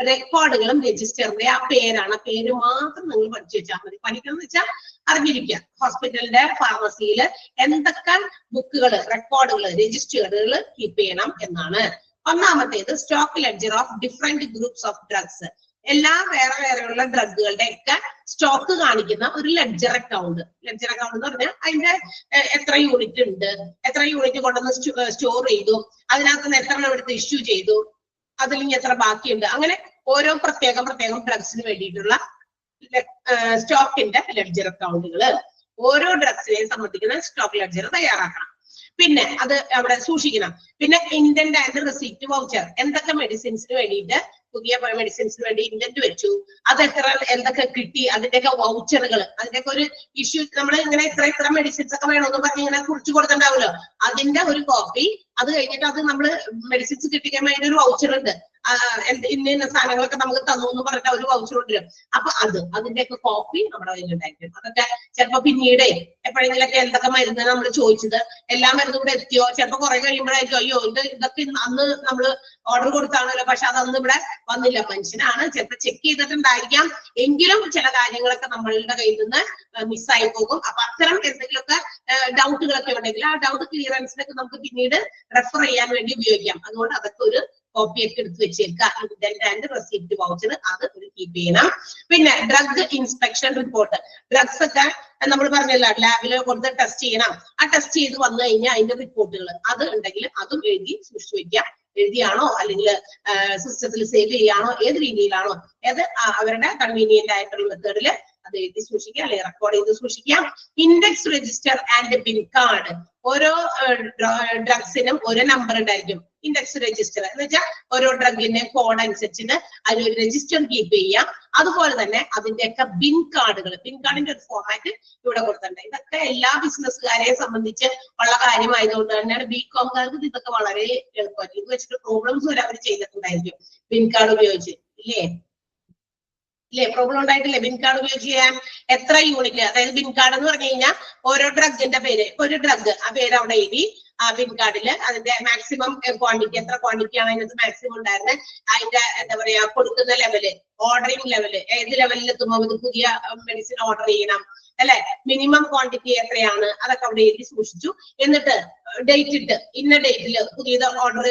റെക്കോർഡുകളും രജിസ്റ്ററിന്റെ ആ പേരാണ്. പേര് മാത്രം നിങ്ങൾ പഠിച്ചു വെച്ചാൽ മതി. പഠിക്കണം എന്ന് വെച്ചാൽ അറിഞ്ഞിരിക്കുക. ഹോസ്പിറ്റലിന്റെ ഫാർമസിയിൽ എന്തൊക്കെ ബുക്കുകൾ, റെക്കോർഡുകൾ, രജിസ്റ്ററുകൾ കീപ്പ് ചെയ്യണം എന്നാണ്. ഒന്നാമത്തേത് stock ledger of different groups of drugs. എല്ലാ വേറെയുള്ള ഡ്രഗുകളുടെ ഒക്കെ സ്റ്റോക്ക് കാണിക്കുന്ന ഒരു ലെഡ്ജർ അക്കൗണ്ട്. ലെഡ്ജർ അക്കൗണ്ട് എന്ന് പറഞ്ഞാൽ അതിന്റെ എത്ര യൂണിറ്റ് ഉണ്ട്, എത്ര യൂണിറ്റ് കൊണ്ടുവന്ന് സ്റ്റോർ ചെയ്തു, അതിനകത്ത് നിന്ന് എത്ര എടുത്ത് ഇഷ്യൂ ചെയ്തു, അതിൽ ഇനി എത്ര ബാക്കിയുണ്ട്, അങ്ങനെ ഓരോ പ്രത്യേകം ഡ്രഗ്സിന് വേണ്ടിയിട്ടുള്ള സ്റ്റോക്കിന്റെ ലെഡ്ജർ അക്കൗണ്ടുകള്. ഓരോ ഡ്രഗ്സിനെയും സംബന്ധിക്കുന്ന സ്റ്റോക്ക് ലെഡ്ജർ തയ്യാറാക്കണം. പിന്നെ അത് അവിടെ സൂക്ഷിക്കണം. പിന്നെ ഇൻഡന്റ് ആൻഡ് റെസിപ്റ്റ് വൗച്ചർ. എന്തൊക്കെ മെഡിസിൻസിന് വേണ്ടിയിട്ട്, പുതിയ മെഡിസിൻസിന് വേണ്ടി ഇൻഡന്റ് വെച്ചു, അത് എന്തൊക്കെ കിട്ടി, അതിന്റെയൊക്കെ വൗച്ചറുകൾ, അതിന്റെയൊക്കെ ഒരു ഇഷ്യൂ. നമ്മൾ ഇങ്ങനെ ഇത്ര മെഡിസിൻസ് ഒക്കെ വേണമെന്ന് പറഞ്ഞ് ഇങ്ങനെ കുറിച്ച് കൊടുത്തിട്ടുണ്ടാവുമല്ലോ, അതിന്റെ ഒരു കോപ്പി. അത് കഴിഞ്ഞിട്ട് അത് നമ്മള് മെഡിസിൻസ് കിട്ടിക്കാൻ വേണ്ടി ഒരു വൗച്ചർ ഉണ്ട്, ഇന്ന സാധനങ്ങളൊക്കെ നമുക്ക് തന്നു എന്ന് പറഞ്ഞിട്ട് ഒരു വൗച്ചർ കൊണ്ടുവരും. അപ്പൊ അതിന്റെയൊക്കെ കോപ്പി നമ്മുടെ കയ്യിലുണ്ടായിരിക്കും. അതൊക്കെ ചിലപ്പോ പിന്നീട് എപ്പോഴെങ്കിലൊക്കെ എന്തൊക്കെ മരുന്ന് നമ്മൾ ചോദിച്ചത് എല്ലാ മരുന്നും ഇവിടെ എത്തിയോ, ചിലപ്പോ കുറെ കഴിയുമ്പോഴായിരിക്കും അയ്യോ ഇതൊക്കെ അന്ന് നമ്മള് ഓർഡർ കൊടുത്താണല്ലോ, പക്ഷെ അതൊന്നും ഇവിടെ വന്നില്ല. മനുഷ്യനാണ്, ചിലപ്പോ ചെക്ക് ചെയ്തിട്ടുണ്ടായിരിക്കാം, എങ്കിലും ചില കാര്യങ്ങളൊക്കെ നമ്മളുടെ കയ്യിൽ നിന്ന് മിസ്സായി പോകും. അപ്പൊ അത്തരം എന്തെങ്കിലുമൊക്കെ ഡൗട്ടുകളൊക്കെ ഉണ്ടെങ്കിൽ ആ ഡൗട്ട് ക്ലിയറൻസിനൊക്കെ നമുക്ക് പിന്നീട് റെഫർ ചെയ്യാൻ വേണ്ടി ഉപയോഗിക്കാം. അതുകൊണ്ട് അതൊക്കെ ഒരു കോപ്പിയൊക്കെ എടുത്ത് വെച്ചേക്കുക. ഇൻഡന്റ് ആൻഡ് റെസിപ്റ്റ് വൗച്ചർ അത് ഒരു കീപ്പ് ചെയ്യണം. പിന്നെ ഡ്രഗ് ഇൻസ്പെക്ഷൻ റിപ്പോർട്ട്. ഡ്രഗ്സ് ഒക്കെ നമ്മൾ പറഞ്ഞല്ലോ ലാബില് കൊടുത്ത് ടെസ്റ്റ് ചെയ്യണം. ആ ടെസ്റ്റ് ചെയ്ത് വന്നു കഴിഞ്ഞാൽ അതിന്റെ റിപ്പോർട്ടുകൾ അത് ഉണ്ടെങ്കിൽ അതും എഴുതി സൂക്ഷിച്ചു വെക്കാം. എഴുതിയാണോ അല്ലെങ്കിൽ സിസ്റ്റത്തിൽ സേവ് ചെയ്യാണോ, ഏത് രീതിയിലാണോ ഏത് അവരുടെ കൺവീനിയന്റ് ആയിട്ടുള്ള മെത്തേഡിൽ അത് എഴുതി സൂക്ഷിക്കുക അല്ലെങ്കിൽ റെക്കോർഡ് ചെയ്ത് സൂക്ഷിക്കാം. Index register and pin card. ഓരോ ഡ്രഗ്സിനും ഓരോ നമ്പർ ഉണ്ടായിരിക്കും. ഇൻഡെക്സ് രജിസ്റ്റർ എന്ന് വെച്ചാൽ ഓരോ ഡ്രഗിന്റെ കോഡ് അനുസരിച്ചിട്ട് അതിനൊരു രജിസ്റ്റർ കീപ്പ് ചെയ്യാം. അതുപോലെ തന്നെ അതിന്റെയൊക്കെ പിൻ കാർഡുകൾ, പിൻ കാർഡിന്റെ ഒരു ഫോർമാറ്റ് ഇവിടെ കൊടുത്തിട്ടുണ്ട്. ഇതൊക്കെ എല്ലാ ബിസിനസ്സുകാരെ സംബന്ധിച്ച് ഉള്ള കാര്യമായതുകൊണ്ട് തന്നെയാണ് ബികോംകാർക്ക് ഇതൊക്കെ വളരെ എളുപ്പമായിട്ട് ഇത് വെച്ചിട്ട് പ്രോബ്ലംസ് വരെ അവർ ചെയ്തിട്ടുണ്ടായിരിക്കും പിൻ കാർഡ് ഉപയോഗിച്ച്. ഇല്ലേ പ്രോബ്ലം ഉണ്ടായിട്ടില്ലേ പിൻ കാർഡ് ഉപയോഗിച്ച് ചെയ്യാൻ? എത്ര യൂണിറ്റ്, അതായത് പിൻ കാർഡ് എന്ന് പറഞ്ഞു കഴിഞ്ഞാൽ ഓരോ ഡ്രഗിന്റെ പേര്, ഒരു ഡ്രഗ് ആ പേര് അവിടെ എഴുതി ആ പിൻ കാർഡിൽ അതിന്റെ മാക്സിമം ക്വാണ്ടിറ്റി, എത്ര ക്വാണ്ടിറ്റി ആണ് അതിനകത്ത് മാക്സിമം ഉണ്ടായിരുന്നത്, അതിന്റെ എന്താ പറയാ കൊടുക്കുന്ന ലെവല്, ഓർഡറിംഗ് ലെവല്, ഏത് ലെവലിൽ എത്തുമ്പോൾ ഇത് പുതിയ മെഡിസിൻ ഓർഡർ ചെയ്യണം അല്ലെ, മിനിമം ക്വാണ്ടിറ്റി എത്രയാണ്, അതൊക്കെ അവിടെ എഴുതി സൂക്ഷിച്ചു. എന്നിട്ട് ഡേറ്റ് ഇട്ട് ഇന്ന ഡേറ്റിൽ പുതിയത് ഓർഡർ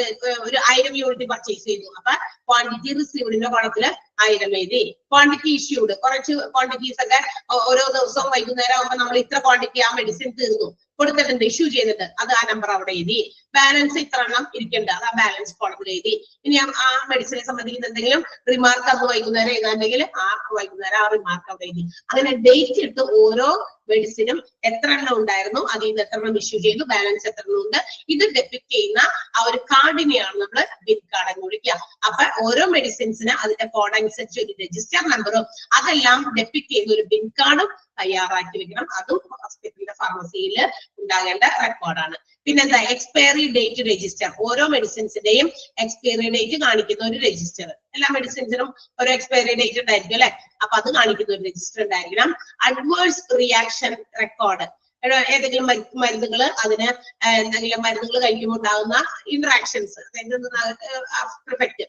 ഒരു 1000 യൂണിറ്റ് പർച്ചേസ് ചെയ്തു. അപ്പൊ ക്വാണ്ടിറ്റി റിസീവ്ഡിന്റെ കോളത്തില് 1000 എഴുതി. ക്വാണ്ടിറ്റി ഇഷ്യൂഡ്, കുറച്ച് ക്വാണ്ടിറ്റീസ് ഒക്കെ ഓരോ ദിവസവും വൈകുന്നേരം ആകുമ്പോൾ നമ്മൾ ഇത്ര ക്വാണ്ടിറ്റി ആ മെഡിസിൻ തീർന്നു കൊടുത്തിട്ടുണ്ട്, ഇഷ്യൂ ചെയ്തിട്ട്, അത് ആ നമ്പർ അവിടെ എഴുതി. ബാലൻസ് ഇത്ര എണ്ണം ഇരിക്കുന്നുണ്ട്, അത് ആ ബാലൻസ് കോളത്തിൽ എഴുതി. ഇനി ആ മെഡിസിനെ സംബന്ധിക്കുന്ന എന്തെങ്കിലും റിമാർക്ക് അന്ന് വൈകുന്നേരം എഴുതാണ്ടെങ്കിൽ ആ വൈകുന്നേരം ആ റിമാർക്ക് അവിടെ എഴുതി. അങ്ങനെ ഡേറ്റ് ഇട്ട് ഓരോ മെഡിസിനും എത്ര എണ്ണം ഉണ്ടായിരുന്നു, അതിൽ നിന്ന് എത്ര എണ്ണം ഇഷ്യൂ ചെയ്തു, ബാലൻസ് എത്ര എണ്ണം ഉണ്ട്, ഇത് ഡെപിക്ട് ചെയ്യുന്ന ആ ഒരു കാർഡിനെയാണ് നമ്മൾ ബിൻ കാർഡ് എന്ന് വിളിക്കുക. അപ്പൊ ഓരോ മെഡിസിൻസിന് അതിന്റെ കോഡ് അനുസരിച്ച് ഒരു രജിസ്റ്റർ നമ്പറും അതെല്ലാം ഡെപിക്ട് ചെയ്യുന്ന ഒരു ബിൻ കാർഡും തയ്യാറാക്കി വെക്കണം. അതും ഹോസ്പിറ്റലിന്റെ ഫാർമസിയിൽ ഉണ്ടാകേണ്ട റെക്കോർഡാണ്. പിന്നെന്താ, എക്സ്പയറി ഡേറ്റ് രജിസ്റ്റർ. ഓരോ മെഡിസിൻസിന്റെയും എക്സ്പയറി ഡേറ്റ് കാണിക്കുന്ന ഒരു രജിസ്റ്റർ. എല്ലാ മെഡിസിൻസിനും ഒരു എക്സ്പയറി ഡേറ്റ് ഉണ്ടായിരിക്കും അല്ലെ, അപ്പൊ അത് കാണിക്കുന്ന ഒരു രജിസ്റ്റർ ഉണ്ടായിരിക്കണം. Adverse reaction record. ഏതെങ്കിലും മരുന്നുകൾ, അതിന് എന്തെങ്കിലും മരുന്നുകൾ കഴിക്കുമ്പോൾ ഉണ്ടാകുന്ന ഇന്ററാക്ഷൻസ്, എഫക്ട്,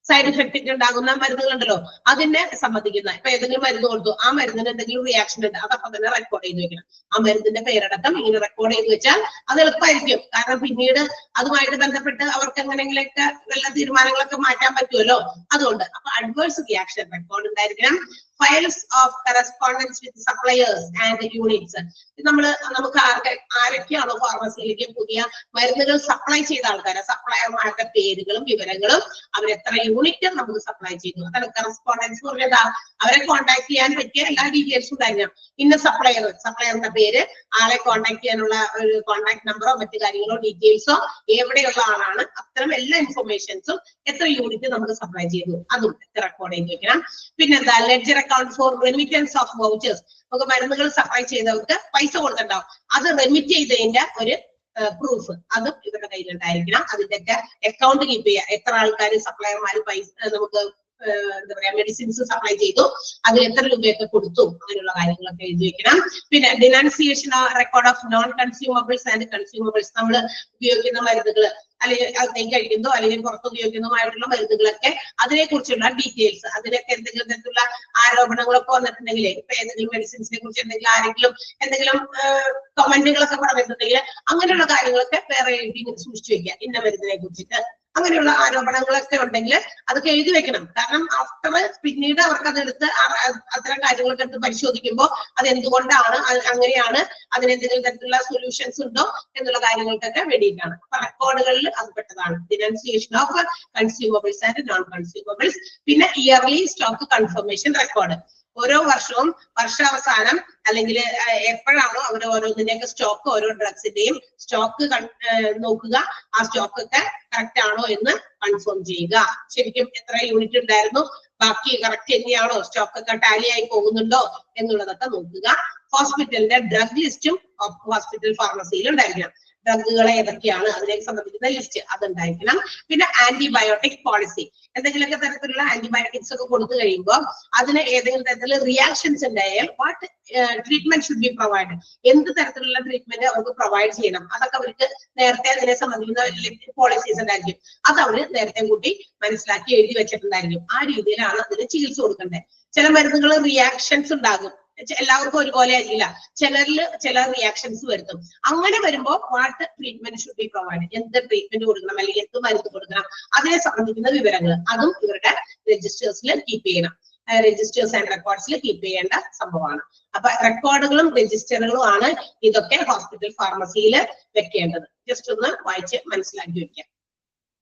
സൈഡ് ഇഫക്റ്റ് ഉണ്ടാകുന്ന മരുന്നുകളുണ്ടല്ലോ, അതിനെ സംബന്ധിക്കുന്ന, ഇപ്പൊ ഏതെങ്കിലും മരുന്ന് കൊടുത്തു, ആ മരുന്നിന് എന്തെങ്കിലും റിയാക്ഷൻ ഉണ്ട്, അതപ്പം തന്നെ റെക്കോർഡ് ചെയ്ത് വെക്കണം. ആ മരുന്നിന്റെ പേരടക്കം ഇങ്ങനെ റെക്കോർഡ് ചെയ്ത് വെച്ചാൽ അത് എളുപ്പമായിരിക്കും. കാരണം പിന്നീട് അതുമായിട്ട് ബന്ധപ്പെട്ട് അവർക്ക് എങ്ങനെയെങ്കിലൊക്കെ നല്ല തീരുമാനങ്ങളൊക്കെ മാറ്റാൻ പറ്റുമല്ലോ, അതുകൊണ്ട്. അപ്പൊ അഡ്വേഴ്സ് റിയാക്ഷൻ റെക്കോർഡ് ഉണ്ടായിരിക്കണം. Files of correspondence with suppliers and units. നമുക്ക് ആരൊക്കെയാണോ ഫാർമസിയിലേക്ക് പുതിയ മരുന്നുകൾ സപ്ലൈ ചെയ്ത ആൾക്കാരെ, സപ്ലയർമാരുടെ പേരുകളും വിവരങ്ങളും, അവരെത്ര യൂണിറ്റ് നമുക്ക് സപ്ലൈ ചെയ്തു, അതാണ് കറസ്പോണ്ടൻസ് പറഞ്ഞതാ. അവരെ കോൺടാക്ട് ചെയ്യാൻ പറ്റിയ എല്ലാ ഡീറ്റെയിൽസും ഉണ്ടായിരിക്കണം. ഇന്ന സപ്ലയറിന്റെ പേര്, ആളെ കോൺടാക്ട് ചെയ്യാനുള്ള ഒരു കോൺടാക്ട് നമ്പറോ മറ്റു കാര്യങ്ങളോ ഡീറ്റെയിൽസോ, എവിടെയുള്ള ആളാണ്, അത്തരം എല്ലാ ഇൻഫർമേഷൻസും, എത്ര യൂണിറ്റ് നമുക്ക് സപ്ലൈ ചെയ്തു, അതും റെക്കോർഡ് ചെയ്ത് വെക്കണം. പിന്നെന്താ, ledger account for remittance of vouchers. നമുക്ക് മരുന്നുകൾ സപ്ലൈ ചെയ്തവർക്ക് പൈസ കൊടുത്തിട്ടുണ്ടാവും, അത് റെമിറ്റ് ചെയ്തതിന്റെ ഒരു പ്രൂഫ്, അതും ഇവരുടെ കയ്യിലുണ്ടായിരിക്കണം. അതിന്റെയൊക്കെ അക്കൗണ്ട് കീപ്പ് ചെയ്യുക. എത്ര ആൾക്കാർ സപ്ലയർമാർ പൈസ നമുക്ക് എന്താ പറയാ മെഡിസിൻസ് സപ്ലൈ ചെയ്തു, അതിൽ എത്ര രൂപയൊക്കെ കൊടുത്തു, അങ്ങനെയുള്ള കാര്യങ്ങളൊക്കെ എഴുതി വെക്കണം. പിന്നെ denunciation record of non consumables and consumables. നമ്മൾ ഉപയോഗിക്കുന്ന മരുന്നുകൾ, അല്ലെങ്കിൽ അത് കഴിക്കുന്നതോ അല്ലെങ്കിൽ പുറത്ത് ഉപയോഗിക്കുന്നതുമായിട്ടുള്ള മരുന്നുകളൊക്കെ അതിനെ കുറിച്ചുള്ള ഡീറ്റെയിൽസ്, അതിനൊക്കെ എന്തെങ്കിലും തരത്തിലുള്ള ആരോപണങ്ങളൊക്കെ വന്നിട്ടുണ്ടെങ്കിൽ, ഇപ്പൊ ഏതെങ്കിലും മെഡിസിൻസിനെ കുറിച്ച് എന്തെങ്കിലും ആരെങ്കിലും എന്തെങ്കിലും കമന്റുകളൊക്കെ പറഞ്ഞിട്ടുണ്ടെങ്കിൽ അങ്ങനെയുള്ള കാര്യങ്ങളൊക്കെ വേറെ എഴുതി സൂക്ഷിച്ചു വെക്കുക. ഇന്ന മരുന്നിനെ കുറിച്ചിട്ട് അങ്ങനെയുള്ള ആരോപണങ്ങളൊക്കെ ഉണ്ടെങ്കിൽ അതൊക്കെ എഴുതി വെക്കണം. കാരണം ആഫ്റ്റർ പിന്നീട് അവർക്ക് അതെടുത്ത് അത്തരം കാര്യങ്ങളൊക്കെ എടുത്ത് പരിശോധിക്കുമ്പോൾ അത് എന്തുകൊണ്ടാണ്, അങ്ങനെയാണ്, അതിനെന്തെങ്കിലും തരത്തിലുള്ള സൊല്യൂഷൻസ് ഉണ്ടോ എന്നുള്ള കാര്യങ്ങൾക്കൊക്കെ വേണ്ടിയിട്ടാണ്. അപ്പൊ റെക്കോർഡുകളിൽ അത് പെട്ടതാണ് denunciation of consumables and non consumables. പിന്നെ ഇയർലി സ്റ്റോക്ക് കൺഫർമേഷൻ റെക്കോർഡ്. ഓരോ വർഷവും വർഷാവസാനം അല്ലെങ്കിൽ എപ്പോഴാണോ അവർ ഓരോന്നിന്റെയൊക്കെ സ്റ്റോക്ക്, ഓരോ ഡ്രഗ്സിന്റെയും സ്റ്റോക്ക് നോക്കുക, ആ സ്റ്റോക്ക് ഒക്കെ കറക്റ്റ് ആണോ എന്ന് കൺഫേം ചെയ്യുക. ശരിക്കും എത്ര യൂണിറ്റ് ഉണ്ടായിരുന്നു, ബാക്കി കറക്റ്റ് തന്നെയാണോ, സ്റ്റോക്ക് ഒക്കെ ടാലി ആയി പോകുന്നുണ്ടോ എന്നുള്ളതൊക്കെ നോക്കുക. ഹോസ്പിറ്റലിന്റെ ഡ്രഗ് ലിസ്റ്റും ഹോസ്പിറ്റൽ ഫാർമസിയിൽ ഉണ്ടായിരിക്കണം. ഡ്രഗുകൾ ഏതൊക്കെയാണ് അതിനെ സംബന്ധിക്കുന്ന ലിസ്റ്റ് അതുണ്ടായിരിക്കണം. പിന്നെ ആന്റിബയോട്ടിക് പോളിസി. എന്തെങ്കിലുമൊക്കെ തരത്തിലുള്ള ആന്റിബയോട്ടിക്സ് ഒക്കെ കൊടുത്തു കഴിയുമ്പോൾ അതിന് ഏതെങ്കിലും തരത്തിലുള്ള റിയാക്ഷൻസ് ഉണ്ടായാൽ what treatment should be provide, എന്ത് തരത്തിലുള്ള ട്രീറ്റ്മെന്റ് അവർക്ക് പ്രൊവൈഡ് ചെയ്യണം, അതൊക്കെ അവർക്ക് നേരത്തെ അതിനെ സംബന്ധിക്കുന്ന പോളിസീസ് ഉണ്ടായിരിക്കും. അത് അവര് നേരത്തെ കൂട്ടി മനസ്സിലാക്കി എഴുതി വെച്ചിട്ടുണ്ടായിരിക്കും. ആ രീതിയിലാണ് അതിന് ചികിത്സ കൊടുക്കേണ്ടത്. ചില മരുന്നുകൾ റിയാക്ഷൻസ് ഉണ്ടാകും, എല്ലാവർക്കും ഒരുപോലെ ആയിരിക്കില്ല, ചിലരിൽ ചില റിയാക്ഷൻസ് വരുത്തും. അങ്ങനെ വരുമ്പോൾ what treatment should be provide, എന്ത് ട്രീറ്റ്മെന്റ് കൊടുക്കണം അല്ലെങ്കിൽ എന്ത് മരുന്ന് കൊടുക്കണം, അതിനെ സംബന്ധിക്കുന്ന വിവരങ്ങൾ അതും ഇവരുടെ രജിസ്റ്റേഴ്സിൽ കീപ്പ് ചെയ്യണം. രജിസ്റ്റേഴ്സ് ആൻഡ് റെക്കോർഡ്സിൽ കീപ്പ് ചെയ്യേണ്ട സംഭവമാണ്. അപ്പൊ റെക്കോർഡുകളും രജിസ്റ്ററുകളും ആണ് ഇതൊക്കെ ഹോസ്പിറ്റൽ ഫാർമസിയിൽ വെക്കേണ്ടത്. ജസ്റ്റ് ഒന്ന് വായിച്ച് മനസ്സിലാക്കി വെക്കാം.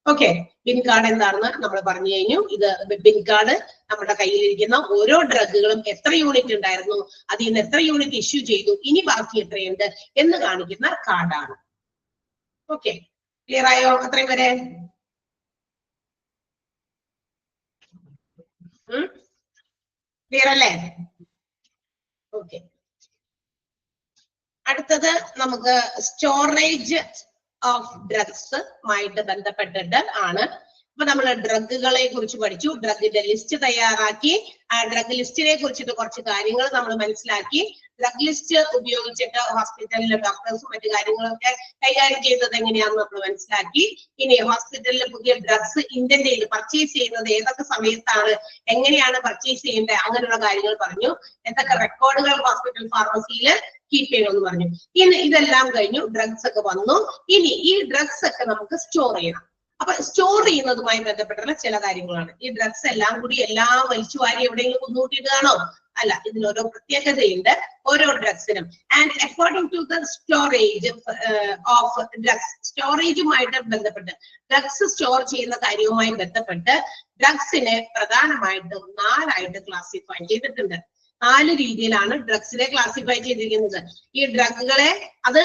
ഓക്കെ, ബിൻ കാർഡ് എന്താണെന്ന് നമ്മൾ പറഞ്ഞു കഴിഞ്ഞു. ഇത് ബിൻ കാർഡ് നമ്മുടെ കയ്യിലിരിക്കുന്ന ഓരോ ഡ്രഗുകളും എത്ര യൂണിറ്റ് ഉണ്ടായിരുന്നു, അതിൽ നിന്ന് എത്ര യൂണിറ്റ് ഇഷ്യൂ ചെയ്തു, ഇനി ബാക്കി എത്രയുണ്ട് എന്ന് കാണിക്കുന്ന കാർഡാണ്. ഓക്കെ, ക്ലിയർ ആയോ അത്രയും വരെ? ക്ലിയർ അല്ലേ? ഓക്കെ, അടുത്തത് നമുക്ക് സ്റ്റോറേജ് ഓഫ് ഡ്രഗ്സുമായിട്ട് ബന്ധപ്പെട്ടിട്ട് ആണ്. അപ്പൊ നമ്മൾ ഡ്രഗുകളെ കുറിച്ച് പഠിച്ചു, ഡ്രഗിന്റെ ലിസ്റ്റ് തയ്യാറാക്കി, ആ ഡ്രഗ് ലിസ്റ്റിനെ കുറിച്ചിട്ട് കുറച്ച് കാര്യങ്ങൾ നമ്മൾ മനസ്സിലാക്കി. ഡ്രഗ് ലിസ്റ്റ് ഉപയോഗിച്ചിട്ട് ഹോസ്പിറ്റലിലെ ഡോക്ടേഴ്സും മറ്റു കാര്യങ്ങളൊക്കെ കൈകാര്യം ചെയ്യുന്നത് എങ്ങനെയാണെന്ന് നമ്മൾ മനസ്സിലാക്കി. ഇനി ഹോസ്പിറ്റലിൽ പുതിയ ഡ്രഗ്സ് ഇന്റന്റ് ചെയ്ത് പർച്ചേസ് ചെയ്യുന്നത് ഏതൊക്കെ സമയത്താണ്, എങ്ങനെയാണ് പർച്ചേസ് ചെയ്യേണ്ടത്, അങ്ങനെയുള്ള കാര്യങ്ങൾ പറഞ്ഞു. എന്തൊക്കെ റെക്കോർഡുകൾ ഹോസ്പിറ്റൽ ഫാർമസിയിൽ കീപ്പ് ചെയ്യണമെന്ന് പറഞ്ഞു. ഇനി ഇതെല്ലാം കഴിഞ്ഞു, ഡ്രഗ്സ് ഒക്കെ വന്നു. ഇനി ഈ ഡ്രഗ്സ് ഒക്കെ നമുക്ക് സ്റ്റോർ ചെയ്യണം. അപ്പൊ സ്റ്റോർ ചെയ്യുന്നതുമായി ബന്ധപ്പെട്ടുള്ള ചില കാര്യങ്ങളാണ്. ഈ ഡ്രഗ്സ് എല്ലാം കൂടി എല്ലാം വലിച്ചു വാരി എവിടെയെങ്കിലും കുന്നുകൂട്ടിയിട്ടാണോ? അല്ല, ഇതിന് ഓരോ പ്രത്യേകതയുണ്ട് ഓരോ ഡ്രഗ്സിനും. And according to the storage of drugs, സ്റ്റോറേജുമായിട്ട് ബന്ധപ്പെട്ട് ഡ്രഗ്സ് സ്റ്റോർ ചെയ്യുന്ന കാര്യവുമായി ബന്ധപ്പെട്ട് ഡ്രഗ്സിനെ പ്രധാനമായിട്ടും 4 ആയിട്ട് ക്ലാസിഫൈ ചെയ്തിട്ടുണ്ട്. 4 രീതിയിലാണ് ഡ്രഗ്സിനെ ക്ലാസിഫൈ ചെയ്തിരിക്കുന്നത്. ഈ ഡ്രഗുകളെ അത്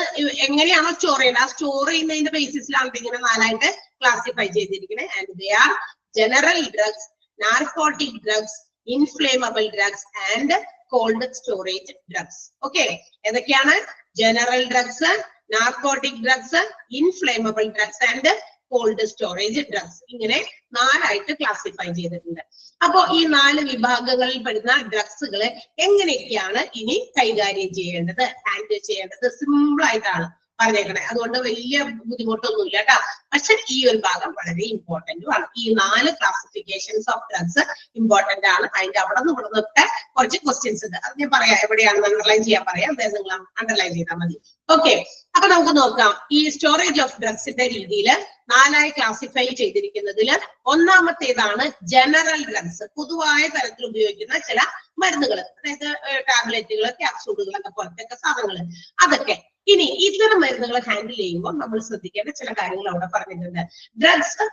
എങ്ങനെയാണോ സ്റ്റോർ ചെയ്യുന്നത്, ആ സ്റ്റോർ ചെയ്യുന്നതിന്റെ ബേസിസിലാണ് ഇങ്ങനെ 4 ആയിട്ട് ക്ലാസിഫൈ ചെയ്തിരിക്കുന്നത്. And they are general drugs, narcotic drugs, inflammable drugs and cold storage drugs. Okay, ഏതൊക്കെയാണ്? General drugs, narcotic drugs, inflammable drugs and cold storage drugs. ഇങ്ങനെ 4 ആയിട്ട് ക്ലാസിഫൈ ചെയ്തിട്ടുണ്ട്. അപ്പോ ഈ 4 വിഭാഗങ്ങളിൽ പെടുന്ന ഡ്രഗ്സുകളെ എങ്ങനെയൊക്കെയാണ് ഇനി കൈകാര്യം ചെയ്യേണ്ടത്, ഹാൻഡിൽ ചെയ്യേണ്ടത്? സിമ്പിൾ ആയിട്ടാണ് പറഞ്ഞേക്കണേ, അതുകൊണ്ട് വലിയ ബുദ്ധിമുട്ടൊന്നുമില്ല കേട്ടോ. പക്ഷെ ഈ ഒരു ഭാഗം വളരെ ഇമ്പോർട്ടന്റും ആണ്. ഈ 4 ക്ലാസിഫിക്കേഷൻസ് ഓഫ് ഡ്രഗ്സ് ഇമ്പോർട്ടന്റ് ആണ്. അതിന്റെ അവിടെ നിന്ന് ഇവിടെ നിന്നൊക്കെ കുറച്ച് ക്വസ്റ്റ്യൻസ് ഉണ്ട്. അത് ഞാൻ പറയാം, എവിടെയാണെന്ന് അണ്ടർലൈൻ ചെയ്യാൻ പറയാം, നിങ്ങൾ അണ്ടർലൈൻ ചെയ്താൽ മതി. ഓക്കെ, അപ്പൊ നമുക്ക് നോക്കാം. ഈ സ്റ്റോറേജ് ഓഫ് ഡ്രഗ്സിന്റെ രീതിയിൽ 4 ആയി ക്ലാസിഫൈ ചെയ്തിരിക്കുന്നതിൽ ഒന്നാമത്തേതാണ് ജനറൽ ഡ്രഗ്സ്, പൊതുവായ തരത്തിൽ ഉപയോഗിക്കുന്ന ചില മരുന്നുകൾ, അതായത് ടാബ്ലറ്റുകൾ, ക്യാപ്സൂളുകളൊക്കെ പോലത്തെ സാധനങ്ങൾ, അതൊക്കെ. ഇനി ഇത്തരം മരുന്നുകൾ ഹാൻഡിൽ ചെയ്യുമ്പോൾ നമ്മൾ ശ്രദ്ധിക്കേണ്ട ചില കാര്യങ്ങൾ അവിടെ പറഞ്ഞിട്ടുണ്ട്. ഡ്രഗ്സ്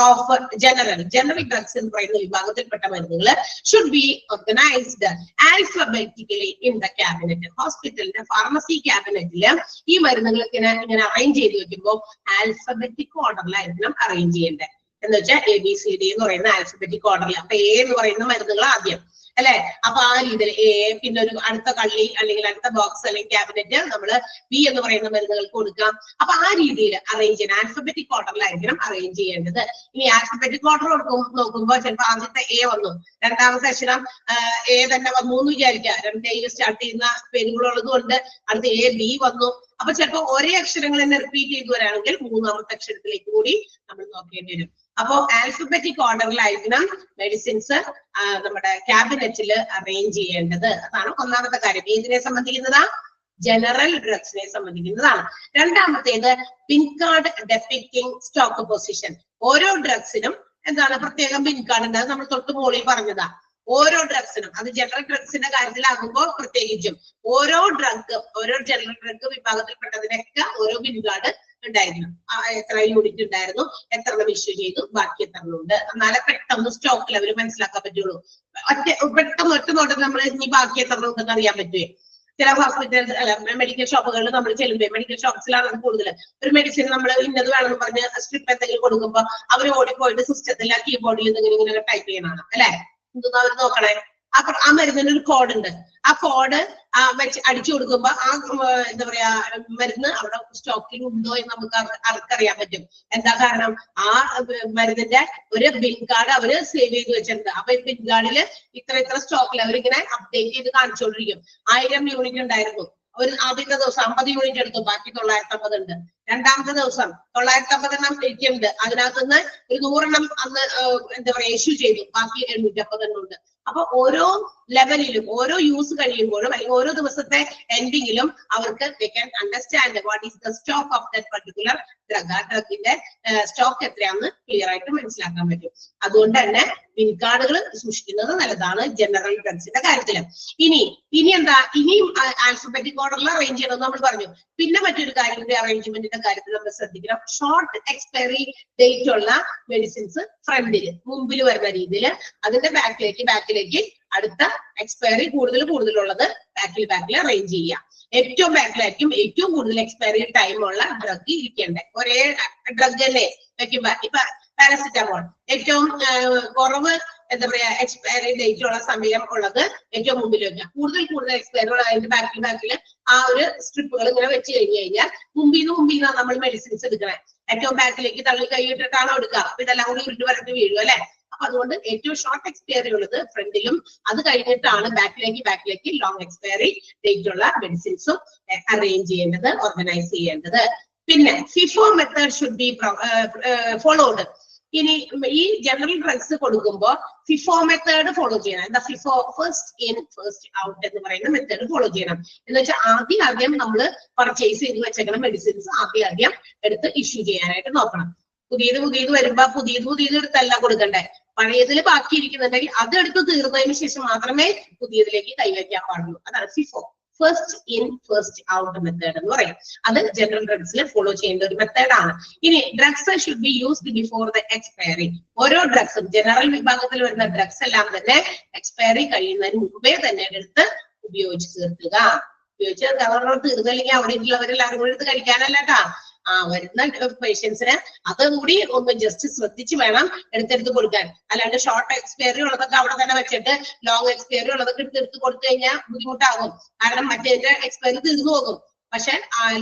ഓഫ് ജനറൽ ഡ്രഗ്സ് എന്ന് പറയുന്ന വിഭാഗത്തിൽപ്പെട്ട മരുന്നുകൾ should be organised alphabetically in the cabinet. ഹോസ്പിറ്റലിന്റെ ഫാർമസി ക്യാബിനറ്റില് ഈ മരുന്നുകൾ ഇങ്ങനെ അറേഞ്ച് ചെയ്ത് വെക്കുമ്പോൾ ആൽഫബറ്റിക് ഓർഡറിലായിരിക്കണം അറേഞ്ച് ചെയ്യേണ്ടത്. എന്ന് വെച്ചാൽ ABCD എന്ന് പറയുന്ന ആൽഫബറ്റിക് ഓർഡറിൽ. അപ്പൊ A എന്ന് പറയുന്ന മരുന്നുകൾ ആദ്യം, അല്ലെ? അപ്പൊ ആ രീതിയിൽ A, പിന്നെ ഒരു അടുത്ത കള്ളി അല്ലെങ്കിൽ അടുത്ത ബോക്സ് അല്ലെങ്കിൽ ക്യാബിനറ്റ് നമ്മള് B എന്ന് പറയുന്ന മരുന്നുകൾക്ക് കൊടുക്കാം. അപ്പൊ ആ രീതിയിൽ അറേഞ്ച് ചെയ്യണം, ആൽഫബറ്റിക് ഓർഡറിലായിരിക്കണം അറേഞ്ച് ചെയ്യേണ്ടത്. ഇനി ആൽഫബറ്റിക് ഓർഡർ നോക്കുമ്പോൾ ചിലപ്പോൾ ആദ്യത്തെ A വന്നു, രണ്ടാമത്തെ അക്ഷരം A തന്നെ വന്നു എന്ന് വിചാരിക്കുക. 2 സ്റ്റാർട്ട് ചെയ്യുന്ന പേരുകളുള്ളത് കൊണ്ട് അടുത്ത A, B വന്നു. അപ്പൊ ചിലപ്പോൾ ഒരേ അക്ഷരങ്ങൾ തന്നെ റിപ്പീറ്റ് ചെയ്തു വരാണെങ്കിൽ 3ാമത്തെ അക്ഷരത്തിലേക്ക് കൂടി നമ്മൾ നോക്കേണ്ടി വരും. അപ്പോ ആൽഫബറ്റിക് ഓർഡറിലായിരിക്കണം മെഡിസിൻസ് നമ്മുടെ ക്യാബിനറ്റിൽ അറേഞ്ച് ചെയ്യേണ്ടത്. അതാണ് ഒന്നാമത്തെ കാര്യം. ഇതിനെ സംബന്ധിക്കുന്നതാ ജനറൽ ഡ്രഗ്സിനെ സംബന്ധിക്കുന്നതാണ്. രണ്ടാമത്തേത് പിൻ കാർഡ് ഡെപ്പിക്റ്റിംഗ് സ്റ്റോക്ക് പൊസിഷൻ. ഓരോ ഡ്രഗ്സിനും എന്താണ് പ്രത്യേകം പിൻ കാർഡ് ഉണ്ട്, നമ്മൾ തൊട്ട് മുകളിൽ പറഞ്ഞതാ. ഓരോ ഡ്രഗ്സിനും, അത് ജനറൽ ഡ്രഗ്സിന്റെ കാര്യത്തിലാകുമ്പോൾ പ്രത്യേകിച്ചും ഓരോ ജനറൽ ഡ്രഗ് വിഭാഗത്തിൽപ്പെട്ടതിനൊക്കെ ഓരോ പിൻ കാർഡ് ഉണ്ടായിരുന്നു. എത്ര യൂണിറ്റ് ഉണ്ടായിരുന്നു, എത്ര ഇഷ്യൂ ചെയ്തു, ബാക്കി എത്ര ഉണ്ട്, എന്നാലേ പെട്ടെന്ന് സ്റ്റോക്കിൽ അവർ മനസ്സിലാക്കാൻ പറ്റുള്ളൂ. പെട്ടെന്ന് ഒറ്റ നോട്ടത്തിൽ നമ്മൾ ഇനി ബാക്കി എത്ര ഉണ്ടെന്ന് അറിയാൻ പറ്റുമേ. ചില ഹോസ്പിറ്റൽ മെഡിക്കൽ ഷോപ്പുകളിൽ നമ്മൾ ചെല്ലുമ്പോൾ, മെഡിക്കൽ ഷോപ്സിലാണ് അത് കൂടുതൽ. ഒരു മെഡിസിൻ നമ്മൾ ഇന്നത് വേണമെന്ന് പറഞ്ഞ് സ്ട്രിപ്പ് എന്തെങ്കിലും കൊടുക്കുമ്പോൾ അവർ ഓടിപ്പോയിട്ട് സിസ്റ്റത്തിൽ ആ കീബോർഡിൽ ഇങ്ങനെ ടൈപ്പ് ചെയ്യണം, അല്ലെ? എന്തെന്ന് അവർ നോക്കണേ. അപ്പൊ ആ മരുന്നിന് ഒരു കോഡ് ഉണ്ട്. ആ കോഡ് വെച്ച് അടിച്ചു കൊടുക്കുമ്പോ ആ എന്താ പറയാ മരുന്ന് അവിടെ സ്റ്റോക്കിൽ ഉണ്ടോ എന്ന് നമുക്ക് അവർക്കറിയാൻ പറ്റും. എന്താ കാരണം? ആ മരുന്നിന്റെ ഒരു പിൻ കാർഡ് അവര് സേവ് ചെയ്ത് വെച്ചിട്ടുണ്ട്. അപ്പൊ ഈ പിൻ കാർഡില് ഇത്ര സ്റ്റോക്കിൽ അവരിങ്ങനെ അപ്ഡേറ്റ് ചെയ്ത് കാണിച്ചുകൊണ്ടിരിക്കും. 1000 യൂണിറ്റ് ഉണ്ടായിരുന്നു, ഒരു ആദ്യത്തെ ദിവസം 50 യൂണിറ്റ് എടുത്തു, ബാക്കി 950 ഉണ്ട്. രണ്ടാമത്തെ ദിവസം 950 എണ്ണം ഇരിക്കുന്നുണ്ട്, അതിനകത്തുനിന്ന് ഒരു 100 എണ്ണം അന്ന് എന്താ പറയാ ഇഷ്യൂ ചെയ്തു, ബാക്കി 850 എണ്ണം ഉണ്ട്. അപ്പൊ ഓരോ ലെവലിലും ഓരോ യൂസ് കഴിയുമ്പോഴും അല്ലെങ്കിൽ ഓരോ ദിവസത്തെ എൻഡിങ്ങിലും അവർക്ക് they can understand what is the stock of that particular drug. ആ ഡ്രഗിന്റെ സ്റ്റോക്ക് എത്രയാണെന്ന് ക്ലിയർ ആയിട്ട് മനസ്സിലാക്കാൻ പറ്റും. അതുകൊണ്ട് തന്നെ പിൻ കാർഡുകൾ സൂക്ഷിക്കുന്നത് നല്ലതാണ് ജനറൽ ഡ്രഗ്സിന്റെ കാര്യത്തില്. ഇനിയും ആൽഫബറ്റിക് ഓർഡറിൽ അറേഞ്ച് ചെയ്യണമെന്ന് നമ്മൾ പറഞ്ഞു. പിന്നെ മറ്റൊരു കാര്യത്തിന്റെ അറേഞ്ച്മെന്റിന്റെ കാര്യത്തിൽ നമ്മൾ ശ്രദ്ധിക്കണം. ഷോർട്ട് എക്സ്പയറി ഡേറ്റ് ഉള്ള മെഡിസിൻസ് മുമ്പിൽ വരുന്ന രീതിയിൽ, അതിന്റെ ബാക്കിലേക്ക് അടുത്ത എക്സ്പയറി കൂടുതലുള്ളത് ബാക്കിൽ അറേഞ്ച് ചെയ്യുക. ഏറ്റവും ബാക്കിലായിരിക്കും ഏറ്റവും കൂടുതൽ എക്സ്പയറി ടൈം ഉള്ള ഡ്രഗ് ഇരിക്കേണ്ടത്. ഒരേ ഡ്രഗ് തന്നെ വെക്കുമ്പോ ഇപ്പൊ പാരസിറ്റമോൾ ഏറ്റവും കുറവ് എന്താ പറയാ എക്സ്പയറി ഡേറ്റ് ഉള്ള സമയം ഉള്ളത് ഏറ്റവും മുമ്പിൽ വെക്കുക. കൂടുതൽ എക്സ്പയറി ഉള്ള അതിന്റെ ബാക്കിൽ ആ ഒരു സ്ട്രിപ്പുകൾ ഇങ്ങനെ വെച്ച് കഴിഞ്ഞാൽ മുമ്പിൽ നിന്നാണ് നമ്മൾ മെഡിസിൻസ് എടുക്കണേ. ഏറ്റവും ബാക്കിലേക്ക് തള്ളി കൈയിട്ടിട്ടാണോ എടുക്കുക? അപ്പൊ ഇതെല്ലാം കൂടി ഉരുട്ട് വരട്ട് വീഴും, അല്ലെ? അപ്പൊ അതുകൊണ്ട് ഏറ്റവും ഷോർട്ട് എക്സ്പയറി ഉള്ളത് ഫ്രണ്ടിലും, അത് കഴിഞ്ഞിട്ടാണ് ബാക്കിലേക്ക് ലോങ് എക്സ്പയറി ഡേറ്റ് ഉള്ള മെഡിസിൻസും അറേഞ്ച് ചെയ്യേണ്ടത്, ഓർഗനൈസ് ചെയ്യേണ്ടത്. പിന്നെ FIFO method should be followed. ഇനി ഈ ജനറൽ ഡ്രഗ്സ് കൊടുക്കുമ്പോൾ FIFO മെത്തേഡ് ഫോളോ ചെയ്യണം. എന്താ FIFO? First in first out എന്ന് പറയുന്ന മെത്തേഡ് ഫോളോ ചെയ്യണം. എന്ന് വെച്ചാൽ ആദ്യം നമ്മൾ പർച്ചേസ് ചെയ്ത് വെച്ചേക്കുന്ന മെഡിസിൻസ് ആദ്യം എടുത്ത് ഇഷ്യൂ ചെയ്യാനായിട്ട് നോക്കണം. പുതിയത് വരുമ്പോ പുതിയത് എടുത്തല്ല കൊടുക്കണ്ടേ. പഴയതിൽ ബാക്കിയിരിക്കുന്നുണ്ടെങ്കിൽ അതെടുത്ത് തീർന്നതിന് ശേഷം മാത്രമേ പുതിയതിലേക്ക് കൈവയ്ക്കാൻ പാടുള്ളൂ. അതാണ് FIFO, first in first out method എന്ന് പറയും. അത് ജനറൽ ഡ്രഗ്സിൽ ഫോളോ ചെയ്യേണ്ട ഒരു മെത്തേഡാണ്. ഇനി drugs should be used before the expiry. ഓരോ ഡ്രഗ്സും ജനറൽ വിഭാഗത്തിൽ വരുന്ന ഡ്രഗ്സ് എല്ലാം തന്നെ എക്സ്പയറി കഴിയുന്നതിന് മുമ്പേ തന്നെ എടുത്ത് ഉപയോഗിച്ച് തീർക്കുക. തീർന്നില്ലെങ്കിൽ അവിടെ ഉള്ളവരെല്ലാവരും കൂടി എടുത്ത് കഴിക്കാനല്ലേട്ടാ. വരുന്ന പേഷ്യൻസിന് അതുകൂടി ഒന്ന് ജസ്റ്റ് ശ്രദ്ധിച്ച് വേണം എടുത്തെടുത്ത് കൊടുക്കാൻ. അല്ലാണ്ട് ഷോർട്ട് എക്സ്പയറി ഉള്ളതൊക്കെ അവിടെ തന്നെ വെച്ചിട്ട് ലോങ് എക്സ്പയറി ഉള്ളതൊക്കെ എടുത്ത് കൊടുത്തു കഴിഞ്ഞാൽ ബുദ്ധിമുട്ടാകും. കാരണം മറ്റേതിന്റെ എക്സ്പയറി തീർന്നു പോകും. പക്ഷെ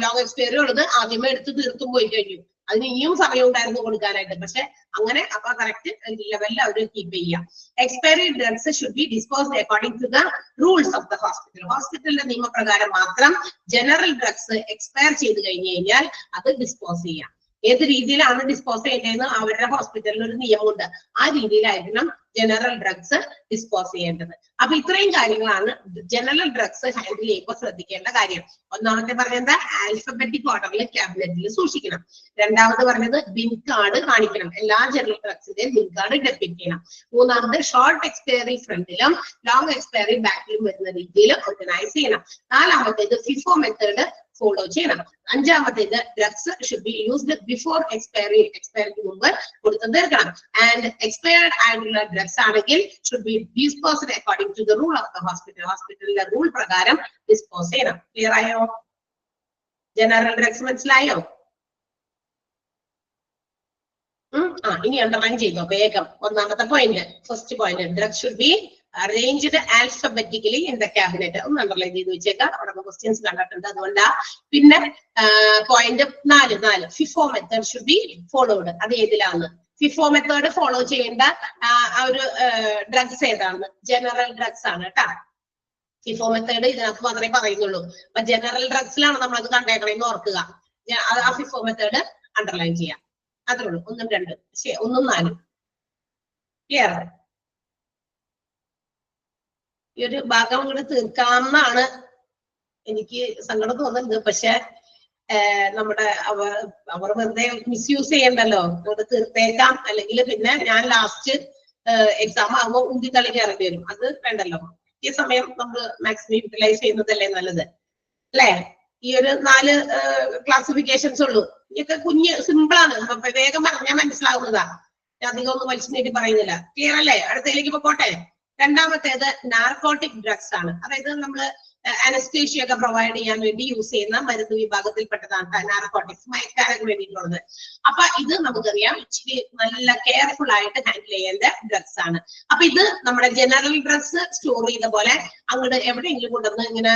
ലോങ് എക്സ്പയറി ഉള്ളത് ആദ്യമേ എടുത്ത് തീർത്തും പോയി കഴിഞ്ഞു. അതിന് ഇനിയും സമയം ഉണ്ടായിരുന്നു കൊടുക്കാനായിട്ട്. പക്ഷെ അങ്ങനെ അപ്പൊ കറക്റ്റ് ലെവലിൽ അവർ കീപ്പ് ചെയ്യാം. Expiry drugs should be disposed according to the rules of the hospital. ഹോസ്പിറ്റലിന്റെ നിയമപ്രകാരം മാത്രം ജനറൽ ഡ്രഗ്സ് എക്സ്പയർ ചെയ്ത് കഴിഞ്ഞു കഴിഞ്ഞാൽ അത് ഡിസ്പോസ് ചെയ്യാം. ഏത് രീതിയിലാണ് ഡിസ്പോസ് ചെയ്യേണ്ടതെന്ന് അവരുടെ ഹോസ്പിറ്റലിൽ ഒരു നിയമമുണ്ട്. ആ രീതിയിലായിരിക്കണം ജനറൽ ഡ്രഗ്സ് ഡിസ്പോസ് ചെയ്യേണ്ടത്. അപ്പൊ ഇത്രയും കാര്യങ്ങളാണ് ജനറൽ ഡ്രഗ്സ് ഹാൻഡിൽ ചെയ്യുമ്പോൾ ശ്രദ്ധിക്കേണ്ട കാര്യം. ഒന്നാമത്തെ പറഞ്ഞത് ആൽഫബറ്റിക് ഓർഡറിൽ ക്യാബിനറ്റിൽ സൂക്ഷിക്കണം. രണ്ടാമത് പറഞ്ഞത് ബിൻ കാർഡ് കാണിക്കണം. എല്ലാ ജനറൽ ഡ്രഗ്സിന്റെയും ബിൻ കാർഡ് ഡെപ്പിറ്റ് ചെയ്യണം. മൂന്നാമത് ഷോർട്ട് എക്സ്പയറി ഫ്രണ്ടിലും ലോങ് എക്സ്പയറി ബാക്കിലും വരുന്ന രീതിയിൽ ഓർഗനൈസ് ചെയ്യണം. നാലാമത്തേത് FIFO മെത്തേഡ് ഫോളോ ചെയ്യണം. അഞ്ചാമത്തേത് drugs should be used before എക്സ്പയറിക്ക് മുമ്പ് കൊടുത്തു തീർക്കണം. ആൻഡ് എക്സ്പയർഡ് ആയിട്ടുള്ള ഡ്രഗ്സ് ആണെങ്കിൽ should be disposed according to the rule of the hospital. ഹോസ്പിറ്റലിന്റെ റൂൾ പ്രകാരം ഡിസ്പോസ് ചെയ്യണം. ക്ലിയർ ആയോ? ജനറൽ ഡ്രഗ്സ് മനസ്സിലായോ? ഇനി അണ്ടർലൈൻ ചെയ്തോ വേഗം. ഒന്നാമത്തെ point, first point, drugs should be arranged alphabetically in the cabinet. ഒന്ന് അണ്ടർലൈൻ ചെയ്ത് വെച്ചേക്കാം. അവിടെ ക്വസ്റ്റ്യൻസ് കണ്ടിട്ടുണ്ട്, അതുകൊണ്ടാ. പിന്നെ point 4 FIFO method should be followed. അത് ഏതിലാണ്? FIFO മെത്തേഡ് ഫോളോ ചെയ്യേണ്ട ഒരു ഡ്രഗ്സ് ഏതാണ്? ജനറൽ ഡ്രഗ്സ് ആണ് കേട്ടാ. FIFO മെത്തേഡ് ഇതിനകത്ത് മാത്രമേ പറയുന്നുള്ളൂ. അപ്പൊ ജനറൽ ഡ്രഗ്സിലാണ് നമ്മളത് കണ്ടേക്കണേന്ന് ഓർക്കുക. ആ FIFO മെത്തേഡ് അണ്ടർലൈൻ ചെയ്യാം. അത്രേ ഉള്ളൂ. 1 ഉം 2 1 ഉം 4. ക്ലിയർ? ഈ ഒരു ഭാഗം കൂടെ തീർക്കാമെന്നാണ് എനിക്ക് സങ്കടം തോന്നുന്നത്. പക്ഷെ നമ്മുടെ അവർ വെറുതെ മിസ്യൂസ് ചെയ്യണ്ടല്ലോ. അത് തീർത്തേക്കാം. അല്ലെങ്കിൽ പിന്നെ ഞാൻ ലാസ്റ്റ് എക്സാം ആകുമ്പോൾ ഉന്തി തള്ളി കയറേണ്ടി വരും. അത് വേണ്ടല്ലോ. ഈ സമയം നമ്മൾ മാക്സിമം യൂട്ടിലൈസ് ചെയ്യുന്നതല്ലേ നല്ലത്, അല്ലേ? ഈ ഒരു 4 ക്ലാസിഫിക്കേഷൻസ് ഉള്ളൂ. ഇതൊക്കെ കുഞ്ഞ് സിമ്പിളാണ്. വേഗം പറഞ്ഞാൽ മനസ്സിലാവുന്നതാ. അധികം ഒന്നും വലിച്ചു നീട്ടി പറയുന്നില്ല. ക്ലിയർ അല്ലേ? അടുത്തതിലേക്ക് പോട്ടെ. രണ്ടാമത്തേത് നാർക്കോട്ടിക് ഡ്രഗ്സ് ആണ്. അതായത് നമ്മള് അനസ്തേഷ്യ ഒക്കെ പ്രൊവൈഡ് ചെയ്യാൻ വേണ്ടി യൂസ് ചെയ്യുന്ന മരുന്ന് വിഭാഗത്തിൽപ്പെട്ടതാണ് നാർക്കോട്ടിക്സ്, മയക്കാനൊക്കെ വേണ്ടിയിട്ടുള്ളത്. അപ്പൊ ഇത് നമുക്കറിയാം ഇച്ചിരി നല്ല കെയർഫുൾ ആയിട്ട് ഹാൻഡിൽ ചെയ്യേണ്ട ഡ്രഗ്സ് ആണ്. അപ്പൊ ഇത് നമ്മുടെ ജനറൽ ഡ്രഗ്സ് സ്റ്റോർ ചെയ്ത പോലെ അങ്ങോട്ട് എവിടെയെങ്കിലും കൊണ്ടുവന്ന് ഇങ്ങനെ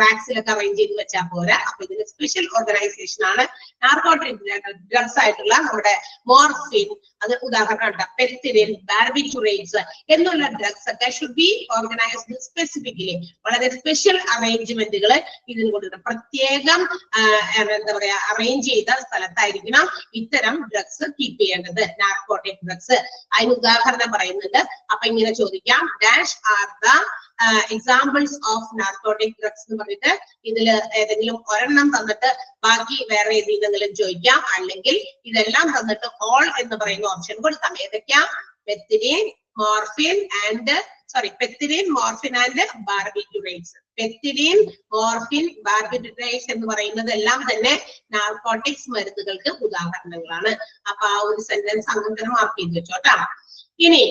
റാക്സിലൊക്കെ അറേഞ്ച് ചെയ്ത് വെച്ചാൽ പോരാ. അപ്പൊ ഇതിന് സ്പെഷ്യൽ ഓർഗനൈസേഷൻ ആണ് നാർക്കോട്ടിക് ഡ്രഗ്സ് ആയിട്ടുള്ള നമ്മുടെ മോർഫിൻ, അത് ഉദാഹരണം പെത്തിരിൻ, ബാർബിറ്റുറേറ്റ്സ് എന്നുള്ള ഡ്രഗ്സ് ഒക്കെ ഷുഡ് ബി ഓർഗനൈസ്ഡ് സ്പെസിഫിക്കലി. വളരെ സ്പെഷ്യൽ അറേഞ്ച്മെന്റുകൾ ഇതിന് കൊടുക്കണം. പ്രത്യേകം എന്താ പറയാ അറേഞ്ച് ചെയ്ത സ്ഥലത്തായിരിക്കണം ഇത്തരം ഡ്രഗ്സ് കീപ്പ് ചെയ്യേണ്ടത്, നാർക്കോട്ടിക് ഡ്രഗ്സ്. അതിന് ഉദാഹരണം പറയുന്നുണ്ട്. അപ്പൊ ഇങ്ങനെ ചോദിക്കാം, dash are the examples of narcotic drugs എന്ന് പറഞ്ഞിട്ട് ഇതില് ഏതെങ്കിലും ഒരെണ്ണം തന്നിട്ട് ബാക്കി വേറെ ഏതെങ്കിലും ചോദിക്കാം. അല്ലെങ്കിൽ ഇതെല്ലാം തന്നിട്ട് ഓൾ എന്ന് പറയുന്ന ഓപ്ഷൻ കൊടുക്കാം. ഏതൊക്കെയാ? Pethidine, morphine and pethidine, morphine and barbiturates. Pethidine, morphine, barbiturates എന്ന് പറയുന്നത് എല്ലാം തന്നെ നാർക്കോട്ടിക്സ് മരുന്നുകൾക്ക് ഉദാഹരണങ്ങളാണ്. അപ്പൊ ആ ഒരു സെന്റൻസ് അങ്ങനെ മാർക്ക് ചെയ്ത് വെച്ചോട്ടാ. ഇനി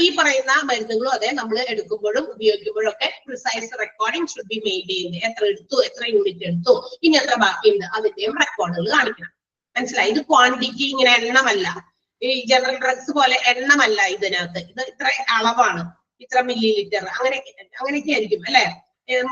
ഈ പറയുന്ന മരുന്നുകളും അതെ നമ്മൾ എടുക്കുമ്പോഴും ഉപയോഗിക്കുമ്പോഴും ഒക്കെ precise recording should be maintained. എത്ര എടുത്തു, എത്ര യൂണിറ്റ് എടുത്തു, ഇനി എത്ര ബാക്കിയുണ്ട്, അതിന്റെയും റെക്കോർഡുകൾ കാണിക്കണം. മനസ്സിലായി? ഇത് ക്വാണ്ടിറ്റി ഇങ്ങനെ എണ്ണമല്ല. ഈ ജനറൽ ഡ്രഗ്സ് പോലെ എണ്ണമല്ല ഇതിനകത്ത്. ഇത് ഇത്ര അളവാണ്, ഇത്ര മില്ലി ലിറ്റർ, അങ്ങനെയൊക്കെ ആയിരിക്കും അല്ലെ?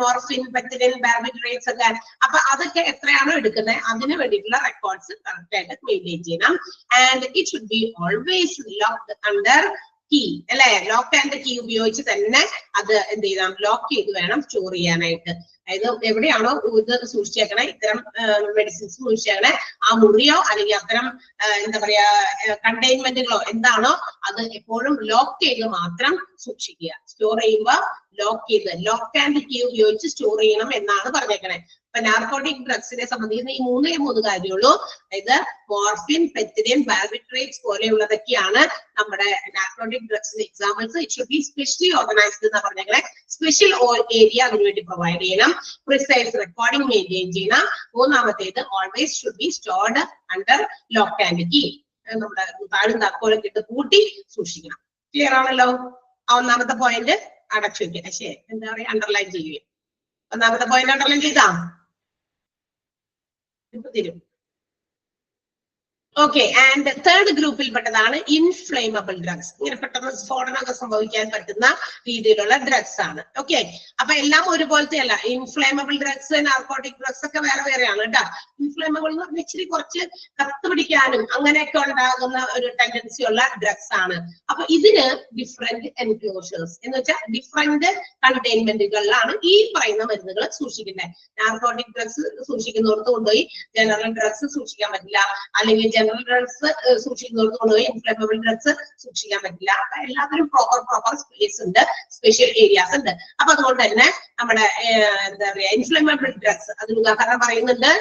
മോർഫിൻ, പെത്തിരിൻ, ബാർബിറ്റുറേറ്റ്സ് ഒക്കെ. അപ്പൊ അതൊക്കെ എത്രയാണോ എടുക്കുന്നത് അതിന് വേണ്ടിയിട്ടുള്ള റെക്കോർഡ്സ് കറക്റ്റ് ആയിട്ട് മെയിൻറ്റെയിൻ ചെയ്യണം. And it should be always locked under key, അല്ലെ? ലോക്ക് ആൻഡ് കീ ഉപയോഗിച്ച് തന്നെ അത് എന്ത് ചെയ്യണം? ലോക്ക് ചെയ്ത് വേണം സ്റ്റോർ ചെയ്യാനായിട്ട്. അതായത് എവിടെയാണോ ഇത് സൂക്ഷിച്ചേക്കണേ, ഇത്തരം മെഡിസിൻസ് സൂക്ഷിച്ചേക്കണേ, ആ മുറിയോ അല്ലെങ്കിൽ അത്തരം എന്താ പറയാ കണ്ടെയ്ൻമെന്റുകളോ എന്താണോ അത് എപ്പോഴും ലോക്ക് ചെയ്ത് മാത്രം സൂക്ഷിക്കുക. സ്റ്റോർ ചെയ്യുമ്പോ ലോക്ക് ചെയ്ത് ലോക്ക് ആൻഡ് കീ ഉപയോഗിച്ച് സ്റ്റോർ ചെയ്യണം എന്നാണ് പറഞ്ഞേക്കണേ. അപ്പൊ നാർക്കോട്ടിക് ഡ്രഗ്സിനെ സംബന്ധിക്കുന്ന ഈ മൂന്നേ കാര്യമുള്ളൂ. അതായത് മോർഫിൻ, പെത്തിഡിൻ, ബാർബിട്രേറ്റ്സ് പോലെയുള്ളതൊക്കെയാണ് നമ്മുടെ നാർക്കോട്ടിക് ഡ്രഗ്സിന്റെ examples. It should be specially organised എന്ന് പറഞ്ഞാൽ സ്പെഷ്യൽ ഏരിയ അതിനുവേണ്ടി പ്രൊവൈഡ് ചെയ്യണം. പ്രിസൈസ് റെക്കോർഡിംഗ് മെയിൻറ്റെയിൻ ചെയ്യണം. മൂന്നാമത്തേത് always should be stored under lock and key. നമ്മുടെ താഴും താക്കോലൊക്കെ ഇട്ട് പൂട്ടി സൂക്ഷിക്കണം. ക്ലിയർ ആണല്ലോ? ഒന്നാമത്തെ പോയിന്റ് അടച്ചു വെക്കുക. ശരി, എന്താ പറയാ, അണ്ടർലൈൻ ചെയ്യുക. ഒന്നാമത്തെ പോയിന്റ് അണ്ടർലൈൻ ചെയ്താ തരും. ഓക്കെ. ആൻഡ് തേർഡ് ഗ്രൂപ്പിൽപ്പെട്ടതാണ് ഇൻഫ്ലേമബിൾ ഡ്രഗ്സ്. ഇങ്ങനെ പെട്ടെന്ന് സ്ഫോടനമൊക്കെ സംഭവിക്കാൻ പറ്റുന്ന രീതിയിലുള്ള ഡ്രഗ്സ് ആണ്. ഓക്കെ. അപ്പൊ എല്ലാം ഒരുപോലത്തെ അല്ല. ഇൻഫ്ലേമബിൾ ഡ്രഗ്സ്, നാർക്കോട്ടിക് ഡ്രഗ്സ് ഒക്കെ വേറെ വേറെയാണ് കേട്ടോ. ഇൻഫ്ലേമബിൾ എന്ന് പറഞ്ഞാൽ ഇച്ചിരി കുറച്ച് കത്ത് പിടിക്കാനും അങ്ങനെയൊക്കെ ഉണ്ടാകുന്ന ഒരു ടെൻഡൻസി ഉള്ള ഡ്രഗ്സ് ആണ്. അപ്പൊ ഇതിന് ഡിഫറെന്റ് എൻക്ലോഷേഴ്സ് എന്ന് വെച്ചാൽ ഡിഫറെന്റ് കണ്ടെയ്ൻമെന്റുകളിലാണ് ഈ പറയുന്ന മരുന്നുകൾ സൂക്ഷിക്കുന്നത്. നാർക്കോട്ടിക് ഡ്രഗ്സ് സൂക്ഷിക്കുന്നിടത്ത് കൊണ്ടുപോയി ജനറൽ ഡ്രഗ്സ് സൂക്ഷിക്കാൻ പറ്റില്ല, അല്ലെങ്കിൽ ജനറൽ ഡ്രഗ്സ് സൂക്ഷിക്കുന്നവർക്ക് കൊണ്ടുപോയി ഇൻഫ്ലേമബിൾ ഡ്രഗ്സ് സൂക്ഷിക്കാൻ പറ്റില്ല. അപ്പൊ എല്ലാത്തിനും പ്രോപ്പർ സ്പേസ് ഉണ്ട്, സ്പെഷ്യൽ ഏരിയാസ് ഉണ്ട്. അപ്പൊ അതുകൊണ്ട് തന്നെ നമ്മുടെ എന്താ പറയാ ഇൻഫ്ലേമബിൾ ഡ്രഗ്സ് അതിന് ഉദാഹരണം പറയുന്നുണ്ട്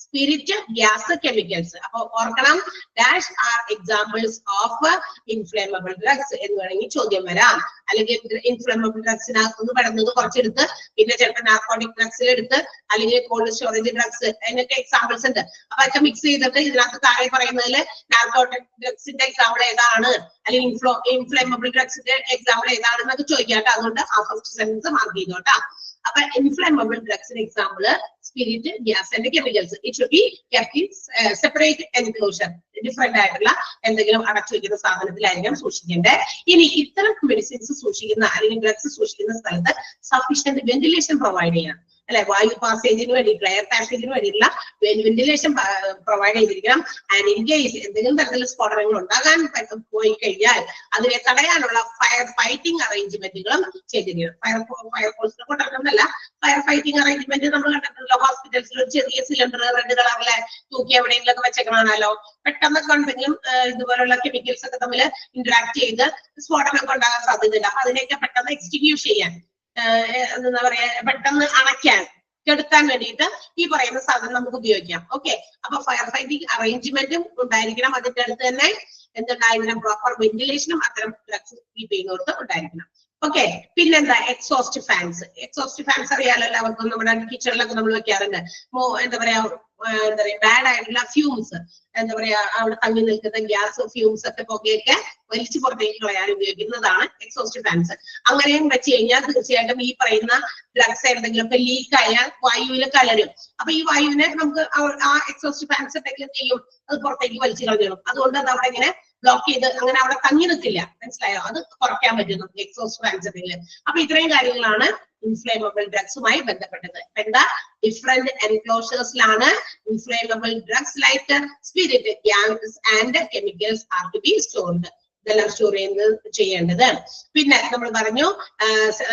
സ്പിരിറ്റ്, ഗ്യാസ്, കെമിക്കൽസ്. അപ്പൊ ഓർക്കണം, dash are examples of inflammable drugs എന്ന് വേണമെങ്കിൽ ചോദ്യം വരാം. അല്ലെങ്കിൽ ഇൻഫ്ലേമബിൾ ഡ്രഗ്സിനകത്തുനിന്ന് പെടുന്നത് കുറച്ചെടുത്ത് പിന്നെ ചിലപ്പോൾ നാർക്കോട്ടിക് ഡ്രഗ്സിലെടുത്ത് അല്ലെങ്കിൽ കോൾഡ് സ്റ്റോറേജ് ഡ്രഗ്സ് അതിനൊക്കെ എക്സാമ്പിൾസ് ഉണ്ട്. അപ്പൊ അതൊക്കെ മിക്സ് ചെയ്തിട്ട് ഇതിനകത്ത് താഴെ പറയുന്നതിൽ നാർക്കോട്ടിക് ഡ്രഗ്സിന്റെ എക്സാമ്പിൾ ഏതാണ് അല്ലെങ്കിൽ ഇൻഫ്ലേമബിൾ ഡ്രഗ്സിന്റെ എക്സാമ്പിൾ ഏതാണെന്നൊക്കെ ചോദിക്കാട്ടോ. അതുകൊണ്ട് ആ ഫസ്റ്റ് സെന്റൻസ് മാർക്ക് ചെയ്തോട്ടാ. അപ്പൊ ഇൻഫ്ലേമബിൾ ഡ്രഗ്സിന്റെ example spirit, gas and chemicals. It should be kept in separate enclosure. Different ആയിട്ടുള്ള എന്തെങ്കിലും അടച്ചു വയ്ക്കുന്ന സാധനത്തിലായിരിക്കും സൂക്ഷിക്കേണ്ടത്. ഇനി ഇത്തരം മെഡിസിൻസ് സൂക്ഷിക്കുന്ന അല്ലെങ്കിൽ ഡ്രഗ്സ് സൂക്ഷിക്കുന്ന സ്ഥലത്ത് സഫീഷ്യന്റ് വെന്റിലേഷൻ പ്രൊവൈഡ് ചെയ്യണം. അല്ലെ, വായു പാസേജിന് വേണ്ടിയിട്ടുള്ള എയർ പാസേജിന് വേണ്ടിയിട്ടുള്ള വെന്റിലേഷൻ പ്രൊവൈഡ് ചെയ്തിരിക്കണം. ആൻഡ് ഇൻ കേസ് എന്തെങ്കിലും തരത്തിലുള്ള സ്ഫോടനങ്ങൾ ഉണ്ടാകാൻ പോയി കഴിഞ്ഞാൽ അതിനെ തടയാനുള്ള ഫയർ ഫൈറ്റിംഗ് അറേഞ്ച്മെന്റുകളും ചെയ്തിരിക്കണം. ഫയർഫോഴ്സിനെ കൊണ്ടുവരുന്നതല്ല, ഫയർ ഫൈറ്റിംഗ് അറേഞ്ച്മെന്റ് നമ്മൾ കണ്ടിട്ടുള്ള ഹോസ്പിറ്റൽസിൽ ഒരു ചെറിയ സിലിണ്ടർ റെഡ് കളറിലെ തൂക്കി എവിടെയെങ്കിലൊക്കെ വെച്ചേക്കണമല്ലോ. പെട്ടെന്ന് എന്തെങ്കിലും ഇതുപോലുള്ള കെമിക്കൽസ് ഒക്കെ തമ്മിൽ ഇന്ററാക്ട് ചെയ്ത് സ്ഫോടനമൊക്കെ ഉണ്ടാകാൻ സാധ്യതയില്ല. അപ്പൊ അതിനെയൊക്കെ പെട്ടെന്ന് എക്സ്റ്റിങ്ക്യൂഷ് ചെയ്യാൻ, എന്താ പറയാ, പെട്ടെന്ന് അണയ്ക്കാൻ, കെടുത്താൻ വേണ്ടിയിട്ട് ഈ പറയുന്ന സാധനം നമുക്ക് ഉപയോഗിക്കാം. ഓക്കെ. അപ്പൊ ഫയർ ഫൈറ്റിംഗ് അറേഞ്ച്മെന്റും ഉണ്ടായിരിക്കണം. അതിന്റെ അടുത്ത് തന്നെ എന്തുണ്ടായിരിക്കണം, പ്രോപ്പർ വെന്റിലേഷനും അത്തരം ഡ്രഗ്സ് കീപ്പ് ചെയ്യുന്നവർക്ക് ഉണ്ടായിരിക്കണം. ഓക്കെ. പിന്നെന്താ, എക്സോസ്റ്റ് ഫാൻസ്. എക്സോസ്റ്റ് ഫാൻസ് അറിയാലോ എല്ലാവർക്കും. നമ്മുടെ കിച്ചണിലൊക്കെ നമ്മൾ വെക്കാറുണ്ട്. എന്താ പറയാ ബാഡ് ആയിട്ടുള്ള ഫ്യൂംസ്, എന്താ പറയാ അവിടെ തങ്ങി നിൽക്കുന്ന ഗ്യാസ് ഫ്യൂംസ് ഒക്കെ പുകയൊക്കെ വലിച്ചു പുറത്തേക്ക് കളയാൻ ഉപയോഗിക്കുന്നതാണ് എക്സോസ്റ്റ് ഫാൻസ്. അങ്ങനെയും വെച്ച് കഴിഞ്ഞാൽ തീർച്ചയായിട്ടും ഈ പറയുന്ന ഡ്രഗ്സ് എന്തെങ്കിലുമൊക്കെ ലീക്ക് ആയാൽ വായുവിൽ കലരും. അപ്പൊ ഈ വായുവിനെ നമുക്ക് ആ എക്സോസ്റ്റ് ഫാൻസ് എന്തെങ്കിലും എന്ത് ചെയ്യും, അത് പുറത്തേക്ക് വലിച്ചു കളയണം. അതുകൊണ്ട് അത് അവിടെ ഇങ്ങനെ ബ്ലോക്ക് ചെയ്ത് അങ്ങനെ അവിടെ തങ്ങി നിൽക്കില്ല. മനസ്സിലായോ? അത് കുറയ്ക്കാൻ പറ്റും നമുക്ക് എക്സോസ്റ്റ് ഫാൻസ്. അപ്പൊ ഇത്രയും കാര്യങ്ങളാണ് ഇൻഫ്ലേമബിൾ ഡ്രഗ്സുമായി ബന്ധപ്പെട്ടത്. എന്താ, ഡിഫറെന്റ് എൻക്ലോഷേഴ്സിലാണ് inflammable drugs like spirit, gas and chemicals are to be stored. ഇതെല്ലാം സ്റ്റോർ ചെയ്യേണ്ടത്. പിന്നെ നമ്മൾ പറഞ്ഞു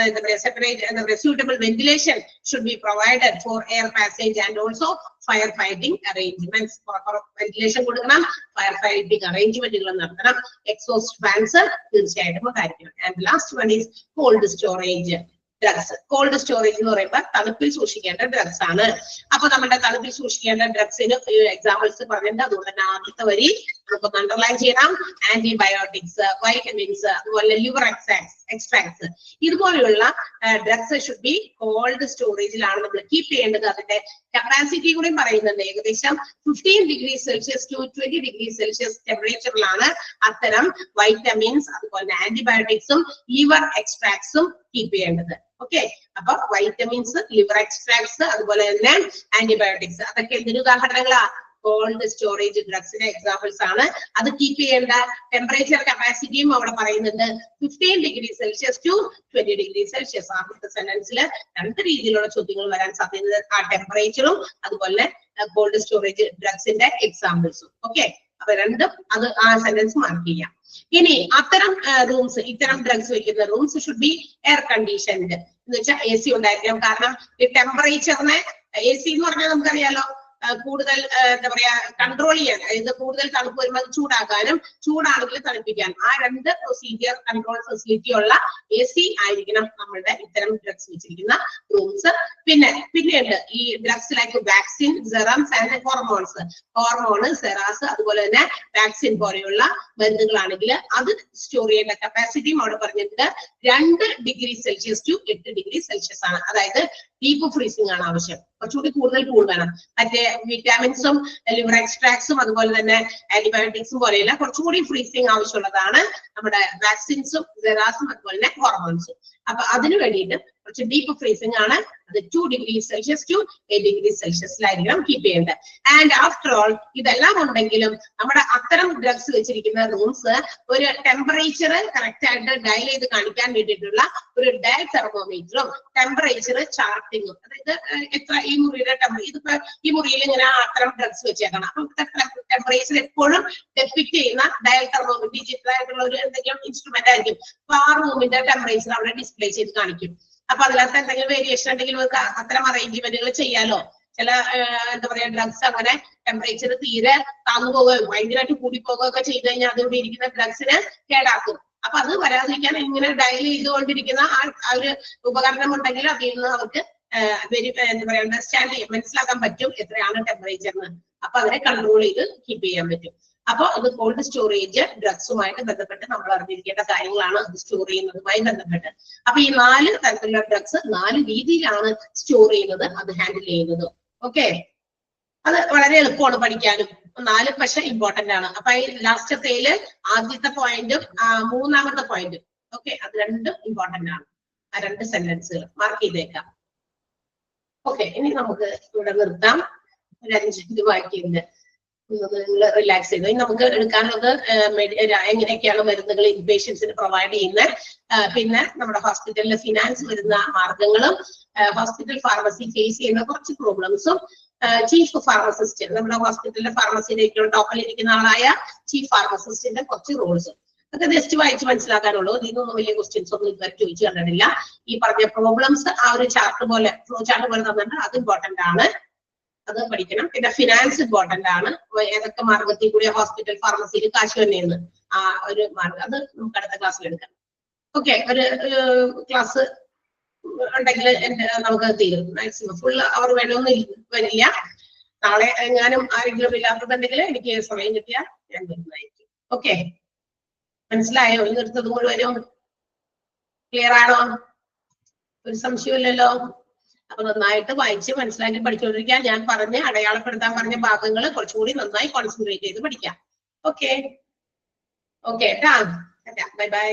എന്താ പറയാ സെപ്പറേറ്റ് എന്താ പറയാ suitable ventilation should be provided for air passage and also fire fighting arrangements. Proper ventilation കൊടുക്കണം, fire fighting arrangementകൾ നടത്തണം. എക്സോസ്റ്റ് ഫാൻസ് തീർച്ചയായിട്ടും ഉണ്ടായിരിക്കണം. And last one is cold storage drugs. Cold storage എന്ന് പറയുമ്പോൾ തണുപ്പിൽ സൂക്ഷിക്കേണ്ട ഡ്രഗ്സ് ആണ്. അപ്പൊ നമ്മുടെ തണുപ്പിൽ സൂക്ഷിക്കേണ്ട ഡ്രഗ്സിന് എക്സാമ്പിൾസ് പറഞ്ഞിട്ടുണ്ട്. അതുകൊണ്ട് തന്നെ ആദ്യത്തെ വരി നമുക്കൊന്ന് അണ്ടർലൈൻ ചെയ്യണം. ആന്റിബയോട്ടിക്സ്, വൈറ്റമിൻസ്, അതുപോലെ ലിവർ എക്സ്ട്രാക്ട്സ്, ഇതുപോലെയുള്ള ഡ്രഗ്സ് ഷുഡ് ബി കോൾഡ് സ്റ്റോറേജിലാണ് നമ്മൾ കീപ്പ് ചെയ്യേണ്ടത്. അതിന്റെ കപ്പാസിറ്റി കൂടി പറയുന്നുണ്ട്. ഏകദേശം 15 degree Celsius to 20 degree Celsius ടെമ്പറേച്ചറിലാണ് അത്തരം വൈറ്റമിൻസ്, അതുപോലെ ആന്റിബയോട്ടിക്സും ലിവർ എക്സ്ട്രാക്ട്സും കീപ്പ് ചെയ്യേണ്ടത്. ഓക്കെ. അപ്പൊ വൈറ്റമിൻസ്, ലിവർ എക്സ്ട്രാക്ട്സ്, അതുപോലെ തന്നെ ആന്റിബയോട്ടിക്സ്, അതൊക്കെ എന്തിനു ഉദാഹരണങ്ങളാ? കോൾഡ് സ്റ്റോറേജ് ഡ്രഗ്സിന്റെ എക്സാമ്പിൾസ് ആണ്. അത് കീപ്പ് ചെയ്യേണ്ട ടെമ്പറേച്ചർ കപ്പാസിറ്റിയും അവിടെ പറയുന്നുണ്ട്. 15 degree Celsius to 20 degree Celsius. ആദ്യത്തെ സെന്റൻസിൽ രണ്ട് രീതിയിലുള്ള ചോദ്യങ്ങൾ വരാൻ സാധ്യത, ആ ടെമ്പറേച്ചറും അതുപോലെ കോൾഡ് സ്റ്റോറേജ് ഡ്രഗ്സിന്റെ എക്സാമ്പിൾസും. ഓക്കെ. അപ്പൊ രണ്ടും അത് ആ സെന്റൻസ് മാർക്ക് ചെയ്യാം. ഇനി അത്തരം റൂംസ്, ഇത്തരം ഡ്രഗ്സ് വെക്കുന്ന rooms should be air conditioned എന്ന് വെച്ചാൽ AC ഉണ്ടായിരിക്കണം. കാരണം ഈ ടെമ്പറേച്ചറിനെ, AC എന്ന് പറഞ്ഞാൽ നമുക്കറിയാലോ കൂടുതൽ എന്താ പറയാ കൺട്രോൾ ചെയ്യാൻ, അതായത് കൂടുതൽ തണുപ്പ് വരുമ്പോൾ അത് ചൂടാക്കാനും ചൂടാണെങ്കിൽ തണുപ്പിക്കാനും ആ രണ്ട് പ്രൊസീജിയർ കൺട്രോൾ ഫെസിലിറ്റി ഉള്ള AC ആയിരിക്കണം നമ്മളുടെ ഇത്തരം ഡ്രഗ്സ് വെച്ചിരിക്കുന്ന റൂംസ്. പിന്നെയുണ്ട് ഈ drugs like vaccine, serums and hormones. Hormone, sera, അതുപോലെ തന്നെ വാക്സിൻ പോലെയുള്ള മരുന്നുകളാണെങ്കിൽ അത് സ്റ്റോർ ചെയ്യേണ്ട കപ്പാസിറ്റിയും അവിടെ പറഞ്ഞിട്ടുണ്ട് 2 degree Celsius to 8 degree Celsius ആണ്. അതായത് ഡീപ്പ് ഫ്രീസിംഗ് ആണ് ആവശ്യം, കുറച്ചുകൂടി കൂടുതൽ വേണം. മറ്റേ വിറ്റാമിൻസും ലിവർ എക്സ്ട്രാക്ട്സും അതുപോലെ തന്നെ ആന്റിബയോട്ടിക്സും പോലെയല്ല, കുറച്ചുകൂടി ഫ്രീസിംഗ് ആവശ്യമുള്ളതാണ് നമ്മുടെ വാക്സിൻസും സെറാസും അതുപോലെ തന്നെ ഹോർമോൺസും. അപ്പൊ അതിനു വേണ്ടിയിട്ട് കുറച്ച് ഡീപ്പ് ഫ്രീസിംഗ് ആണ്. അത് 2 ഡിഗ്രി സെൽഷ്യസ് ടു 8 ഡിഗ്രി സെൽഷ്യസിലായിരിക്കണം കീപ്പ് ചെയ്യേണ്ടത്. ആൻഡ് ആഫ്റ്റർ ഓൾ ഇതെല്ലാം ഉണ്ടെങ്കിലും നമ്മുടെ അത്തരം ഡ്രഗ്സ് വെച്ചിരിക്കുന്ന റൂംസ് ഒരു ടെമ്പറേച്ചർ കറക്റ്റ് ആയിട്ട് ഡയൽ ചെയ്ത് കാണിക്കാൻ വേണ്ടിയിട്ടുള്ള ഒരു ഡയൽ തെർമോമീറ്ററും ടെമ്പറേച്ചർ ചാർട്ടിങ്ങും, അതായത് എത്ര ഈ മുറിയുടെ ഇതിപ്പോ ഈ മുറിയിൽ ഇങ്ങനെ അത്തരം ഡ്രഗ്സ് വെച്ചേക്കണം. അപ്പൊ ടെമ്പറേച്ചർ എപ്പോഴും ഡെപ്പിക്ട് ചെയ്യുന്ന ഡയൽ തെർമോമീറ്റർ ഡിജിറ്റൽ ആയിട്ടുള്ള ഒരു എന്തെങ്കിലും ഇൻസ്ട്രുമെന്റ് ആയിരിക്കും. അപ്പൊ ആ റൂമിന്റെ ടെമ്പറേച്ചർ അവിടെ ഡിസ്പ്ലേ ചെയ്ത് കാണിക്കും. അപ്പൊ അതിനകത്ത് എന്തെങ്കിലും വേരിയേഷൻ ഉണ്ടെങ്കിൽ അത്തരം അറേഞ്ച്മെന്റുകൾ ചെയ്യാലോ. ചില എന്താ പറയാ ഡ്രഗ്സ് അങ്ങനെ ടെമ്പറേച്ചർ തീരെ താന്നു പോകുകയോ ഭയങ്കരമായിട്ട് കൂടിപ്പോകുകയോ ഒക്കെ ചെയ്ത് കഴിഞ്ഞാൽ അതിവിടെ ഇരിക്കുന്ന ഡ്രഗ്സിന് കേടാക്കും. അപ്പൊ അത് വരാതിരിക്കാൻ ഇങ്ങനെ ഡയൽ ചെയ്തുകൊണ്ടിരിക്കുന്ന ആ ഒരു ഉപകരണം ഉണ്ടെങ്കിൽ അതിൽ നിന്ന് അവർക്ക് എന്താ പറയാ അണ്ടർസ്റ്റാൻഡ് ചെയ്യാൻ മനസ്സിലാക്കാൻ പറ്റും എത്രയാണ് ടെമ്പറേച്ചറിന്. അപ്പൊ അതിനെ കൺട്രോൾ ചെയ്ത് കീപ്പ് ചെയ്യാൻ പറ്റും. അപ്പൊ അത് കോൾഡ് സ്റ്റോറേജ് ഡ്രഗ്സുമായിട്ട് ബന്ധപ്പെട്ട് നമ്മൾ അറിഞ്ഞിരിക്കേണ്ട കാര്യങ്ങളാണ്, അത് സ്റ്റോർ ചെയ്യുന്നതുമായി ബന്ധപ്പെട്ട്. അപ്പൊ ഈ 4 തരത്തിലുള്ള ഡ്രഗ്സ് 4 രീതിയിലാണ് സ്റ്റോർ ചെയ്യുന്നത്, അത് ഹാൻഡിൽ ചെയ്യുന്നത്. ഓക്കെ, അത് വളരെ എളുപ്പമാണ് പഠിക്കാനും. 4 പക്ഷെ ഇമ്പോർട്ടന്റ് ആണ്. അപ്പൊ ഈ ലാസ്റ്റത്തേല് ആദ്യത്തെ പോയിന്റും 3ാമത്തെ പോയിന്റും ഓക്കെ, അത് 2 ഇമ്പോർട്ടന്റ് ആണ്. ആ 2 സെന്റൻസുകൾ മാർക്ക് ചെയ്തേക്കാം. ഓക്കെ, ഇനി നമുക്ക് ഇവിടെ നിർത്താം. ഒരു 5 മിനിറ്റ് ബാക്കിയുണ്ട്. നിങ്ങൾ റിലാക്സ് ചെയ്തു. ഇനി നമുക്ക് എടുക്കാനുള്ളത് എങ്ങനെയൊക്കെയാണ് മരുന്നുകൾ ഇൻപേഷ്യൻസിന് പ്രൊവൈഡ് ചെയ്യുന്നത്, പിന്നെ നമ്മുടെ ഹോസ്പിറ്റലിൽ ഫിനാൻസ് വരുന്ന മാർഗങ്ങളും, ഹോസ്പിറ്റൽ ഫാർമസി ഫേസ് ചെയ്യുന്ന കുറച്ച് പ്രോബ്ലംസും, ചീഫ് ഫാർമസിസ്റ്റ് നമ്മുടെ ഹോസ്പിറ്റലിലെ ഫാർമസിയുടെ ഏറ്റവും ടോപ്പിൽ ഇരിക്കുന്ന ആളായ ചീഫ് ഫാർമസിസ്റ്റിന്റെ കുറച്ച് റോൾസും ഒക്കെ ജസ്റ്റ് വായിച്ച് മനസ്സിലാക്കാനുള്ളൂ. ഇതിനൊന്നും വലിയ ക്വസ്റ്റ്യൻസ് ഒന്നും ഇതുവരെ ചോദിച്ചു കണ്ടിട്ടില്ല. ഈ പറഞ്ഞ പ്രോബ്ലംസ് ആ ഒരു ചാർട്ട് പോലെ ഫ്ലോ ചാർട്ട് പോലെ തന്നിട്ട് അത് ഇമ്പോർട്ടന്റ് ആണ്, അത് പഠിക്കണം. പിന്നെ ഫിനാൻസ് ഇമ്പോർട്ടന്റ് ആണ്. ഏതൊക്കെ മാർഗത്തിൽ കൂടി ഹോസ്പിറ്റൽ ഫാർമസിയിൽ കാശ് തന്നെയെന്ന് ആ ഒരു മാർഗം അത് നമുക്ക് അടുത്ത ക്ലാസ്സിൽ എടുക്കാം. ഓക്കെ, ഒരു ക്ലാസ് ഉണ്ടെങ്കിൽ നമുക്ക് തീരും. മാക്സിമം ഫുൾ അവർ വേണമെന്ന് വരില്ല. നാളെ എങ്ങാനും ആരെങ്കിലും ഇല്ലാത്തതുണ്ടെങ്കിൽ എനിക്ക് സമയം കിട്ടിയാൽ ഞാൻ വരുന്നതായിരിക്കും. ഓക്കെ, മനസ്സിലായോ? ഇന്നെടുത്തത് മുഴുവനും ക്ലിയർ ആണോ? ഒരു സംശയമില്ലല്ലോ. അപ്പൊ നന്നായിട്ട് വായിച്ച് മനസ്സിലാക്കി പഠിച്ചുകൊണ്ടിരിക്കുക. ഞാൻ പറഞ്ഞ് അടയാളപ്പെടുത്താൻ പറഞ്ഞ ഭാഗങ്ങൾ കുറച്ചുകൂടി നന്നായി കോൺസെൻട്രേറ്റ് ചെയ്ത് പഠിക്കാം. Okay, bye bye.